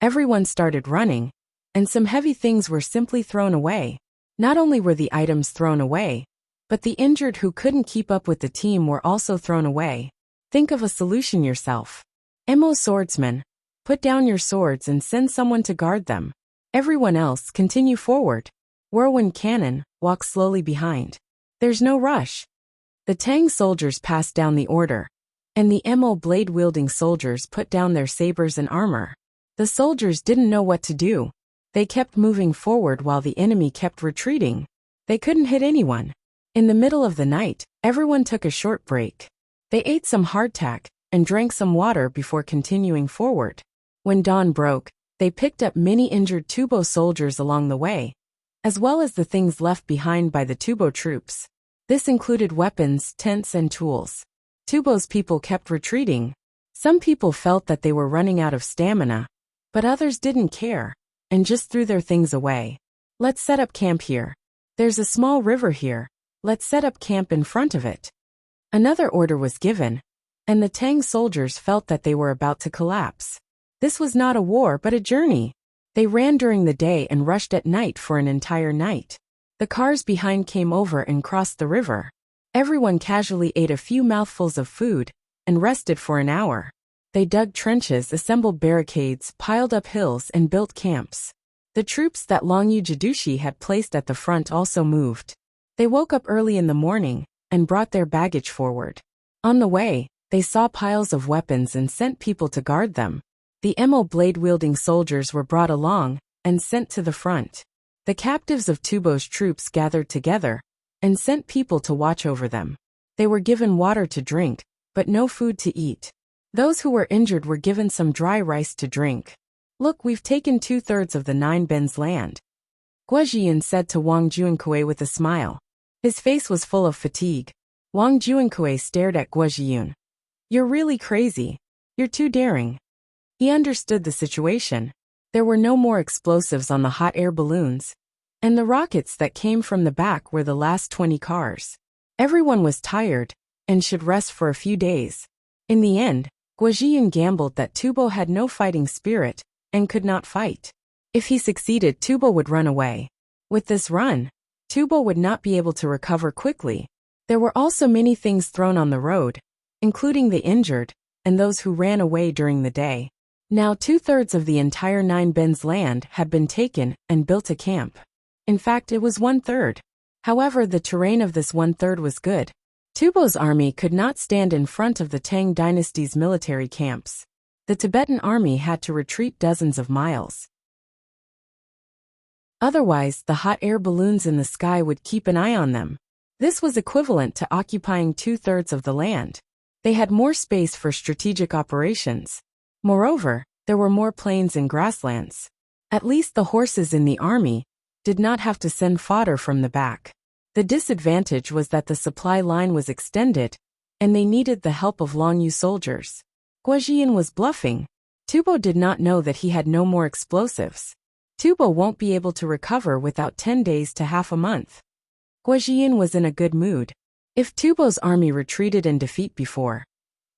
Everyone started running, and some heavy things were simply thrown away. Not only were the items thrown away, but the injured who couldn't keep up with the team were also thrown away. Think of a solution yourself. Mo swordsman, put down your swords and send someone to guard them. Everyone else continue forward. Whirlwind cannon, walk slowly behind. There's no rush. The Tang soldiers passed down the order, and the Mo blade-wielding soldiers put down their sabers and armor. The soldiers didn't know what to do. They kept moving forward while the enemy kept retreating. They couldn't hit anyone. In the middle of the night, everyone took a short break. They ate some hardtack and drank some water before continuing forward. When dawn broke, they picked up many injured Tubo soldiers along the way, as well as the things left behind by the Tubo troops. This included weapons, tents, and tools. Tubo's people kept retreating. Some people felt that they were running out of stamina, but others didn't care and just threw their things away. Let's set up camp here. There's a small river here. Let's set up camp in front of it. Another order was given, and the Tang soldiers felt that they were about to collapse. This was not a war but a journey. They ran during the day and rushed at night for an entire night. The cars behind came over and crossed the river. Everyone casually ate a few mouthfuls of food and rested for an hour. They dug trenches, assembled barricades, piled up hills, and built camps. The troops that Longyu Jidushi had placed at the front also moved. They woke up early in the morning and brought their baggage forward. On the way, they saw piles of weapons and sent people to guard them. The Mo blade-wielding soldiers were brought along and sent to the front. The captives of Tubo's troops gathered together and sent people to watch over them. They were given water to drink, but no food to eat. Those who were injured were given some dry rice to drink. Look, we've taken 2/3 of the 9 Ben's land, Guozhiyun said to Wang Juankui with a smile. His face was full of fatigue. Wang Juankui stared at Guozhiyun. You're really crazy. You're too daring. He understood the situation. There were no more explosives on the hot air balloons, and the rockets that came from the back were the last 20 cars. Everyone was tired and should rest for a few days. In the end, Guozhiyun gambled that Tubo had no fighting spirit and could not fight. If he succeeded, Tubo would run away. With this run, Tubo would not be able to recover quickly. There were also many things thrown on the road, including the injured and those who ran away during the day. Now 2/3 of the entire 9 Ben's land had been taken and built a camp. In fact, it was 1/3. However, the terrain of this 1/3 was good. Tubo's army could not stand in front of the Tang dynasty's military camps. The Tibetan army had to retreat dozens of miles. Otherwise, the hot air balloons in the sky would keep an eye on them. This was equivalent to occupying 2/3 of the land. They had more space for strategic operations. Moreover, there were more plains and grasslands. At least the horses in the army did not have to send fodder from the back. The disadvantage was that the supply line was extended, and they needed the help of Longyu soldiers. Guojian was bluffing. Tubo did not know that he had no more explosives. Tubo won't be able to recover without 10 days to half a month. Guojian was in a good mood. If Tubo's army retreated in defeat before,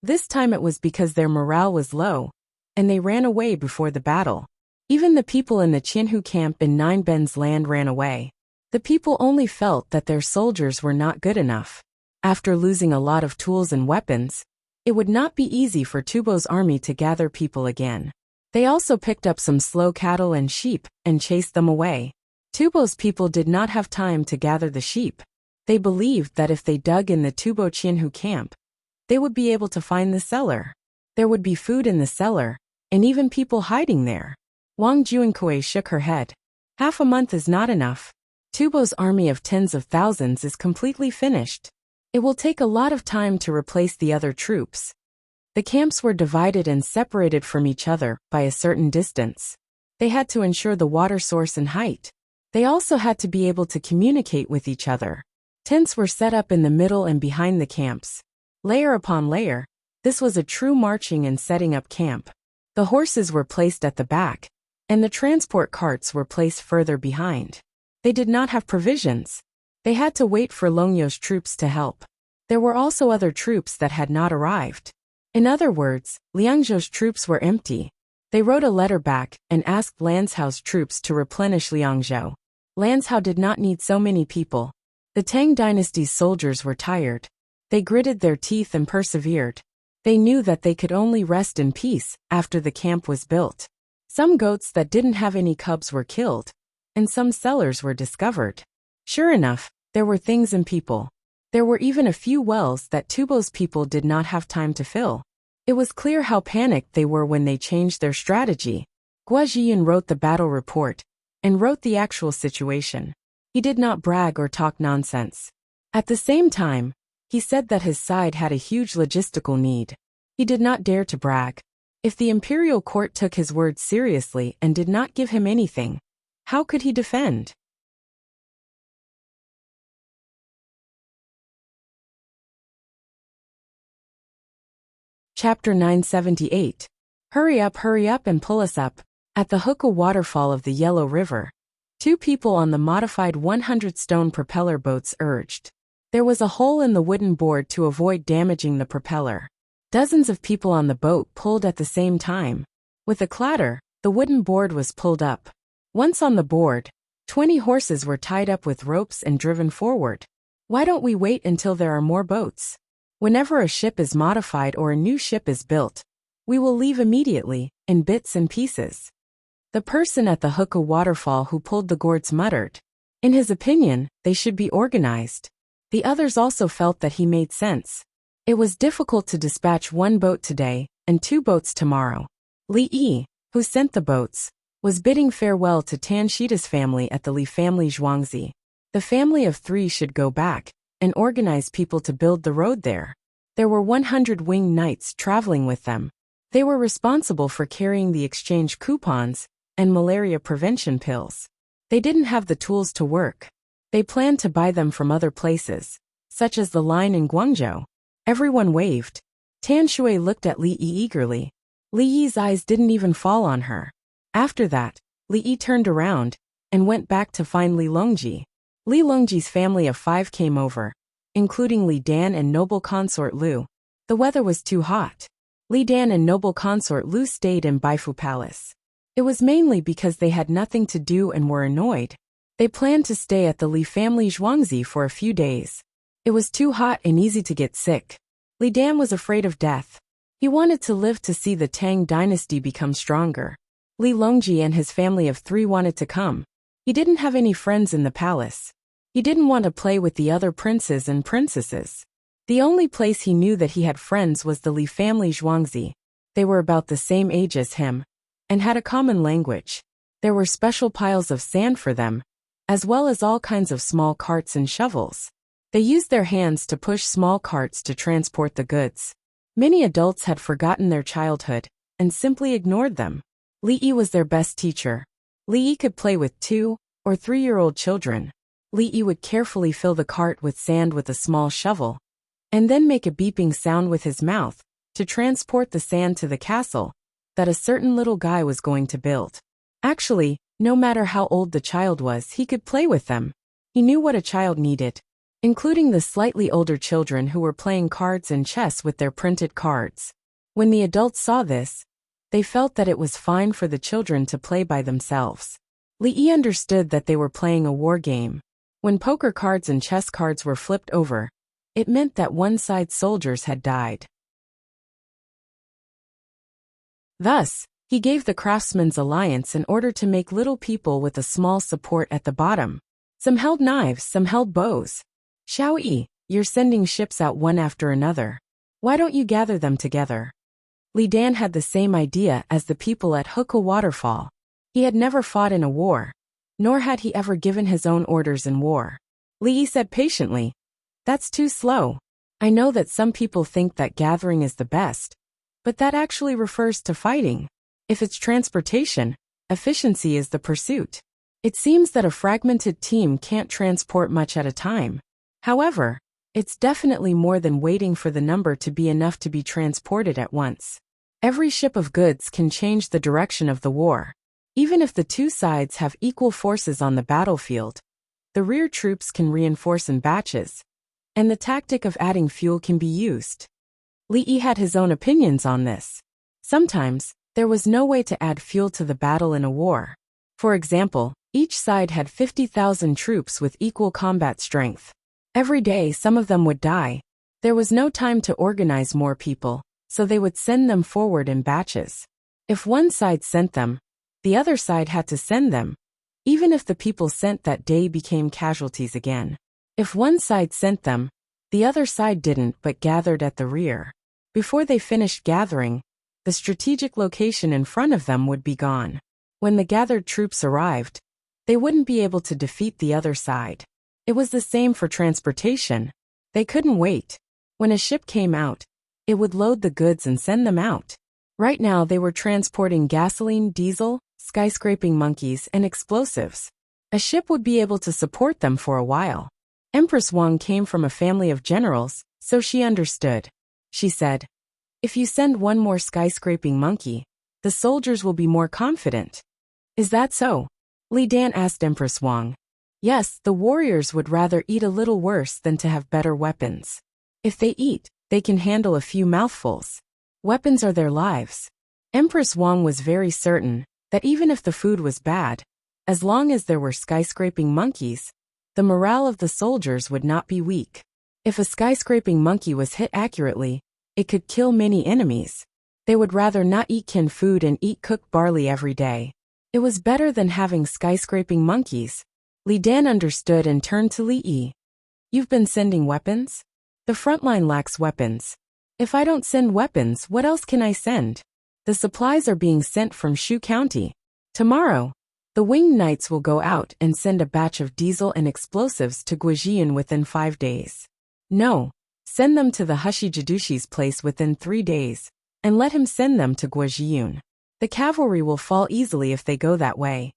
this time it was because their morale was low, and they ran away before the battle. Even the people in the Qianhu camp in Nine Ben's land ran away. The people only felt that their soldiers were not good enough. After losing a lot of tools and weapons, it would not be easy for Tubo's army to gather people again. They also picked up some slow cattle and sheep and chased them away. Tubo's people did not have time to gather the sheep. They believed that if they dug in the Tubo Qianhu camp, they would be able to find the cellar. There would be food in the cellar, and even people hiding there. Wang Juankui shook her head. Half a month is not enough. Tubo's army of tens of thousands is completely finished. It will take a lot of time to replace the other troops. The camps were divided and separated from each other by a certain distance. They had to ensure the water source and height. They also had to be able to communicate with each other. Tents were set up in the middle and behind the camps. Layer upon layer, this was a true marching and setting up camp. The horses were placed at the back, and the transport carts were placed further behind. They did not have provisions. They had to wait for Longyu's troops to help. There were also other troops that had not arrived. In other words, Liangzhou's troops were empty. They wrote a letter back and asked Lanzhao's troops to replenish Liangzhou. Lanzhao did not need so many people. The Tang dynasty's soldiers were tired. They gritted their teeth and persevered. They knew that they could only rest in peace after the camp was built. Some goats that didn't have any cubs were killed, and some cellars were discovered. Sure enough, there were things and people. There were even a few wells that Tubo's people did not have time to fill. It was clear how panicked they were when they changed their strategy. Guojian wrote the battle report and wrote the actual situation. He did not brag or talk nonsense. At the same time, he said that his side had a huge logistical need. He did not dare to brag. If the imperial court took his words seriously and did not give him anything, how could he defend? Chapter 978. Hurry up and pull us up. At the Hookah waterfall of the Yellow River, two people on the modified 100-stone propeller boats urged. There was a hole in the wooden board to avoid damaging the propeller. Dozens of people on the boat pulled at the same time. With a clatter, the wooden board was pulled up. Once on the board, 20 horses were tied up with ropes and driven forward. Why don't we wait until there are more boats? Whenever a ship is modified or a new ship is built, we will leave immediately, in bits and pieces. The person at the Hookah waterfall who pulled the gourds muttered. In his opinion, they should be organized. The others also felt that he made sense. It was difficult to dispatch one boat today and 2 boats tomorrow. Li Yi, who sent the boats, was bidding farewell to Tan Shita's family at the Li family Zhuangzi. The family of 3 should go back and organize people to build the road there. There were 100 winged knights traveling with them. They were responsible for carrying the exchange coupons and malaria prevention pills. They didn't have the tools to work. They planned to buy them from other places, such as the line in Guangzhou. Everyone waved. Tan Shui looked at Li Yi eagerly. Li Yi's eyes didn't even fall on her. After that, Li Yi turned around and went back to find Li Longji. Li Longji's family of 5 came over, including Li Dan and noble consort Lu. The weather was too hot. Li Dan and noble consort Lu stayed in Baifu Palace. It was mainly because they had nothing to do and were annoyed. They planned to stay at the Li family Zhuangzi for a few days. It was too hot and easy to get sick. Li Dan was afraid of death. He wanted to live to see the Tang dynasty become stronger. Li Longji and his family of 3 wanted to come. He didn't have any friends in the palace. He didn't want to play with the other princes and princesses. The only place he knew that he had friends was the Li family Zhuangzi. They were about the same age as him, and had a common language. There were special piles of sand for them, as well as all kinds of small carts and shovels. They used their hands to push small carts to transport the goods. Many adults had forgotten their childhood, and simply ignored them. Li Yi was their best teacher. Li Yi could play with 2- or 3-year-old children. Li Yi would carefully fill the cart with sand with a small shovel, and then make a beeping sound with his mouth to transport the sand to the castle that a certain little guy was going to build. Actually, no matter how old the child was, he could play with them. He knew what a child needed, including the slightly older children who were playing cards and chess with their printed cards. When the adults saw this, they felt that it was fine for the children to play by themselves. Li Yi understood that they were playing a war game. When poker cards and chess cards were flipped over, it meant that one side's soldiers had died. Thus, he gave the craftsmen's alliance in order to make little people with a small support at the bottom. Some held knives, some held bows. Xiao Yi, you're sending ships out one after another. Why don't you gather them together? Li Dan had the same idea as the people at Hukou Waterfall. He had never fought in a war, nor had he ever given his own orders in war. Li Yi said patiently, "That's too slow. I know that some people think that gathering is the best, but that actually refers to fighting. If it's transportation, efficiency is the pursuit. It seems that a fragmented team can't transport much at a time. However, it's definitely more than waiting for the number to be enough to be transported at once. Every ship of goods can change the direction of the war. Even if the two sides have equal forces on the battlefield, the rear troops can reinforce in batches, and the tactic of adding fuel can be used." Li Yi had his own opinions on this. Sometimes, there was no way to add fuel to the battle in a war. For example, each side had 50,000 troops with equal combat strength. Every day some of them would die. There was no time to organize more people, so they would send them forward in batches. If one side sent them, the other side had to send them, even if the people sent that day became casualties again. If one side sent them, the other side didn't but gathered at the rear. Before they finished gathering, the strategic location in front of them would be gone. When the gathered troops arrived, they wouldn't be able to defeat the other side. It was the same for transportation. They couldn't wait. When a ship came out, it would load the goods and send them out. Right now they were transporting gasoline, diesel, skyscraping monkeys, and explosives. A ship would be able to support them for a while. Empress Wang came from a family of generals, so she understood. She said, "If you send one more skyscraping monkey, the soldiers will be more confident." "Is that so?" Li Dan asked Empress Wang. "Yes, the warriors would rather eat a little worse than to have better weapons. If they eat, they can handle a few mouthfuls. Weapons are their lives." Empress Wang was very certain that even if the food was bad, as long as there were skyscraping monkeys, the morale of the soldiers would not be weak. If a skyscraping monkey was hit accurately, it could kill many enemies. They would rather not eat canned food and eat cooked barley every day. It was better than having skyscraping monkeys. Li Dan understood and turned to Li Yi. "You've been sending weapons? The front line lacks weapons. If I don't send weapons, what else can I send? The supplies are being sent from Shu County. Tomorrow, the winged knights will go out and send a batch of diesel and explosives to Guizhian within 5 days. No, send them to the Hushi Jidushi's place within 3 days, and let him send them to Guizhian. The cavalry will fall easily if they go that way."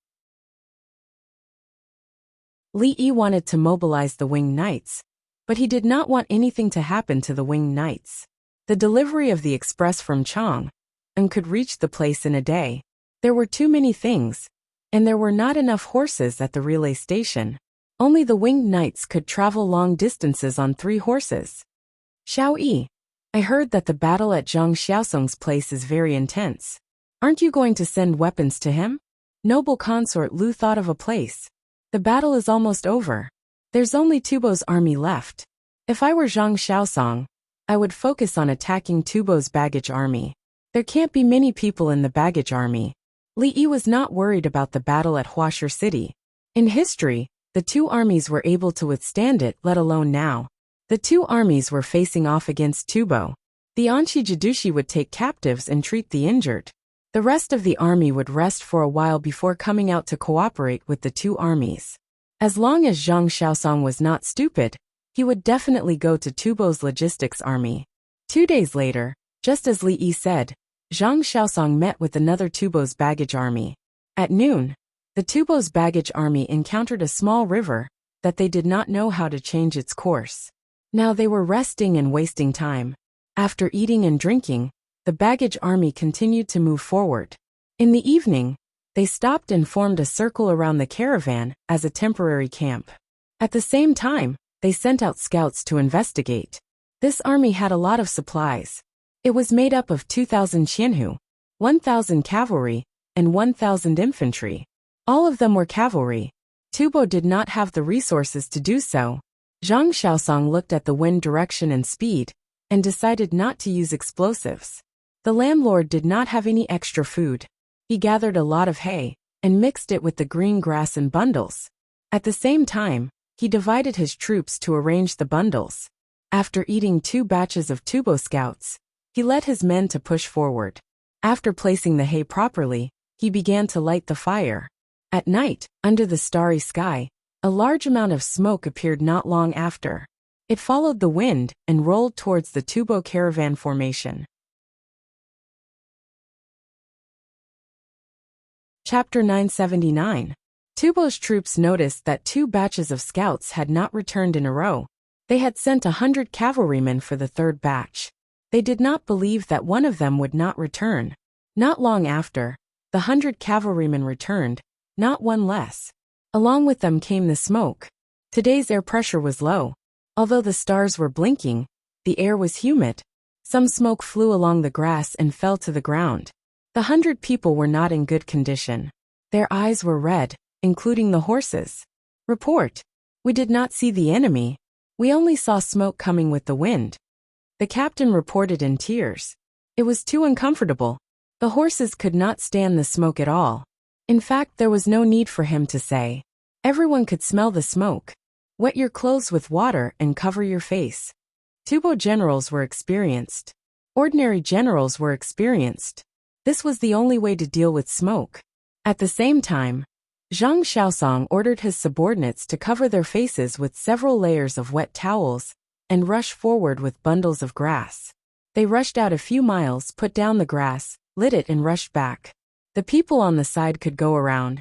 Li Yi wanted to mobilize the winged knights, but he did not want anything to happen to the winged knights. The delivery of the express from Chang and could reach the place in a day. There were too many things, and there were not enough horses at the relay station. Only the winged knights could travel long distances on 3 horses. "Xiao Yi, I heard that the battle at Zhang Xiaosong's place is very intense. Aren't you going to send weapons to him?" Noble consort Lu thought of a place. "The battle is almost over. There's only Tubo's army left. If I were Zhang Xiaosong, I would focus on attacking Tubo's baggage army. There can't be many people in the baggage army." Li Yi was not worried about the battle at Huasher City. In history, the two armies were able to withstand it, let alone now. The two armies were facing off against Tubo. The Anshi Jadushi would take captives and treat the injured. The rest of the army would rest for a while before coming out to cooperate with the two armies. As long as Zhang Xiaosong was not stupid, he would definitely go to Tubo's logistics army. 2 days later, just as Li Yi said, Zhang Xiaosong met with another Tubo's baggage army. At noon, the Tubo's baggage army encountered a small river that they did not know how to change its course. Now they were resting and wasting time. After eating and drinking, the baggage army continued to move forward. In the evening, they stopped and formed a circle around the caravan as a temporary camp. At the same time, they sent out scouts to investigate. This army had a lot of supplies. It was made up of 2,000 qianhu, 1,000 cavalry, and 1,000 infantry. All of them were cavalry. Tubo did not have the resources to do so. Zhang Xiaosong looked at the wind direction and speed, and decided not to use explosives. The landlord did not have any extra food. He gathered a lot of hay, and mixed it with the green grass in bundles. At the same time, he divided his troops to arrange the bundles. After eating 2 batches of Tubo scouts, he led his men to push forward. After placing the hay properly, he began to light the fire. At night, under the starry sky, a large amount of smoke appeared not long after. It followed the wind and rolled towards the Tubo caravan formation. Chapter 979. Tubo's troops noticed that 2 batches of scouts had not returned in a row. They had sent 100 cavalrymen for the 3rd batch. They did not believe that one of them would not return. Not long after, the 100 cavalrymen returned, not one less. Along with them came the smoke. Today's air pressure was low. Although the stars were blinking, the air was humid. Some smoke flew along the grass and fell to the ground. The 100 people were not in good condition. Their eyes were red, including the horses. Report. We did not see the enemy. We only saw smoke coming with the wind. The captain reported in tears. It was too uncomfortable. The horses could not stand the smoke at all. In fact, there was no need for him to say. Everyone could smell the smoke. Wet your clothes with water and cover your face. Tubo generals were experienced. Ordinary generals were experienced. This was the only way to deal with smoke. At the same time, Zhang Xiaosong ordered his subordinates to cover their faces with several layers of wet towels and rush forward with bundles of grass. They rushed out a few miles, put down the grass, lit it and rushed back. The people on the side could go around,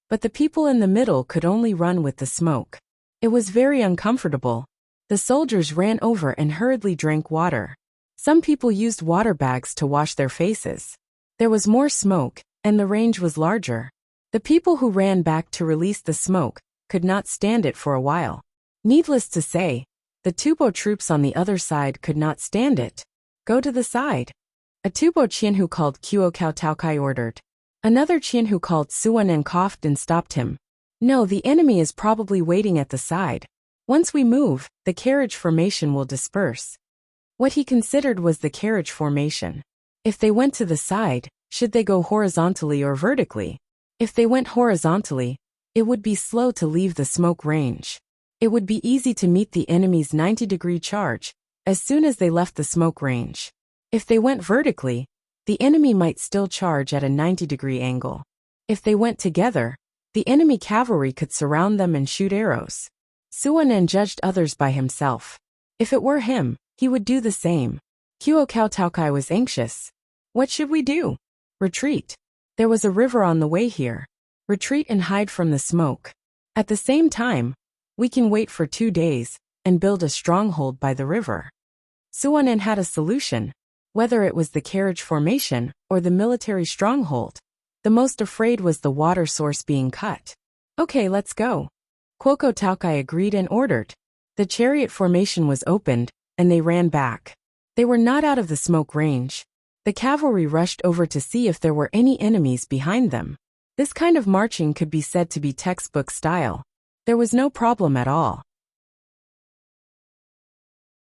but the people in the middle could only run with the smoke. It was very uncomfortable. The soldiers ran over and hurriedly drank water. Some people used water bags to wash their faces. There was more smoke, and the range was larger. The people who ran back to release the smoke could not stand it for a while. Needless to say, the Tubo troops on the other side could not stand it. Go to the side. A Tubo Qianhu called Kuo Kao Taokai ordered. Another Qianhu called Suanen coughed and stopped him. No, the enemy is probably waiting at the side. Once we move, the carriage formation will disperse. What he considered was the carriage formation. If they went to the side, should they go horizontally or vertically? If they went horizontally, it would be slow to leave the smoke range. It would be easy to meet the enemy's 90-degree charge as soon as they left the smoke range. If they went vertically, the enemy might still charge at a 90-degree angle. If they went together, the enemy cavalry could surround them and shoot arrows. Suanen judged others by himself. If it were him, he would do the same. Kuo Kao Taokai was anxious. What should we do? Retreat. There was a river on the way here. Retreat and hide from the smoke. At the same time, we can wait for 2 days and build a stronghold by the river. Suanen had a solution. Whether it was the carriage formation or the military stronghold, the most afraid was the water source being cut. Okay, let's go. Kuo Kao Taokai agreed and ordered. The chariot formation was opened, and they ran back. They were not out of the smoke range. The cavalry rushed over to see if there were any enemies behind them. This kind of marching could be said to be textbook style. There was no problem at all.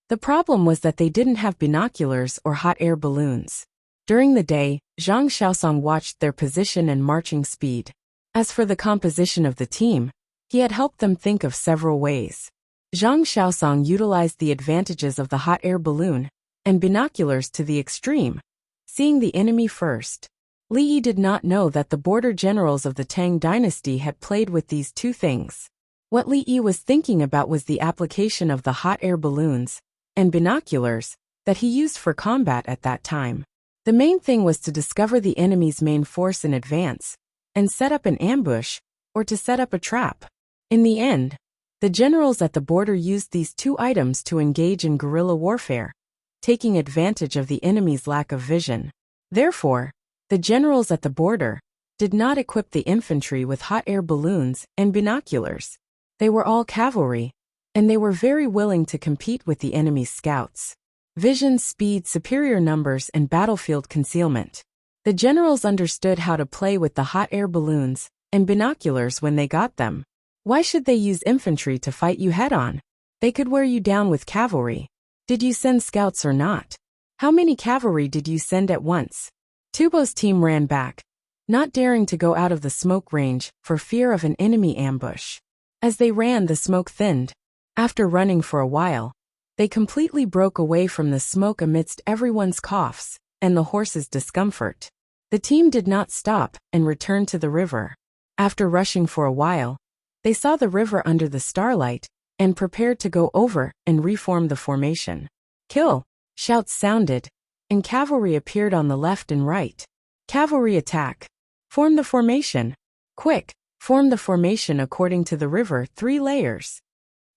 The problem was that they didn't have binoculars or hot air balloons. During the day, Zhang Xiaosong watched their position and marching speed. As for the composition of the team, he had helped them think of several ways. Zhang Xiaosong utilized the advantages of the hot air balloon and binoculars to the extreme, seeing the enemy first. Li Yi did not know that the border generals of the Tang dynasty had played with these two things. What Li Yi was thinking about was the application of the hot air balloons and binoculars that he used for combat at that time. The main thing was to discover the enemy's main force in advance and set up an ambush or to set up a trap. In the end, the generals at the border used these two items to engage in guerrilla warfare, taking advantage of the enemy's lack of vision. Therefore, the generals at the border did not equip the infantry with hot air balloons and binoculars. They were all cavalry, and they were very willing to compete with the enemy's scouts. Vision, speed, superior numbers, and battlefield concealment. The generals understood how to play with the hot air balloons and binoculars when they got them. Why should they use infantry to fight you head-on? They could wear you down with cavalry. Did you send scouts or not? How many cavalry did you send at once? Tubo's team ran back, not daring to go out of the smoke range for fear of an enemy ambush. As they ran, the smoke thinned. After running for a while, they completely broke away from the smoke amidst everyone's coughs and the horses' discomfort. The team did not stop and returned to the river. After rushing for a while, they saw the river under the starlight and prepared to go over and reform the formation. Kill! Shouts sounded, and cavalry appeared on the left and right. Cavalry attack. Form the formation. Quick! Form the formation according to the river, 3 layers.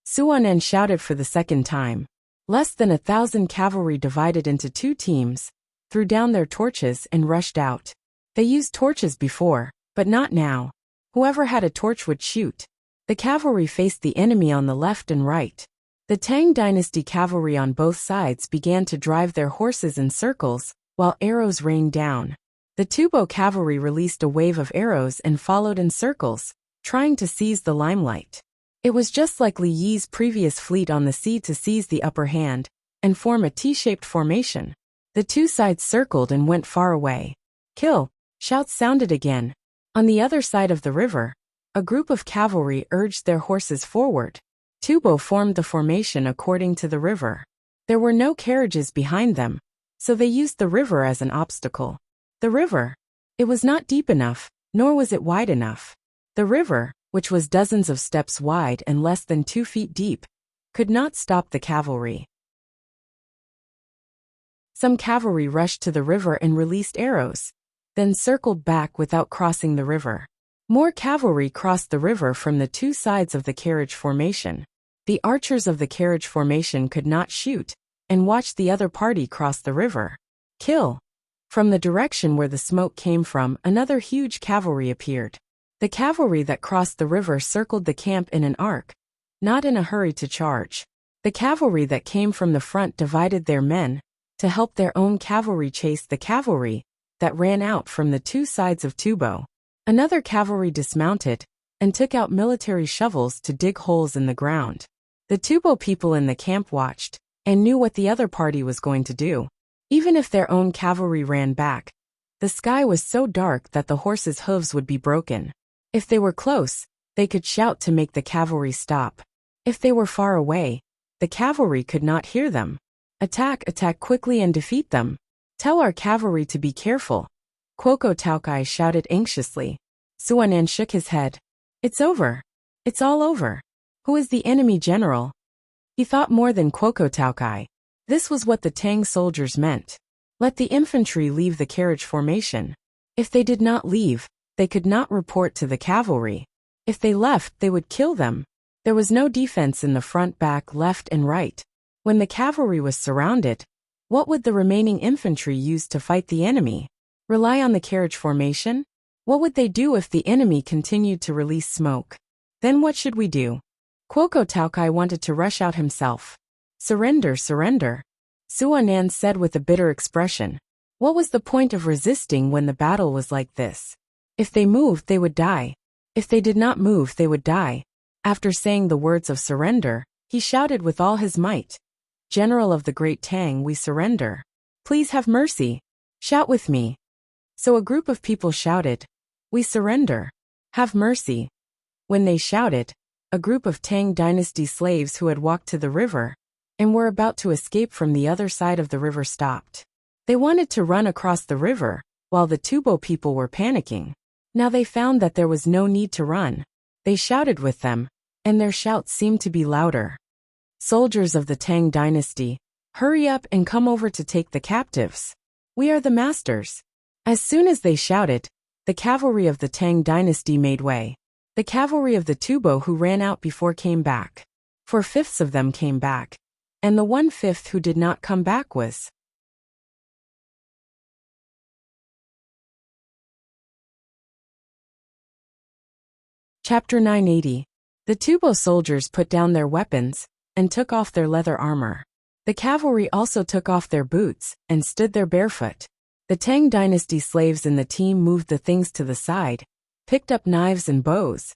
Suanen shouted for the second time. Less than 1,000 cavalry divided into 2 teams, threw down their torches and rushed out. They used torches before, but not now. Whoever had a torch would shoot. The cavalry faced the enemy on the left and right. The Tang dynasty cavalry on both sides began to drive their horses in circles, while arrows rained down. The Tubo cavalry released a wave of arrows and followed in circles, trying to seize the limelight. It was just like Li Yi's previous fleet on the sea to seize the upper hand and form a T-shaped formation. The two sides circled and went far away. Kill! Shouts sounded again. On the other side of the river, a group of cavalry urged their horses forward. Tubo formed the formation according to the river. There were no carriages behind them, so they used the river as an obstacle. The river. It was not deep enough, nor was it wide enough. The river, which was dozens of steps wide and less than 2 feet deep, could not stop the cavalry. Some cavalry rushed to the river and released arrows, then circled back without crossing the river. More cavalry crossed the river from the 2 sides of the carriage formation. The archers of the carriage formation could not shoot, and watched the other party cross the river. Kill! From the direction where the smoke came from, another huge cavalry appeared. The cavalry that crossed the river circled the camp in an arc, not in a hurry to charge. The cavalry that came from the front divided their men to help their own cavalry chase the cavalry that ran out from the 2 sides of Tubo. Another cavalry dismounted and took out military shovels to dig holes in the ground. The Tubo people in the camp watched and knew what the other party was going to do. Even if their own cavalry ran back, the sky was so dark that the horses' hooves would be broken. If they were close, they could shout to make the cavalry stop. If they were far away, the cavalry could not hear them. Attack, attack quickly and defeat them. Tell our cavalry to be careful. Kwoko Taukai shouted anxiously. Suanan shook his head. It's over. It's all over. Who is the enemy general? He thought more than Kwoko Taukai. This was what the Tang soldiers meant. Let the infantry leave the carriage formation. If they did not leave, they could not report to the cavalry. If they left, they would kill them. There was no defense in the front, back, left, and right. When the cavalry was surrounded, what would the remaining infantry use to fight the enemy? Rely on the carriage formation? What would they do if the enemy continued to release smoke? Then what should we do? Kwoko Taukai wanted to rush out himself. Surrender, surrender. Suanan said with a bitter expression. What was the point of resisting when the battle was like this? If they moved, they would die. If they did not move, they would die. After saying the words of surrender, he shouted with all his might. General of the Great Tang, we surrender. Please have mercy. Shout with me. So a group of people shouted, we surrender. Have mercy. When they shouted, a group of Tang dynasty slaves who had walked to the river and were about to escape from the other side of the river stopped. They wanted to run across the river, while the Tubo people were panicking. Now they found that there was no need to run. They shouted with them, and their shouts seemed to be louder. Soldiers of the Tang dynasty, hurry up and come over to take the captives. We are the masters. As soon as they shouted, the cavalry of the Tang dynasty made way. The cavalry of the Tubo who ran out before came back. 4/5 of them came back, and the 1/5 who did not come back was Chapter 980. The Tubo soldiers put down their weapons and took off their leather armor. The cavalry also took off their boots and stood there barefoot. The Tang dynasty slaves in the team moved the things to the side, picked up knives and bows,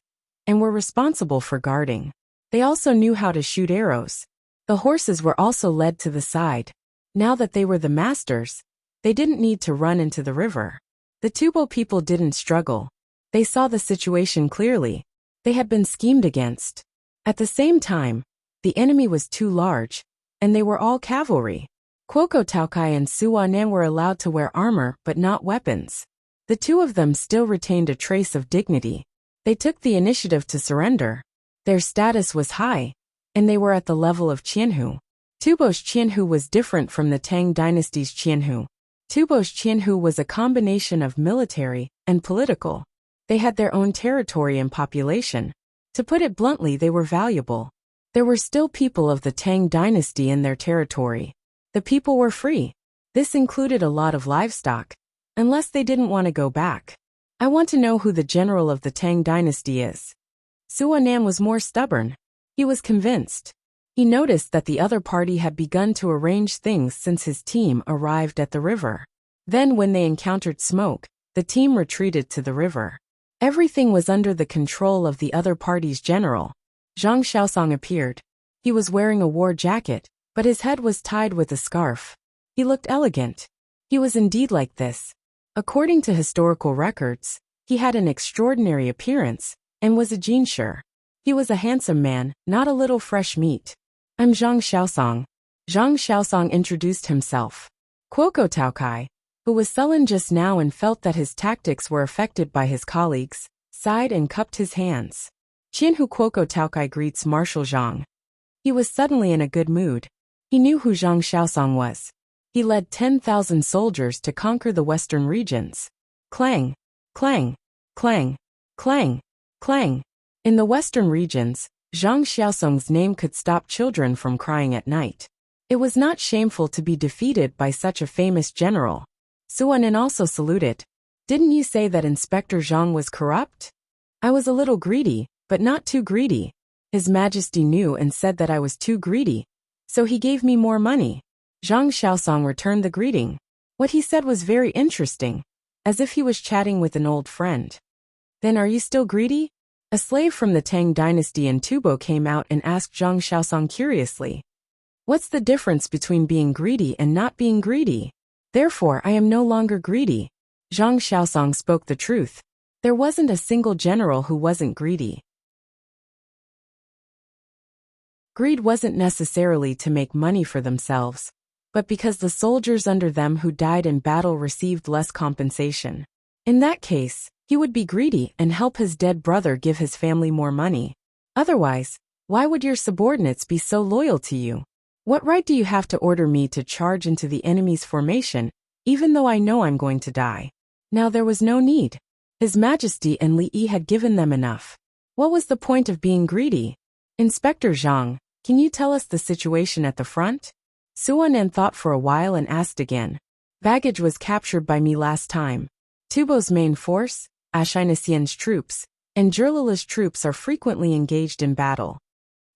and were responsible for guarding. They also knew how to shoot arrows. The horses were also led to the side. Now that they were the masters, they didn't need to run into the river. The Tubo people didn't struggle. They saw the situation clearly. They had been schemed against. At the same time, the enemy was too large, and they were all cavalry. Kwoko Taukai and Suwanan were allowed to wear armor but not weapons. The two of them still retained a trace of dignity. They took the initiative to surrender. Their status was high, and they were at the level of Qianhu. Tubo's Qianhu was different from the Tang dynasty's Qianhu. Tubo's Qianhu was a combination of military and political. They had their own territory and population. To put it bluntly, they were valuable. There were still people of the Tang dynasty in their territory. The people were free. This included a lot of livestock, unless they didn't want to go back. I want to know who the general of the Tang dynasty is. Suwanan was more stubborn. He was convinced. He noticed that the other party had begun to arrange things since his team arrived at the river. Then when they encountered smoke, the team retreated to the river. Everything was under the control of the other party's general. Zhang Xiaosong appeared. He was wearing a war jacket, but his head was tied with a scarf. He looked elegant. He was indeed like this. According to historical records, he had an extraordinary appearance and was a jinsher. He was a handsome man, not a little fresh meat. I'm Zhang Xiaosong. Zhang Xiaosong introduced himself. Kwoko Taukai, who was sullen just now and felt that his tactics were affected by his colleagues, sighed and cupped his hands. Qianhu Kwoko Taukai greets Marshal Zhang. He was suddenly in a good mood. He knew who Zhang Xiaosong was. He led 10,000 soldiers to conquer the western regions. Clang, clang, clang, clang, clang. In the western regions, Zhang Xiaosong's name could stop children from crying at night. It was not shameful to be defeated by such a famous general. Suwanan also saluted. Didn't you say that Inspector Zhang was corrupt? I was a little greedy, but not too greedy. His Majesty knew and said that I was too greedy, so he gave me more money. Zhang Xiaosong returned the greeting. What he said was very interesting, as if he was chatting with an old friend. Then are you still greedy? A slave from the Tang dynasty in Tubo came out and asked Zhang Xiaosong curiously. What's the difference between being greedy and not being greedy? Therefore, I am no longer greedy. Zhang Xiaosong spoke the truth. There wasn't a single general who wasn't greedy. Greed wasn't necessarily to make money for themselves, but because the soldiers under them who died in battle received less compensation. In that case, he would be greedy and help his dead brother give his family more money. Otherwise, why would your subordinates be so loyal to you? What right do you have to order me to charge into the enemy's formation, even though I know I'm going to die? Now there was no need. His Majesty and Li Yi had given them enough. What was the point of being greedy? Inspector Zhang, can you tell us the situation at the front? Suwanan thought for a while and asked again. Baggage was captured by me last time. Tubo's main force, Ashinasian's troops, and Jurlala's troops are frequently engaged in battle.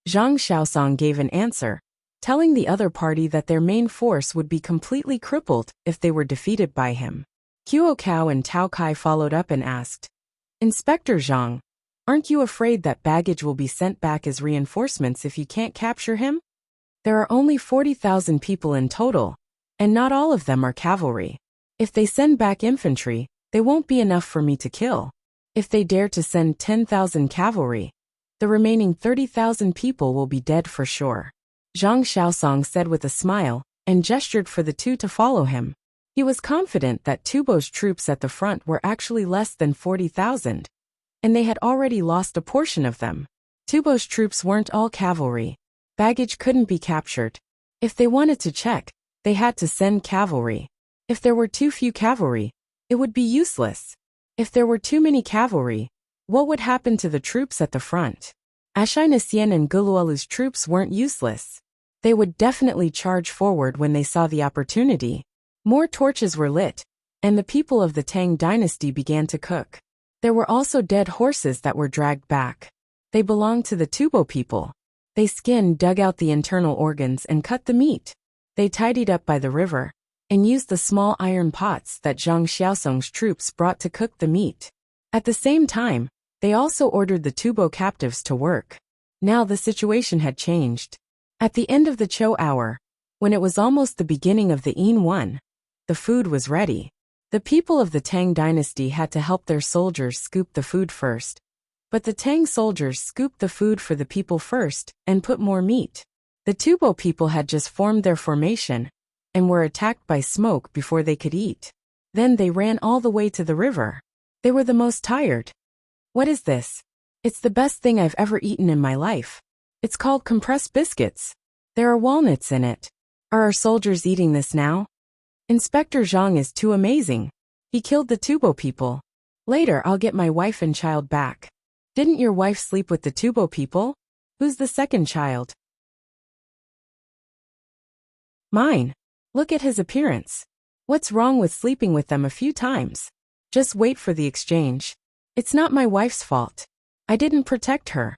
Zhang Xiaosong gave an answer, telling the other party that their main force would be completely crippled if they were defeated by him. Kuo Kao and Tao Kai followed up and asked, Inspector Zhang, aren't you afraid that baggage will be sent back as reinforcements if you can't capture him? There are only 40,000 people in total, and not all of them are cavalry. If they send back infantry, they won't be enough for me to kill. If they dare to send 10,000 cavalry, The remaining 30,000 people will be dead for sure. Zhang Xiaosong said with a smile, and gestured for the two to follow him. He was confident that Tubo's troops at the front were actually less than 40,000, and they had already lost a portion of them. Tubo's troops weren't all cavalry. Baggage couldn't be captured. If they wanted to check, they had to send cavalry. If there were too few cavalry, it would be useless. If there were too many cavalry, what would happen to the troops at the front? Ashainasian and Gulualu's troops weren't useless. They would definitely charge forward when they saw the opportunity. More torches were lit, and the people of the Tang dynasty began to cook. There were also dead horses that were dragged back. They belonged to the Tubo people. They skinned, dug out the internal organs and cut the meat. They tidied up by the river, and used the small iron pots that Zhang Xiaosong's troops brought to cook the meat. At the same time, they also ordered the Tubo captives to work. Now the situation had changed. At the end of the Chou hour, when it was almost the beginning of the Yin 1, the food was ready. The people of the Tang dynasty had to help their soldiers scoop the food first. But the Tang soldiers scooped the food for the people first and put more meat. The Tubo people had just formed their formation and were attacked by smoke before they could eat. Then they ran all the way to the river. They were the most tired. What is this? It's the best thing I've ever eaten in my life. It's called compressed biscuits. There are walnuts in it. Are our soldiers eating this now? Inspector Zhang is too amazing. He killed the Tubo people. Later I'll get my wife and child back. Didn't your wife sleep with the Tubo people? Who's the second child? Mine. Look at his appearance. What's wrong with sleeping with them a few times? Just wait for the exchange. It's not my wife's fault. I didn't protect her.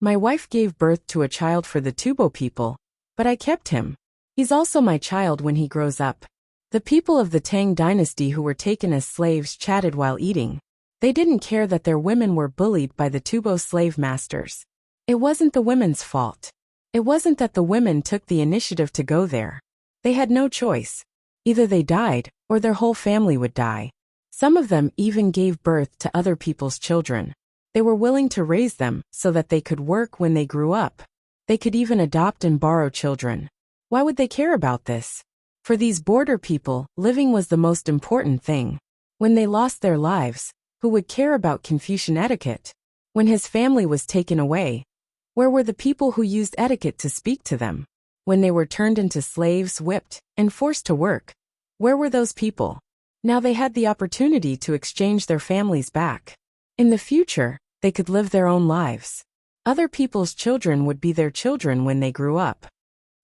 My wife gave birth to a child for the Tubo people, but I kept him. He's also my child when he grows up. The people of the Tang dynasty who were taken as slaves chatted while eating. They didn't care that their women were bullied by the Tubo slave masters. It wasn't the women's fault. It wasn't that the women took the initiative to go there. They had no choice. Either they died, or their whole family would die. Some of them even gave birth to other people's children. They were willing to raise them so that they could work when they grew up. They could even adopt and borrow children. Why would they care about this? For these border people, living was the most important thing. When they lost their lives, who would care about Confucian etiquette? When his family was taken away, where were the people who used etiquette to speak to them? When they were turned into slaves, whipped, and forced to work, where were those people? Now they had the opportunity to exchange their families back. In the future, they could live their own lives. Other people's children would be their children when they grew up.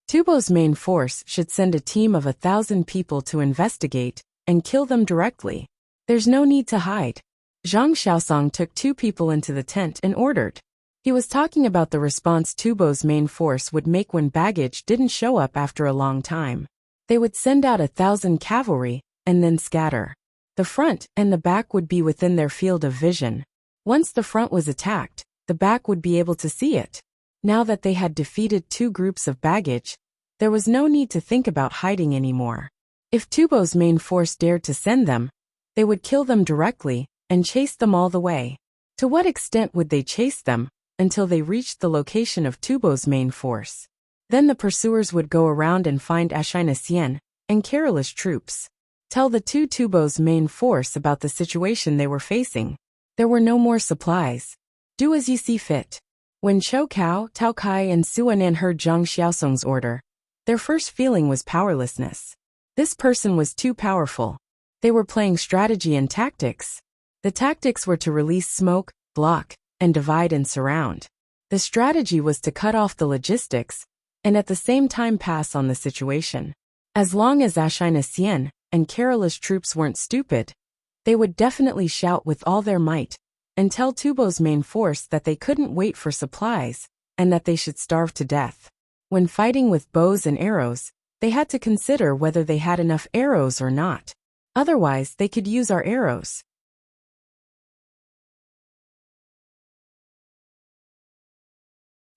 Tubo's main force should send a team of 1,000 people to investigate and kill them directly. There's no need to hide. Zhang Xiaosong took 2 people into the tent and ordered. He was talking about the response Tubo's main force would make when baggage didn't show up after a long time. They would send out 1,000 cavalry and then scatter. The front and the back would be within their field of vision. Once the front was attacked, the back would be able to see it. Now that they had defeated 2 groups of baggage, there was no need to think about hiding anymore. If Tubo's main force dared to send them, they would kill them directly and chase them all the way. To what extent would they chase them? Until they reached the location of Tubo's main force. Then the pursuers would go around and find Ashainasian and Kerala's troops. Tell the 2 Tubo's main force about the situation they were facing. There were no more supplies. Do as you see fit. When Chou Cao, Tao Kai and Suanan heard Zhang Xiaosong's order, their first feeling was powerlessness. This person was too powerful. They were playing strategy and tactics. The tactics were to release smoke, block, and divide and surround. The strategy was to cut off the logistics, and at the same time pass on the situation. As long as Ashainasian and Kerala's troops weren't stupid, they would definitely shout with all their might, and tell Tubo's main force that they couldn't wait for supplies, and that they should starve to death. When fighting with bows and arrows, they had to consider whether they had enough arrows or not. Otherwise, they could use our arrows.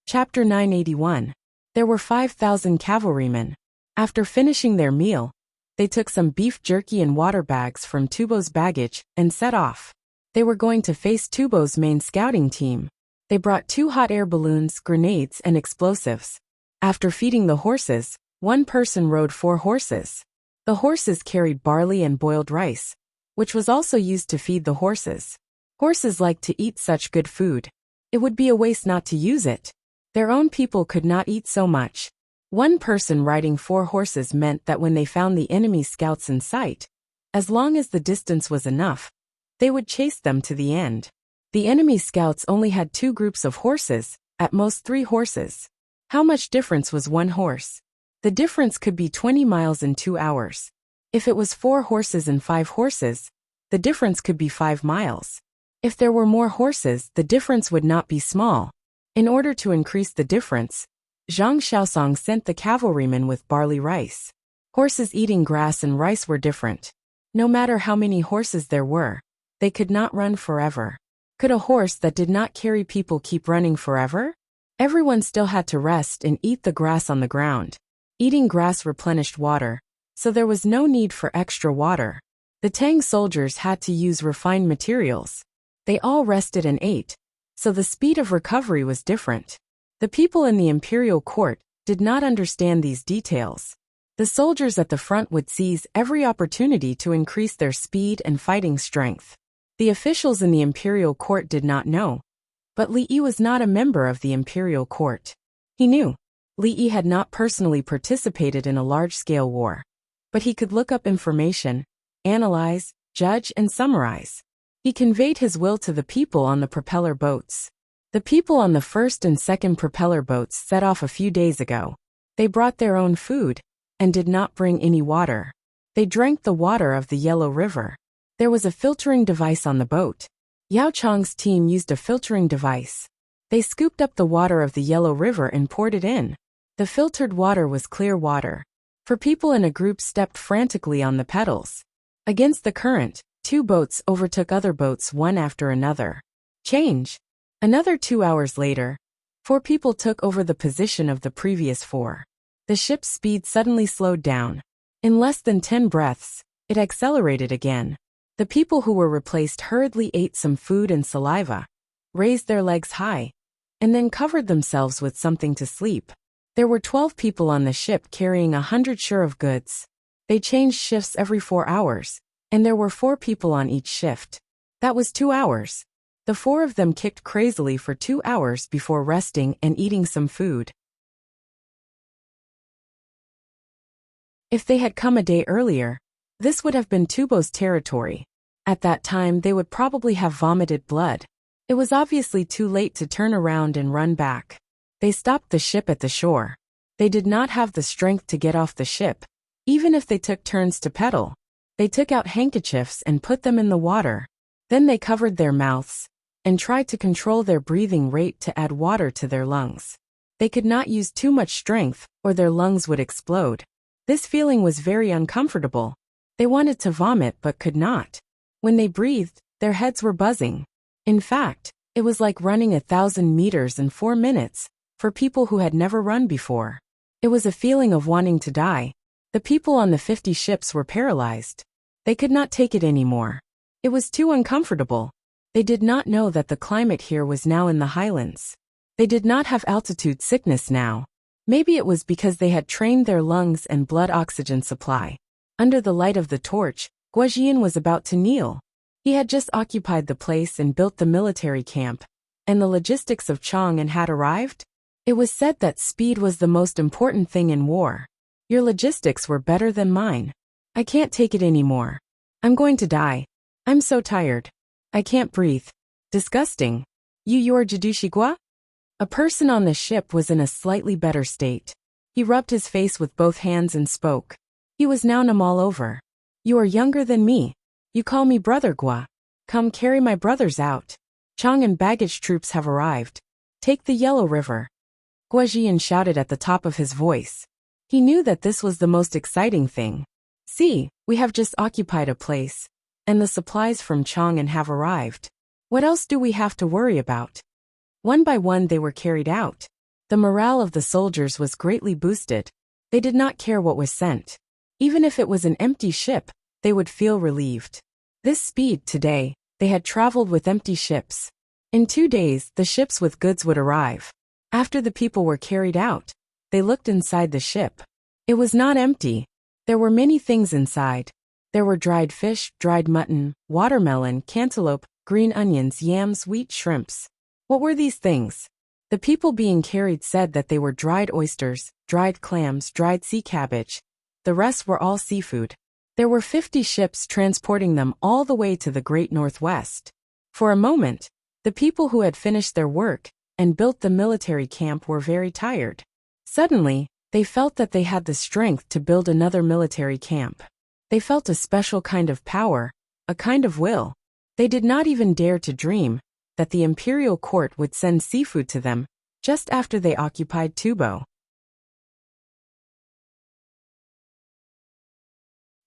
Chapter 981. There were 5,000 cavalrymen. After finishing their meal, they took some beef jerky and water bags from Tubo's baggage and set off. They were going to face Tubo's main scouting team. They brought 2 hot air balloons, grenades, and explosives. After feeding the horses, one person rode 4 horses. The horses carried barley and boiled rice, which was also used to feed the horses. Horses like to eat such good food. It would be a waste not to use it. Their own people could not eat so much. One person riding 4 horses meant that when they found the enemy scouts in sight, as long as the distance was enough, they would chase them to the end. The enemy scouts only had 2 groups of horses, at most 3 horses. How much difference was 1 horse? The difference could be 20 miles in 2 hours. If it was 4 horses and 5 horses, the difference could be 5 miles. If there were more horses, the difference would not be small. In order to increase the difference, Zhang Xiaosong sent the cavalrymen with barley rice. Horses eating grass and rice were different. No matter how many horses there were, they could not run forever. Could a horse that did not carry people keep running forever? Everyone still had to rest and eat the grass on the ground. Eating grass replenished water, so there was no need for extra water. The Tang soldiers had to use refined materials. They all rested and ate, so the speed of recovery was different. The people in the imperial court did not understand these details. The soldiers at the front would seize every opportunity to increase their speed and fighting strength. The officials in the imperial court did not know. But Li Yi was not a member of the imperial court. He knew. Li Yi had not personally participated in a large-scale war. But he could look up information, analyze, judge, and summarize. He conveyed his will to the people on the propeller boats. The people on the first and second propeller boats set off a few days ago. They brought their own food, and did not bring any water. They drank the water of the Yellow River. There was a filtering device on the boat. Yao Chang's team used a filtering device. They scooped up the water of the Yellow River and poured it in. The filtered water was clear water. For people in a group stepped frantically on the pedals. Against the current, 2 boats overtook other boats one after another. Change. Another 2 hours later, 4 people took over the position of the previous 4. The ship's speed suddenly slowed down. In less than 10 breaths, it accelerated again. The people who were replaced hurriedly ate some food and saliva, raised their legs high, and then covered themselves with something to sleep. There were 12 people on the ship carrying 100 shur of goods. They changed shifts every 4 hours, and there were 4 people on each shift. That was 2 hours. The 4 of them kicked crazily for 2 hours before resting and eating some food. If they had come a day earlier, this would have been Tubo's territory. At that time they would probably have vomited blood. It was obviously too late to turn around and run back. They stopped the ship at the shore. They did not have the strength to get off the ship, even if they took turns to pedal. They took out handkerchiefs and put them in the water. Then they covered their mouths and tried to control their breathing rate to add water to their lungs. They could not use too much strength, or their lungs would explode. This feeling was very uncomfortable. They wanted to vomit but could not. When they breathed, their heads were buzzing. In fact, it was like running 1,000 meters in 4 minutes, for people who had never run before. It was a feeling of wanting to die. The people on the 50 ships were paralyzed. They could not take it anymore. It was too uncomfortable. They did not know that the climate here was now in the highlands. They did not have altitude sickness now. Maybe it was because they had trained their lungs and blood oxygen supply. Under the light of the torch, Guojian was about to kneel. He had just occupied the place and built the military camp, and the logistics of Chang'an had arrived. It was said that speed was the most important thing in war. Your logistics were better than mine. I can't take it anymore. I'm going to die. I'm so tired. I can't breathe. Disgusting. You're Jidushigua? A person on the ship was in a slightly better state. He rubbed his face with both hands and spoke. He was now numb all over. You are younger than me. You call me Brother Gua. Come carry my brothers out. Chang'an baggage troops have arrived. Take the Yellow River. Guojian shouted at the top of his voice. He knew that this was the most exciting thing. See, we have just occupied a place, and the supplies from Chang'an have arrived. What else do we have to worry about? One by one they were carried out. The morale of the soldiers was greatly boosted. They did not care what was sent. Even if it was an empty ship, they would feel relieved. This speed today, they had traveled with empty ships. In 2 days, the ships with goods would arrive. After the people were carried out, they looked inside the ship. It was not empty. There were many things inside. There were dried fish, dried mutton, watermelon, cantaloupe, green onions, yams, wheat, shrimps. What were these things? The people being carried said that they were dried oysters, dried clams, dried sea cabbage. The rest were all seafood. There were 50 ships transporting them all the way to the great northwest. For a moment, the people who had finished their work and built the military camp were very tired. Suddenly, they felt that they had the strength to build another military camp. They felt a special kind of power, a kind of will. They did not even dare to dream that the imperial court would send seafood to them just after they occupied Tubo.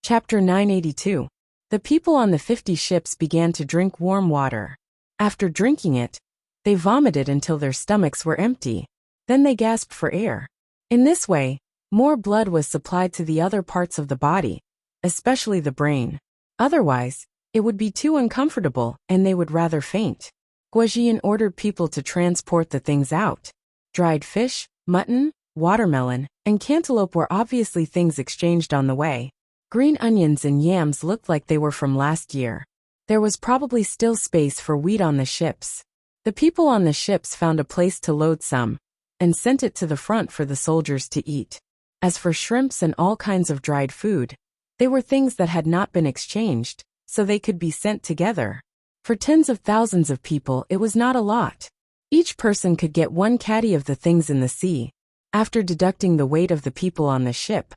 Chapter 982. The people on the 50 ships began to drink warm water. After drinking it, they vomited until their stomachs were empty. Then they gasped for air. In this way, more blood was supplied to the other parts of the body, especially the brain. Otherwise, it would be too uncomfortable and they would rather faint. Guajian ordered people to transport the things out. Dried fish, mutton, watermelon, and cantaloupe were obviously things exchanged on the way. Green onions and yams looked like they were from last year. There was probably still space for wheat on the ships. The people on the ships found a place to load some, and sent it to the front for the soldiers to eat. As for shrimps and all kinds of dried food, they were things that had not been exchanged, so they could be sent together. For tens of thousands of people it was not a lot. Each person could get 1 caddy of the things in the sea. After deducting the weight of the people on the ship,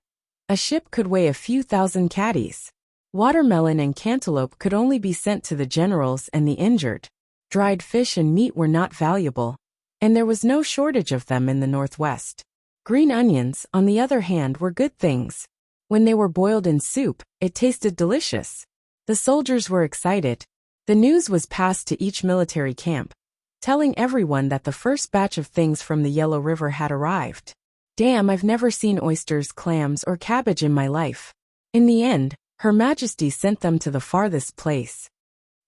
a ship could weigh a few thousand caddies. Watermelon and cantaloupe could only be sent to the generals and the injured. Dried fish and meat were not valuable, and there was no shortage of them in the northwest. Green onions, on the other hand, were good things. When they were boiled in soup, it tasted delicious. The soldiers were excited. The news was passed to each military camp, telling everyone that the first batch of things from the Yellow River had arrived. Damn, I've never seen oysters, clams, or cabbage in my life. In the end, Her Majesty sent them to the farthest place.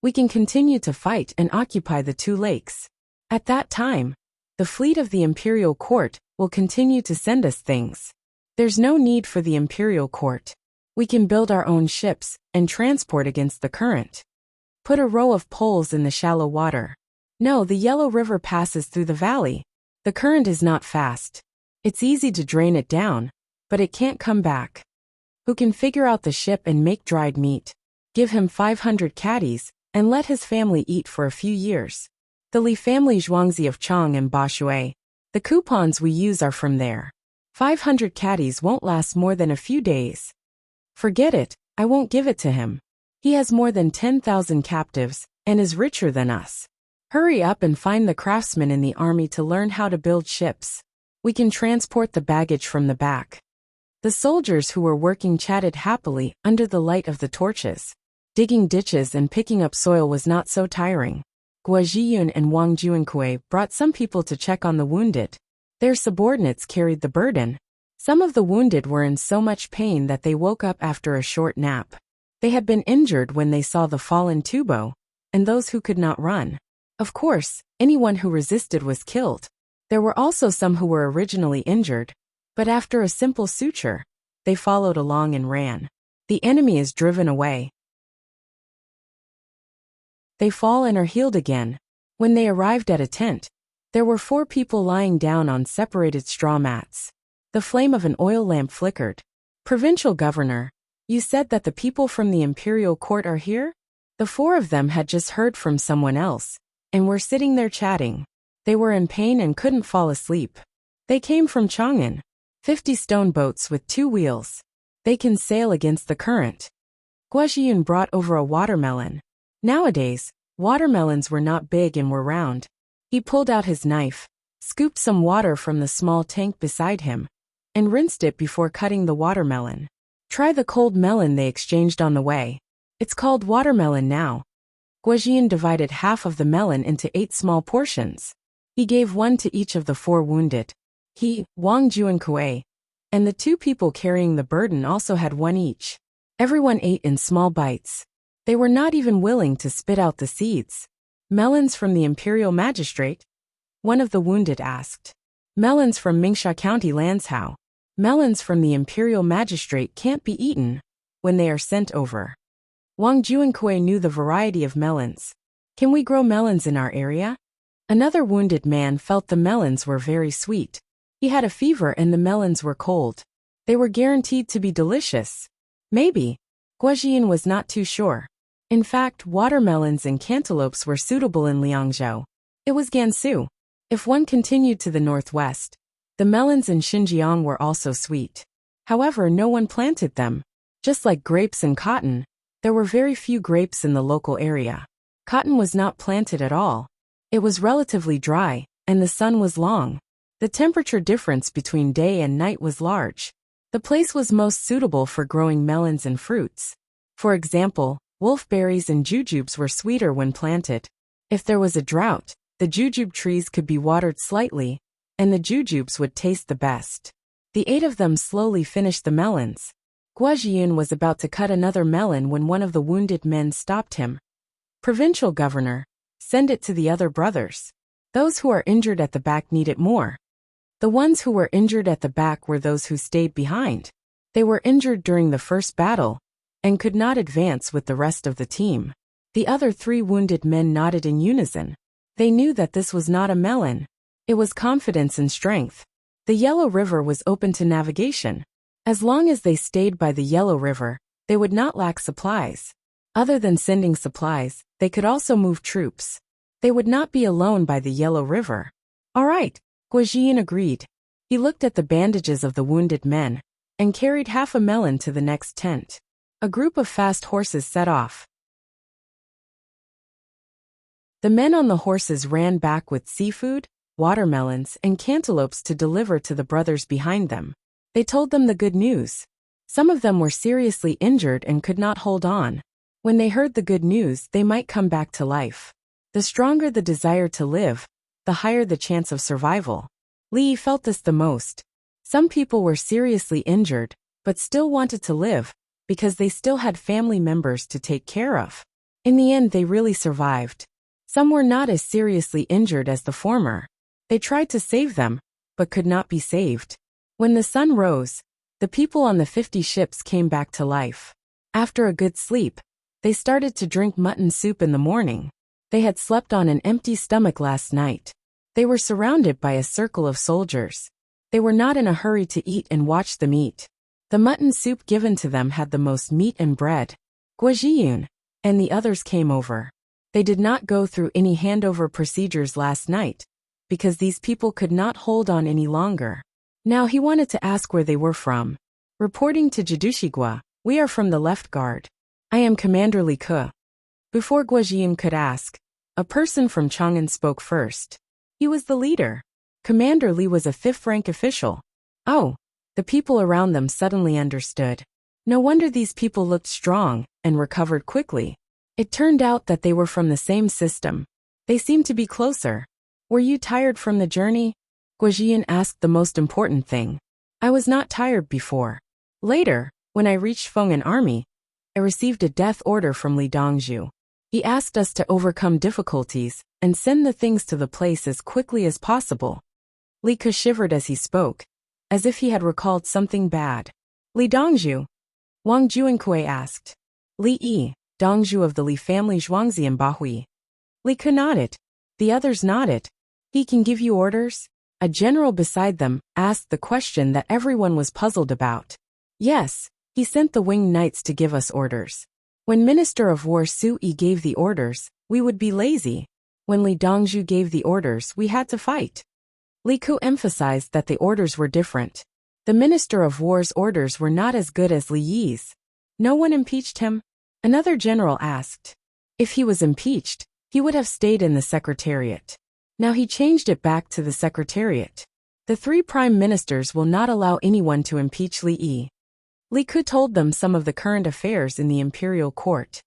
We can continue to fight and occupy the 2 lakes. At that time, the fleet of the Imperial Court will continue to send us things. There's no need for the Imperial Court. We can build our own ships and transport against the current. Put a row of poles in the shallow water. No, the Yellow River passes through the valley. The current is not fast. It's easy to drain it down, but it can't come back. Who can figure out the ship and make dried meat? Give him 500 caddies, and let his family eat for a few years. The Li family Zhuangzi of Chang and Bashui. The coupons we use are from there. 500 caddies won't last more than a few days. Forget it, I won't give it to him. He has more than 10,000 captives, and is richer than us. Hurry up and find the craftsmen in the army to learn how to build ships. We can transport the baggage from the back. The soldiers who were working chatted happily under the light of the torches. Digging ditches and picking up soil was not so tiring. Guo Zhiyun and Wang Juankui brought some people to check on the wounded. Their subordinates carried the burden. Some of the wounded were in so much pain that they woke up after a short nap. They had been injured when they saw the fallen Tubo, and those who could not run. Of course, anyone who resisted was killed. There were also some who were originally injured, but after a simple suture, they followed along and ran. The enemy is driven away. They fall and are healed again. When they arrived at a tent, there were 4 people lying down on separated straw mats. The flame of an oil lamp flickered. Provincial Governor, you said that the people from the Imperial Court are here? The 4 of them had just heard from someone else, and were sitting there chatting. They were in pain and couldn't fall asleep. They came from Chang'an. 50 stone boats with 2 wheels. They can sail against the current. Guozhiyun brought over a watermelon. Nowadays, watermelons were not big and were round. He pulled out his knife, scooped some water from the small tank beside him, and rinsed it before cutting the watermelon. Try the cold melon they exchanged on the way. It's called watermelon now. Guozhiyun divided half of the melon into 8 small portions. He gave 1 to each of the 4 wounded. He, Wang Juankui, and the 2 people carrying the burden also had 1 each. Everyone ate in small bites. They were not even willing to spit out the seeds. Melons from the imperial magistrate? One of the wounded asked. Melons from Mingsha County Landshao. Melons from the imperial magistrate can't be eaten when they are sent over. Wang Juankui knew the variety of melons. Can we grow melons in our area? Another wounded man felt the melons were very sweet. He had a fever and the melons were cold. They were guaranteed to be delicious. Maybe. Guajian was not too sure. In fact, watermelons and cantaloupes were suitable in Liangzhou. It was Gansu. If one continued to the northwest, the melons in Xinjiang were also sweet. However, no one planted them. Just like grapes and cotton, there were very few grapes in the local area. Cotton was not planted at all. It was relatively dry, and the sun was long. The temperature difference between day and night was large. The place was most suitable for growing melons and fruits. For example, wolfberries and jujubes were sweeter when planted. If there was a drought, the jujube trees could be watered slightly, and the jujubes would taste the best. The 8 of them slowly finished the melons. Guajian was about to cut another melon when one of the wounded men stopped him. Provincial governor, send it to the other brothers. Those who are injured at the back need it more. The ones who were injured at the back were those who stayed behind. They were injured during the first battle and could not advance with the rest of the team. The other 3 wounded men nodded in unison. They knew that this was not a melon. It was confidence and strength. The Yellow River was open to navigation. As long as they stayed by the Yellow River, they would not lack supplies. Other than sending supplies, they could also move troops. They would not be alone by the Yellow River. All right, Guajian agreed. He looked at the bandages of the wounded men and carried half a melon to the next tent. A group of fast horses set off. The men on the horses ran back with seafood, watermelons, and cantaloupes to deliver to the brothers behind them. They told them the good news. Some of them were seriously injured and could not hold on. When they heard the good news, they might come back to life. The stronger the desire to live, the higher the chance of survival. Li felt this the most. Some people were seriously injured, but still wanted to live, because they still had family members to take care of. In the end, they really survived. Some were not as seriously injured as the former. They tried to save them, but could not be saved. When the sun rose, the people on the 50 ships came back to life. After a good sleep, they started to drink mutton soup in the morning. They had slept on an empty stomach last night. They were surrounded by a circle of soldiers. They were not in a hurry to eat and watch them eat. The mutton soup given to them had the most meat and bread. Guajiyun and the others came over. They did not go through any handover procedures last night, because these people could not hold on any longer. Now he wanted to ask where they were from. Reporting to Jidushigua, we are from the left guard. I am Commander Li Ke. Before Guajian could ask, a person from Chang'an spoke first. He was the leader. Commander Li was a 5th rank official. Oh, the people around them suddenly understood. No wonder these people looked strong and recovered quickly. It turned out that they were from the same system. They seemed to be closer. Were you tired from the journey? Guajian asked the most important thing. I was not tired before. Later, when I reached Feng'an Army, I received a death order from Li Dongzhu. He asked us to overcome difficulties and send the things to the place as quickly as possible. Li Ke shivered as he spoke, as if he had recalled something bad. Li Dongzhu? Wang Juankui asked. Li Yi, Dongzhu of the Li family Zhuangzi and Bahui. Li Ke nodded. The others nodded. He can give you orders? A general beside them asked the question that everyone was puzzled about. Yes, he sent the winged knights to give us orders. When Minister of War Su Yi gave the orders, we would be lazy. When Li Dongzhu gave the orders, we had to fight. Li Ke emphasized that the orders were different. The Minister of War's orders were not as good as Li Yi's. No one impeached him? Another general asked. If he was impeached, he would have stayed in the Secretariat. Now he changed it back to the Secretariat. The 3 prime ministers will not allow anyone to impeach Li Yi. Li Ke told them some of the current affairs in the imperial court.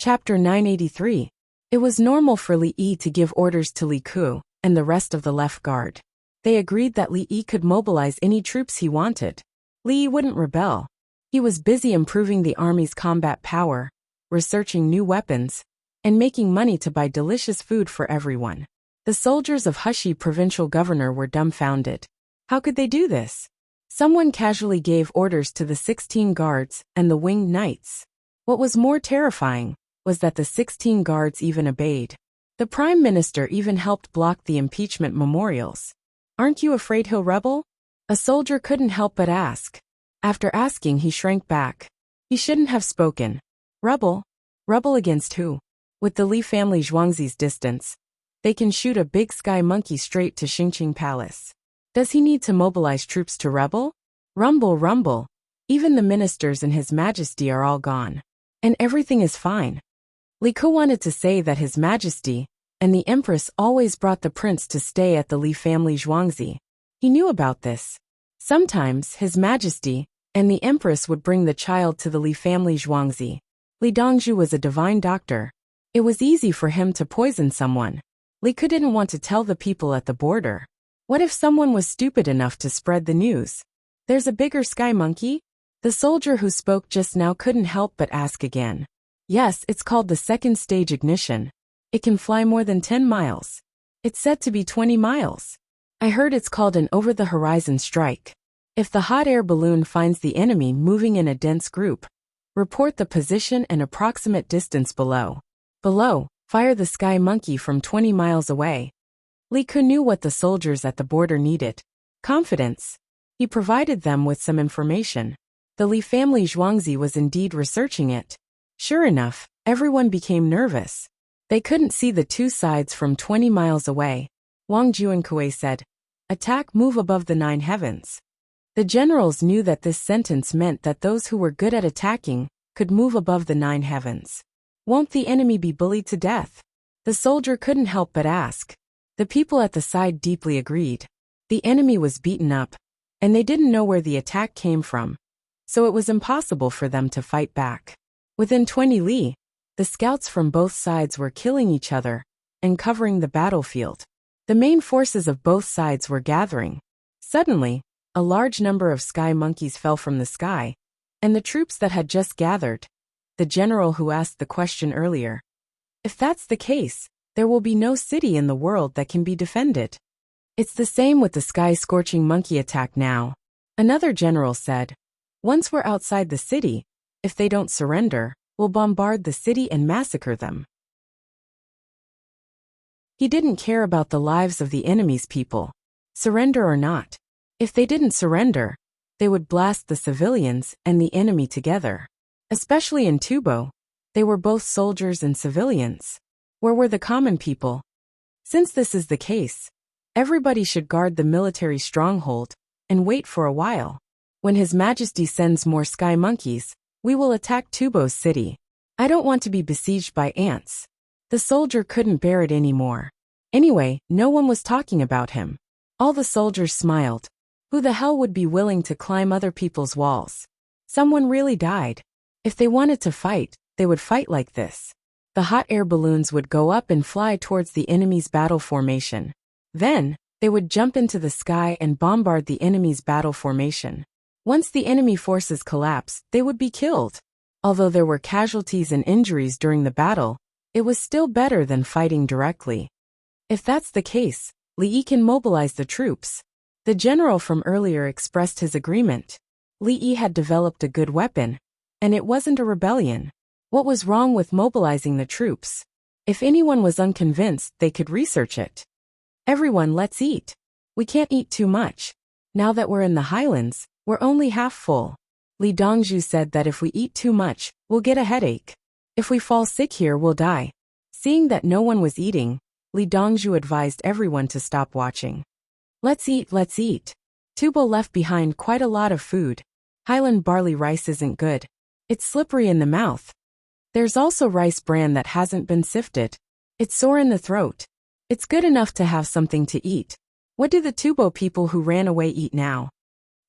Chapter 983. It was normal for Li Yi to give orders to Li Ke and the rest of the left guard. They agreed that Li Yi could mobilize any troops he wanted. Li Yi wouldn't rebel. He was busy improving the army's combat power, researching new weapons, and making money to buy delicious food for everyone. The soldiers of Hushi provincial governor were dumbfounded. How could they do this? Someone casually gave orders to the 16 guards and the winged knights. What was more terrifying was that the 16 guards even obeyed. The prime minister even helped block the impeachment memorials. Aren't you afraid he'll rebel? A soldier couldn't help but ask. After asking, he shrank back. He shouldn't have spoken. Rebel? Rebel against who? With the Li family Zhuangzi's distance, they can shoot a big sky monkey straight to Xingqing Palace. Does he need to mobilize troops to rebel? Rumble, rumble. Even the ministers and His Majesty are all gone. And everything is fine. Li Ke wanted to say that His Majesty and the Empress always brought the prince to stay at the Li family Zhuangzi. He knew about this. Sometimes His Majesty and the Empress would bring the child to the Li family Zhuangzi. Li Dongzhu was a divine doctor. It was easy for him to poison someone. Li Ke didn't want to tell the people at the border. What if someone was stupid enough to spread the news? There's a bigger sky monkey? The soldier who spoke just now couldn't help but ask again. Yes, it's called the second stage ignition. It can fly more than 10 miles. It's said to be 20 miles. I heard it's called an over-the-horizon strike. If the hot air balloon finds the enemy moving in a dense group, report the position and approximate distance below. Below, fire the sky monkey from 20 miles away. Li Ke knew what the soldiers at the border needed. Confidence. He provided them with some information. The Li family Zhuangzi was indeed researching it. Sure enough, everyone became nervous. They couldn't see the two sides from 20 miles away. Wang Juankui said, "Attack, move above the 9 heavens." The generals knew that this sentence meant that those who were good at attacking could move above the 9 heavens. Won't the enemy be bullied to death? The soldier couldn't help but ask. The people at the side deeply agreed. The enemy was beaten up, and they didn't know where the attack came from, so it was impossible for them to fight back. Within 20 li, the scouts from both sides were killing each other and covering the battlefield. The main forces of both sides were gathering. Suddenly, a large number of sky monkeys fell from the sky, and the troops that had just gathered. The general who asked the question earlier. If that's the case, there will be no city in the world that can be defended. It's the same with the sky-scorching monkey attack now. Another general said, once we're outside the city, if they don't surrender, we'll bombard the city and massacre them. He didn't care about the lives of the enemy's people, surrender or not. If they didn't surrender, they would blast the civilians and the enemy together. Especially in Tubo, they were both soldiers and civilians. Where were the common people? Since this is the case, everybody should guard the military stronghold and wait for a while. When His Majesty sends more sky monkeys, we will attack Tubo's city. I don't want to be besieged by ants. The soldier couldn't bear it anymore. Anyway, no one was talking about him. All the soldiers smiled. Who the hell would be willing to climb other people's walls? Someone really died. If they wanted to fight, they would fight like this. The hot air balloons would go up and fly towards the enemy's battle formation. Then, they would jump into the sky and bombard the enemy's battle formation. Once the enemy forces collapse, they would be killed. Although there were casualties and injuries during the battle, it was still better than fighting directly. If that's the case, Li Yi can mobilize the troops. The general from earlier expressed his agreement. Li Yi had developed a good weapon, and it wasn't a rebellion. What was wrong with mobilizing the troops? If anyone was unconvinced, they could research it. Everyone, let's eat. We can't eat too much. Now that we're in the highlands, we're only half full. Li Dongzhu said that if we eat too much, we'll get a headache. If we fall sick here, we'll die. Seeing that no one was eating, Li Dongzhu advised everyone to stop watching. Let's eat, let's eat. Tubo left behind quite a lot of food. Highland barley rice isn't good. It's slippery in the mouth. There's also rice bran that hasn't been sifted. It's sore in the throat. It's good enough to have something to eat. What do the Tubo people who ran away eat now?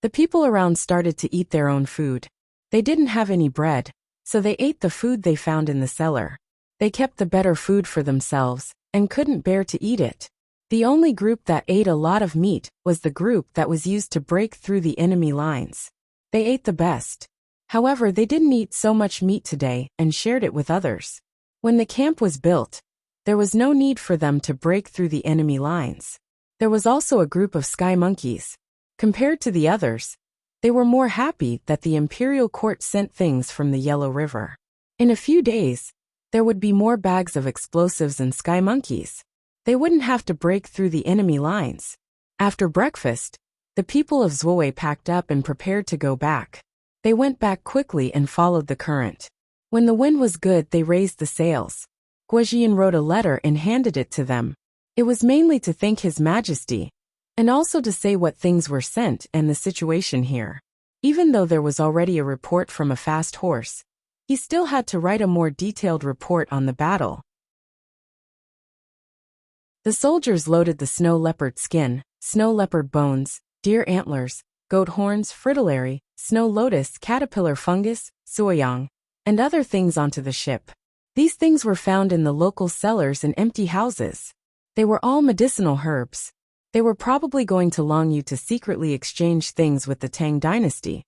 The people around started to eat their own food. They didn't have any bread, so they ate the food they found in the cellar. They kept the better food for themselves and couldn't bear to eat it. The only group that ate a lot of meat was the group that was used to break through the enemy lines. They ate the best. However, they didn't eat so much meat today and shared it with others. When the camp was built, there was no need for them to break through the enemy lines. There was also a group of sky monkeys. Compared to the others, they were more happy that the imperial court sent things from the Yellow River. In a few days, there would be more bags of explosives and sky monkeys. They wouldn't have to break through the enemy lines. After breakfast, the people of Zhuowei packed up and prepared to go back. They went back quickly and followed the current. When the wind was good, they raised the sails. Guojian wrote a letter and handed it to them. It was mainly to thank His Majesty, and also to say what things were sent and the situation here. Even though there was already a report from a fast horse, he still had to write a more detailed report on the battle. The soldiers loaded the snow leopard skin, snow leopard bones, deer antlers, goat horns, fritillary, snow lotus, caterpillar fungus, suoyang, and other things onto the ship. These things were found in the local cellars and empty houses. They were all medicinal herbs. They were probably going to Longyu to secretly exchange things with the Tang dynasty,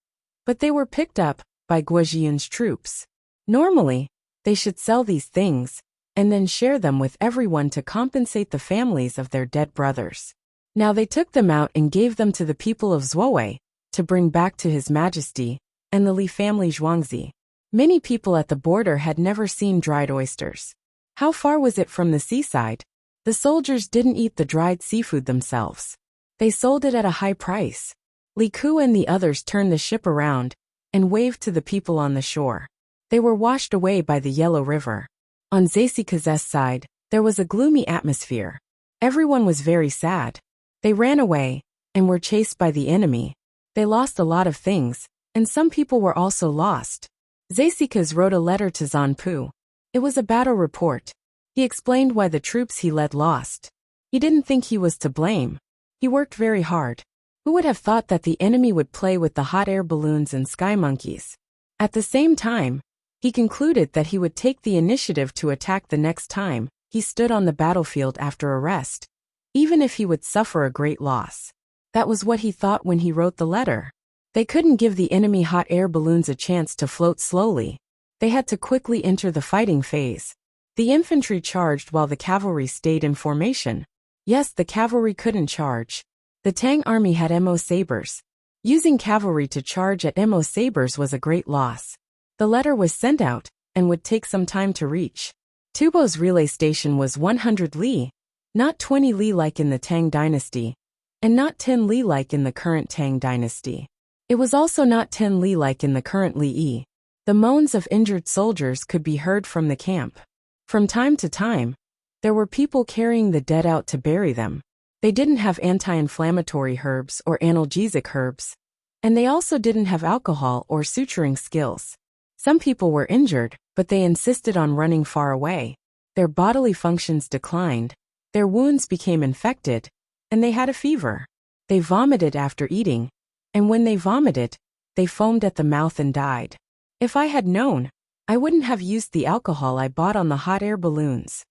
but they were picked up by Guojian's troops. Normally, they should sell these things and then share them with everyone to compensate the families of their dead brothers. Now they took them out and gave them to the people of Zhuowei to bring back to His Majesty and the Li family Zhuangzi. Many people at the border had never seen dried oysters. How far was it from the seaside? The soldiers didn't eat the dried seafood themselves. They sold it at a high price. Li Ku and the others turned the ship around and waved to the people on the shore. They were washed away by the Yellow River. On Zeisika's side, there was a gloomy atmosphere. Everyone was very sad. They ran away and were chased by the enemy. They lost a lot of things, and some people were also lost. Zeisika's wrote a letter to Zanpu. It was a battle report. He explained why the troops he led lost. He didn't think he was to blame. He worked very hard. Who would have thought that the enemy would play with the hot air balloons and sky monkeys? At the same time, he concluded that he would take the initiative to attack the next time he stood on the battlefield after a rest, even if he would suffer a great loss. That was what he thought when he wrote the letter. They couldn't give the enemy hot air balloons a chance to float slowly. They had to quickly enter the fighting phase. The infantry charged while the cavalry stayed in formation. Yes, the cavalry couldn't charge. The Tang army had Mo sabers. Using cavalry to charge at Mo sabers was a great loss. The letter was sent out and would take some time to reach. Tubo's relay station was 100 li, not 20 li like in the Tang dynasty, and not 10 li like in the current Tang dynasty. It was also not 10 li like in the current Li. The moans of injured soldiers could be heard from the camp. From time to time, there were people carrying the dead out to bury them. They didn't have anti-inflammatory herbs or analgesic herbs, and they also didn't have alcohol or suturing skills. Some people were injured, but they insisted on running far away. Their bodily functions declined, their wounds became infected, and they had a fever. They vomited after eating, and when they vomited, they foamed at the mouth and died. If I had known, I wouldn't have used the alcohol I bought on the hot air balloons.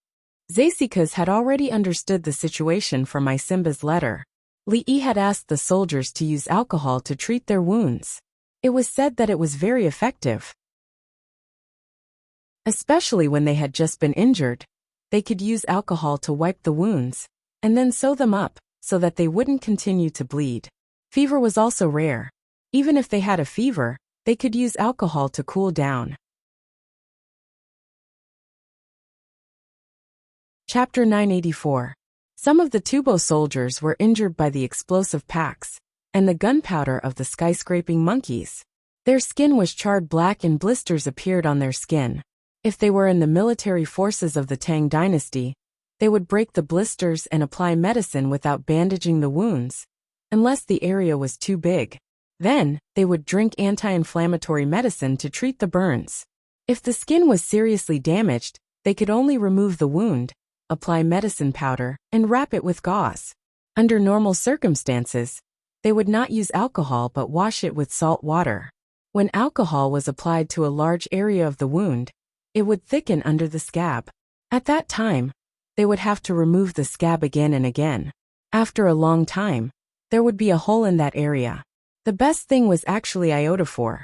Zeisika's had already understood the situation from my Simba's letter. Li Yi had asked the soldiers to use alcohol to treat their wounds. It was said that it was very effective. Especially when they had just been injured, they could use alcohol to wipe the wounds, and then sew them up, so that they wouldn't continue to bleed. Fever was also rare. Even if they had a fever, they could use alcohol to cool down. Chapter 984. Some of the Tubo soldiers were injured by the explosive packs and the gunpowder of the skyscraping monkeys. Their skin was charred black and blisters appeared on their skin. If they were in the military forces of the Tang dynasty, they would break the blisters and apply medicine without bandaging the wounds, unless the area was too big. Then, they would drink anti-inflammatory medicine to treat the burns. If the skin was seriously damaged, they could only remove the wound, apply medicine powder, and wrap it with gauze. Under normal circumstances, they would not use alcohol but wash it with salt water. When alcohol was applied to a large area of the wound, it would thicken under the scab. At that time, they would have to remove the scab again and again. After a long time, there would be a hole in that area. The best thing was actually iodophor.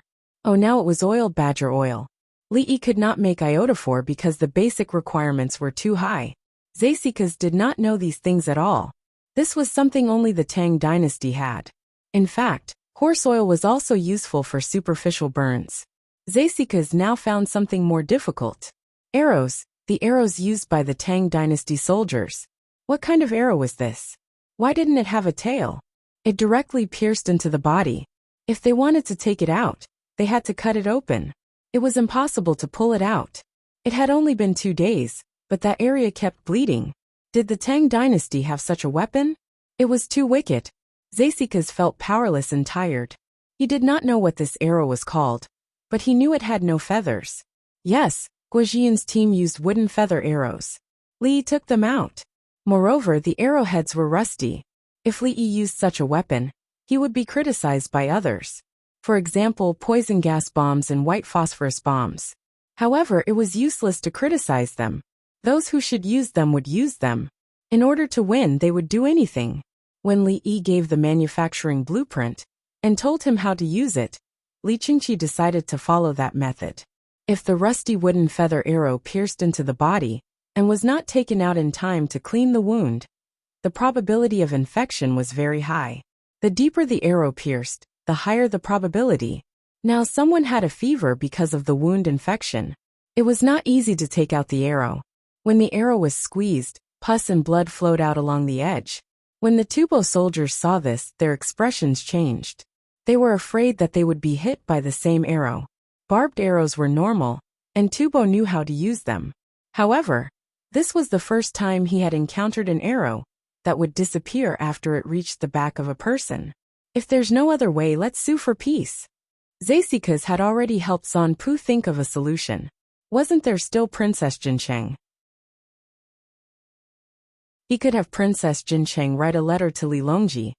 Oh, now it was oil, badger oil. Li Yi could not make iodophor because the basic requirements were too high. Zasikas did not know these things at all. This was something only the Tang dynasty had. In fact, horse oil was also useful for superficial burns. Zasikas now found something more difficult. Arrows, the arrows used by the Tang dynasty soldiers. What kind of arrow was this? Why didn't it have a tail? It directly pierced into the body. If they wanted to take it out, they had to cut it open. It was impossible to pull it out. It had only been 2 days, but that area kept bleeding. Did the Tang dynasty have such a weapon? It was too wicked. Zasikas felt powerless and tired. He did not know what this arrow was called, but he knew it had no feathers. Yes, Guojian's team used wooden feather arrows. Li Yi took them out. Moreover, the arrowheads were rusty. If Li Yi used such a weapon, he would be criticized by others. For example, poison gas bombs and white phosphorus bombs. However, it was useless to criticize them. Those who should use them would use them. In order to win, they would do anything. When Li Yi gave the manufacturing blueprint and told him how to use it, Li Qingqi decided to follow that method. If the rusty wooden feather arrow pierced into the body and was not taken out in time to clean the wound, the probability of infection was very high. The deeper the arrow pierced, the higher the probability. Now someone had a fever because of the wound infection. It was not easy to take out the arrow. When the arrow was squeezed, pus and blood flowed out along the edge. When the Tubo soldiers saw this, their expressions changed. They were afraid that they would be hit by the same arrow. Barbed arrows were normal, and Tubo knew how to use them. However, this was the first time he had encountered an arrow that would disappear after it reached the back of a person. If there's no other way, let's sue for peace. Zasikas had already helped Zan Pu think of a solution. Wasn't there still Princess Jincheng? He could have Princess Jincheng write a letter to Li Longji,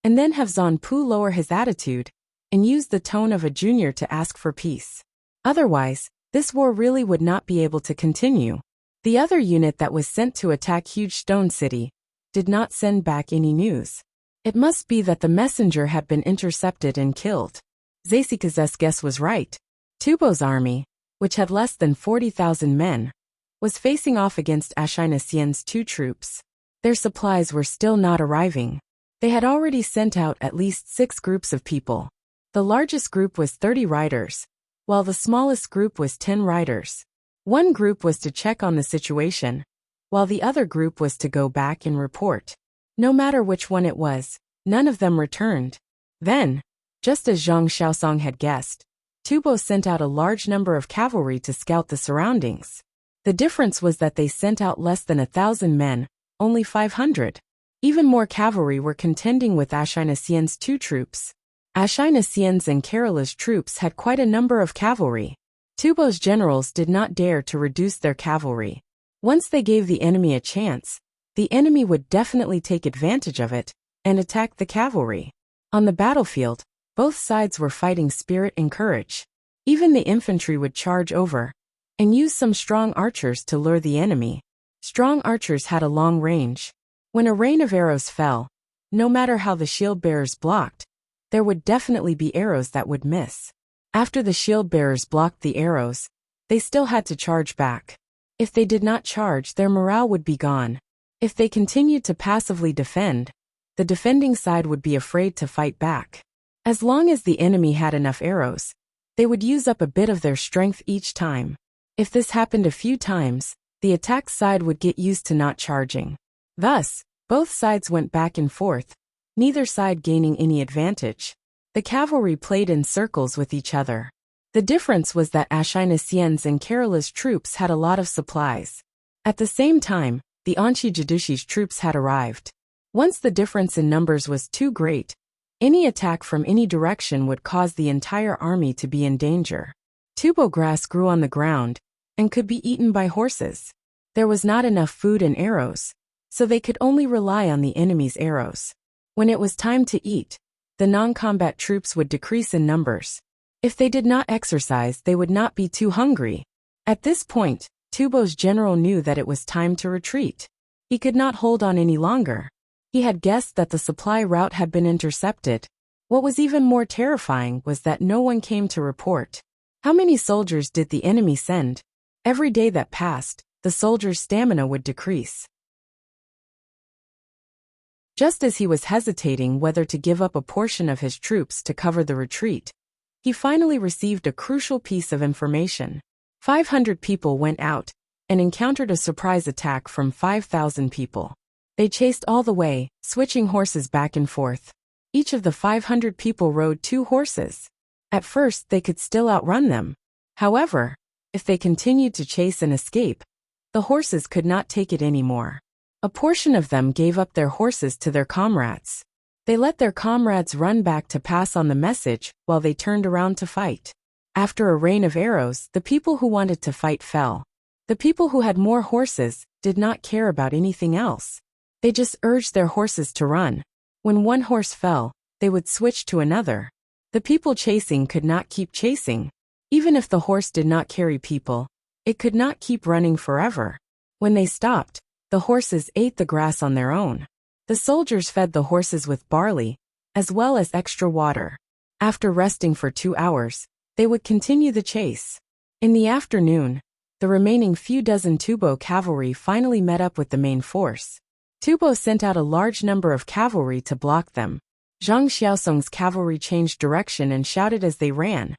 and then have Zan Pu lower his attitude and use the tone of a junior to ask for peace. Otherwise, this war really would not be able to continue. The other unit that was sent to attack Huge Stone City did not send back any news. It must be that the messenger had been intercepted and killed. Zasikas' guess was right. Tubo's army, which had less than 40,000 men, was facing off against Ashina Xian's 2 troops. Their supplies were still not arriving. They had already sent out at least 6 groups of people. The largest group was 30 riders, while the smallest group was 10 riders. One group was to check on the situation, while the other group was to go back and report. No matter which one it was, none of them returned. Then, just as Zhang Xiaosong had guessed, Tubo sent out a large number of cavalry to scout the surroundings. The difference was that they sent out less than 1,000 men, only 500. Even more cavalry were contending with Ashina Xian's 2 troops. Ashina Xian's and Kerala's troops had quite a number of cavalry. Tubo's generals did not dare to reduce their cavalry. Once they gave the enemy a chance, the enemy would definitely take advantage of it and attack the cavalry. On the battlefield, both sides were fighting spirit and courage. Even the infantry would charge over and use some strong archers to lure the enemy. Strong archers had a long range. When a rain of arrows fell, no matter how the shield bearers blocked, there would definitely be arrows that would miss. After the shield bearers blocked the arrows, they still had to charge back. If they did not charge, their morale would be gone. If they continued to passively defend, the defending side would be afraid to fight back. As long as the enemy had enough arrows, they would use up a bit of their strength each time. If this happened a few times, the attack side would get used to not charging. Thus, both sides went back and forth, neither side gaining any advantage. The cavalry played in circles with each other. The difference was that Ashina Xian's and Kerala's troops had a lot of supplies. At the same time, the Anshi Jidushi's troops had arrived. Once the difference in numbers was too great, any attack from any direction would cause the entire army to be in danger. Tubo grass grew on the ground and could be eaten by horses. There was not enough food and arrows, so they could only rely on the enemy's arrows. When it was time to eat, the non-combat troops would decrease in numbers. If they did not exercise, they would not be too hungry. At this point, Tubo's general knew that it was time to retreat. He could not hold on any longer. He had guessed that the supply route had been intercepted. What was even more terrifying was that no one came to report. How many soldiers did the enemy send? Every day that passed, the soldier's stamina would decrease. Just as he was hesitating whether to give up a portion of his troops to cover the retreat, he finally received a crucial piece of information. 500 people went out and encountered a surprise attack from 5,000 people. They chased all the way, switching horses back and forth. Each of the 500 people rode 2 horses. At first, they could still outrun them. However, if they continued to chase and escape, the horses could not take it anymore. A portion of them gave up their horses to their comrades. They let their comrades run back to pass on the message while they turned around to fight. After a rain of arrows, the people who wanted to fight fell. The people who had more horses did not care about anything else. They just urged their horses to run. When one horse fell, they would switch to another. The people chasing could not keep chasing. Even if the horse did not carry people, it could not keep running forever. When they stopped, the horses ate the grass on their own. The soldiers fed the horses with barley, as well as extra water. After resting for 2 hours, they would continue the chase. In the afternoon, the remaining few dozen Tubo cavalry finally met up with the main force. Tubo sent out a large number of cavalry to block them. Zhang Xiaosong's cavalry changed direction and shouted as they ran.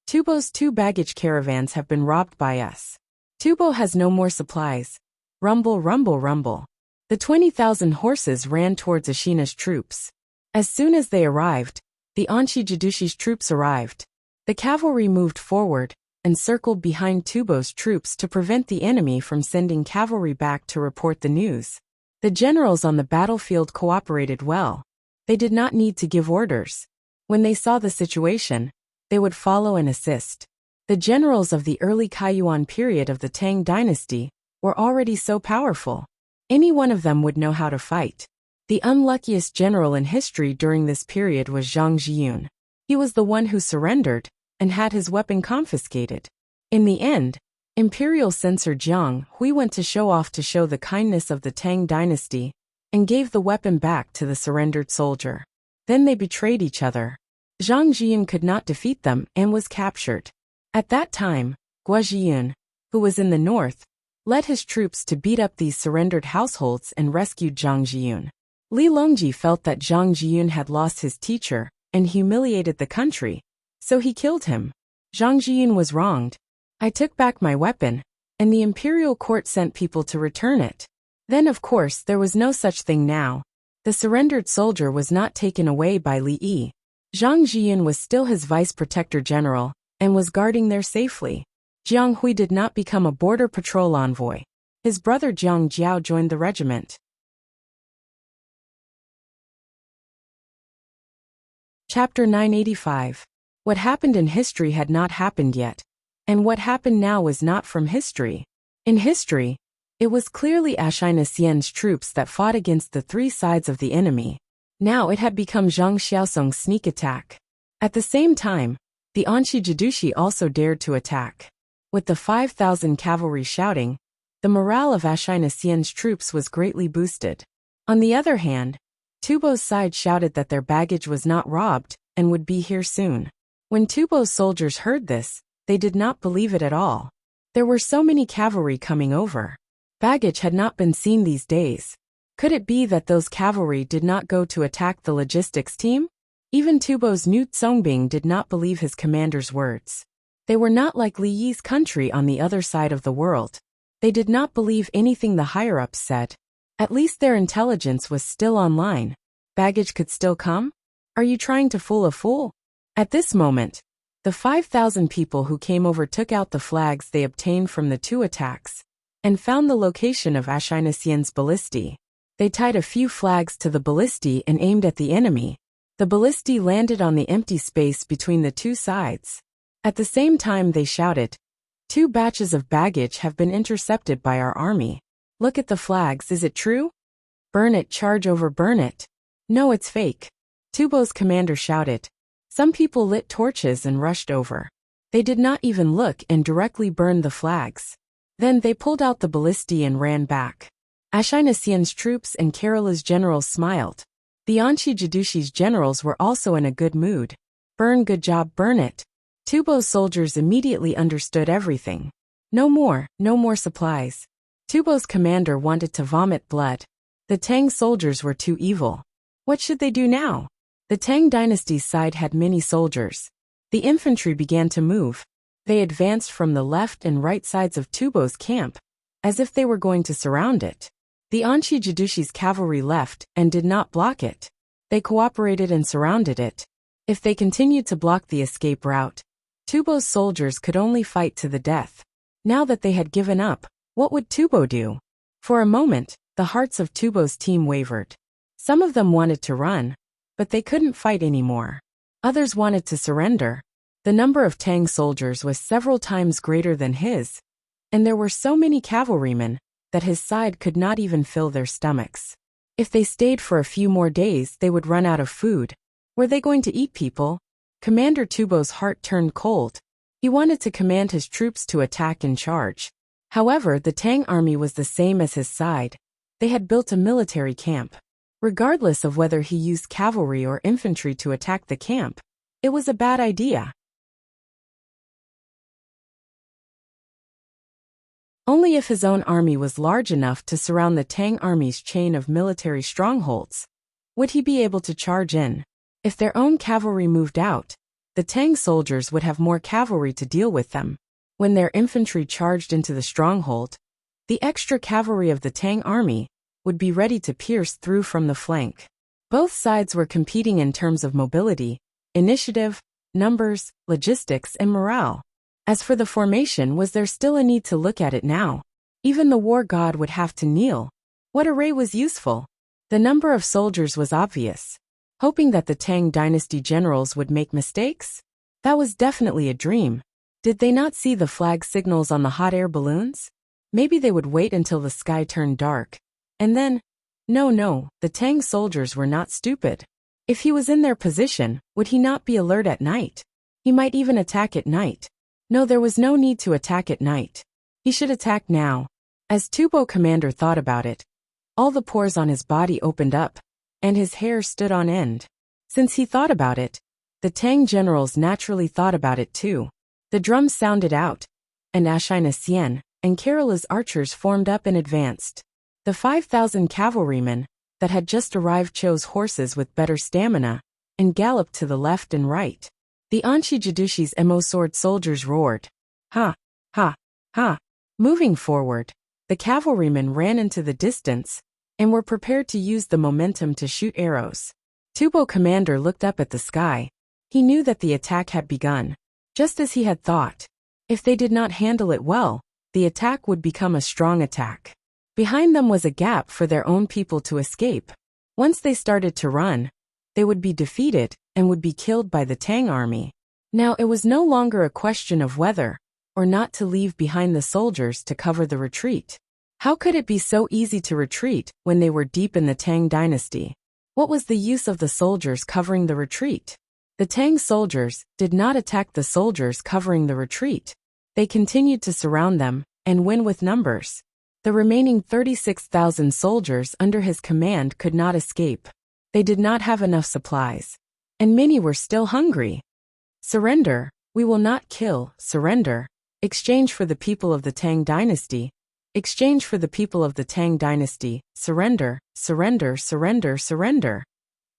Tubo's 2 baggage caravans have been robbed by us. Tubo has no more supplies. Rumble, rumble, rumble. The 20,000 horses ran towards Ashina's troops. As soon as they arrived, the Anshi Jidushi's troops arrived. The cavalry moved forward and circled behind Tubo's troops to prevent the enemy from sending cavalry back to report the news. The generals on the battlefield cooperated well. They did not need to give orders. When they saw the situation, they would follow and assist. The generals of the early Kaiyuan period of the Tang dynasty were already so powerful. Any one of them would know how to fight. The unluckiest general in history during this period was Zhang Zhiyun. He was the one who surrendered and had his weapon confiscated. In the end, Imperial censor Jiang Hui went to show the kindness of the Tang dynasty and gave the weapon back to the surrendered soldier. Then they betrayed each other. Zhang Zhiyun could not defeat them and was captured. At that time, Guozhiyun, who was in the north, led his troops to beat up these surrendered households and rescued Zhang Zhiyun. Li Longji felt that Zhang Zhiyun had lost his teacher and humiliated the country, so he killed him. Zhang Zhiyun was wronged. I took back my weapon, and the imperial court sent people to return it. Then of course there was no such thing now. The surrendered soldier was not taken away by Li Yi. Zhang Zhiyun was still his vice protector general, and was guarding there safely. Jiang Hui did not become a border patrol envoy. His brother Jiang Jiao joined the regiment. Chapter 985. What happened in history had not happened yet, and what happened now was not from history. In history, it was clearly Ashina Xian's troops that fought against the 3 sides of the enemy. Now it had become Zhang Xiaosong's sneak attack. At the same time, the Anshi Jidushi also dared to attack. With the 5,000 cavalry shouting, the morale of Ashina Xian's troops was greatly boosted. On the other hand, Tubo's side shouted that their baggage was not robbed and would be here soon. When Tubo's soldiers heard this, they did not believe it at all. There were so many cavalry coming over. Baggage had not been seen these days. Could it be that those cavalry did not go to attack the logistics team? Even Tubo's new Zongbing did not believe his commander's words. They were not like Li Yi's country on the other side of the world. They did not believe anything the higher-ups said. At least their intelligence was still online. Baggage could still come? Are you trying to fool a fool? At this moment, the 5,000 people who came over took out the flags they obtained from the 2 attacks and found the location of Ashina Xian's ballistae. They tied a few flags to the ballistae and aimed at the enemy. The ballistae landed on the empty space between the 2 sides. At the same time they shouted, 2 batches of baggage have been intercepted by our army. Look at the flags, is it true? Burn it, charge over, burn it. No, it's fake. Tubo's commander shouted. Some people lit torches and rushed over. They did not even look and directly burned the flags. Then they pulled out the ballistae and ran back. Ashina Xian's troops and Kerala's generals smiled. The Anshi Jidushi's generals were also in a good mood. Burn, good job, burn it. Tubo's soldiers immediately understood everything. No more supplies. Tubo's commander wanted to vomit blood. The Tang soldiers were too evil. What should they do now? The Tang dynasty's side had many soldiers. The infantry began to move. They advanced from the left and right sides of Tubo's camp, as if they were going to surround it. The Anshi Jidushi's cavalry left and did not block it. They cooperated and surrounded it. If they continued to block the escape route, Tubo's soldiers could only fight to the death. Now that they had given up, what would Tubo do? For a moment, the hearts of Tubo's team wavered. Some of them wanted to run, but they couldn't fight anymore. Others wanted to surrender. The number of Tang soldiers was several times greater than his, and there were so many cavalrymen that his side could not even fill their stomachs. If they stayed for a few more days, they would run out of food. Were they going to eat people? Commander Tubo's heart turned cold. He wanted to command his troops to attack and charge. However, the Tang army was the same as his side. They had built a military camp. Regardless of whether he used cavalry or infantry to attack the camp, it was a bad idea. Only if his own army was large enough to surround the Tang army's chain of military strongholds would he be able to charge in. If their own cavalry moved out, the Tang soldiers would have more cavalry to deal with them. When their infantry charged into the stronghold, the extra cavalry of the Tang army would be ready to pierce through from the flank. Both sides were competing in terms of mobility, initiative, numbers, logistics, and morale. As for the formation, was there still a need to look at it now? Even the war god would have to kneel. What array was useful? The number of soldiers was obvious. Hoping that the Tang dynasty generals would make mistakes? That was definitely a dream. Did they not see the flag signals on the hot air balloons? Maybe they would wait until the sky turned dark. And then, no, the Tang soldiers were not stupid. If he was in their position, would he not be alert at night? He might even attack at night. No, there was no need to attack at night. He should attack now. As Tubo commander thought about it, all the pores on his body opened up, and his hair stood on end. Since he thought about it, the Tang generals naturally thought about it too. The drums sounded out, and Ashina Xian and Kerala's archers formed up and advanced. The 5,000 cavalrymen that had just arrived chose horses with better stamina and galloped to the left and right. The Anshi Jidushi's Emo sword soldiers roared. Ha! Ha! Ha! Moving forward, the cavalrymen ran into the distance and were prepared to use the momentum to shoot arrows. Tubo commander looked up at the sky. He knew that the attack had begun, just as he had thought. If they did not handle it well, the attack would become a strong attack. Behind them was a gap for their own people to escape. Once they started to run, they would be defeated and would be killed by the Tang army. Now it was no longer a question of whether or not to leave behind the soldiers to cover the retreat. How could it be so easy to retreat when they were deep in the Tang dynasty? What was the use of the soldiers covering the retreat? The Tang soldiers did not attack the soldiers covering the retreat. They continued to surround them and win with numbers. The remaining 36,000 soldiers under his command could not escape. They did not have enough supplies, and many were still hungry. Surrender, we will not kill, surrender. Exchange for the people of the Tang dynasty. Exchange for the people of the Tang dynasty. Surrender, surrender, surrender, surrender.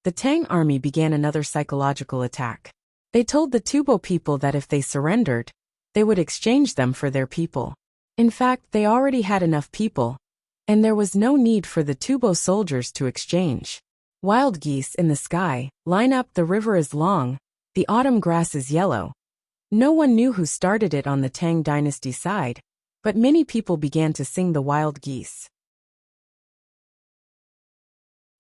The Tang army began another psychological attack. They told the Tubo people that if they surrendered, they would exchange them for their people. In fact, they already had enough people, and there was no need for the Tubo soldiers to exchange. Wild geese in the sky, line up, the river is long, the autumn grass is yellow. No one knew who started it on the Tang dynasty side, but many people began to sing the wild geese.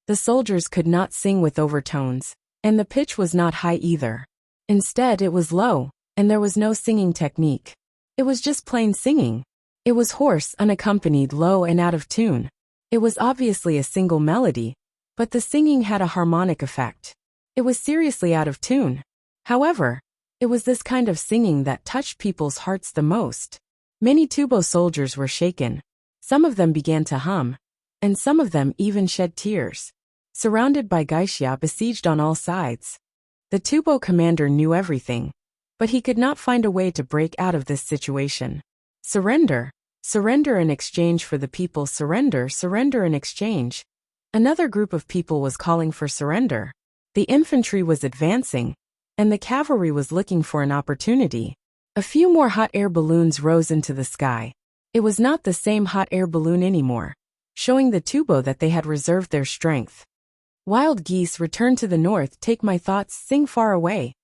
The soldiers could not sing with overtones, and the pitch was not high either. Instead, it was low, and there was no singing technique. It was just plain singing. It was hoarse, unaccompanied, low, and out of tune. It was obviously a single melody, but the singing had a harmonic effect. It was seriously out of tune. However, it was this kind of singing that touched people's hearts the most. Many Tubo soldiers were shaken. Some of them began to hum, and some of them even shed tears. surrounded by geishia besieged on all sides. The Tubo commander knew everything, but he could not find a way to break out of this situation. Surrender. Surrender in exchange for the people. Surrender. Surrender in exchange. Another group of people was calling for surrender. The infantry was advancing, and the cavalry was looking for an opportunity. A few more hot air balloons rose into the sky. It was not the same hot air balloon anymore, showing the Tubo that they had reserved their strength. Wild geese return to the north. Take my thoughts, sing far away.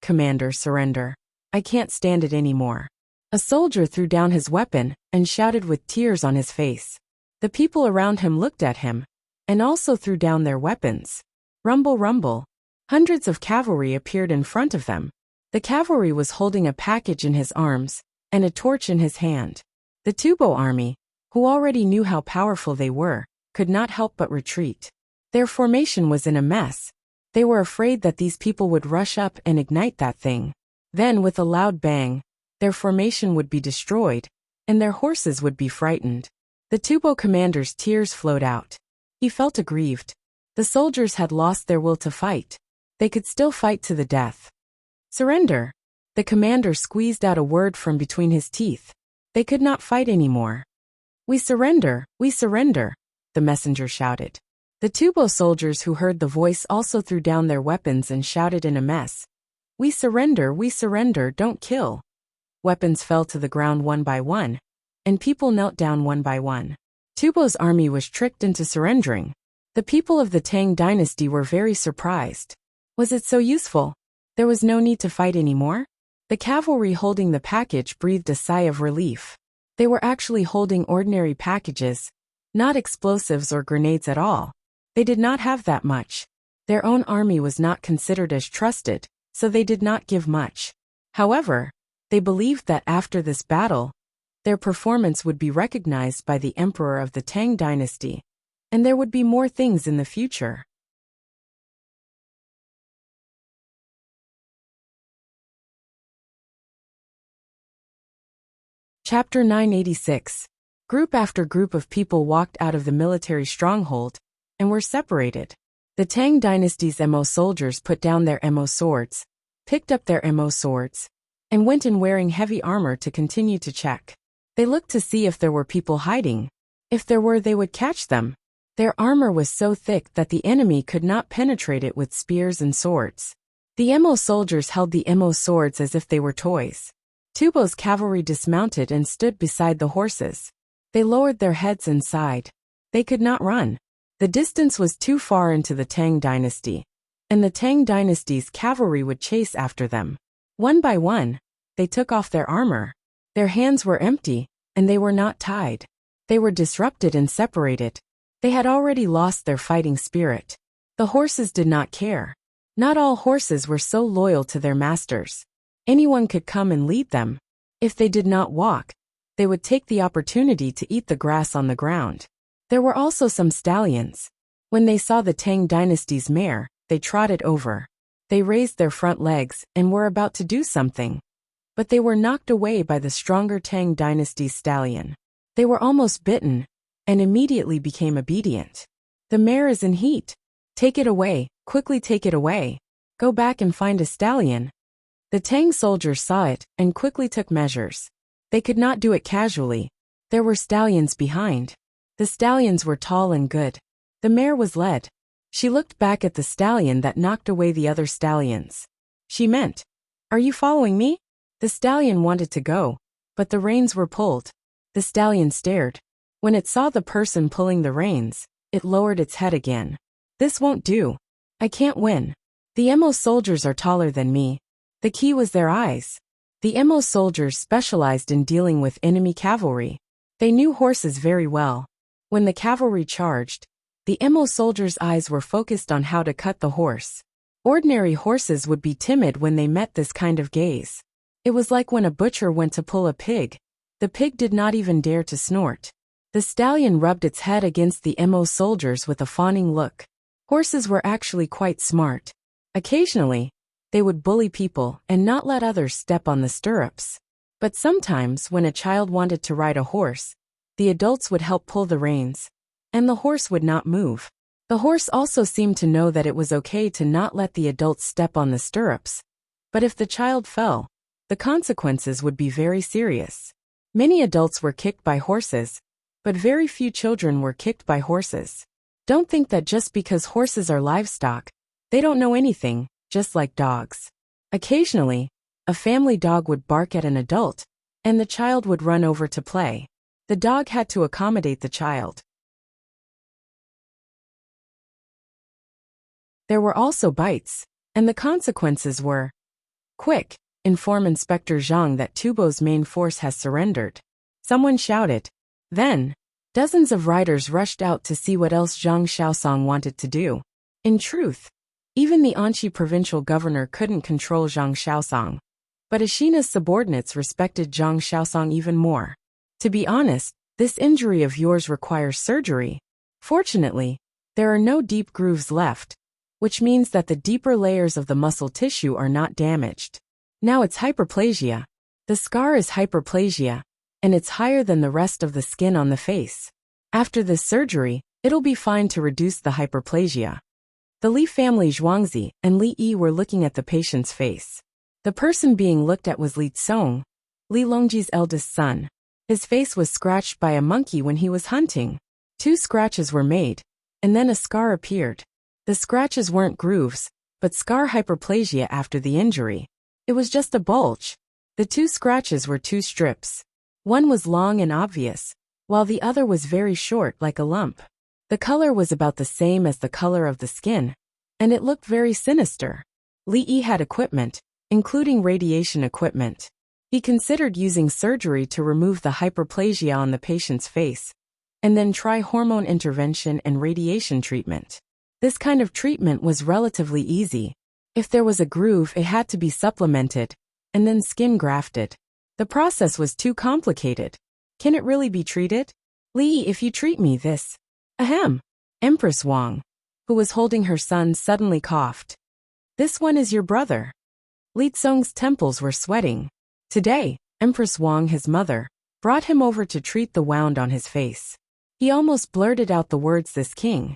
Commander, surrender. I can't stand it anymore. A soldier threw down his weapon and shouted with tears on his face. The people around him looked at him and also threw down their weapons. Rumble, rumble. Hundreds of cavalry appeared in front of them. The cavalry was holding a package in his arms and a torch in his hand. The Tubo army, who already knew how powerful they were, could not help but retreat. Their formation was in a mess. They were afraid that these people would rush up and ignite that thing. Then, with a loud bang, their formation would be destroyed, and their horses would be frightened. The Tubo commander's tears flowed out. He felt aggrieved. The soldiers had lost their will to fight. They could still fight to the death. Surrender. The commander squeezed out a word from between his teeth. They could not fight anymore. We surrender, the messenger shouted. The Tubo soldiers who heard the voice also threw down their weapons and shouted in a mess. We surrender, don't kill. Weapons fell to the ground one by one, and people knelt down one by one. Tubo's army was tricked into surrendering. The people of the Tang dynasty were very surprised. Was it so useful? There was no need to fight anymore? The cavalry holding the package breathed a sigh of relief. They were actually holding ordinary packages, not explosives or grenades at all. They did not have that much. Their own army was not considered as trusted, so they did not give much. However, they believed that after this battle, their performance would be recognized by the emperor of the Tang dynasty, and there would be more things in the future. Chapter 986. Group after group of people walked out of the military stronghold and were separated. The Tang dynasty's Mo soldiers put down their Mo swords, picked up their Mo swords, and went in wearing heavy armor to continue to check. They looked to see if there were people hiding. If there were, they would catch them. Their armor was so thick that the enemy could not penetrate it with spears and swords. The Mo soldiers held the Mo swords as if they were toys. Tubo's cavalry dismounted and stood beside the horses. They lowered their heads and sighed. They could not run. The distance was too far into the Tang dynasty, and the Tang dynasty's cavalry would chase after them. One by one, they took off their armor. Their hands were empty, and they were not tied. They were disrupted and separated. They had already lost their fighting spirit. The horses did not care. Not all horses were so loyal to their masters. Anyone could come and lead them. If they did not walk, they would take the opportunity to eat the grass on the ground. There were also some stallions. When they saw the Tang dynasty's mare, they trotted over. They raised their front legs and were about to do something. But they were knocked away by the stronger Tang dynasty's stallion. They were almost bitten, and immediately became obedient. The mare is in heat. Take it away, quickly take it away. Go back and find a stallion. The Tang soldiers saw it and quickly took measures. They could not do it casually. There were stallions behind. The stallions were tall and good. The mare was led. She looked back at the stallion that knocked away the other stallions. She meant, "Are you following me?" The stallion wanted to go, but the reins were pulled. The stallion stared. When it saw the person pulling the reins, it lowered its head again. This won't do. I can't win. The Mo soldiers are taller than me. The key was their eyes. The Mo soldiers specialized in dealing with enemy cavalry. They knew horses very well. When the cavalry charged, the Mo soldiers' eyes were focused on how to cut the horse. Ordinary horses would be timid when they met this kind of gaze. It was like when a butcher went to pull a pig. The pig did not even dare to snort. The stallion rubbed its head against the Mo soldiers with a fawning look. Horses were actually quite smart. Occasionally, they would bully people and not let others step on the stirrups. But sometimes when a child wanted to ride a horse, the adults would help pull the reins, and the horse would not move. The horse also seemed to know that it was okay to not let the adults step on the stirrups, but if the child fell, the consequences would be very serious. Many adults were kicked by horses, but very few children were kicked by horses. Don't think that just because horses are livestock, they don't know anything, just like dogs. Occasionally, a family dog would bark at an adult, and the child would run over to play. The dog had to accommodate the child. There were also bites, and the consequences were, "Quick, inform Inspector Zhang that Tubo's main force has surrendered." Someone shouted. Then, dozens of riders rushed out to see what else Zhang Xiaosong wanted to do. In truth, even the Anqi provincial governor couldn't control Zhang Xiaosong. But Ashina's subordinates respected Zhang Xiaosong even more. "To be honest, this injury of yours requires surgery. Fortunately, there are no deep grooves left, which means that the deeper layers of the muscle tissue are not damaged. Now it's hyperplasia. The scar is hyperplasia, and it's higher than the rest of the skin on the face. After this surgery, it'll be fine to reduce the hyperplasia." The Li family Zhuangzi and Li Yi were looking at the patient's face. The person being looked at was Li Tsong, Li Longji's eldest son. His face was scratched by a monkey when he was hunting. 2 scratches were made, and then a scar appeared. The scratches weren't grooves, but scar hyperplasia after the injury. It was just a bulge. The 2 scratches were 2 strips. One was long and obvious, while the other was very short like a lump. The color was about the same as the color of the skin, and it looked very sinister. Li Yi had equipment, including radiation equipment. He considered using surgery to remove the hyperplasia on the patient's face, and then try hormone intervention and radiation treatment. This kind of treatment was relatively easy. If there was a groove, it had to be supplemented, and then skin grafted. The process was too complicated. Can it really be treated? "Li, if you treat me this..." Ahem. Empress Wang, who was holding her son, suddenly coughed. "This one is your brother." Li Tsong's temples were sweating. Today, Empress Wang, his mother, brought him over to treat the wound on his face. He almost blurted out the words "this king."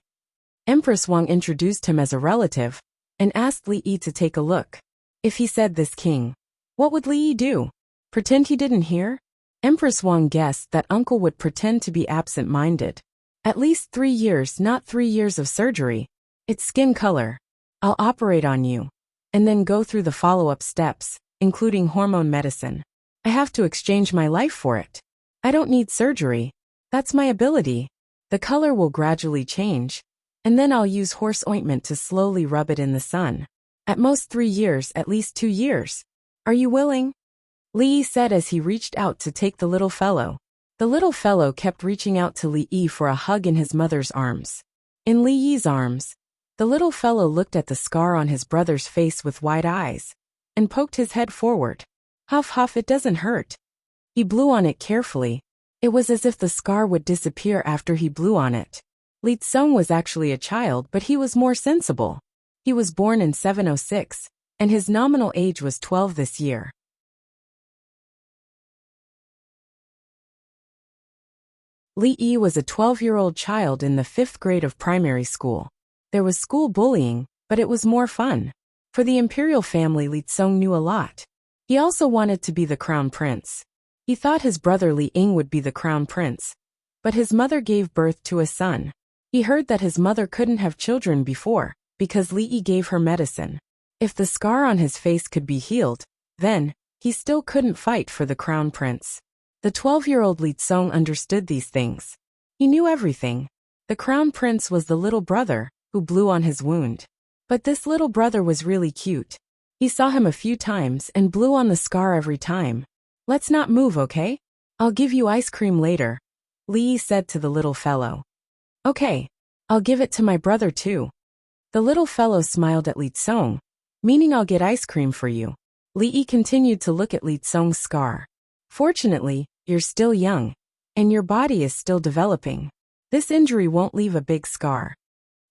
Empress Wang introduced him as a relative, and asked Li Yi to take a look. If he said "this king," what would Li Yi do? Pretend he didn't hear? Empress Wang guessed that uncle would pretend to be absent-minded. "At least 3 years, not 3 years of surgery. It's skin color. I'll operate on you, and then go through the follow-up steps, including hormone medicine. I have to exchange my life for it. I don't need surgery. That's my ability. The color will gradually change, and then I'll use horse ointment to slowly rub it in the sun. At most 3 years, at least 2 years. Are you willing?" Li Yi said as he reached out to take the little fellow. The little fellow kept reaching out to Li Yi for a hug in his mother's arms. In Li Yi's arms, the little fellow looked at the scar on his brother's face with wide eyes, and poked his head forward. "Huff huff, it doesn't hurt." He blew on it carefully. It was as if the scar would disappear after he blew on it. Li Tsong was actually a child, but he was more sensible. He was born in 706, and his nominal age was 12 this year. Li Yi was a 12-year-old child in the 5th grade of primary school. There was school bullying, but it was more fun. For the imperial family, Li Tsong knew a lot. He also wanted to be the crown prince. He thought his brother Li Ying would be the crown prince, but his mother gave birth to a son. He heard that his mother couldn't have children before, because Li Yi gave her medicine. If the scar on his face could be healed, then he still couldn't fight for the crown prince. The 12-year-old Li Tsong understood these things. He knew everything. The crown prince was the little brother who blew on his wound. But this little brother was really cute. He saw him a few times and blew on the scar every time. "Let's not move, okay? I'll give you ice cream later," Li Yi said to the little fellow. "Okay, I'll give it to my brother too." The little fellow smiled at Li Tsong, meaning "I'll get ice cream for you." Li Yi continued to look at Li Tsong's scar. "Fortunately, you're still young, and your body is still developing. This injury won't leave a big scar."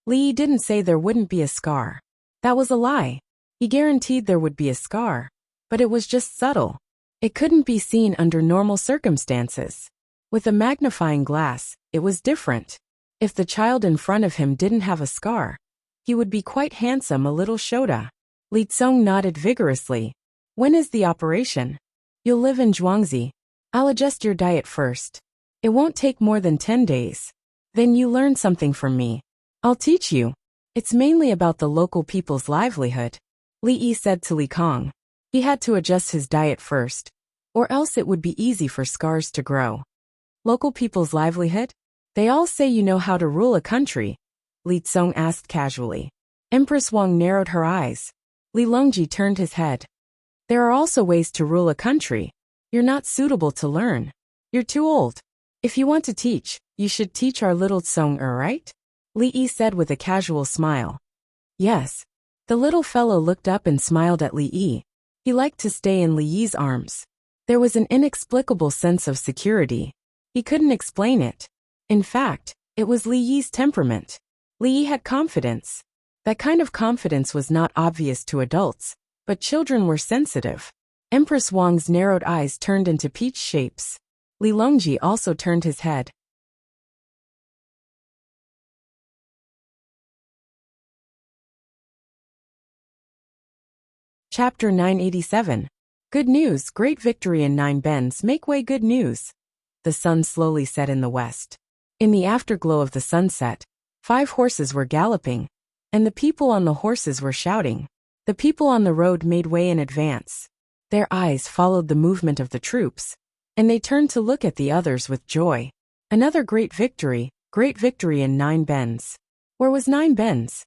Li Yi didn't say there wouldn't be a scar. That was a lie. He guaranteed there would be a scar, but it was just subtle. It couldn't be seen under normal circumstances. With a magnifying glass, it was different. If the child in front of him didn't have a scar, he would be quite handsome, a little Shota. Li Tsong nodded vigorously. When is the operation? You'll live in Zhuangzi. I'll adjust your diet first. It won't take more than 10 days. Then you learn something from me. I'll teach you. It's mainly about the local people's livelihood. Li Yi said to Li Kong. He had to adjust his diet first, or else it would be easy for scars to grow. Local people's livelihood? They all say you know how to rule a country. Li Tsong asked casually. Empress Wang narrowed her eyes. Li Longji turned his head. There are also ways to rule a country. You're not suitable to learn. You're too old. If you want to teach, you should teach our little Tsong, right? Li Yi said with a casual smile. Yes. The little fellow looked up and smiled at Li Yi. He liked to stay in Li Yi's arms. There was an inexplicable sense of security. He couldn't explain it. In fact, it was Li Yi's temperament. Li Yi had confidence. That kind of confidence was not obvious to adults, but children were sensitive. Empress Wang's narrowed eyes turned into peach shapes. Li Longji also turned his head. Chapter 987. Good news, great victory in 9 bends, make way, good news. The sun slowly set in the west. In the afterglow of the sunset, 5 horses were galloping, and the people on the horses were shouting. The people on the road made way in advance. Their eyes followed the movement of the troops, and they turned to look at the others with joy. Another great victory in 9 bends. Where was 9 bends?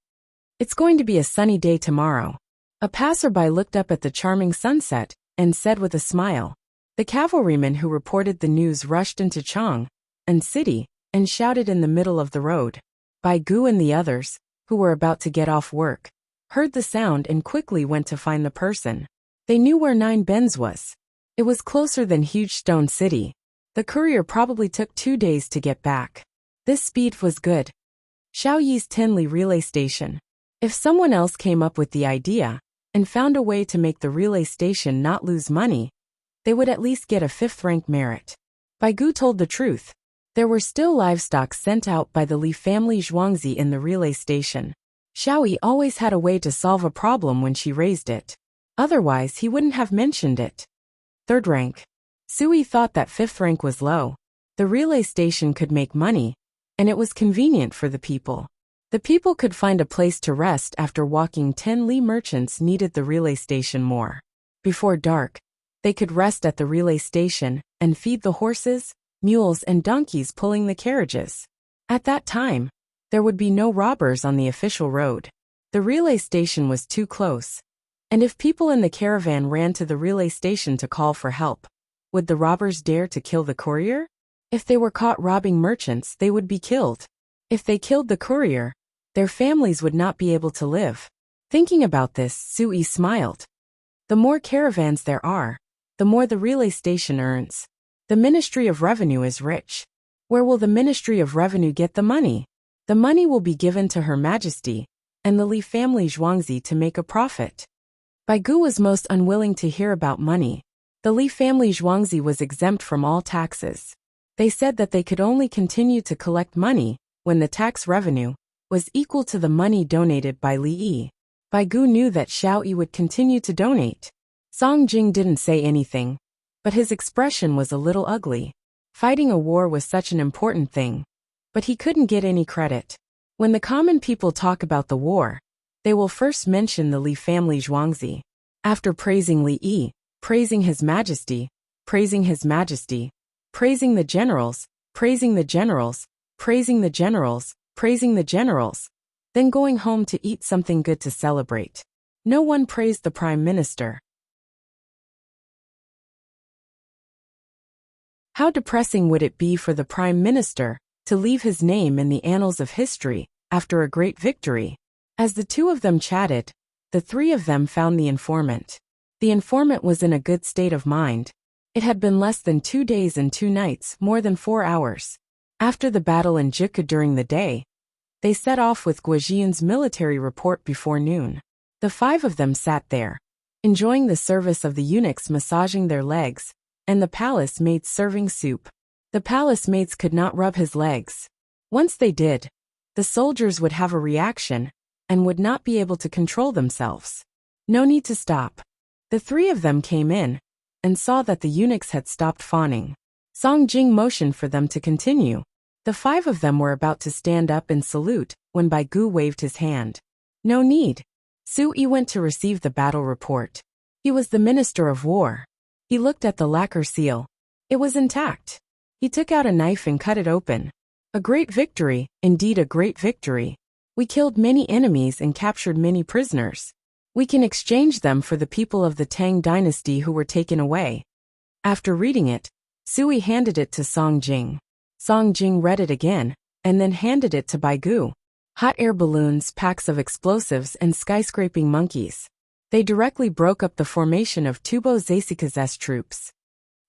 It's going to be a sunny day tomorrow. A passerby looked up at the charming sunset and said with a smile. The cavalryman who reported the news rushed into Chang'an City and shouted in the middle of the road. Bai Gu and the others, who were about to get off work, heard the sound and quickly went to find the person. They knew where 9 bends was. It was closer than Huge Stone City. The courier probably took 2 days to get back. This speed was good. Xiaoyi's Tenli relay station. If someone else came up with the idea and found a way to make the relay station not lose money, they would at least get a 5th rank merit. Bai Gu told the truth. There were still livestock sent out by the Li family Zhuangzi in the relay station. Xiaoyi always had a way to solve a problem when she raised it. Otherwise, he wouldn't have mentioned it. 3rd rank. Sui thought that 5th rank was low. The relay station could make money, and it was convenient for the people. The people could find a place to rest after walking. 10 Li merchants needed the relay station more. Before dark, they could rest at the relay station and feed the horses, mules and donkeys pulling the carriages. At that time, there would be no robbers on the official road. The relay station was too close. And if people in the caravan ran to the relay station to call for help, would the robbers dare to kill the courier? If they were caught robbing merchants, they would be killed. If they killed the courier, their families would not be able to live. Thinking about this, Sui smiled. The more caravans there are, the more the relay station earns. The Ministry of Revenue is rich. Where will the Ministry of Revenue get the money? The money will be given to Her Majesty and the Li family Zhuangzi to make a profit. Bai Gu was most unwilling to hear about money. The Li family Zhuangzi was exempt from all taxes. They said that they could only continue to collect money when the tax revenue was equal to the money donated by Li Yi. Bai Gu knew that Xiaoyi would continue to donate. Song Jing didn't say anything, but his expression was a little ugly. Fighting a war was such an important thing, but he couldn't get any credit. When the common people talk about the war, they will first mention the Li family Zhuangzi. After praising Li Yi, praising His Majesty, praising His Majesty, praising the generals, praising the generals, praising the generals, praising the generals, then going home to eat something good to celebrate. No one praised the Prime Minister. How depressing would it be for the Prime Minister to leave his name in the annals of history after a great victory? As the 2 of them chatted, the 3 of them found the informant. The informant was in a good state of mind. It had been less than 2 days and 2 nights, more than 4 hours. After the battle in Jiku during the day, they set off with Guojiyun's military report before noon. The 5 of them sat there, enjoying the service of the eunuchs massaging their legs, and the palace maids serving soup. The palace maids could not rub his legs. Once they did, the soldiers would have a reaction and would not be able to control themselves. No need to stop. The three of them came in and saw that the eunuchs had stopped fawning. Song Jing motioned for them to continue. The five of them were about to stand up and salute when Bai Gu waved his hand. No need. Su Yi went to receive the battle report. He was the Minister of War. He looked at the lacquer seal. It was intact. He took out a knife and cut it open. A great victory, indeed a great victory. We killed many enemies and captured many prisoners. We can exchange them for the people of the Tang dynasty who were taken away. After reading it, Sui handed it to Song Jing. Song Jing read it again, and then handed it to Bai Gu. Hot air balloons, packs of explosives, and skyscraping monkeys. They directly broke up the formation of Tubo Zeisika's troops.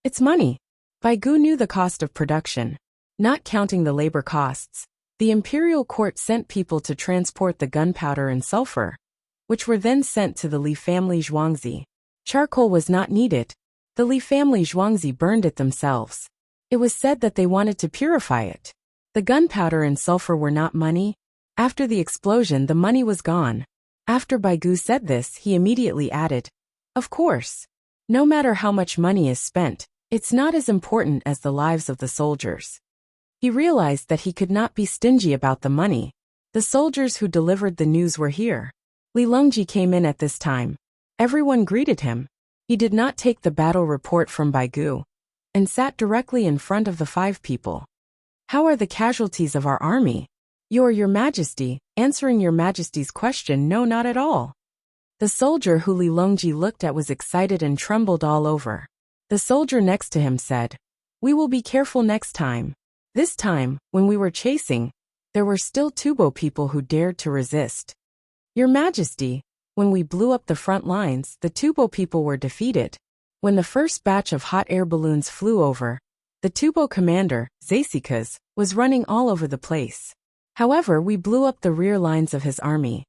It's money. Bai Gu knew the cost of production. Not counting the labor costs, the imperial court sent people to transport the gunpowder and sulfur, which were then sent to the Li family Zhuangzi. Charcoal was not needed. The Li family Zhuangzi burned it themselves. It was said that they wanted to purify it. The gunpowder and sulfur were not money. After the explosion, the money was gone. After Bai Gu said this, he immediately added, "Of course. No matter how much money is spent, it's not as important as the lives of the soldiers." He realized that he could not be stingy about the money. The soldiers who delivered the news were here. Li Longji came in at this time. Everyone greeted him. He did not take the battle report from Bai Gu and sat directly in front of the five people. "How are the casualties of our army?" Your Majesty, answering Your Majesty's question, no, not at all." The soldier who Li Longji looked at was excited and trembled all over. The soldier next to him said, "We will be careful next time." This time, when we were chasing, there were still Tubo people who dared to resist. "Your Majesty, when we blew up the front lines, the Tubo people were defeated. When the first batch of hot air balloons flew over, the Tubo commander, Zeisikas, was running all over the place. However, we blew up the rear lines of his army.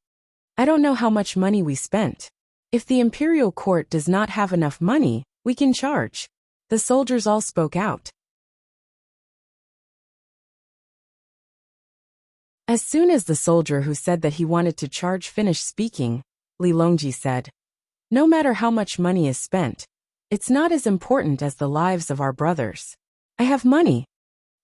I don't know how much money we spent. If the imperial court does not have enough money, we can charge." The soldiers all spoke out. As soon as the soldier who said that he wanted to charge finished speaking, Li Longji said, "No matter how much money is spent, it's not as important as the lives of our brothers. I have money.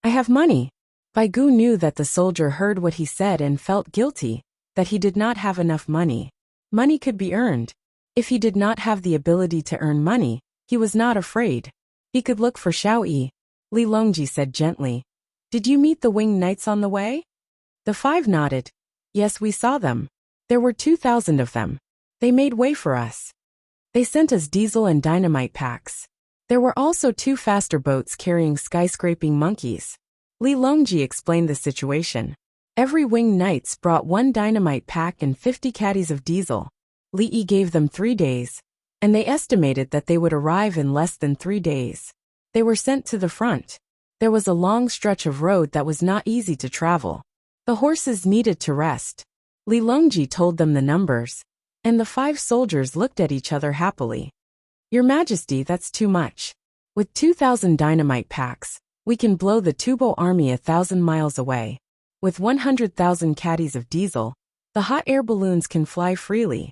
I have money." Bai Gu knew that the soldier heard what he said and felt guilty, that he did not have enough money. Money could be earned. If he did not have the ability to earn money, he was not afraid. He could look for Xiao Yi. Li Longji said gently, "Did you meet the winged knights on the way?" The five nodded. "Yes, we saw them. There were 2,000 of them. They made way for us. They sent us diesel and dynamite packs. There were also 2 faster boats carrying skyscraping monkeys." Li Longji explained the situation. Every winged knights brought 1 dynamite pack and 50 caddies of diesel. Li Yi gave them 3 days, and they estimated that they would arrive in less than 3 days. They were sent to the front. There was a long stretch of road that was not easy to travel. The horses needed to rest. Li Longji told them the numbers, and the 5 soldiers looked at each other happily. "Your Majesty, that's too much. With 2,000 dynamite packs, we can blow the Tubo army 1,000 miles away. With 100,000 caddies of diesel, the hot air balloons can fly freely.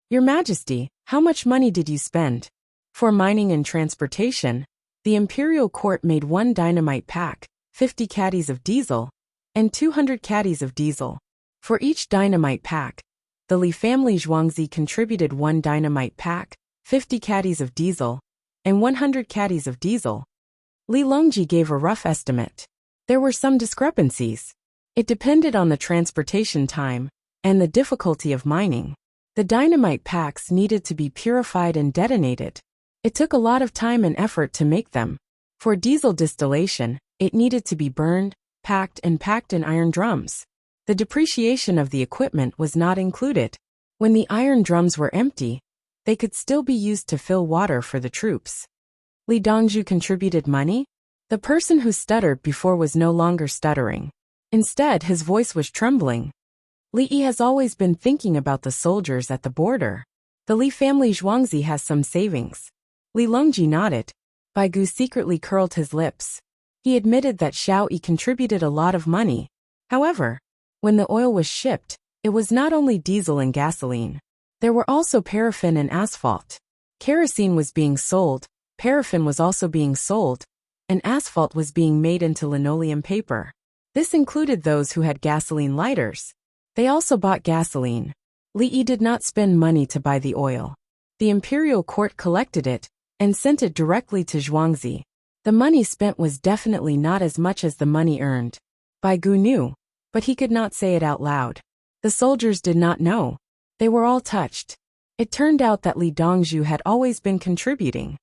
Your Majesty, how much money did you spend?" For mining and transportation, the imperial court made 1 dynamite pack, 50 caddies of diesel, and 200 caddies of diesel. For each dynamite pack, the Li family Zhuangzi contributed 1 dynamite pack, 50 caddies of diesel, and 100 caddies of diesel. Li Longji gave a rough estimate. There were some discrepancies. It depended on the transportation time and the difficulty of mining. The dynamite packs needed to be purified and detonated. It took a lot of time and effort to make them. For diesel distillation, it needed to be burned, packed in iron drums. The depreciation of the equipment was not included. When the iron drums were empty, they could still be used to fill water for the troops. Li Dongzhu contributed money? The person who stuttered before was no longer stuttering. Instead, his voice was trembling. Li Yi has always been thinking about the soldiers at the border. The Li family Zhuangzi has some savings. Li Longji nodded. Bai Gu secretly curled his lips. He admitted that Xiao Yi contributed a lot of money. However, when the oil was shipped, it was not only diesel and gasoline. There were also paraffin and asphalt. Kerosene was being sold, paraffin was also being sold, and asphalt was being made into linoleum paper. This included those who had gasoline lighters. They also bought gasoline. Li Yi did not spend money to buy the oil. The imperial court collected it and sent it directly to Zhuangzi. The money spent was definitely not as much as the money earned. Bai Gu knew, but he could not say it out loud. The soldiers did not know. They were all touched. It turned out that Li Dongzhu had always been contributing.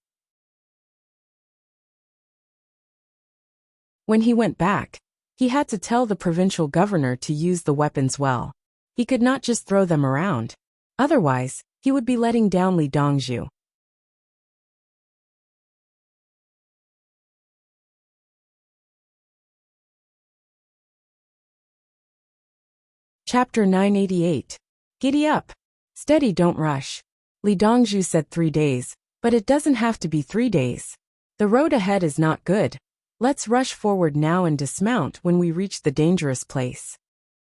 When he went back, he had to tell the provincial governor to use the weapons well. He could not just throw them around. Otherwise, he would be letting down Li Dongzhu. Chapter 988. Giddy up. Steady, don't rush. Li Dongzhu said 3 days, but it doesn't have to be 3 days. The road ahead is not good. Let's rush forward now and dismount when we reach the dangerous place.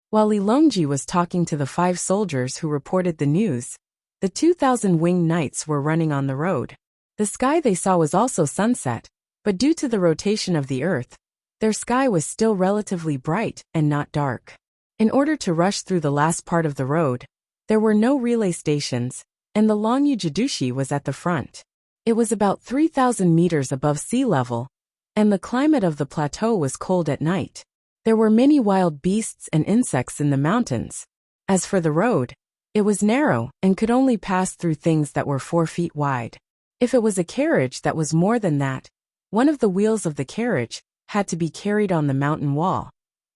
While Li Longji was talking to the 5 soldiers who reported the news, the 2,000 winged knights were running on the road. The sky they saw was also sunset, but due to the rotation of the earth, their sky was still relatively bright and not dark. In order to rush through the last part of the road, there were no relay stations, and the Longyu Jidushi was at the front. It was about 3,000 meters above sea level, and the climate of the plateau was cold at night. There were many wild beasts and insects in the mountains. As for the road, it was narrow and could only pass through things that were 4 feet wide. If it was a carriage that was more than that, one of the wheels of the carriage had to be carried on the mountain wall,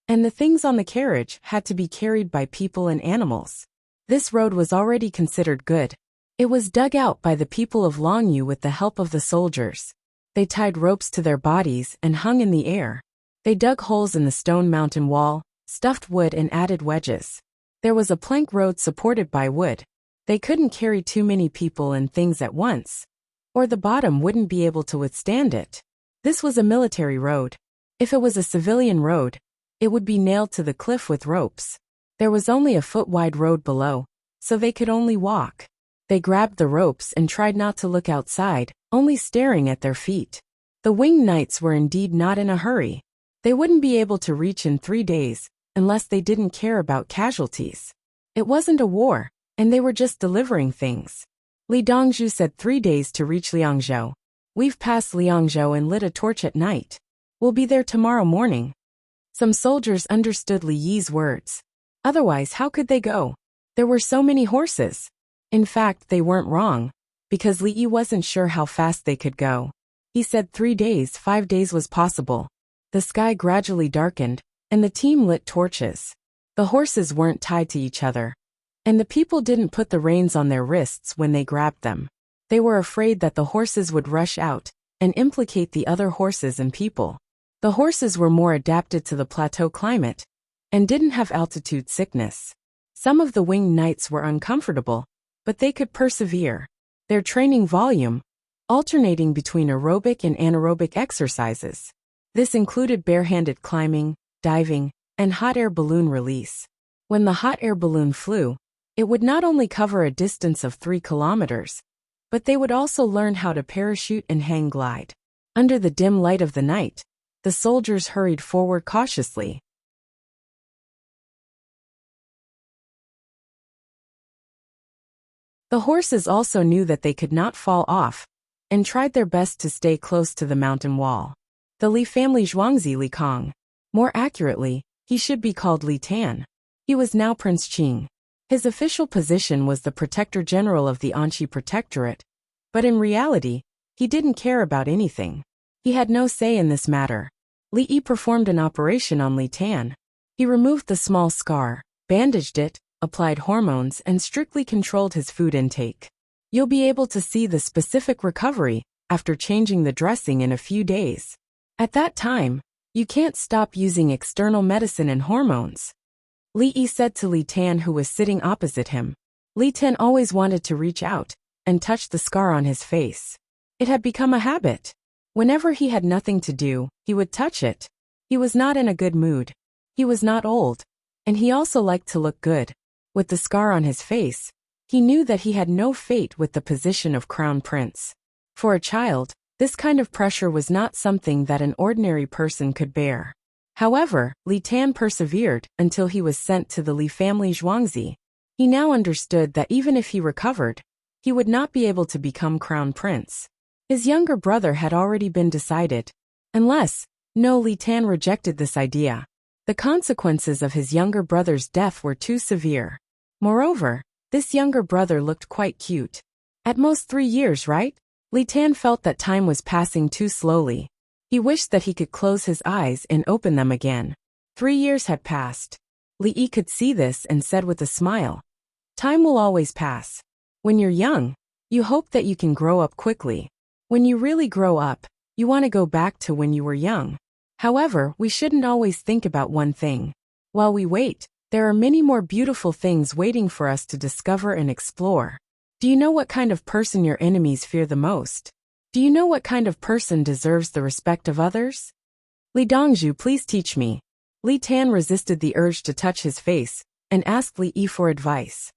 and the things on the carriage had to be carried by people and animals. This road was already considered good. It was dug out by the people of Longyu with the help of the soldiers. They tied ropes to their bodies and hung in the air. They dug holes in the stone mountain wall, stuffed wood and added wedges. There was a plank road supported by wood. They couldn't carry too many people and things at once, or the bottom wouldn't be able to withstand it. This was a military road. If it was a civilian road, it would be nailed to the cliff with ropes. There was only a foot-wide road below, so they could only walk. They grabbed the ropes and tried not to look outside, only staring at their feet. The winged knights were indeed not in a hurry. They wouldn't be able to reach in 3 days, unless they didn't care about casualties. It wasn't a war, and they were just delivering things. Li Dongzhu said 3 days to reach Liangzhou. We've passed Liangzhou and lit a torch at night. We'll be there tomorrow morning. Some soldiers understood Li Yi's words. Otherwise, how could they go? There were so many horses. In fact, they weren't wrong, because Li Yi wasn't sure how fast they could go. He said 3 days, 5 days was possible. The sky gradually darkened, and the team lit torches. The horses weren't tied to each other, and the people didn't put the reins on their wrists when they grabbed them. They were afraid that the horses would rush out and implicate the other horses and people. The horses were more adapted to the plateau climate and didn't have altitude sickness. Some of the winged knights were uncomfortable, but they could persevere. Their training volume, alternating between aerobic and anaerobic exercises. This included barehanded climbing, diving, and hot air balloon release. When the hot air balloon flew, it would not only cover a distance of 3 kilometers, but they would also learn how to parachute and hang glide. Under the dim light of the night, the soldiers hurried forward cautiously. The horses also knew that they could not fall off, and tried their best to stay close to the mountain wall. The Li family Zhuangzi Li Kong. More accurately, he should be called Li Tan. He was now Prince Qing. His official position was the Protector General of the Anxi Protectorate, but in reality, he didn't care about anything. He had no say in this matter. Li Yi performed an operation on Li Tan. He removed the small scar, bandaged it, applied hormones and strictly controlled his food intake. You'll be able to see the specific recovery after changing the dressing in a few days. At that time, you can't stop using external medicine and hormones. Li Yi said to Li Tan, who was sitting opposite him. Li Tan always wanted to reach out and touch the scar on his face. It had become a habit. Whenever he had nothing to do, he would touch it. He was not in a good mood. He was not old, and he also liked to look good. With the scar on his face, he knew that he had no fate with the position of crown prince. For a child, this kind of pressure was not something that an ordinary person could bear. However, Li Tan persevered until he was sent to the Li family Zhuangzi. He now understood that even if he recovered, he would not be able to become crown prince. His younger brother had already been decided. Unless, no, Li Tan rejected this idea. The consequences of his younger brother's death were too severe. Moreover, this younger brother looked quite cute. At most 3 years, right? Li Tan felt that time was passing too slowly. He wished that he could close his eyes and open them again. 3 years had passed. Li Yi could see this and said with a smile, "Time will always pass. When you're young, you hope that you can grow up quickly. When you really grow up, you want to go back to when you were young. However, we shouldn't always think about one thing. While we wait, there are many more beautiful things waiting for us to discover and explore. Do you know what kind of person your enemies fear the most? Do you know what kind of person deserves the respect of others? Li Dongzhu, please teach me." Li Tan resisted the urge to touch his face and asked Li Yi for advice.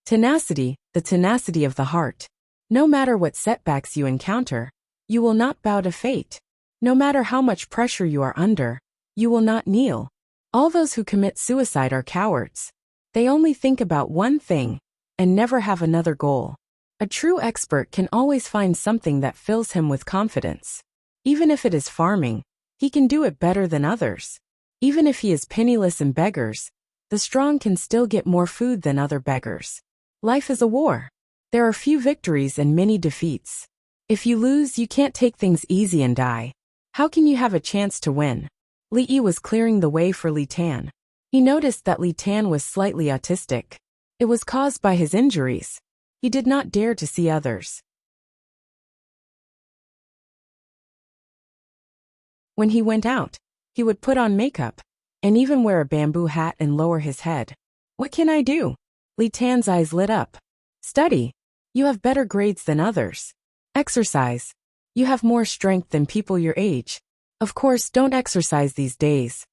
Tenacity, the tenacity of the heart. No matter what setbacks you encounter, you will not bow to fate. No matter how much pressure you are under, you will not kneel. All those who commit suicide are cowards. They only think about one thing and never have another goal. A true expert can always find something that fills him with confidence. Even if it is farming, he can do it better than others. Even if he is penniless and beggars, the strong can still get more food than other beggars. Life is a war. There are few victories and many defeats. If you lose, you can't take things easy and die. How can you have a chance to win? Li Yi was clearing the way for Li Tan. He noticed that Li Tan was slightly autistic. It was caused by his injuries. He did not dare to see others. When he went out, he would put on makeup, and even wear a bamboo hat and lower his head. What can I do? Li Tan's eyes lit up. Study. You have better grades than others. Exercise. You have more strength than people your age. Of course, don't exercise these days.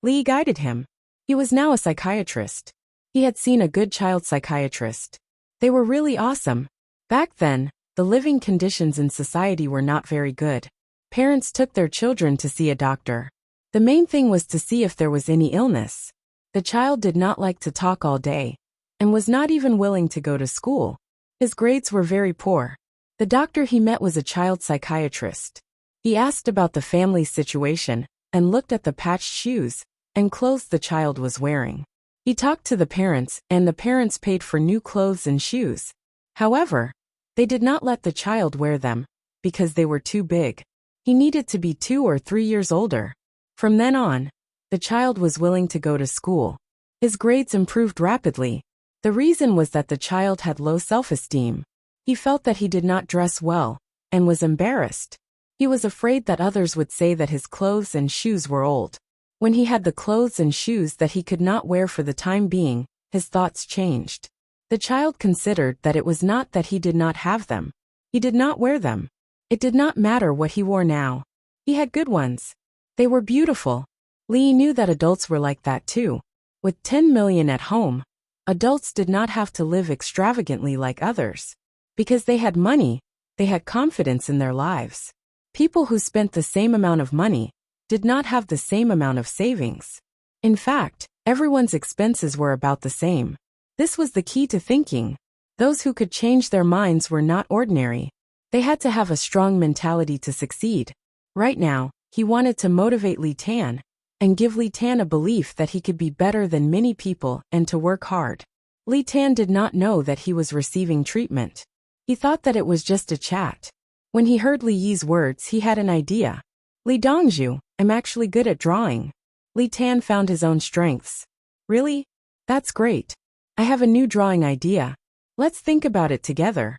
Li guided him. He was now a psychiatrist. He had seen a good child psychiatrist. They were really awesome. Back then, the living conditions in society were not very good. Parents took their children to see a doctor. The main thing was to see if there was any illness. The child did not like to talk all day, and was not even willing to go to school. His grades were very poor. The doctor he met was a child psychiatrist. He asked about the family's situation, and looked at the patched shoes and clothes the child was wearing. He talked to the parents, and the parents paid for new clothes and shoes. However, they did not let the child wear them, because they were too big. He needed to be 2 or 3 years older. From then on, the child was willing to go to school. His grades improved rapidly. The reason was that the child had low self-esteem. He felt that he did not dress well, and was embarrassed. He was afraid that others would say that his clothes and shoes were old. When he had the clothes and shoes that he could not wear for the time being, his thoughts changed. The child considered that it was not that he did not have them. He did not wear them. It did not matter what he wore now. He had good ones. They were beautiful. Li knew that adults were like that too. With 10 million at home, adults did not have to live extravagantly like others. Because they had money, they had confidence in their lives. People who spent the same amount of money did not have the same amount of savings. In fact, everyone's expenses were about the same. This was the key to thinking. Those who could change their minds were not ordinary. They had to have a strong mentality to succeed. Right now, he wanted to motivate Li Tan and give Li Tan a belief that he could be better than many people and to work hard. Li Tan did not know that he was receiving treatment. He thought that it was just a chat. When he heard Li Yi's words, he had an idea. Li Dongzhu, I'm actually good at drawing. Li Tan found his own strengths. Really? That's great. I have a new drawing idea. Let's think about it together.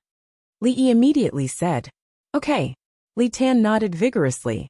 Li Yi immediately said. Okay. Li Tan nodded vigorously.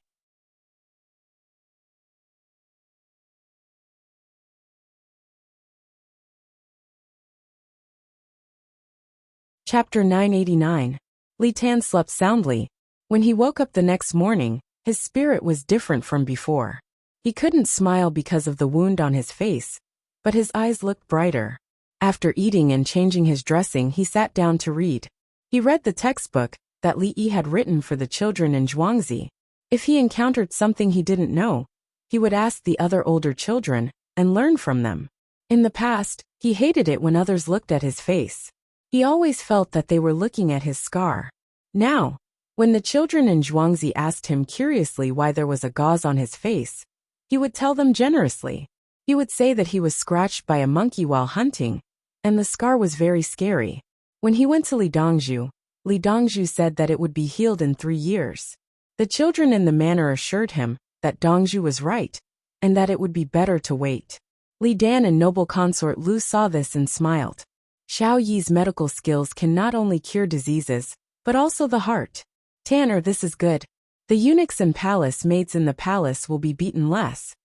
Chapter 989. Li Tan slept soundly. When he woke up the next morning, his spirit was different from before. He couldn't smile because of the wound on his face, but his eyes looked brighter. After eating and changing his dressing, he sat down to read. He read the textbook that Li Yi had written for the children in Zhuangzi. If he encountered something he didn't know, he would ask the other older children and learn from them. In the past, he hated it when others looked at his face. He always felt that they were looking at his scar. Now, when the children in Zhuangzi asked him curiously why there was a gauze on his face, he would tell them generously. He would say that he was scratched by a monkey while hunting, and the scar was very scary. When he went to Li Dongzhu said that it would be healed in 3 years. The children in the manor assured him that Dongzhu was right, and that it would be better to wait. Li Dan and noble consort Lu saw this and smiled. Xiao Yi's medical skills can not only cure diseases, but also the heart. Tanner, this is good. The eunuchs and palace maids in the palace will be beaten less.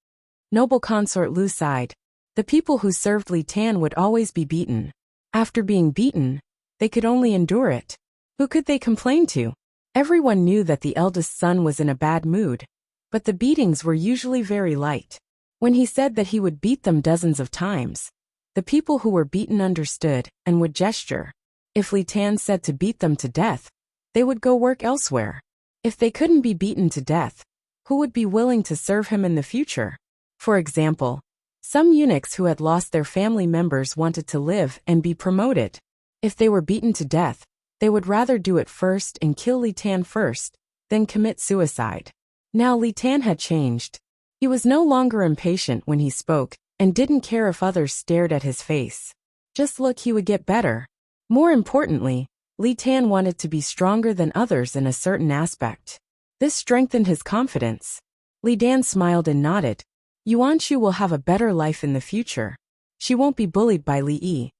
Noble consort Lu sighed. The people who served Li Tan would always be beaten. After being beaten, they could only endure it. Who could they complain to? Everyone knew that the eldest son was in a bad mood, but the beatings were usually very light. When he said that he would beat them dozens of times, the people who were beaten understood and would gesture. If Li Tan said to beat them to death, they would go work elsewhere. If they couldn't be beaten to death, who would be willing to serve him in the future? For example, some eunuchs who had lost their family members wanted to live and be promoted. If they were beaten to death, they would rather do it first and kill Li Tan first, then commit suicide. Now Li Tan had changed. He was no longer impatient when he spoke, and didn't care if others stared at his face. Just look, he would get better. More importantly, Li Tan wanted to be stronger than others in a certain aspect. This strengthened his confidence. Li Dan smiled and nodded. Yuanshu will have a better life in the future. She won't be bullied by Li Yi.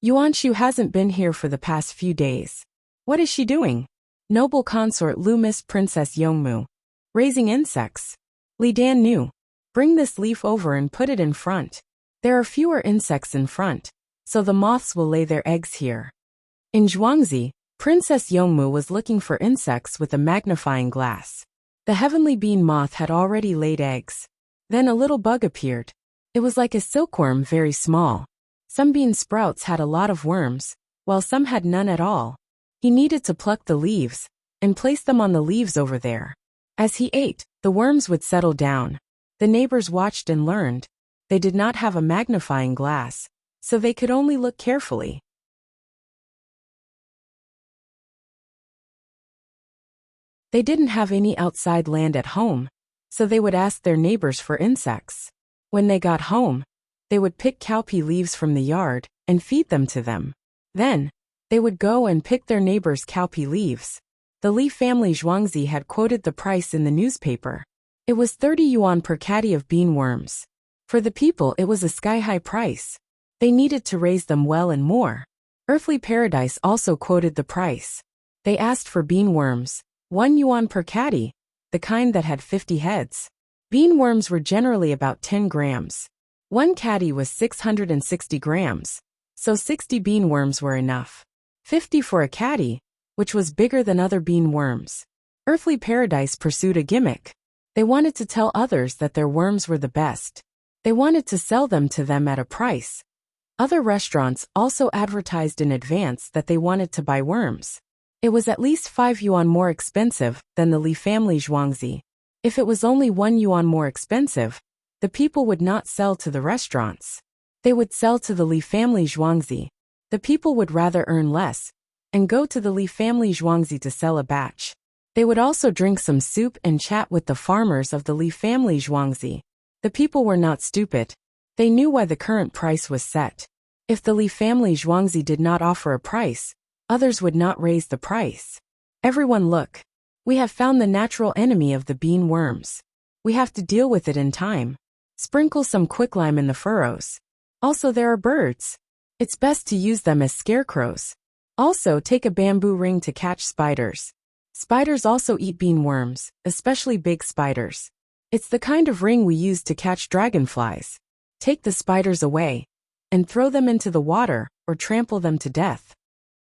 Yuanshu hasn't been here for the past few days. What is she doing? Noble consort Lu missed Princess Yongmu. Raising insects. Li Dan knew. Bring this leaf over and put it in front. There are fewer insects in front, so the moths will lay their eggs here. In Zhuangzi, Princess Yongmu was looking for insects with a magnifying glass. The heavenly bean moth had already laid eggs. Then a little bug appeared. It was like a silkworm, very small. Some bean sprouts had a lot of worms, while some had none at all. He needed to pluck the leaves and place them on the leaves over there. As he ate, the worms would settle down. The neighbors watched and learned. They did not have a magnifying glass, so they could only look carefully. They didn't have any outside land at home, so they would ask their neighbors for insects. When they got home, they would pick cowpea leaves from the yard and feed them to them. Then, they would go and pick their neighbors' cowpea leaves. The Li family Zhuangzi had quoted the price in the newspaper. It was 30 yuan per caddy of bean worms. For the people, it was a sky-high price. They needed to raise them well and more. Earthly Paradise also quoted the price. They asked for bean worms, 1 yuan per caddy, the kind that had 50 heads. Bean worms were generally about 10 grams. 1 caddy was 660 grams, so 60 bean worms were enough. 50 for a caddy, which was bigger than other bean worms. Earthly Paradise pursued a gimmick. They wanted to tell others that their worms were the best. They wanted to sell them to them at a price. Other restaurants also advertised in advance that they wanted to buy worms. It was at least 5 yuan more expensive than the Li family Zhuangzi. If it was only 1 yuan more expensive, the people would not sell to the restaurants. They would sell to the Li family Zhuangzi. The people would rather earn less and go to the Li family Zhuangzi to sell a batch. They would also drink some soup and chat with the farmers of the Li family Zhuangzi. The people were not stupid. They knew why the current price was set. If the Li family Zhuangzi did not offer a price, others would not raise the price. Everyone look. We have found the natural enemy of the bean worms. We have to deal with it in time. Sprinkle some quicklime in the furrows. Also, there are birds. It's best to use them as scarecrows. Also, take a bamboo ring to catch spiders. Spiders also eat bean worms, especially big spiders. It's the kind of ring we use to catch dragonflies. Take the spiders away and throw them into the water or trample them to death.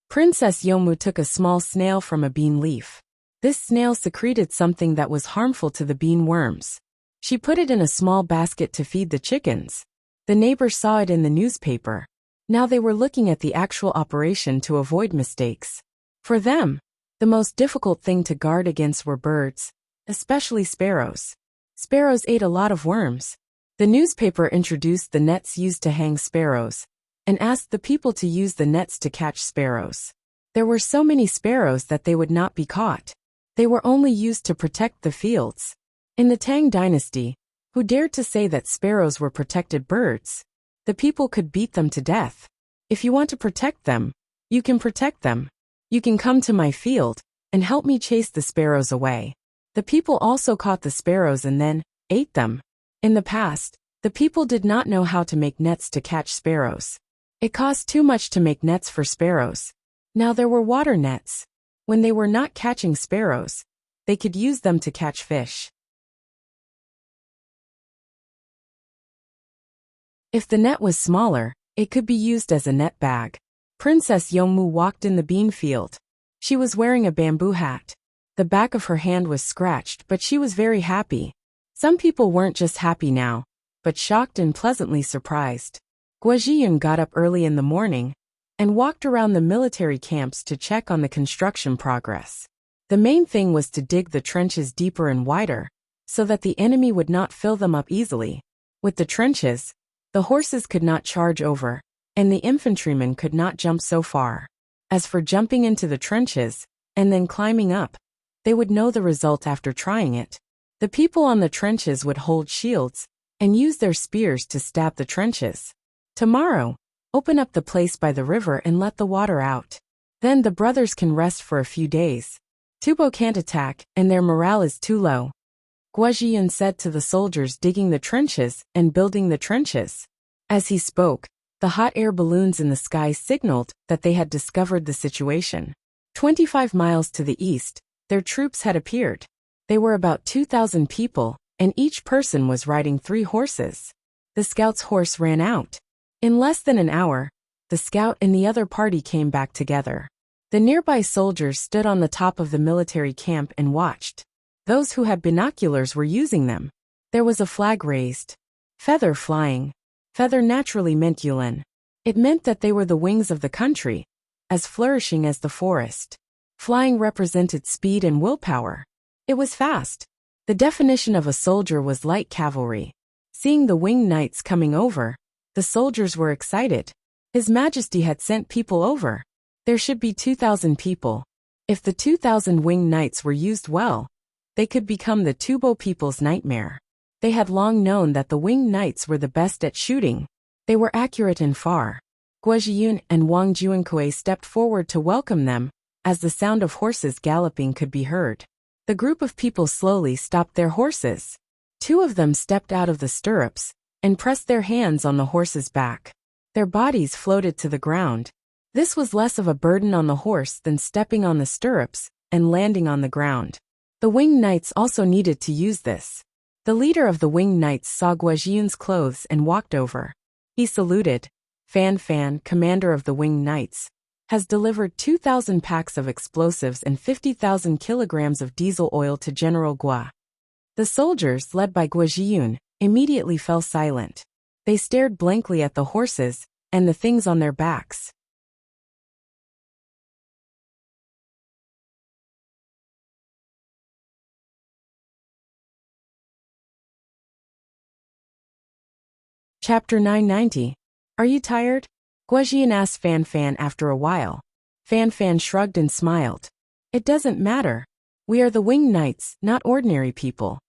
Princess Yomu took a small snail from a bean leaf. This snail secreted something that was harmful to the bean worms. She put it in a small basket to feed the chickens. The neighbors saw it in the newspaper. Now they were looking at the actual operation to avoid mistakes. For them, the most difficult thing to guard against were birds, especially sparrows. Sparrows ate a lot of worms. The newspaper introduced the nets used to hang sparrows, and asked the people to use the nets to catch sparrows. There were so many sparrows that they would not be caught. They were only used to protect the fields. In the Tang dynasty, who dared to say that sparrows were protected birds? The people could beat them to death. If you want to protect them, you can protect them. You can come to my field and help me chase the sparrows away. The people also caught the sparrows and then ate them. In the past, the people did not know how to make nets to catch sparrows. It cost too much to make nets for sparrows. Now there were water nets. When they were not catching sparrows, they could use them to catch fish. If the net was smaller, it could be used as a net bag. Princess Yongmu walked in the bean field. She was wearing a bamboo hat. The back of her hand was scratched, but she was very happy. Some people weren't just happy now, but shocked and pleasantly surprised. Guojiyun got up early in the morning and walked around the military camps to check on the construction progress. The main thing was to dig the trenches deeper and wider, so that the enemy would not fill them up easily. With the trenches, the horses could not charge over, and the infantrymen could not jump so far. As for jumping into the trenches, and then climbing up, they would know the result after trying it. The people on the trenches would hold shields, and use their spears to stab the trenches. Tomorrow, open up the place by the river and let the water out. Then the brothers can rest for a few days. Tubo can't attack, and their morale is too low. Guojiyun said to the soldiers digging the trenches and building the trenches. As he spoke, the hot air balloons in the sky signaled that they had discovered the situation. 25 miles to the east, their troops had appeared. They were about 2,000 people, and each person was riding 3 horses. The scout's horse ran out. In less than an hour, the scout and the other party came back together. The nearby soldiers stood on the top of the military camp and watched. Those who had binoculars were using them. There was a flag raised. Feather flying. Feather naturally meant Yulin. It meant that they were the wings of the country, as flourishing as the forest. Flying represented speed and willpower. It was fast. The definition of a soldier was light cavalry. Seeing the winged knights coming over, the soldiers were excited. His Majesty had sent people over. There should be 2,000 people. If the 2,000 winged knights were used well, they could become the Tubo people's nightmare. They had long known that the winged knights were the best at shooting. They were accurate and far. Guojiyun and Wang Juankui stepped forward to welcome them, as the sound of horses galloping could be heard. The group of people slowly stopped their horses. 2 of them stepped out of the stirrups and pressed their hands on the horse's back. Their bodies floated to the ground. This was less of a burden on the horse than stepping on the stirrups and landing on the ground. The winged knights also needed to use this. The leader of the winged knights saw Guojiyun's clothes and walked over. He saluted. Fan Fan, commander of the winged knights, has delivered 2,000 packs of explosives and 50,000 kilograms of diesel oil to General Gua. The soldiers, led by Guojiyun, immediately fell silent. They stared blankly at the horses and the things on their backs. Chapter 990. Are you tired? Guojiyun asked Fan Fan after a while. Fan Fan shrugged and smiled. It doesn't matter. We are the winged knights, not ordinary people.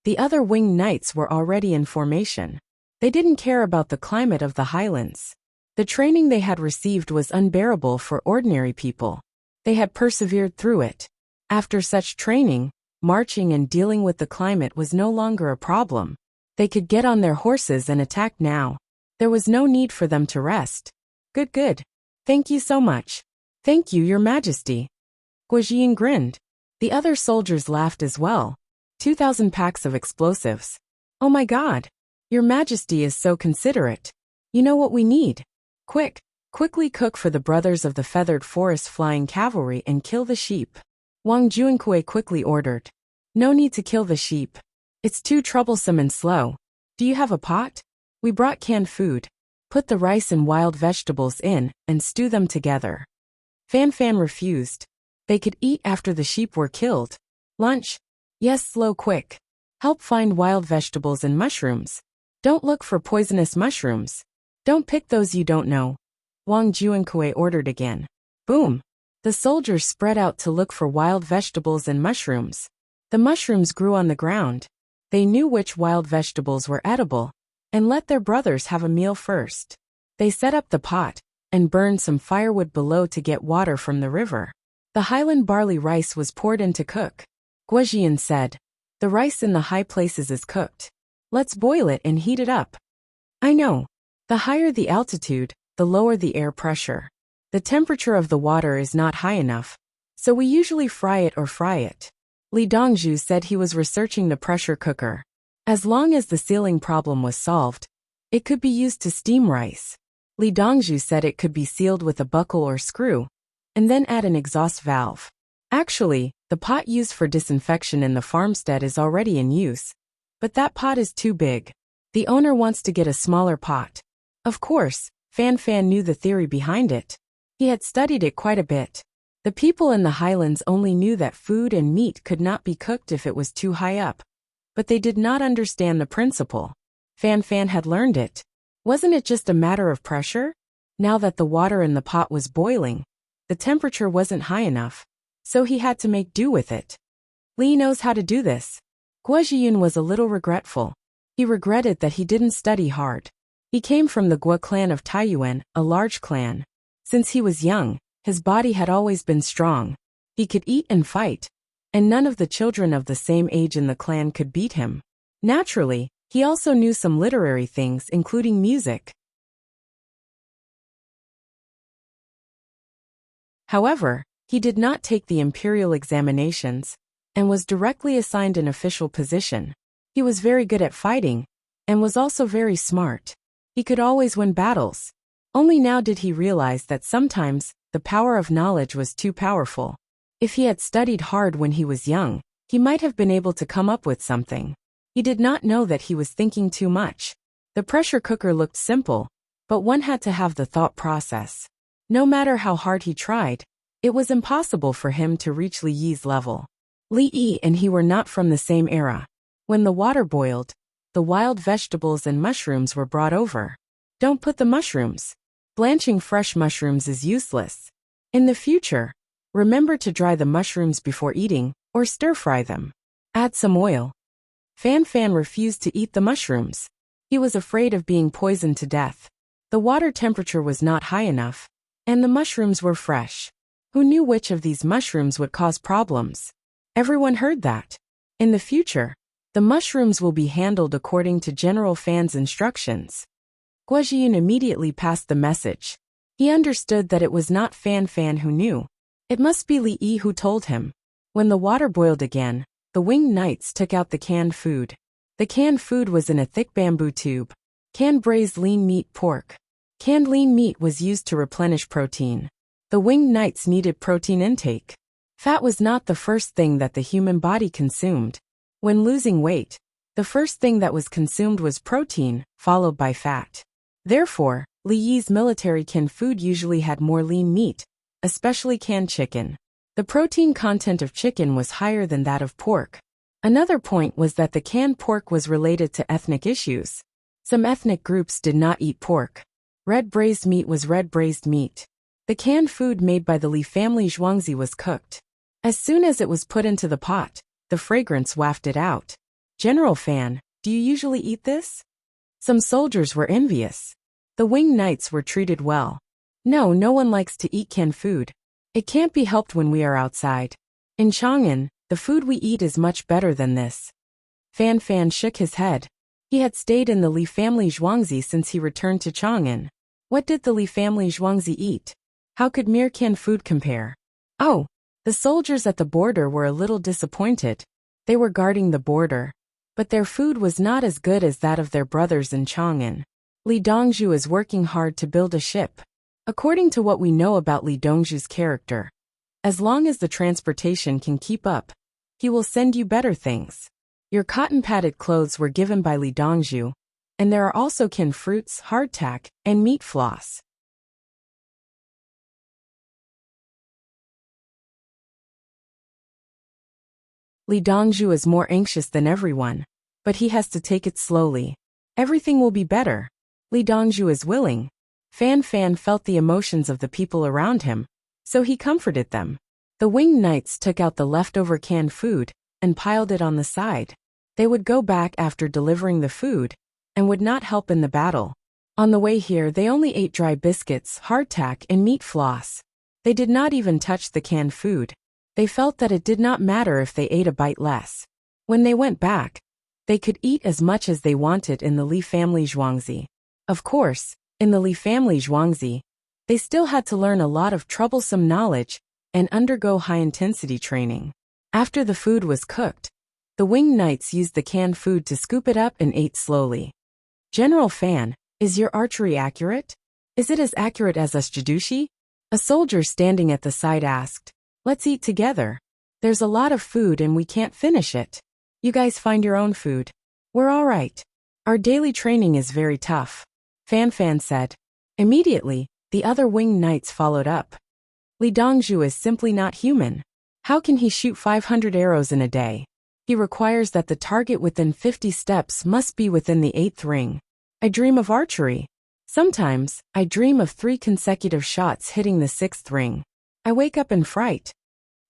The other winged knights were already in formation. They didn't care about the climate of the highlands. The training they had received was unbearable for ordinary people. They had persevered through it. After such training, marching and dealing with the climate was no longer a problem. They could get on their horses and attack now. There was no need for them to rest. Good. Thank you so much. Thank you, Your Majesty. Guojiyun grinned. The other soldiers laughed as well. 2,000 packs of explosives. Oh my God. Your Majesty is so considerate. You know what we need? Quickly cook for the brothers of the feathered forest flying cavalry and kill the sheep. Wang Juankui quickly ordered. No need to kill the sheep. It's too troublesome and slow. Do you have a pot? We brought canned food. Put the rice and wild vegetables in, and stew them together. Fan Fan refused. They could eat after the sheep were killed. Lunch? Yes, slow quick. Help find wild vegetables and mushrooms. Don't look for poisonous mushrooms. Don't pick those you don't know. Wang Juankui ordered again. Boom! The soldiers spread out to look for wild vegetables and mushrooms. The mushrooms grew on the ground. They knew which wild vegetables were edible, and let their brothers have a meal first. They set up the pot, and burned some firewood below to get water from the river. The highland barley rice was poured in to cook. Guojian said, "The rice in the high places is cooked. Let's boil it and heat it up." I know. The higher the altitude, the lower the air pressure. The temperature of the water is not high enough, so we usually fry it or fry it. Li Dongzhu said he was researching the pressure cooker. As long as the sealing problem was solved, it could be used to steam rice. Li Dongzhu said it could be sealed with a buckle or screw, and then add an exhaust valve. Actually, the pot used for disinfection in the farmstead is already in use, but that pot is too big. The owner wants to get a smaller pot. Of course, Fan Fan knew the theory behind it. He had studied it quite a bit. The people in the highlands only knew that food and meat could not be cooked if it was too high up, but they did not understand the principle. Fan Fan had learned it. Wasn't it just a matter of pressure? Now that the water in the pot was boiling, the temperature wasn't high enough, so he had to make do with it. Li knows how to do this. Guojiyun was a little regretful. He regretted that he didn't study hard. He came from the Guo clan of Taiyuan, a large clan. Since he was young, his body had always been strong. He could eat and fight, and none of the children of the same age in the clan could beat him. Naturally, he also knew some literary things, including music. However, he did not take the imperial examinations, and was directly assigned an official position. He was very good at fighting, and was also very smart. He could always win battles. Only now did he realize that sometimes, the power of knowledge was too powerful. If he had studied hard when he was young, he might have been able to come up with something. He did not know that he was thinking too much. The pressure cooker looked simple, but one had to have the thought process. No matter how hard he tried, it was impossible for him to reach Li Yi's level. Li Yi and he were not from the same era. When the water boiled, the wild vegetables and mushrooms were brought over. Don't put the mushrooms. Blanching fresh mushrooms is useless. In the future, remember to dry the mushrooms before eating, or stir-fry them. Add some oil. Fan Fan refused to eat the mushrooms. He was afraid of being poisoned to death. The water temperature was not high enough, and the mushrooms were fresh. Who knew which of these mushrooms would cause problems? Everyone heard that. In the future, the mushrooms will be handled according to General Fan's instructions. Guojiyun immediately passed the message. He understood that it was not Fan Fan who knew. It must be Li Yi who told him. When the water boiled again, the winged knights took out the canned food. The canned food was in a thick bamboo tube. Canned braised lean meat pork. Canned lean meat was used to replenish protein. The winged knights needed protein intake. Fat was not the first thing that the human body consumed. When losing weight, the first thing that was consumed was protein, followed by fat. Therefore, Li Yi's military canned food usually had more lean meat, especially canned chicken. The protein content of chicken was higher than that of pork. Another point was that the canned pork was related to ethnic issues. Some ethnic groups did not eat pork. Red braised meat was red braised meat. The canned food made by the Li family Zhuangzi was cooked. As soon as it was put into the pot, the fragrance wafted out. General Fan, do you usually eat this? Some soldiers were envious. The winged knights were treated well. No, no one likes to eat canned food. It can't be helped when we are outside. In Chang'an, the food we eat is much better than this. Fan Fan shook his head. He had stayed in the Li family Zhuangzi since he returned to Chang'an. What did the Li family Zhuangzi eat? How could mere canned food compare? Oh, the soldiers at the border were a little disappointed. They were guarding the border, but their food was not as good as that of their brothers in Chang'an. Li Dongzhu is working hard to build a ship. According to what we know about Li Dongzhu's character, as long as the transportation can keep up, he will send you better things. Your cotton-padded clothes were given by Li Dongzhu, and there are also canned fruits, hardtack, and meat floss. Li Dongzhu is more anxious than everyone, but he has to take it slowly. Everything will be better. Li Dongzhu is willing. Fan Fan felt the emotions of the people around him, so he comforted them. The winged knights took out the leftover canned food and piled it on the side. They would go back after delivering the food and would not help in the battle. On the way here they only ate dry biscuits, hardtack, and meat floss. They did not even touch the canned food. They felt that it did not matter if they ate a bite less. When they went back, they could eat as much as they wanted in the Li family Zhuangzi. Of course, in the Li family Zhuangzi, they still had to learn a lot of troublesome knowledge and undergo high-intensity training. After the food was cooked, the winged knights used the canned food to scoop it up and ate slowly. General Fan, is your archery accurate? Is it as accurate as us Jidushi? A soldier standing at the side asked. Let's eat together. There's a lot of food and we can't finish it. You guys find your own food. We're all right. Our daily training is very tough. Fan Fan said. Immediately, the other winged knights followed up. Li Dongzhu is simply not human. How can he shoot 500 arrows in a day? He requires that the target within 50 steps must be within the 8th ring. I dream of archery. Sometimes, I dream of 3 consecutive shots hitting the 6th ring. I wake up in fright.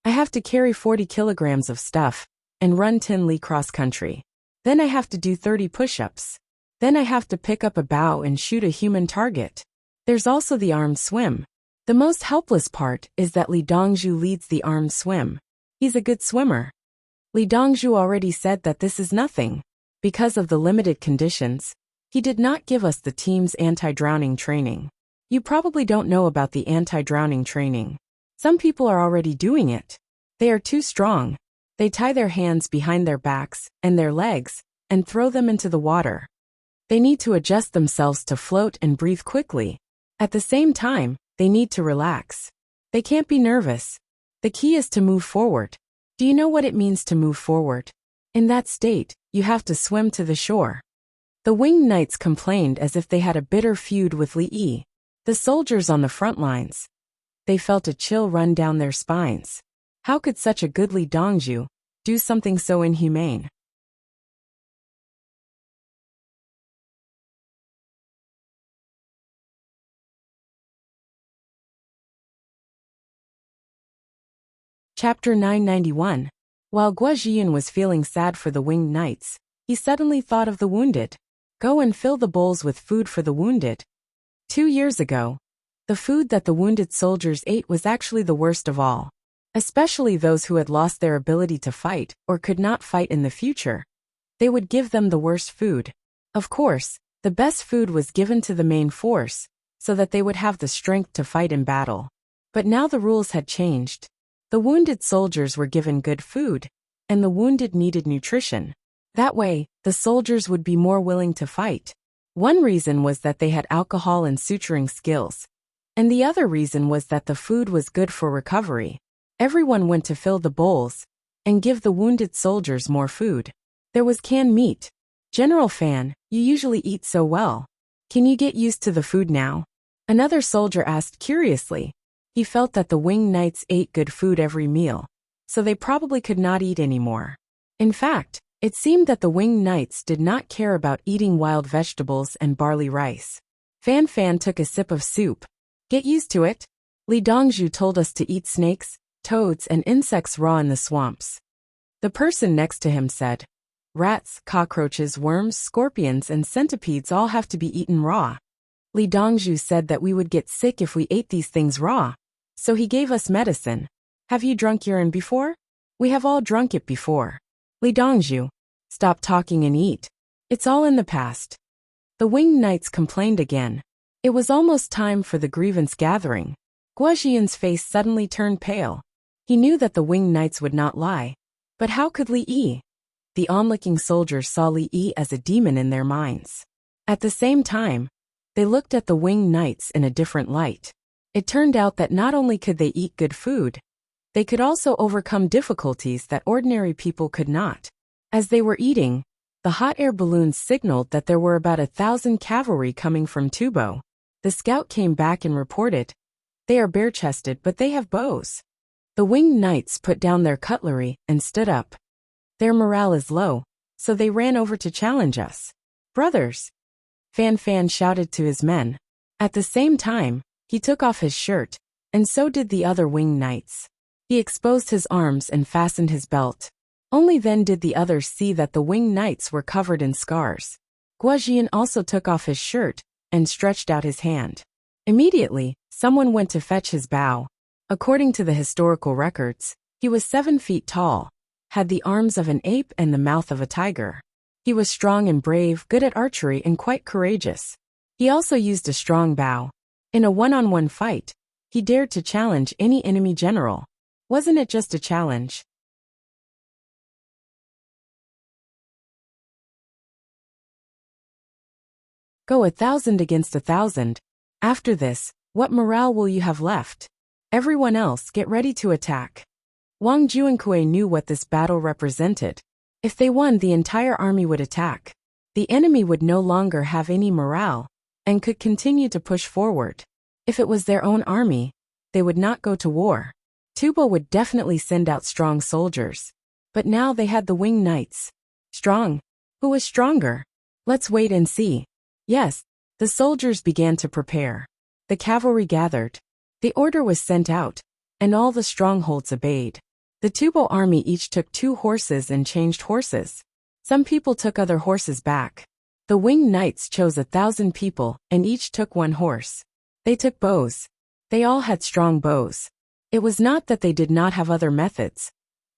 I have to carry 40 kilograms of stuff and run 10 li cross-country. Then I have to do 30 push-ups. Then I have to pick up a bow and shoot a human target. There's also the armed swim. The most helpless part is that Li Dongzhu leads the armed swim. He's a good swimmer. Li Dongzhu already said that this is nothing. Because of the limited conditions, he did not give us the team's anti-drowning training. You probably don't know about the anti-drowning training. Some people are already doing it. They are too strong. They tie their hands behind their backs and their legs and throw them into the water. They need to adjust themselves to float and breathe quickly. At the same time, they need to relax. They can't be nervous. The key is to move forward. Do you know what it means to move forward? In that state, you have to swim to the shore. The winged knights complained as if they had a bitter feud with Li Yi, the soldiers on the front lines. They felt a chill run down their spines. How could such a good Li Dongzhu do something so inhumane? Chapter 991. While Guo Jian was feeling sad for the winged knights, he suddenly thought of the wounded. Go and fill the bowls with food for the wounded. 2 years ago, the food that the wounded soldiers ate was actually the worst of all. Especially those who had lost their ability to fight or could not fight in the future. They would give them the worst food. Of course, the best food was given to the main force, so that they would have the strength to fight in battle. But now the rules had changed. The wounded soldiers were given good food, and the wounded needed nutrition. That way, the soldiers would be more willing to fight. One reason was that they had alcohol and suturing skills. And the other reason was that the food was good for recovery. Everyone went to fill the bowls and give the wounded soldiers more food. There was canned meat. General Fan, you usually eat so well. Can you get used to the food now? Another soldier asked curiously. He felt that the winged knights ate good food every meal, so they probably could not eat anymore. In fact, it seemed that the winged knights did not care about eating wild vegetables and barley rice. Fan Fan took a sip of soup. Get used to it. Li Dongzhu told us to eat snakes, toads, and insects raw in the swamps. The person next to him said, rats, cockroaches, worms, scorpions, and centipedes all have to be eaten raw. Li Dongzhu said that we would get sick if we ate these things raw, so he gave us medicine. Have you drunk urine before? We have all drunk it before. Li Dongzhu, stop talking and eat. It's all in the past. The winged knights complained again. It was almost time for the grievance gathering. Guo Jian's face suddenly turned pale. He knew that the winged knights would not lie. But how could Li Yi? The onlooking soldiers saw Li Yi as a demon in their minds. At the same time, they looked at the winged knights in a different light. It turned out that not only could they eat good food, they could also overcome difficulties that ordinary people could not. As they were eating, the hot air balloons signaled that there were about 1,000 cavalry coming from Tubo. The scout came back and reported, "They are bare-chested, but they have bows." The winged knights put down their cutlery and stood up. "Their morale is low, so they ran over to challenge us." "Brothers!" Fan Fan shouted to his men. At the same time, he took off his shirt, and so did the other winged knights. He exposed his arms and fastened his belt. Only then did the others see that the winged knights were covered in scars. Guajian also took off his shirt and stretched out his hand. Immediately, someone went to fetch his bow. According to the historical records, he was 7 feet tall, had the arms of an ape and the mouth of a tiger. He was strong and brave, good at archery, and quite courageous. He also used a strong bow. In a one-on-one fight, he dared to challenge any enemy general. Wasn't it just a challenge? Go 1,000 against 1,000. After this, what morale will you have left? Everyone else, get ready to attack. Wang Juankui knew what this battle represented. If they won, the entire army would attack. The enemy would no longer have any morale, and could continue to push forward. If it was their own army, they would not go to war. Tubo would definitely send out strong soldiers. But now they had the winged knights. Strong? Who was stronger? Let's wait and see. Yes, the soldiers began to prepare. The cavalry gathered. The order was sent out, and all the strongholds obeyed. The Tubo army each took 2 horses and changed horses. Some people took other horses back. The winged knights chose 1,000 people, and each took 1 horse. They took bows. They all had strong bows. It was not that they did not have other methods,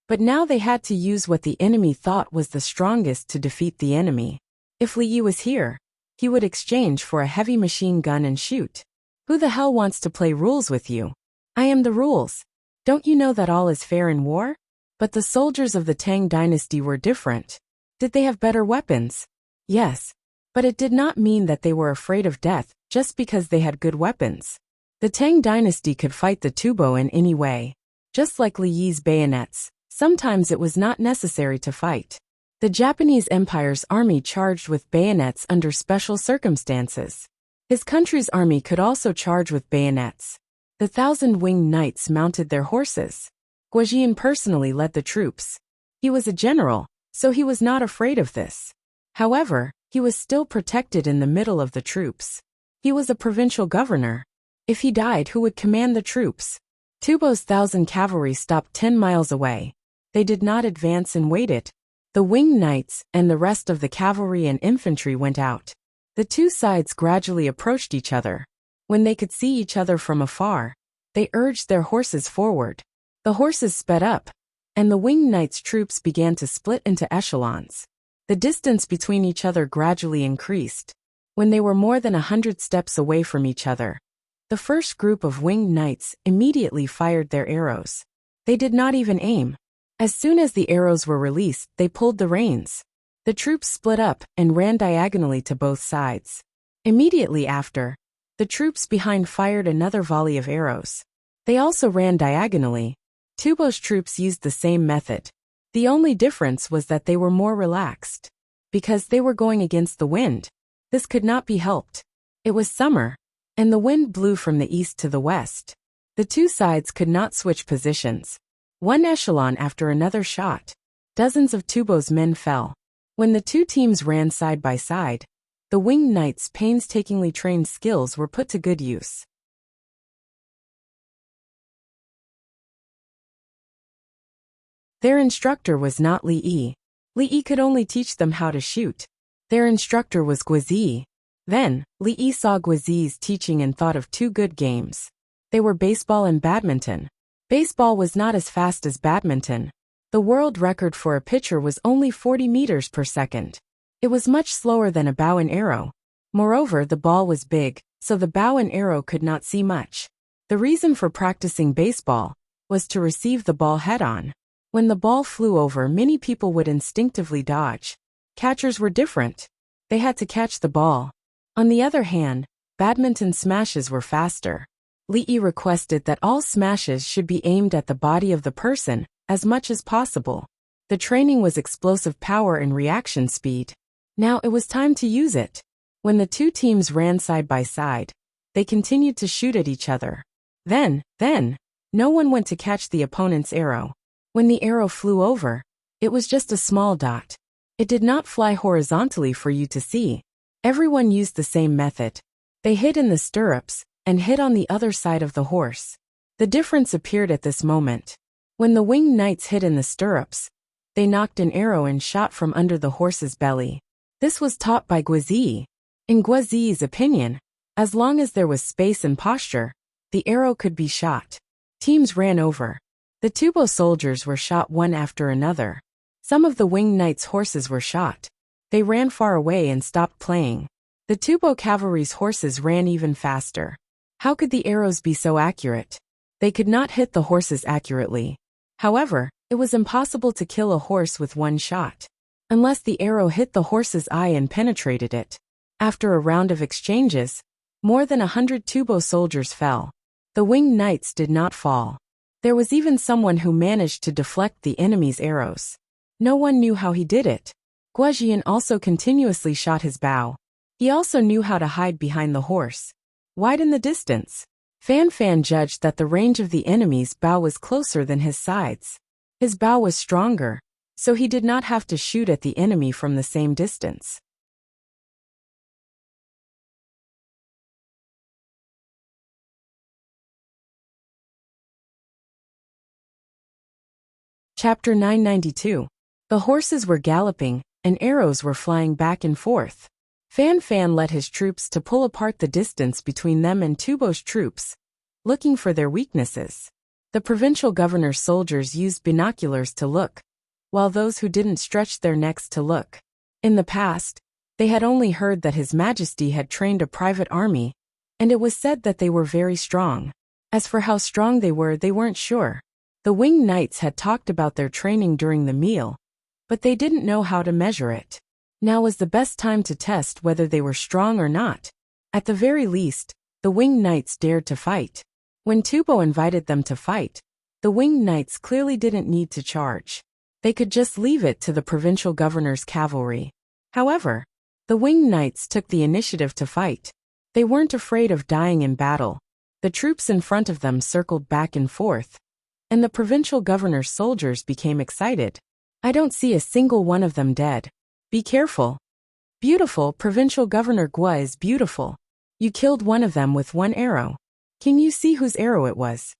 but now they had to use what the enemy thought was the strongest to defeat the enemy. If Li Yi was here, he would exchange for a heavy machine gun and shoot. Who the hell wants to play rules with you? I am the rules. Don't you know that all is fair in war? But the soldiers of the Tang dynasty were different. Did they have better weapons? Yes. But it did not mean that they were afraid of death just because they had good weapons. The Tang dynasty could fight the Tubo in any way. Just like Li Yi's bayonets, sometimes it was not necessary to fight. The Japanese Empire's army charged with bayonets under special circumstances. His country's army could also charge with bayonets. The 1,000 winged knights mounted their horses. Guajian personally led the troops. He was a general, so he was not afraid of this. However, he was still protected in the middle of the troops. He was a provincial governor. If he died, who would command the troops? Tubo's 1,000 cavalry stopped 10 miles away. They did not advance and waited. The winged knights and the rest of the cavalry and infantry went out. The two sides gradually approached each other. When they could see each other from afar, they urged their horses forward. The horses sped up, and the winged knights' troops began to split into echelons. The distance between each other gradually increased. When they were more than 100 steps away from each other, the first group of winged knights immediately fired their arrows. They did not even aim. As soon as the arrows were released, they pulled the reins. The troops split up and ran diagonally to both sides. Immediately after, the troops behind fired another volley of arrows. They also ran diagonally. Tubo's troops used the same method. The only difference was that they were more relaxed. Because they were going against the wind. This could not be helped. It was summer, and the wind blew from the east to the west. The two sides could not switch positions. One echelon after another shot. Dozens of Tubo's men fell. When the two teams ran side by side, the winged knights' painstakingly trained skills were put to good use. Their instructor was not Li Yi. Li Yi could only teach them how to shoot. Their instructor was Guazi. Then, Li Yi saw Guazi's teaching and thought of 2 good games. They were baseball and badminton. Baseball was not as fast as badminton. The world record for a pitcher was only 40 meters per second. It was much slower than a bow and arrow. Moreover, the ball was big, so the bow and arrow could not see much. The reason for practicing baseball was to receive the ball head-on. When the ball flew over, many people would instinctively dodge. Catchers were different. They had to catch the ball. On the other hand, badminton smashes were faster. Li Yi requested that all smashes should be aimed at the body of the person, as much as possible. The training was explosive power and reaction speed. Now it was time to use it. When the two teams ran side by side, they continued to shoot at each other. Then, no one went to catch the opponent's arrow. When the arrow flew over, it was just a small dot. It did not fly horizontally for you to see. Everyone used the same method. They hid in the stirrups and hid on the other side of the horse. The difference appeared at this moment. When the winged knights hid in the stirrups, they knocked an arrow and shot from under the horse's belly. This was taught by Guizhi. In Guizhi's opinion, as long as there was space and posture, the arrow could be shot. Teams ran over. The Tubo soldiers were shot one after another. Some of the winged knights' horses were shot. They ran far away and stopped playing. The Tubo cavalry's horses ran even faster. How could the arrows be so accurate? They could not hit the horses accurately. However, it was impossible to kill a horse with one shot, unless the arrow hit the horse's eye and penetrated it. After a round of exchanges, more than 100 Tubo soldiers fell. The winged knights did not fall. There was even someone who managed to deflect the enemy's arrows. No one knew how he did it. Guizhi also continuously shot his bow. He also knew how to hide behind the horse. Widen the distance. Fan judged that the range of the enemy's bow was closer than his sides. His bow was stronger, so he did not have to shoot at the enemy from the same distance. Chapter 992. The horses were galloping, and arrows were flying back and forth. Fan led his troops to pull apart the distance between them and Tubo's troops, looking for their weaknesses. The provincial governor's soldiers used binoculars to look, while those who didn't stretched their necks to look. In the past, they had only heard that His Majesty had trained a private army, and it was said that they were very strong. As for how strong they weren't sure. The winged knights had talked about their training during the meal, but they didn't know how to measure it. Now was the best time to test whether they were strong or not. At the very least, the winged knights dared to fight. When Tubo invited them to fight, the winged knights clearly didn't need to charge. They could just leave it to the provincial governor's cavalry. However, the winged knights took the initiative to fight. They weren't afraid of dying in battle. The troops in front of them circled back and forth, and the provincial governor's soldiers became excited. I don't see a single one of them dead. Be careful. Beautiful, Provincial Governor Gua is beautiful. You killed one of them with one arrow. Can you see whose arrow it was?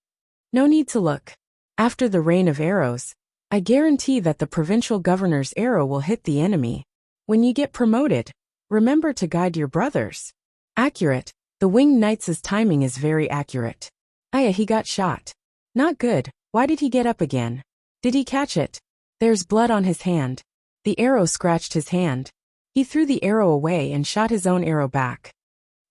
No need to look. After the rain of arrows, I guarantee that the provincial governor's arrow will hit the enemy. When you get promoted, remember to guide your brothers. Accurate. The winged knight's timing is very accurate. He got shot. Not good. Why did he get up again? Did he catch it? There's blood on his hand. The arrow scratched his hand. He threw the arrow away and shot his own arrow back.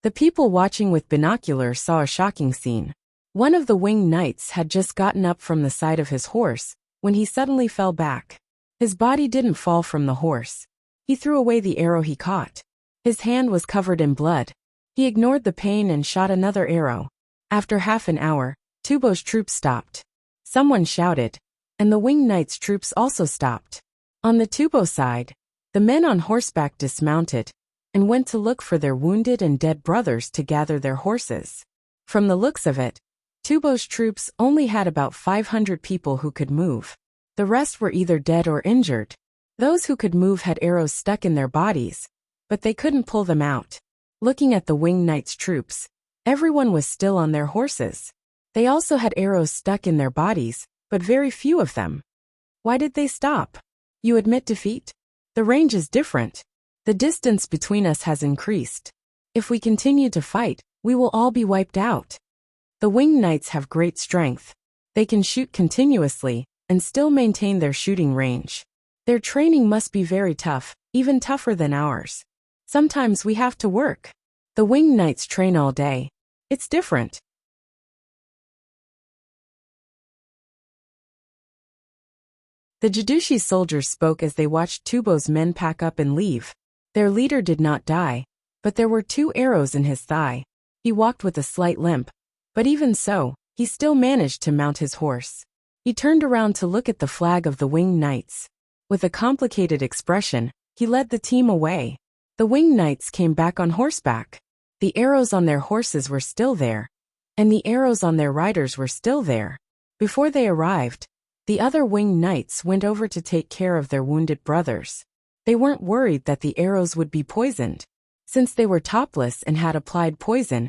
The people watching with binoculars saw a shocking scene. One of the winged knights had just gotten up from the side of his horse when he suddenly fell back. His body didn't fall from the horse. He threw away the arrow he caught. His hand was covered in blood. He ignored the pain and shot another arrow. After half an hour, Tubo's troops stopped. Someone shouted, and the winged knight's troops also stopped. On the Tubo side, the men on horseback dismounted and went to look for their wounded and dead brothers to gather their horses. From the looks of it, Tubo's troops only had about 500 people who could move. The rest were either dead or injured. Those who could move had arrows stuck in their bodies, but they couldn't pull them out. Looking at the winged knight's troops, everyone was still on their horses. They also had arrows stuck in their bodies, but very few of them. Why did they stop? You admit defeat? The range is different. The distance between us has increased. If we continue to fight, we will all be wiped out. The winged knights have great strength. They can shoot continuously and still maintain their shooting range. Their training must be very tough, even tougher than ours. Sometimes we have to work. The winged knights train all day. It's different. The Jadushi soldiers spoke as they watched Tubo's men pack up and leave. Their leader did not die, but there were 2 arrows in his thigh. He walked with a slight limp, but even so, he still managed to mount his horse. He turned around to look at the flag of the winged knights. With a complicated expression, he led the team away. The winged knights came back on horseback. The arrows on their horses were still there, and the arrows on their riders were still there. Before they arrived, the other winged knights went over to take care of their wounded brothers. They weren't worried that the arrows would be poisoned. Since they were topless and had applied poison,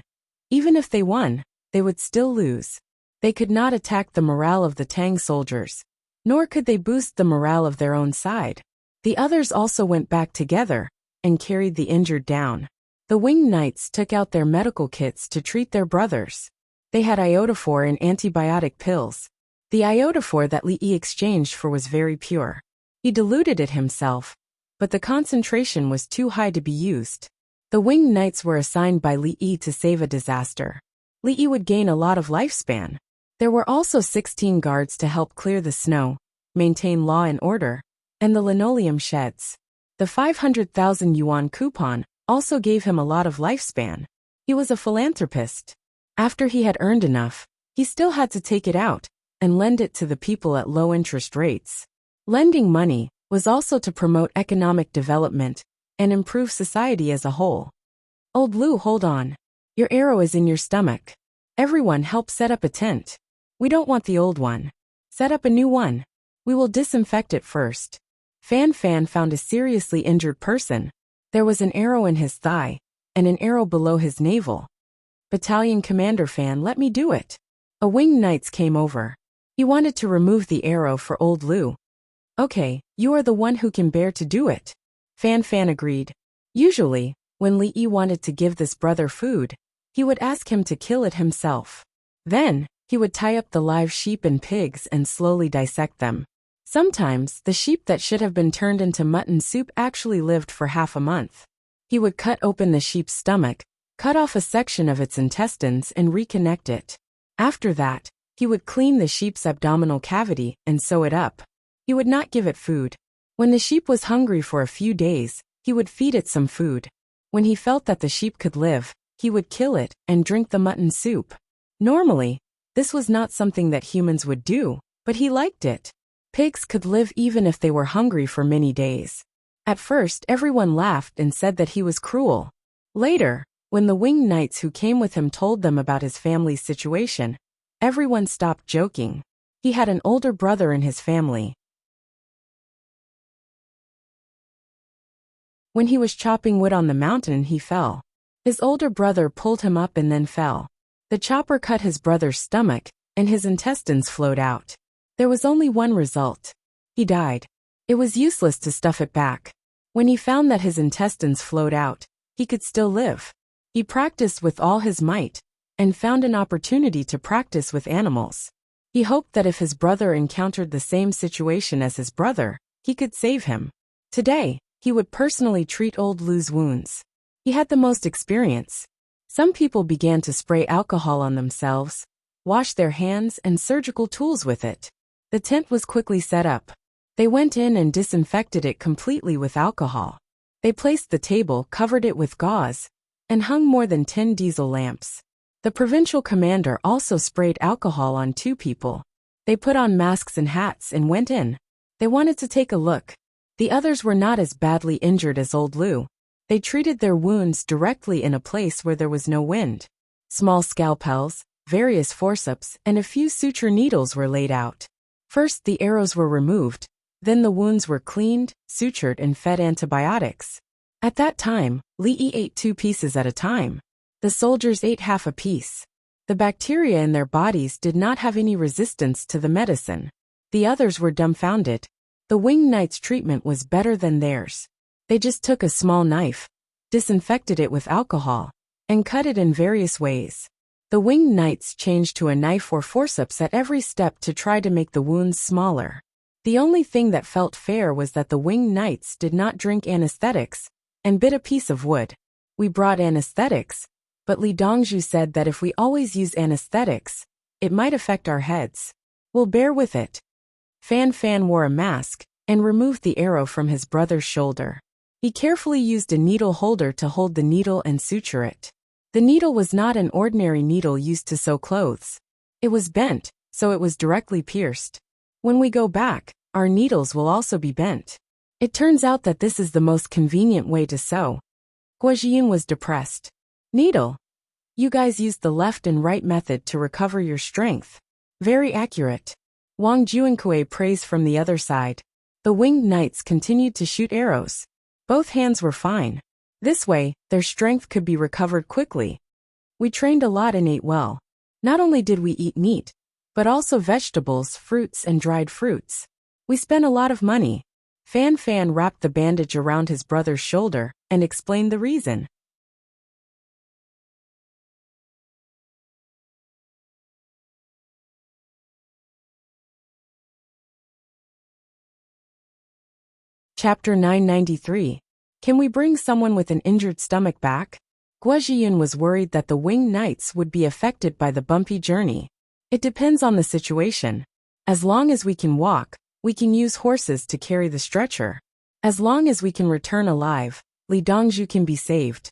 even if they won, they would still lose. They could not attack the morale of the Tang soldiers, nor could they boost the morale of their own side. The others also went back together and carried the injured down. The winged knights took out their medical kits to treat their brothers. They had iodophor and antibiotic pills. The iodophor that Li Yi exchanged for was very pure. He diluted it himself, but the concentration was too high to be used. The winged knights were assigned by Li Yi to save a disaster. Li Yi would gain a lot of lifespan. There were also 16 guards to help clear the snow, maintain law and order, and the linoleum sheds. The 500,000 yuan coupon also gave him a lot of lifespan. He was a philanthropist. After he had earned enough, he still had to take it out and lend it to the people at low interest rates. Lending money was also to promote economic development and improve society as a whole. Old Lu, hold on. Your arrow is in your stomach. Everyone help set up a tent. We don't want the old one. Set up a new one. We will disinfect it first. Fan found a seriously injured person. There was an arrow in his thigh, and an arrow below his navel. Battalion Commander Fan, let me do it. A winged knights came over. He wanted to remove the arrow for old Lu. Okay, you are the one who can bear to do it. Fan agreed. Usually, when Li Yi wanted to give this brother food, he would ask him to kill it himself. Then, he would tie up the live sheep and pigs and slowly dissect them. Sometimes, the sheep that should have been turned into mutton soup actually lived for half a month. He would cut open the sheep's stomach, cut off a section of its intestines and reconnect it. After that, he would clean the sheep's abdominal cavity and sew it up. He would not give it food. When the sheep was hungry for a few days, he would feed it some food. When he felt that the sheep could live, he would kill it and drink the mutton soup. Normally, this was not something that humans would do, but he liked it. Pigs could live even if they were hungry for many days. At first, everyone laughed and said that he was cruel. Later, when the winged knights who came with him told them about his family's situation, everyone stopped joking. He had an older brother in his family. When he was chopping wood on the mountain, he fell. His older brother pulled him up and then fell. The chopper cut his brother's stomach, and his intestines flowed out. There was only one result. He died. It was useless to stuff it back. When he found that his intestines flowed out, he could still live. He practiced with all his might, and found an opportunity to practice with animals. He hoped that if his brother encountered the same situation as his brother, he could save him. Today, he would personally treat old Lu's wounds. He had the most experience. Some people began to spray alcohol on themselves, wash their hands and surgical tools with it. The tent was quickly set up. They went in and disinfected it completely with alcohol. They placed the table, covered it with gauze, and hung more than 10 diesel lamps. The provincial commander also sprayed alcohol on 2 people. They put on masks and hats and went in. They wanted to take a look. The others were not as badly injured as old Lu. They treated their wounds directly in a place where there was no wind. Small scalpels, various forceps, and a few suture needles were laid out. First the arrows were removed, then the wounds were cleaned, sutured and fed antibiotics. At that time, Li Yi ate 2 pieces at a time. The soldiers ate half a piece. The bacteria in their bodies did not have any resistance to the medicine. The others were dumbfounded. The winged knights' treatment was better than theirs. They just took a small knife, disinfected it with alcohol, and cut it in various ways. The winged knights changed to a knife or forceps at every step to try to make the wounds smaller. The only thing that felt fair was that the winged knights did not drink anesthetics and bit a piece of wood. We brought anesthetics, but Li Dongzhu said that if we always use anesthetics, it might affect our heads. We'll bear with it. Fan wore a mask and removed the arrow from his brother's shoulder. He carefully used a needle holder to hold the needle and suture it. The needle was not an ordinary needle used to sew clothes. It was bent, so it was directly pierced. When we go back, our needles will also be bent. It turns out that this is the most convenient way to sew. Guozhiyun was depressed. Needle. You guys used the left and right method to recover your strength. Very accurate. Wang Juankui praised from the other side. The winged knights continued to shoot arrows. Both hands were fine. This way, their strength could be recovered quickly. We trained a lot and ate well. Not only did we eat meat, but also vegetables, fruits, and dried fruits. We spent a lot of money. Fan Fan wrapped the bandage around his brother's shoulder and explained the reason. Chapter 993. Can we bring someone with an injured stomach back? Guozhiyun was worried that the winged knights would be affected by the bumpy journey. It depends on the situation. As long as we can walk, we can use horses to carry the stretcher. As long as we can return alive, Li Dongzhu can be saved.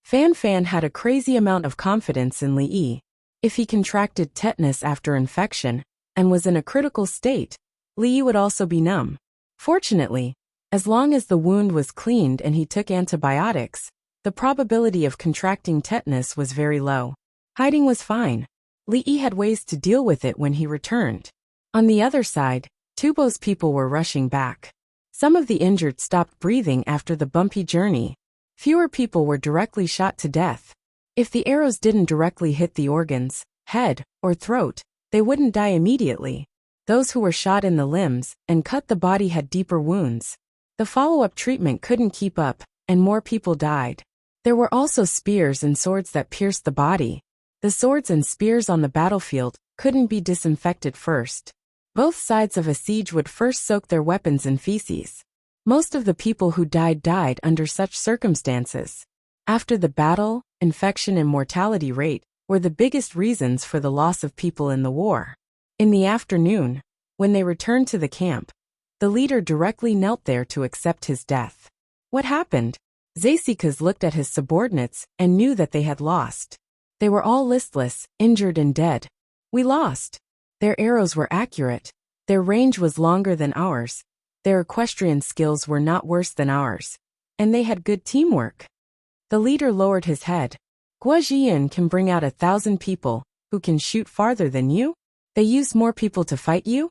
Fan Fan had a crazy amount of confidence in Li Yi. If he contracted tetanus after infection and was in a critical state, Li Yi would also be numb. Fortunately, as long as the wound was cleaned and he took antibiotics, the probability of contracting tetanus was very low. Hiding was fine. Li Yi had ways to deal with it when he returned. On the other side, Tubo's people were rushing back. Some of the injured stopped breathing after the bumpy journey. Fewer people were directly shot to death. If the arrows didn't directly hit the organs, head, or throat, they wouldn't die immediately. Those who were shot in the limbs and cut the body had deeper wounds. The follow-up treatment couldn't keep up, and more people died. There were also spears and swords that pierced the body. The swords and spears on the battlefield couldn't be disinfected first. Both sides of a siege would first soak their weapons in feces. Most of the people who died under such circumstances. After the battle, infection and mortality rate were the biggest reasons for the loss of people in the war. In the afternoon, when they returned to the camp, the leader directly knelt there to accept his death. What happened? Zasikas looked at his subordinates and knew that they had lost. They were all listless, injured and dead. We lost. Their arrows were accurate. Their range was longer than ours. Their equestrian skills were not worse than ours. And they had good teamwork. The leader lowered his head. Guozhiyun can bring out 1,000 people who can shoot farther than you? They used more people to fight you?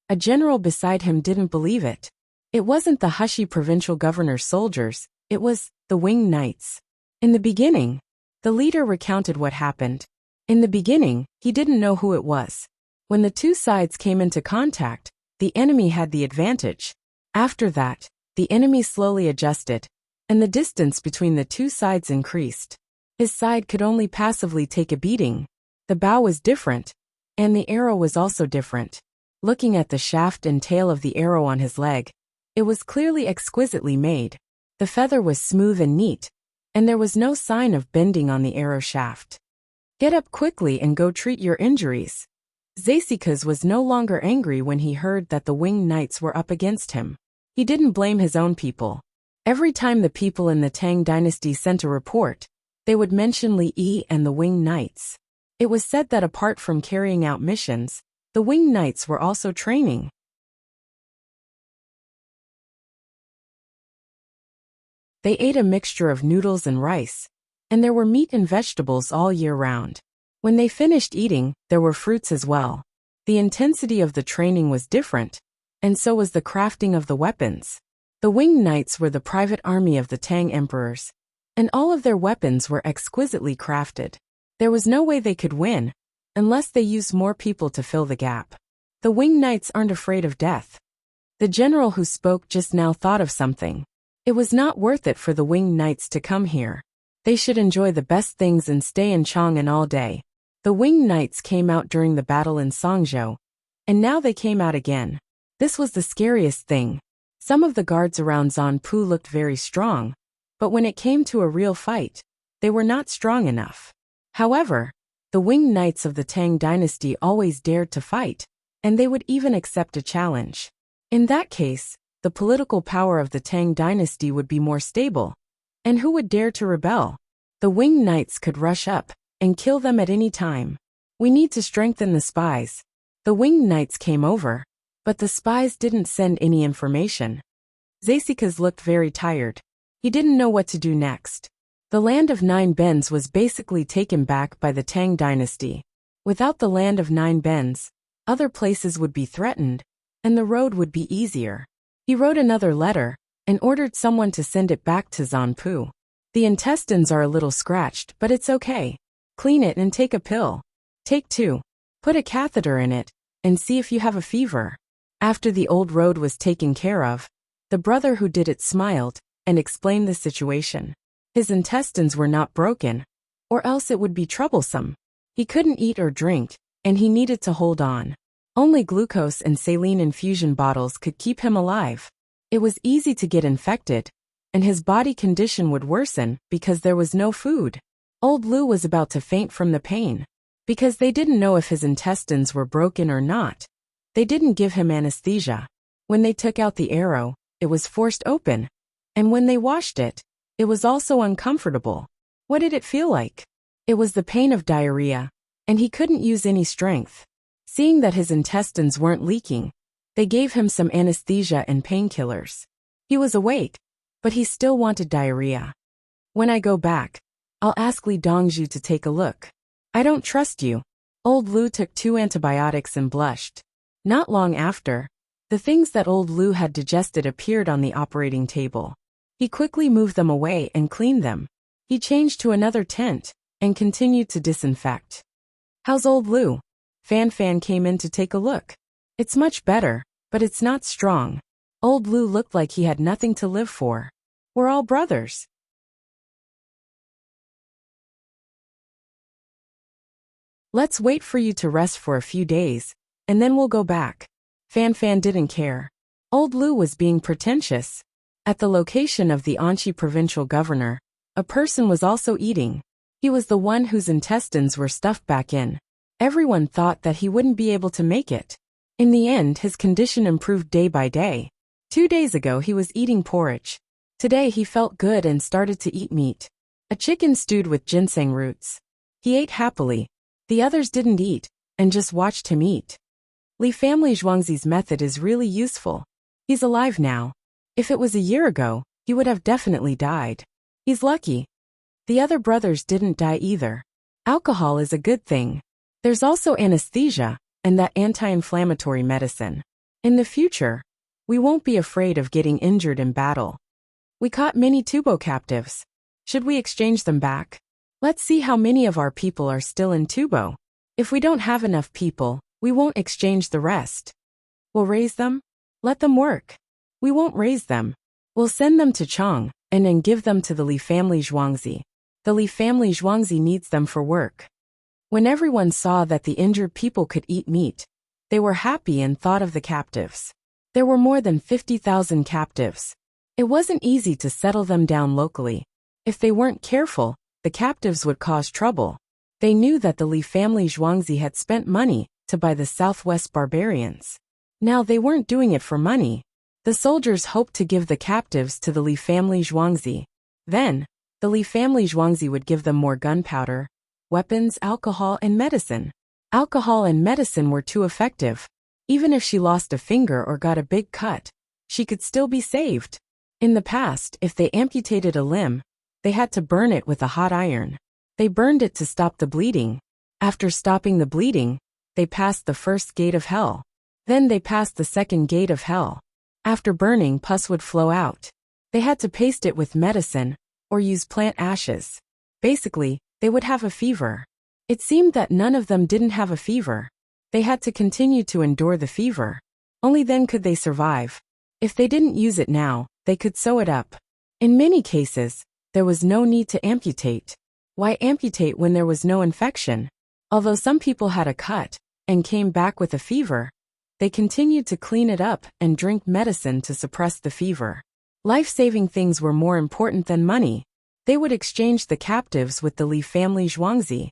A general beside him didn't believe it. It wasn't the hushy provincial governor's soldiers, it was the winged knights. In the beginning, the leader recounted what happened. In the beginning, he didn't know who it was. When the two sides came into contact, the enemy had the advantage. After that, the enemy slowly adjusted, and the distance between the two sides increased. His side could only passively take a beating. The bow was different, and the arrow was also different. Looking at the shaft and tail of the arrow on his leg, it was clearly exquisitely made. The feather was smooth and neat, and there was no sign of bending on the arrow shaft. Get up quickly and go treat your injuries. Zasikas was no longer angry when he heard that the winged knights were up against him. He didn't blame his own people. Every time the people in the Tang dynasty sent a report, they would mention Li Yi and the winged knights. It was said that apart from carrying out missions, the winged knights were also training. They ate a mixture of noodles and rice, and there were meat and vegetables all year round. When they finished eating, there were fruits as well. The intensity of the training was different, and so was the crafting of the weapons. The winged knights were the private army of the Tang emperors, and all of their weapons were exquisitely crafted. There was no way they could win, unless they used more people to fill the gap. The winged knights aren't afraid of death. The general who spoke just now thought of something. It was not worth it for the winged knights to come here. They should enjoy the best things and stay in Chang'an all day. The winged knights came out during the battle in Songzhou, and now they came out again. This was the scariest thing. Some of the guards around Zanpu looked very strong, but when it came to a real fight, they were not strong enough. However, the winged knights of the Tang dynasty always dared to fight, and they would even accept a challenge. In that case, the political power of the Tang dynasty would be more stable. And who would dare to rebel? The winged knights could rush up and kill them at any time. We need to strengthen the spies. The winged knights came over, But the spies didn't send any information. Zasikas looked very tired. He didn't know what to do next. The land of Nine Bends was basically taken back by the Tang dynasty. Without the land of Nine Bends, other places would be threatened, and the road would be easier. He wrote another letter and ordered someone to send it back to Zanpu. The intestines are a little scratched, but it's okay. Clean it and take a pill. Take 2. Put a catheter in it and see if you have a fever. After the old road was taken care of, the brother who did it smiled and explained the situation. His intestines were not broken, or else it would be troublesome. He couldn't eat or drink, and he needed to hold on. Only glucose and saline infusion bottles could keep him alive. It was easy to get infected, and his body condition would worsen because there was no food. Old Lu was about to faint from the pain. Because they didn't know if his intestines were broken or not, they didn't give him anesthesia. When they took out the arrow, it was forced open. And when they washed it, it was also uncomfortable. What did it feel like? It was the pain of diarrhea, and he couldn't use any strength. Seeing that his intestines weren't leaking, they gave him some anesthesia and painkillers. He was awake, but he still wanted diarrhea. When I go back, I'll ask Li Dongzhu to take a look. I don't trust you. Old Lu took 2 antibiotics and blushed. Not long after, the things that Old Lu had digested appeared on the operating table. He quickly moved them away and cleaned them. He changed to another tent and continued to disinfect. How's Old Lu? Fan Fan came in to take a look. It's much better, but it's not strong. Old Lu looked like he had nothing to live for. We're all brothers. Let's wait for you to rest for a few days, and then we'll go back. Fan Fan didn't care. Old Lu was being pretentious. At the location of the Anchi provincial governor, a person was also eating. He was the one whose intestines were stuffed back in. Everyone thought that he wouldn't be able to make it. In the end, his condition improved day by day. 2 days ago he was eating porridge. Today he felt good and started to eat meat. A chicken stewed with ginseng roots. He ate happily. The others didn't eat, and just watched him eat. Li family Zhuangzi's method is really useful. He's alive now. If it was a year ago, he would have definitely died. He's lucky. The other brothers didn't die either. Alcohol is a good thing. There's also anesthesia, and that anti-inflammatory medicine. In the future, we won't be afraid of getting injured in battle. We caught many Tubo captives. Should we exchange them back? Let's see how many of our people are still in Tubo. If we don't have enough people, we won't exchange the rest. We'll raise them? Let them work. We won't raise them. We'll send them to Chang, and then give them to the Li family Zhuangzi. The Li family Zhuangzi needs them for work. When everyone saw that the injured people could eat meat, they were happy and thought of the captives. There were more than 50,000 captives. It wasn't easy to settle them down locally. If they weren't careful, the captives would cause trouble. They knew that the Li family Zhuangzi had spent money to buy the Southwest barbarians. Now they weren't doing it for money. The soldiers hoped to give the captives to the Li family Zhuangzi. Then, the Li family Zhuangzi would give them more gunpowder, weapons, alcohol, and medicine. Alcohol and medicine were too effective. Even if she lost a finger or got a big cut, she could still be saved. In the past, if they amputated a limb, they had to burn it with a hot iron. They burned it to stop the bleeding. After stopping the bleeding, they passed the first gate of hell. Then they passed the second gate of hell. After burning, pus would flow out. They had to paste it with medicine, or use plant ashes. Basically, they would have a fever. It seemed that none of them didn't have a fever. They had to continue to endure the fever. Only then could they survive. If they didn't use it now, they could sew it up. In many cases, there was no need to amputate. Why amputate when there was no infection? Although some people had a cut and came back with a fever, they continued to clean it up and drink medicine to suppress the fever. Life-saving things were more important than money. They would exchange the captives with the Li family Zhuangzi.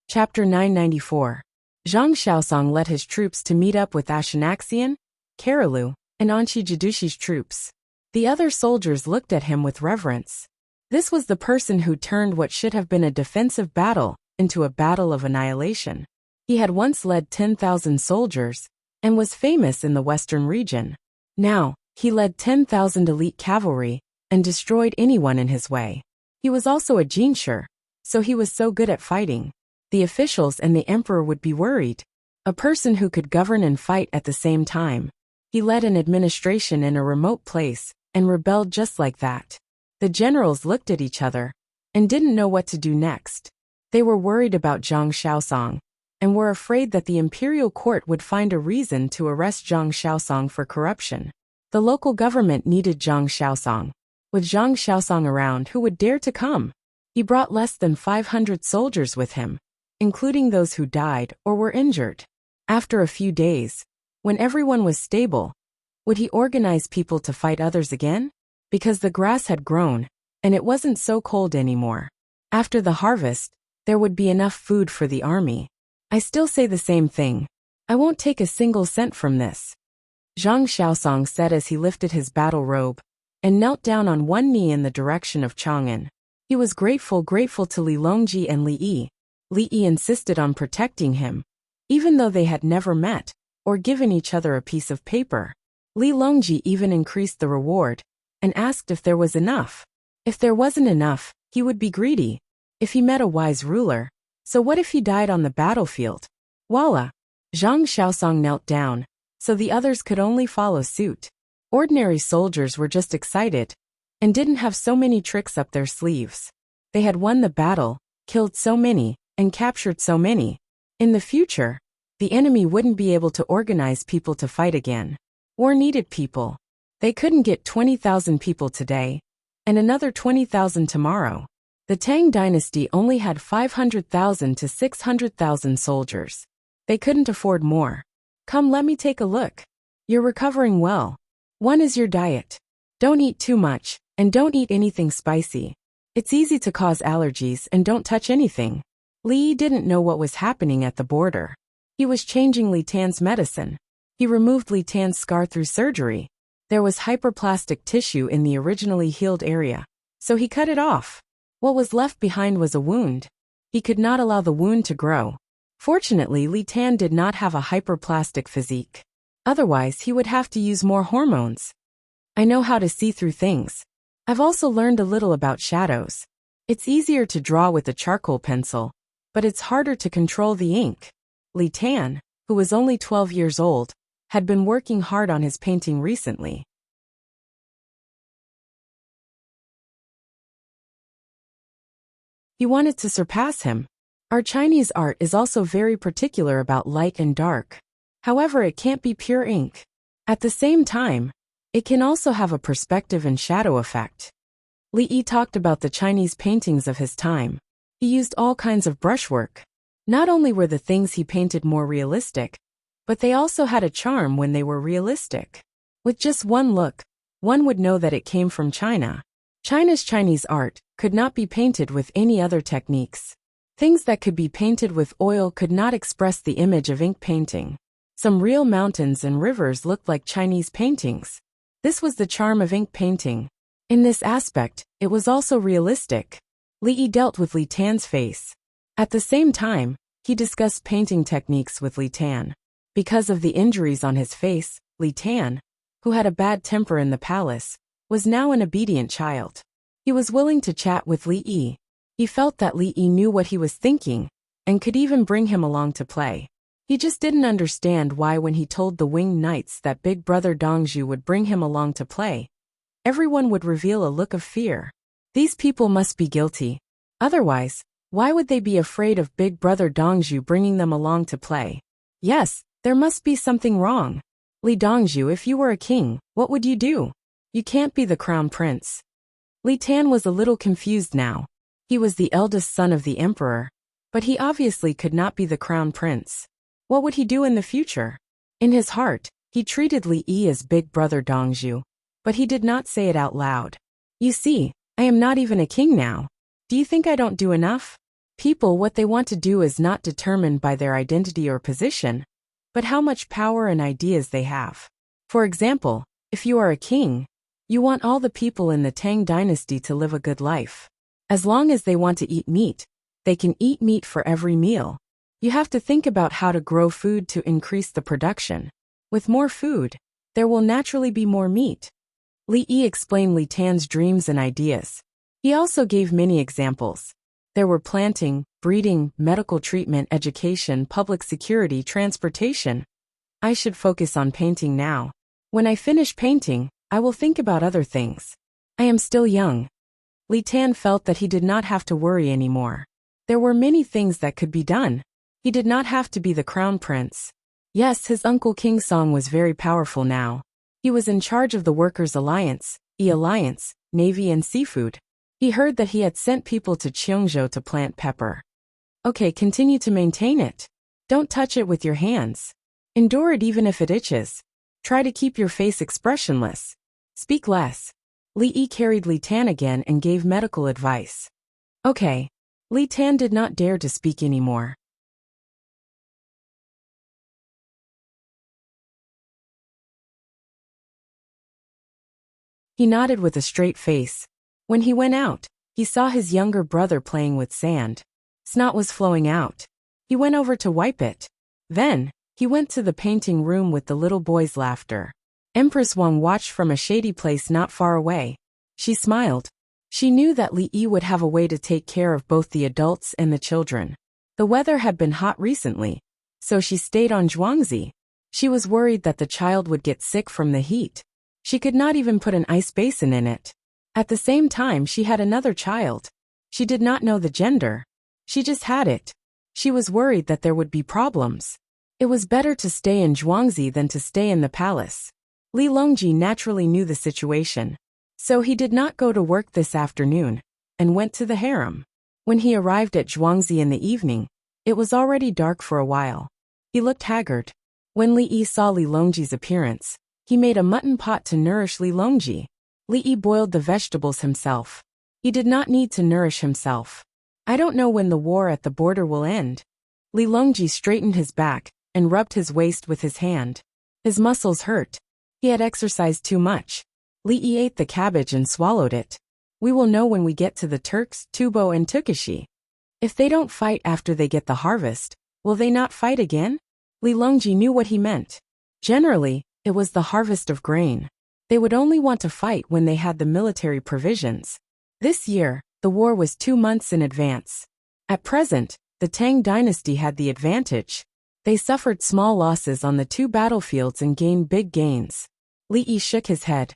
Chapter 994. Zhang Xiaosong led his troops to meet up with Ashanaxian, Karalu, and Anchi Jidushi's troops. The other soldiers looked at him with reverence. This was the person who turned what should have been a defensive battle into a battle of annihilation. He had once led 10,000 soldiers and was famous in the western region. Now, he led 10,000 elite cavalry and destroyed anyone in his way. He was also a jinshi, so he was so good at fighting. The officials and the emperor would be worried. A person who could govern and fight at the same time. He led an administration in a remote place and rebelled just like that. The generals looked at each other and didn't know what to do next. They were worried about Zhang Xiaosong and were afraid that the imperial court would find a reason to arrest Zhang Xiaosong for corruption. The local government needed Zhang Xiaosong. With Zhang Xiaosong around, who would dare to come? He brought less than 500 soldiers with him, including those who died or were injured. After a few days, when everyone was stable, would he organize people to fight others again? Because the grass had grown, and it wasn't so cold anymore. After the harvest, there would be enough food for the army. I still say the same thing. I won't take a single cent from this. Zhang Xiaosong said as he lifted his battle robe and knelt down on one knee in the direction of Chang'an. He was grateful to Li Longji and Li Yi. Li Yi insisted on protecting him, even though they had never met or given each other a piece of paper. Li Longji even increased the reward and asked if there was enough. If there wasn't enough, he would be greedy. If he met a wise ruler, so what if he died on the battlefield? Voila! Zhang Xiaosong knelt down, so the others could only follow suit. Ordinary soldiers were just excited and didn't have so many tricks up their sleeves. They had won the battle, killed so many, and captured so many. In the future, the enemy wouldn't be able to organize people to fight again. War needed people. They couldn't get 20,000 people today, and another 20,000 tomorrow. The Tang dynasty only had 500,000 to 600,000 soldiers. They couldn't afford more. Come, let me take a look. You're recovering well. One is your diet. Don't eat too much, and don't eat anything spicy. It's easy to cause allergies, and don't touch anything. Li Yi didn't know what was happening at the border. He was changing Li Tan's medicine. He removed Li Tan's scar through surgery. There was hyperplastic tissue in the originally healed area, so he cut it off. What was left behind was a wound. He could not allow the wound to grow. Fortunately, Li Tan did not have a hyperplastic physique. Otherwise, he would have to use more hormones. I know how to see through things. I've also learned a little about shadows. It's easier to draw with a charcoal pencil, but it's harder to control the ink. Li Tan, who was only 12 years old, had been working hard on his painting recently. He wanted to surpass him. Our Chinese art is also very particular about light and dark. However, it can't be pure ink. At the same time, it can also have a perspective and shadow effect. Li Yi talked about the Chinese paintings of his time. He used all kinds of brushwork. Not only were the things he painted more realistic, but they also had a charm when they were realistic. With just one look, one would know that it came from China. China's Chinese art could not be painted with any other techniques. Things that could be painted with oil could not express the image of ink painting. Some real mountains and rivers looked like Chinese paintings. This was the charm of ink painting. In this aspect, it was also realistic. Li Yi dealt with Li Tan's face. At the same time, he discussed painting techniques with Li Tan. Because of the injuries on his face, Li Tan, who had a bad temper in the palace, was now an obedient child. He was willing to chat with Li Yi. He felt that Li Yi knew what he was thinking, and could even bring him along to play. He just didn't understand why when he told the winged knights that big brother Dongzhu would bring him along to play, everyone would reveal a look of fear. These people must be guilty. Otherwise, why would they be afraid of big brother Dongzhu bringing them along to play? Yes, there must be something wrong. Li Dongzhu, if you were a king, what would you do? You can't be the crown prince. Li Tan was a little confused now. He was the eldest son of the emperor, but he obviously could not be the crown prince. What would he do in the future? In his heart, he treated Li Yi as big brother Dongzhu, but he did not say it out loud. You see, I am not even a king now. Do you think I don't do enough? People, what they want to do is not determined by their identity or position, but how much power and ideas they have. For example, if you are a king, You want all the people in the Tang dynasty to live a good life. As long as they want to eat meat, they can eat meat for every meal. You have to think about how to grow food to increase the production. With more food, there will naturally be more meat. Li Yi explained Li Tan's dreams and ideas. He also gave many examples. There were planting, breeding, medical treatment, education, public security, transportation. I should focus on painting now. When I finish painting, I will think about other things. I am still young. Li Tan felt that he did not have to worry anymore. There were many things that could be done. He did not have to be the crown prince. Yes, his uncle King Song was very powerful now. He was in charge of the Workers' Alliance, E-Alliance, Navy and Seafood. He heard that he had sent people to Cheongzhou to plant pepper. Okay, continue to maintain it. Don't touch it with your hands. Endure it even if it itches. Try to keep your face expressionless. Speak less. Li Yi carried Li Tan again and gave medical advice. Okay. Li Tan did not dare to speak anymore. He nodded with a straight face. When he went out, he saw his younger brother playing with sand. Snot was flowing out. He went over to wipe it. Then, he went to the painting room with the little boy's laughter. Empress Wang watched from a shady place not far away. She smiled. She knew that Li Yi would have a way to take care of both the adults and the children. The weather had been hot recently, so she stayed on Zhuangzi. She was worried that the child would get sick from the heat. She could not even put an ice basin in it. At the same time, she had another child. She did not know the gender. She just had it. She was worried that there would be problems. It was better to stay in Zhuangzi than to stay in the palace. Li Longji naturally knew the situation. So he did not go to work this afternoon, and went to the harem. When he arrived at Zhuangzi in the evening, it was already dark for a while. He looked haggard. When Li Yi saw Li Longji's appearance, he made a mutton pot to nourish Li Longji. Li Yi boiled the vegetables himself. He did not need to nourish himself. I don't know when the war at the border will end. Li Longji straightened his back and rubbed his waist with his hand. His muscles hurt. He had exercised too much. Li Yi ate the cabbage and swallowed it. We will know when we get to the Turks, Tubo and Tukashi. If they don't fight after they get the harvest, will they not fight again? Li Longji knew what he meant. Generally, it was the harvest of grain. They would only want to fight when they had the military provisions. This year, the war was 2 months in advance. At present, the Tang dynasty had the advantage. They suffered small losses on the 2 battlefields and gained big gains. Li Yi shook his head.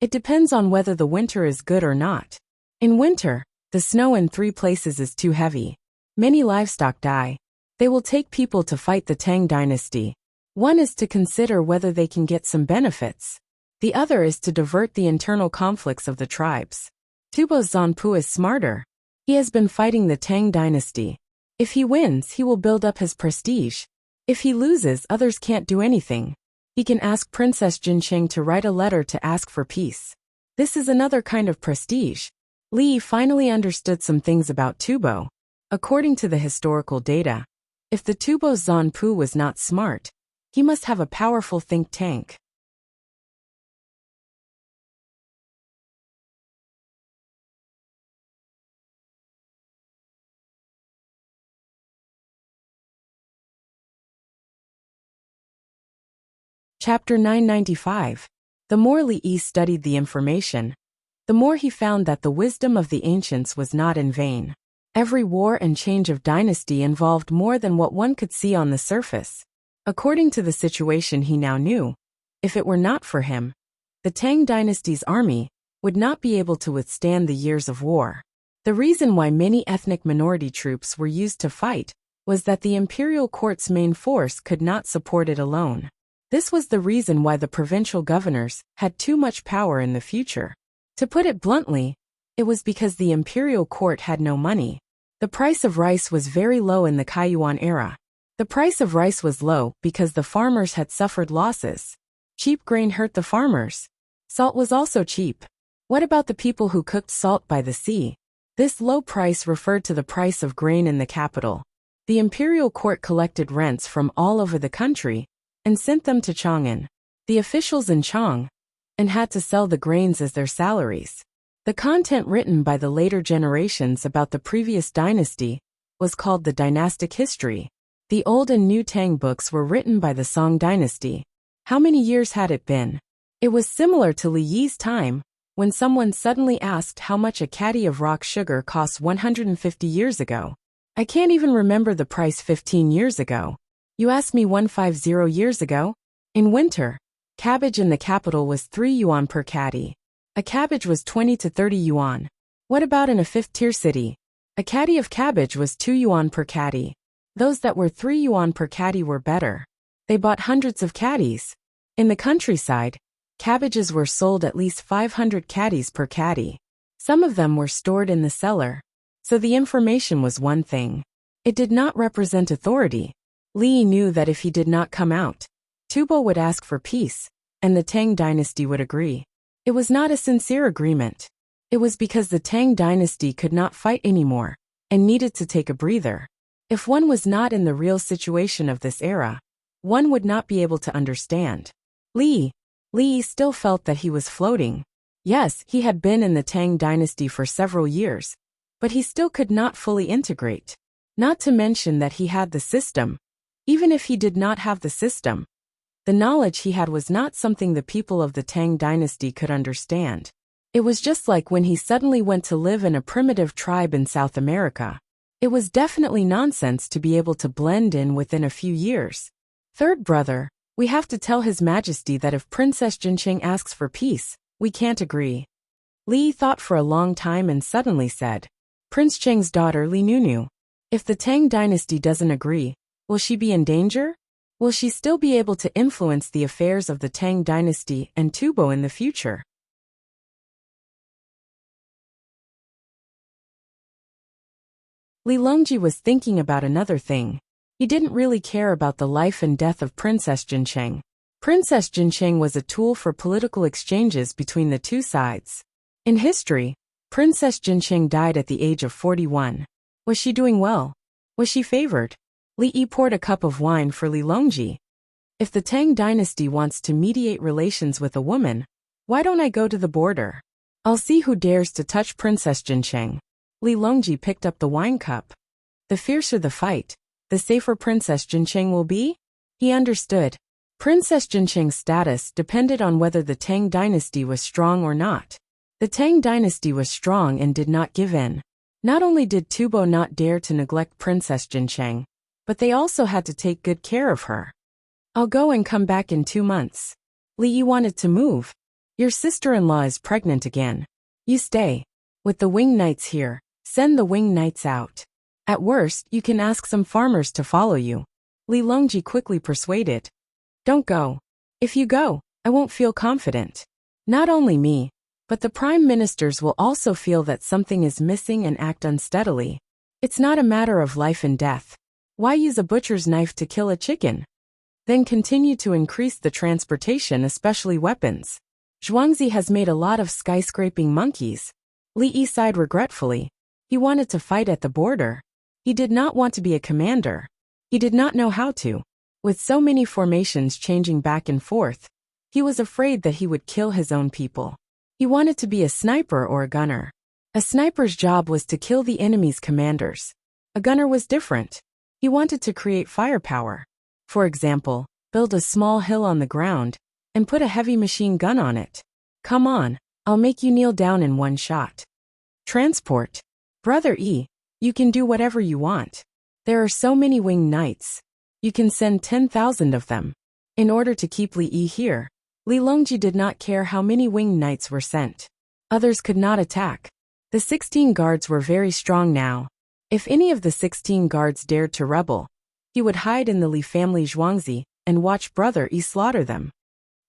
It depends on whether the winter is good or not. In winter, the snow in 3 places is too heavy. Many livestock die. They will take people to fight the Tang dynasty. One is to consider whether they can get some benefits. The other is to divert the internal conflicts of the tribes. Tubo Zanpu is smarter. He has been fighting the Tang dynasty. If he wins, he will build up his prestige. If he loses, others can't do anything. He can ask Princess Jincheng to write a letter to ask for peace. This is another kind of prestige. Li finally understood some things about Tubo. According to the historical data, if the Tubo Zanpu was not smart, he must have a powerful think tank. Chapter 995. The more Li Yi studied the information, the more he found that the wisdom of the ancients was not in vain. Every war and change of dynasty involved more than what one could see on the surface. According to the situation he now knew, if it were not for him, the Tang dynasty's army would not be able to withstand the years of war. The reason why many ethnic minority troops were used to fight was that the imperial court's main force could not support it alone. This was the reason why the provincial governors had too much power in the future. To put it bluntly, it was because the imperial court had no money. The price of rice was very low in the Kaiyuan era. The price of rice was low because the farmers had suffered losses. Cheap grain hurt the farmers. Salt was also cheap. What about the people who cooked salt by the sea? This low price referred to the price of grain in the capital. The imperial court collected rents from all over the country and sent them to Chang'an. The officials in Chang, and had to sell the grains as their salaries. The content written by the later generations about the previous dynasty was called the dynastic history. The Old and New Tang books were written by the Song dynasty. How many years had it been? It was similar to Li Yi's time, when someone suddenly asked how much a caddy of rock sugar cost 150 years ago. I can't even remember the price 15 years ago. You asked me 150 years ago? In winter, cabbage in the capital was 3 yuan per caddy. A cabbage was 20 to 30 yuan. What about in a fifth-tier city? A caddy of cabbage was 2 yuan per caddy. Those that were 3 yuan per caddy were better. They bought hundreds of caddies. In the countryside, cabbages were sold at least 500 caddies per caddy. Some of them were stored in the cellar. So the information was one thing. It did not represent authority. Li knew that if he did not come out, Tubo would ask for peace, and the Tang dynasty would agree. It was not a sincere agreement. It was because the Tang dynasty could not fight anymore, and needed to take a breather. If one was not in the real situation of this era, one would not be able to understand. Li still felt that he was floating. Yes, he had been in the Tang dynasty for several years, but he still could not fully integrate. Not to mention that he had the system. Even if he did not have the system, the knowledge he had was not something the people of the Tang dynasty could understand. It was just like when he suddenly went to live in a primitive tribe in South America. It was definitely nonsense to be able to blend in within a few years. Third brother, we have to tell His Majesty that if Princess Jincheng asks for peace, we can't agree. Li thought for a long time and suddenly said, Prince Cheng's daughter Li Nunu. If the Tang dynasty doesn't agree, will she be in danger? Will she still be able to influence the affairs of the Tang dynasty and Tubo in the future? Li Longji was thinking about another thing. He didn't really care about the life and death of Princess Jincheng. Princess Jincheng was a tool for political exchanges between the two sides. In history, Princess Jincheng died at the age of 41. Was she doing well? Was she favored? Li Yi poured a cup of wine for Li Longji. If the Tang dynasty wants to mediate relations with a woman, why don't I go to the border? I'll see who dares to touch Princess Jincheng. Li Longji picked up the wine cup. The fiercer the fight, the safer Princess Jincheng will be? He understood. Princess Jincheng's status depended on whether the Tang dynasty was strong or not. The Tang dynasty was strong and did not give in. Not only did Tubo not dare to neglect Princess Jincheng, but they also had to take good care of her. I'll go and come back in 2 months. Li Yi wanted to move. Your sister-in-law is pregnant again. You stay. With the winged knights here, send the winged knights out. At worst, you can ask some farmers to follow you. Li Longji quickly persuaded. Don't go. If you go, I won't feel confident. Not only me, but the prime ministers will also feel that something is missing and act unsteadily. It's not a matter of life and death. Why use a butcher's knife to kill a chicken? Then continue to increase the transportation, especially weapons. Zhuangzi has made a lot of skyscraping monkeys. Li Yi sighed regretfully. He wanted to fight at the border. He did not want to be a commander. He did not know how to. With so many formations changing back and forth, he was afraid that he would kill his own people. He wanted to be a sniper or a gunner. A sniper's job was to kill the enemy's commanders. A gunner was different. He wanted to create firepower. For example, build a small hill on the ground and put a heavy machine gun on it. Come on, I'll make you kneel down in one shot. Transport. Brother E, you can do whatever you want. There are so many winged knights. You can send 10,000 of them. In order to keep Li Yi here, Li Longji did not care how many winged knights were sent. Others could not attack. The 16 guards were very strong now. If any of the 16 guards dared to rebel, he would hide in the Li family Zhuangzi and watch Brother E slaughter them.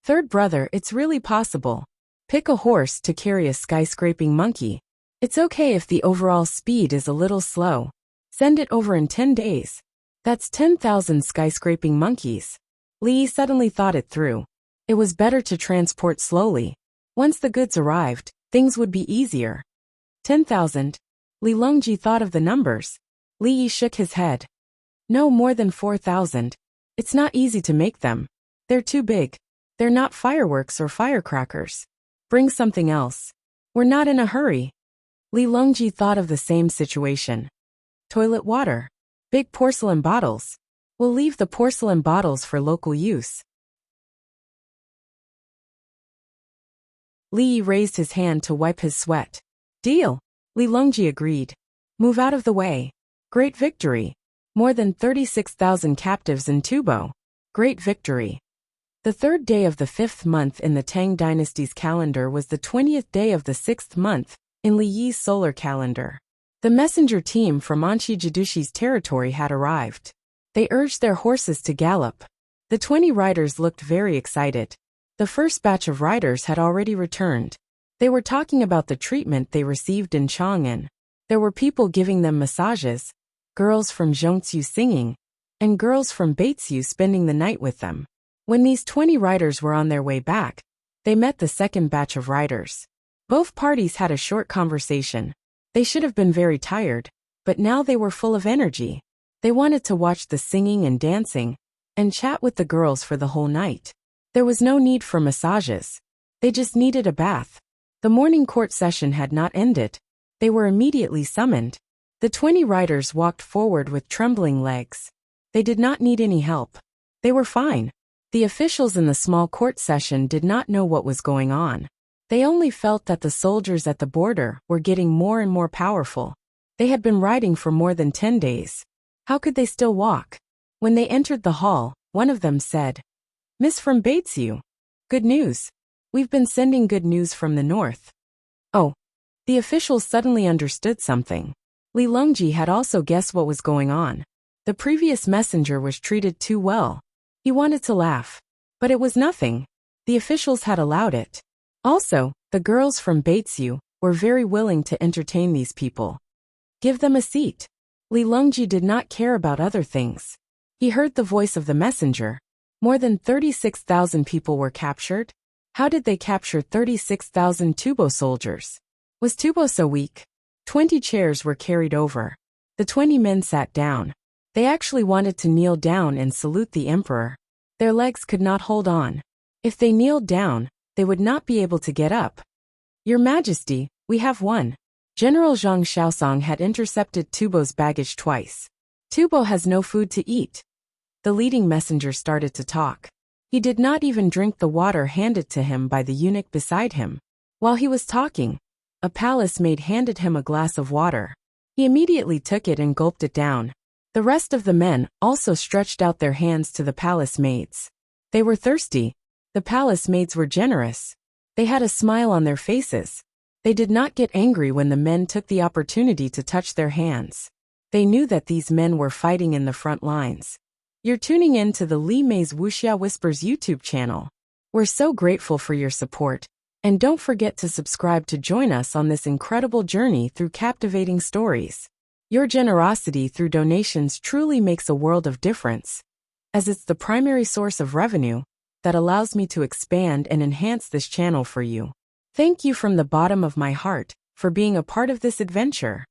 Third brother, it's really possible. Pick a horse to carry a skyscraping monkey. It's okay if the overall speed is a little slow. Send it over in 10 days. That's 10,000 skyscraping monkeys. Li suddenly thought it through. It was better to transport slowly. Once the goods arrived, things would be easier. 10,000. Li Longji thought of the numbers. Li Yi shook his head. No more than 4,000. It's not easy to make them. They're too big. They're not fireworks or firecrackers. Bring something else. We're not in a hurry. Li Longji thought of the same situation. Toilet water. Big porcelain bottles. We'll leave the porcelain bottles for local use. Li raised his hand to wipe his sweat. Deal. Li Longji agreed. Move out of the way. Great victory. More than 36,000 captives in Tubo. Great victory. The third day of the 5th month in the Tang dynasty's calendar was the 20th day of the 6th month in Li Yi's solar calendar. The messenger team from Anshi Jidushi's territory had arrived. They urged their horses to gallop. The 20 riders looked very excited. The first batch of riders had already returned. They were talking about the treatment they received in Chang'an. There were people giving them massages, girls from Zhongzhou singing, and girls from Beitsiu spending the night with them. When these 20 riders were on their way back, they met the second batch of riders. Both parties had a short conversation. They should have been very tired, but now they were full of energy. They wanted to watch the singing and dancing, and chat with the girls for the whole night. There was no need for massages. They just needed a bath. The morning court session had not ended. They were immediately summoned. The 20 riders walked forward with trembling legs. They did not need any help. They were fine. The officials in the small court session did not know what was going on. They only felt that the soldiers at the border were getting more and more powerful. They had been riding for more than 10 days. How could they still walk? When they entered the hall, one of them said, Miss from Beitsiu. Good news. We've been sending good news from the north. Oh. The officials suddenly understood something. Li Longji had also guessed what was going on. The previous messenger was treated too well. He wanted to laugh. But it was nothing. The officials had allowed it. Also, the girls from Beitsiu were very willing to entertain these people. Give them a seat. Li Longji did not care about other things. He heard the voice of the messenger. More than 36,000 people were captured. How did they capture 36,000 Tubo soldiers? Was Tubo so weak? 20 chairs were carried over. The 20 men sat down. They actually wanted to kneel down and salute the emperor. Their legs could not hold on. If they kneeled down, they would not be able to get up. Your Majesty, we have won. General Zhang Shaosong had intercepted Tubo's baggage twice. Tubo has no food to eat. The leading messenger started to talk. He did not even drink the water handed to him by the eunuch beside him. While he was talking, a palace maid handed him a glass of water. He immediately took it and gulped it down. The rest of the men also stretched out their hands to the palace maids. They were thirsty. The palace maids were generous. They had a smile on their faces. They did not get angry when the men took the opportunity to touch their hands. They knew that these men were fighting in the front lines. You're tuning in to the Li Mei's Wuxia Whispers YouTube channel. We're so grateful for your support. And don't forget to subscribe to join us on this incredible journey through captivating stories. Your generosity through donations truly makes a world of difference, as it's the primary source of revenue that allows me to expand and enhance this channel for you. Thank you from the bottom of my heart for being a part of this adventure.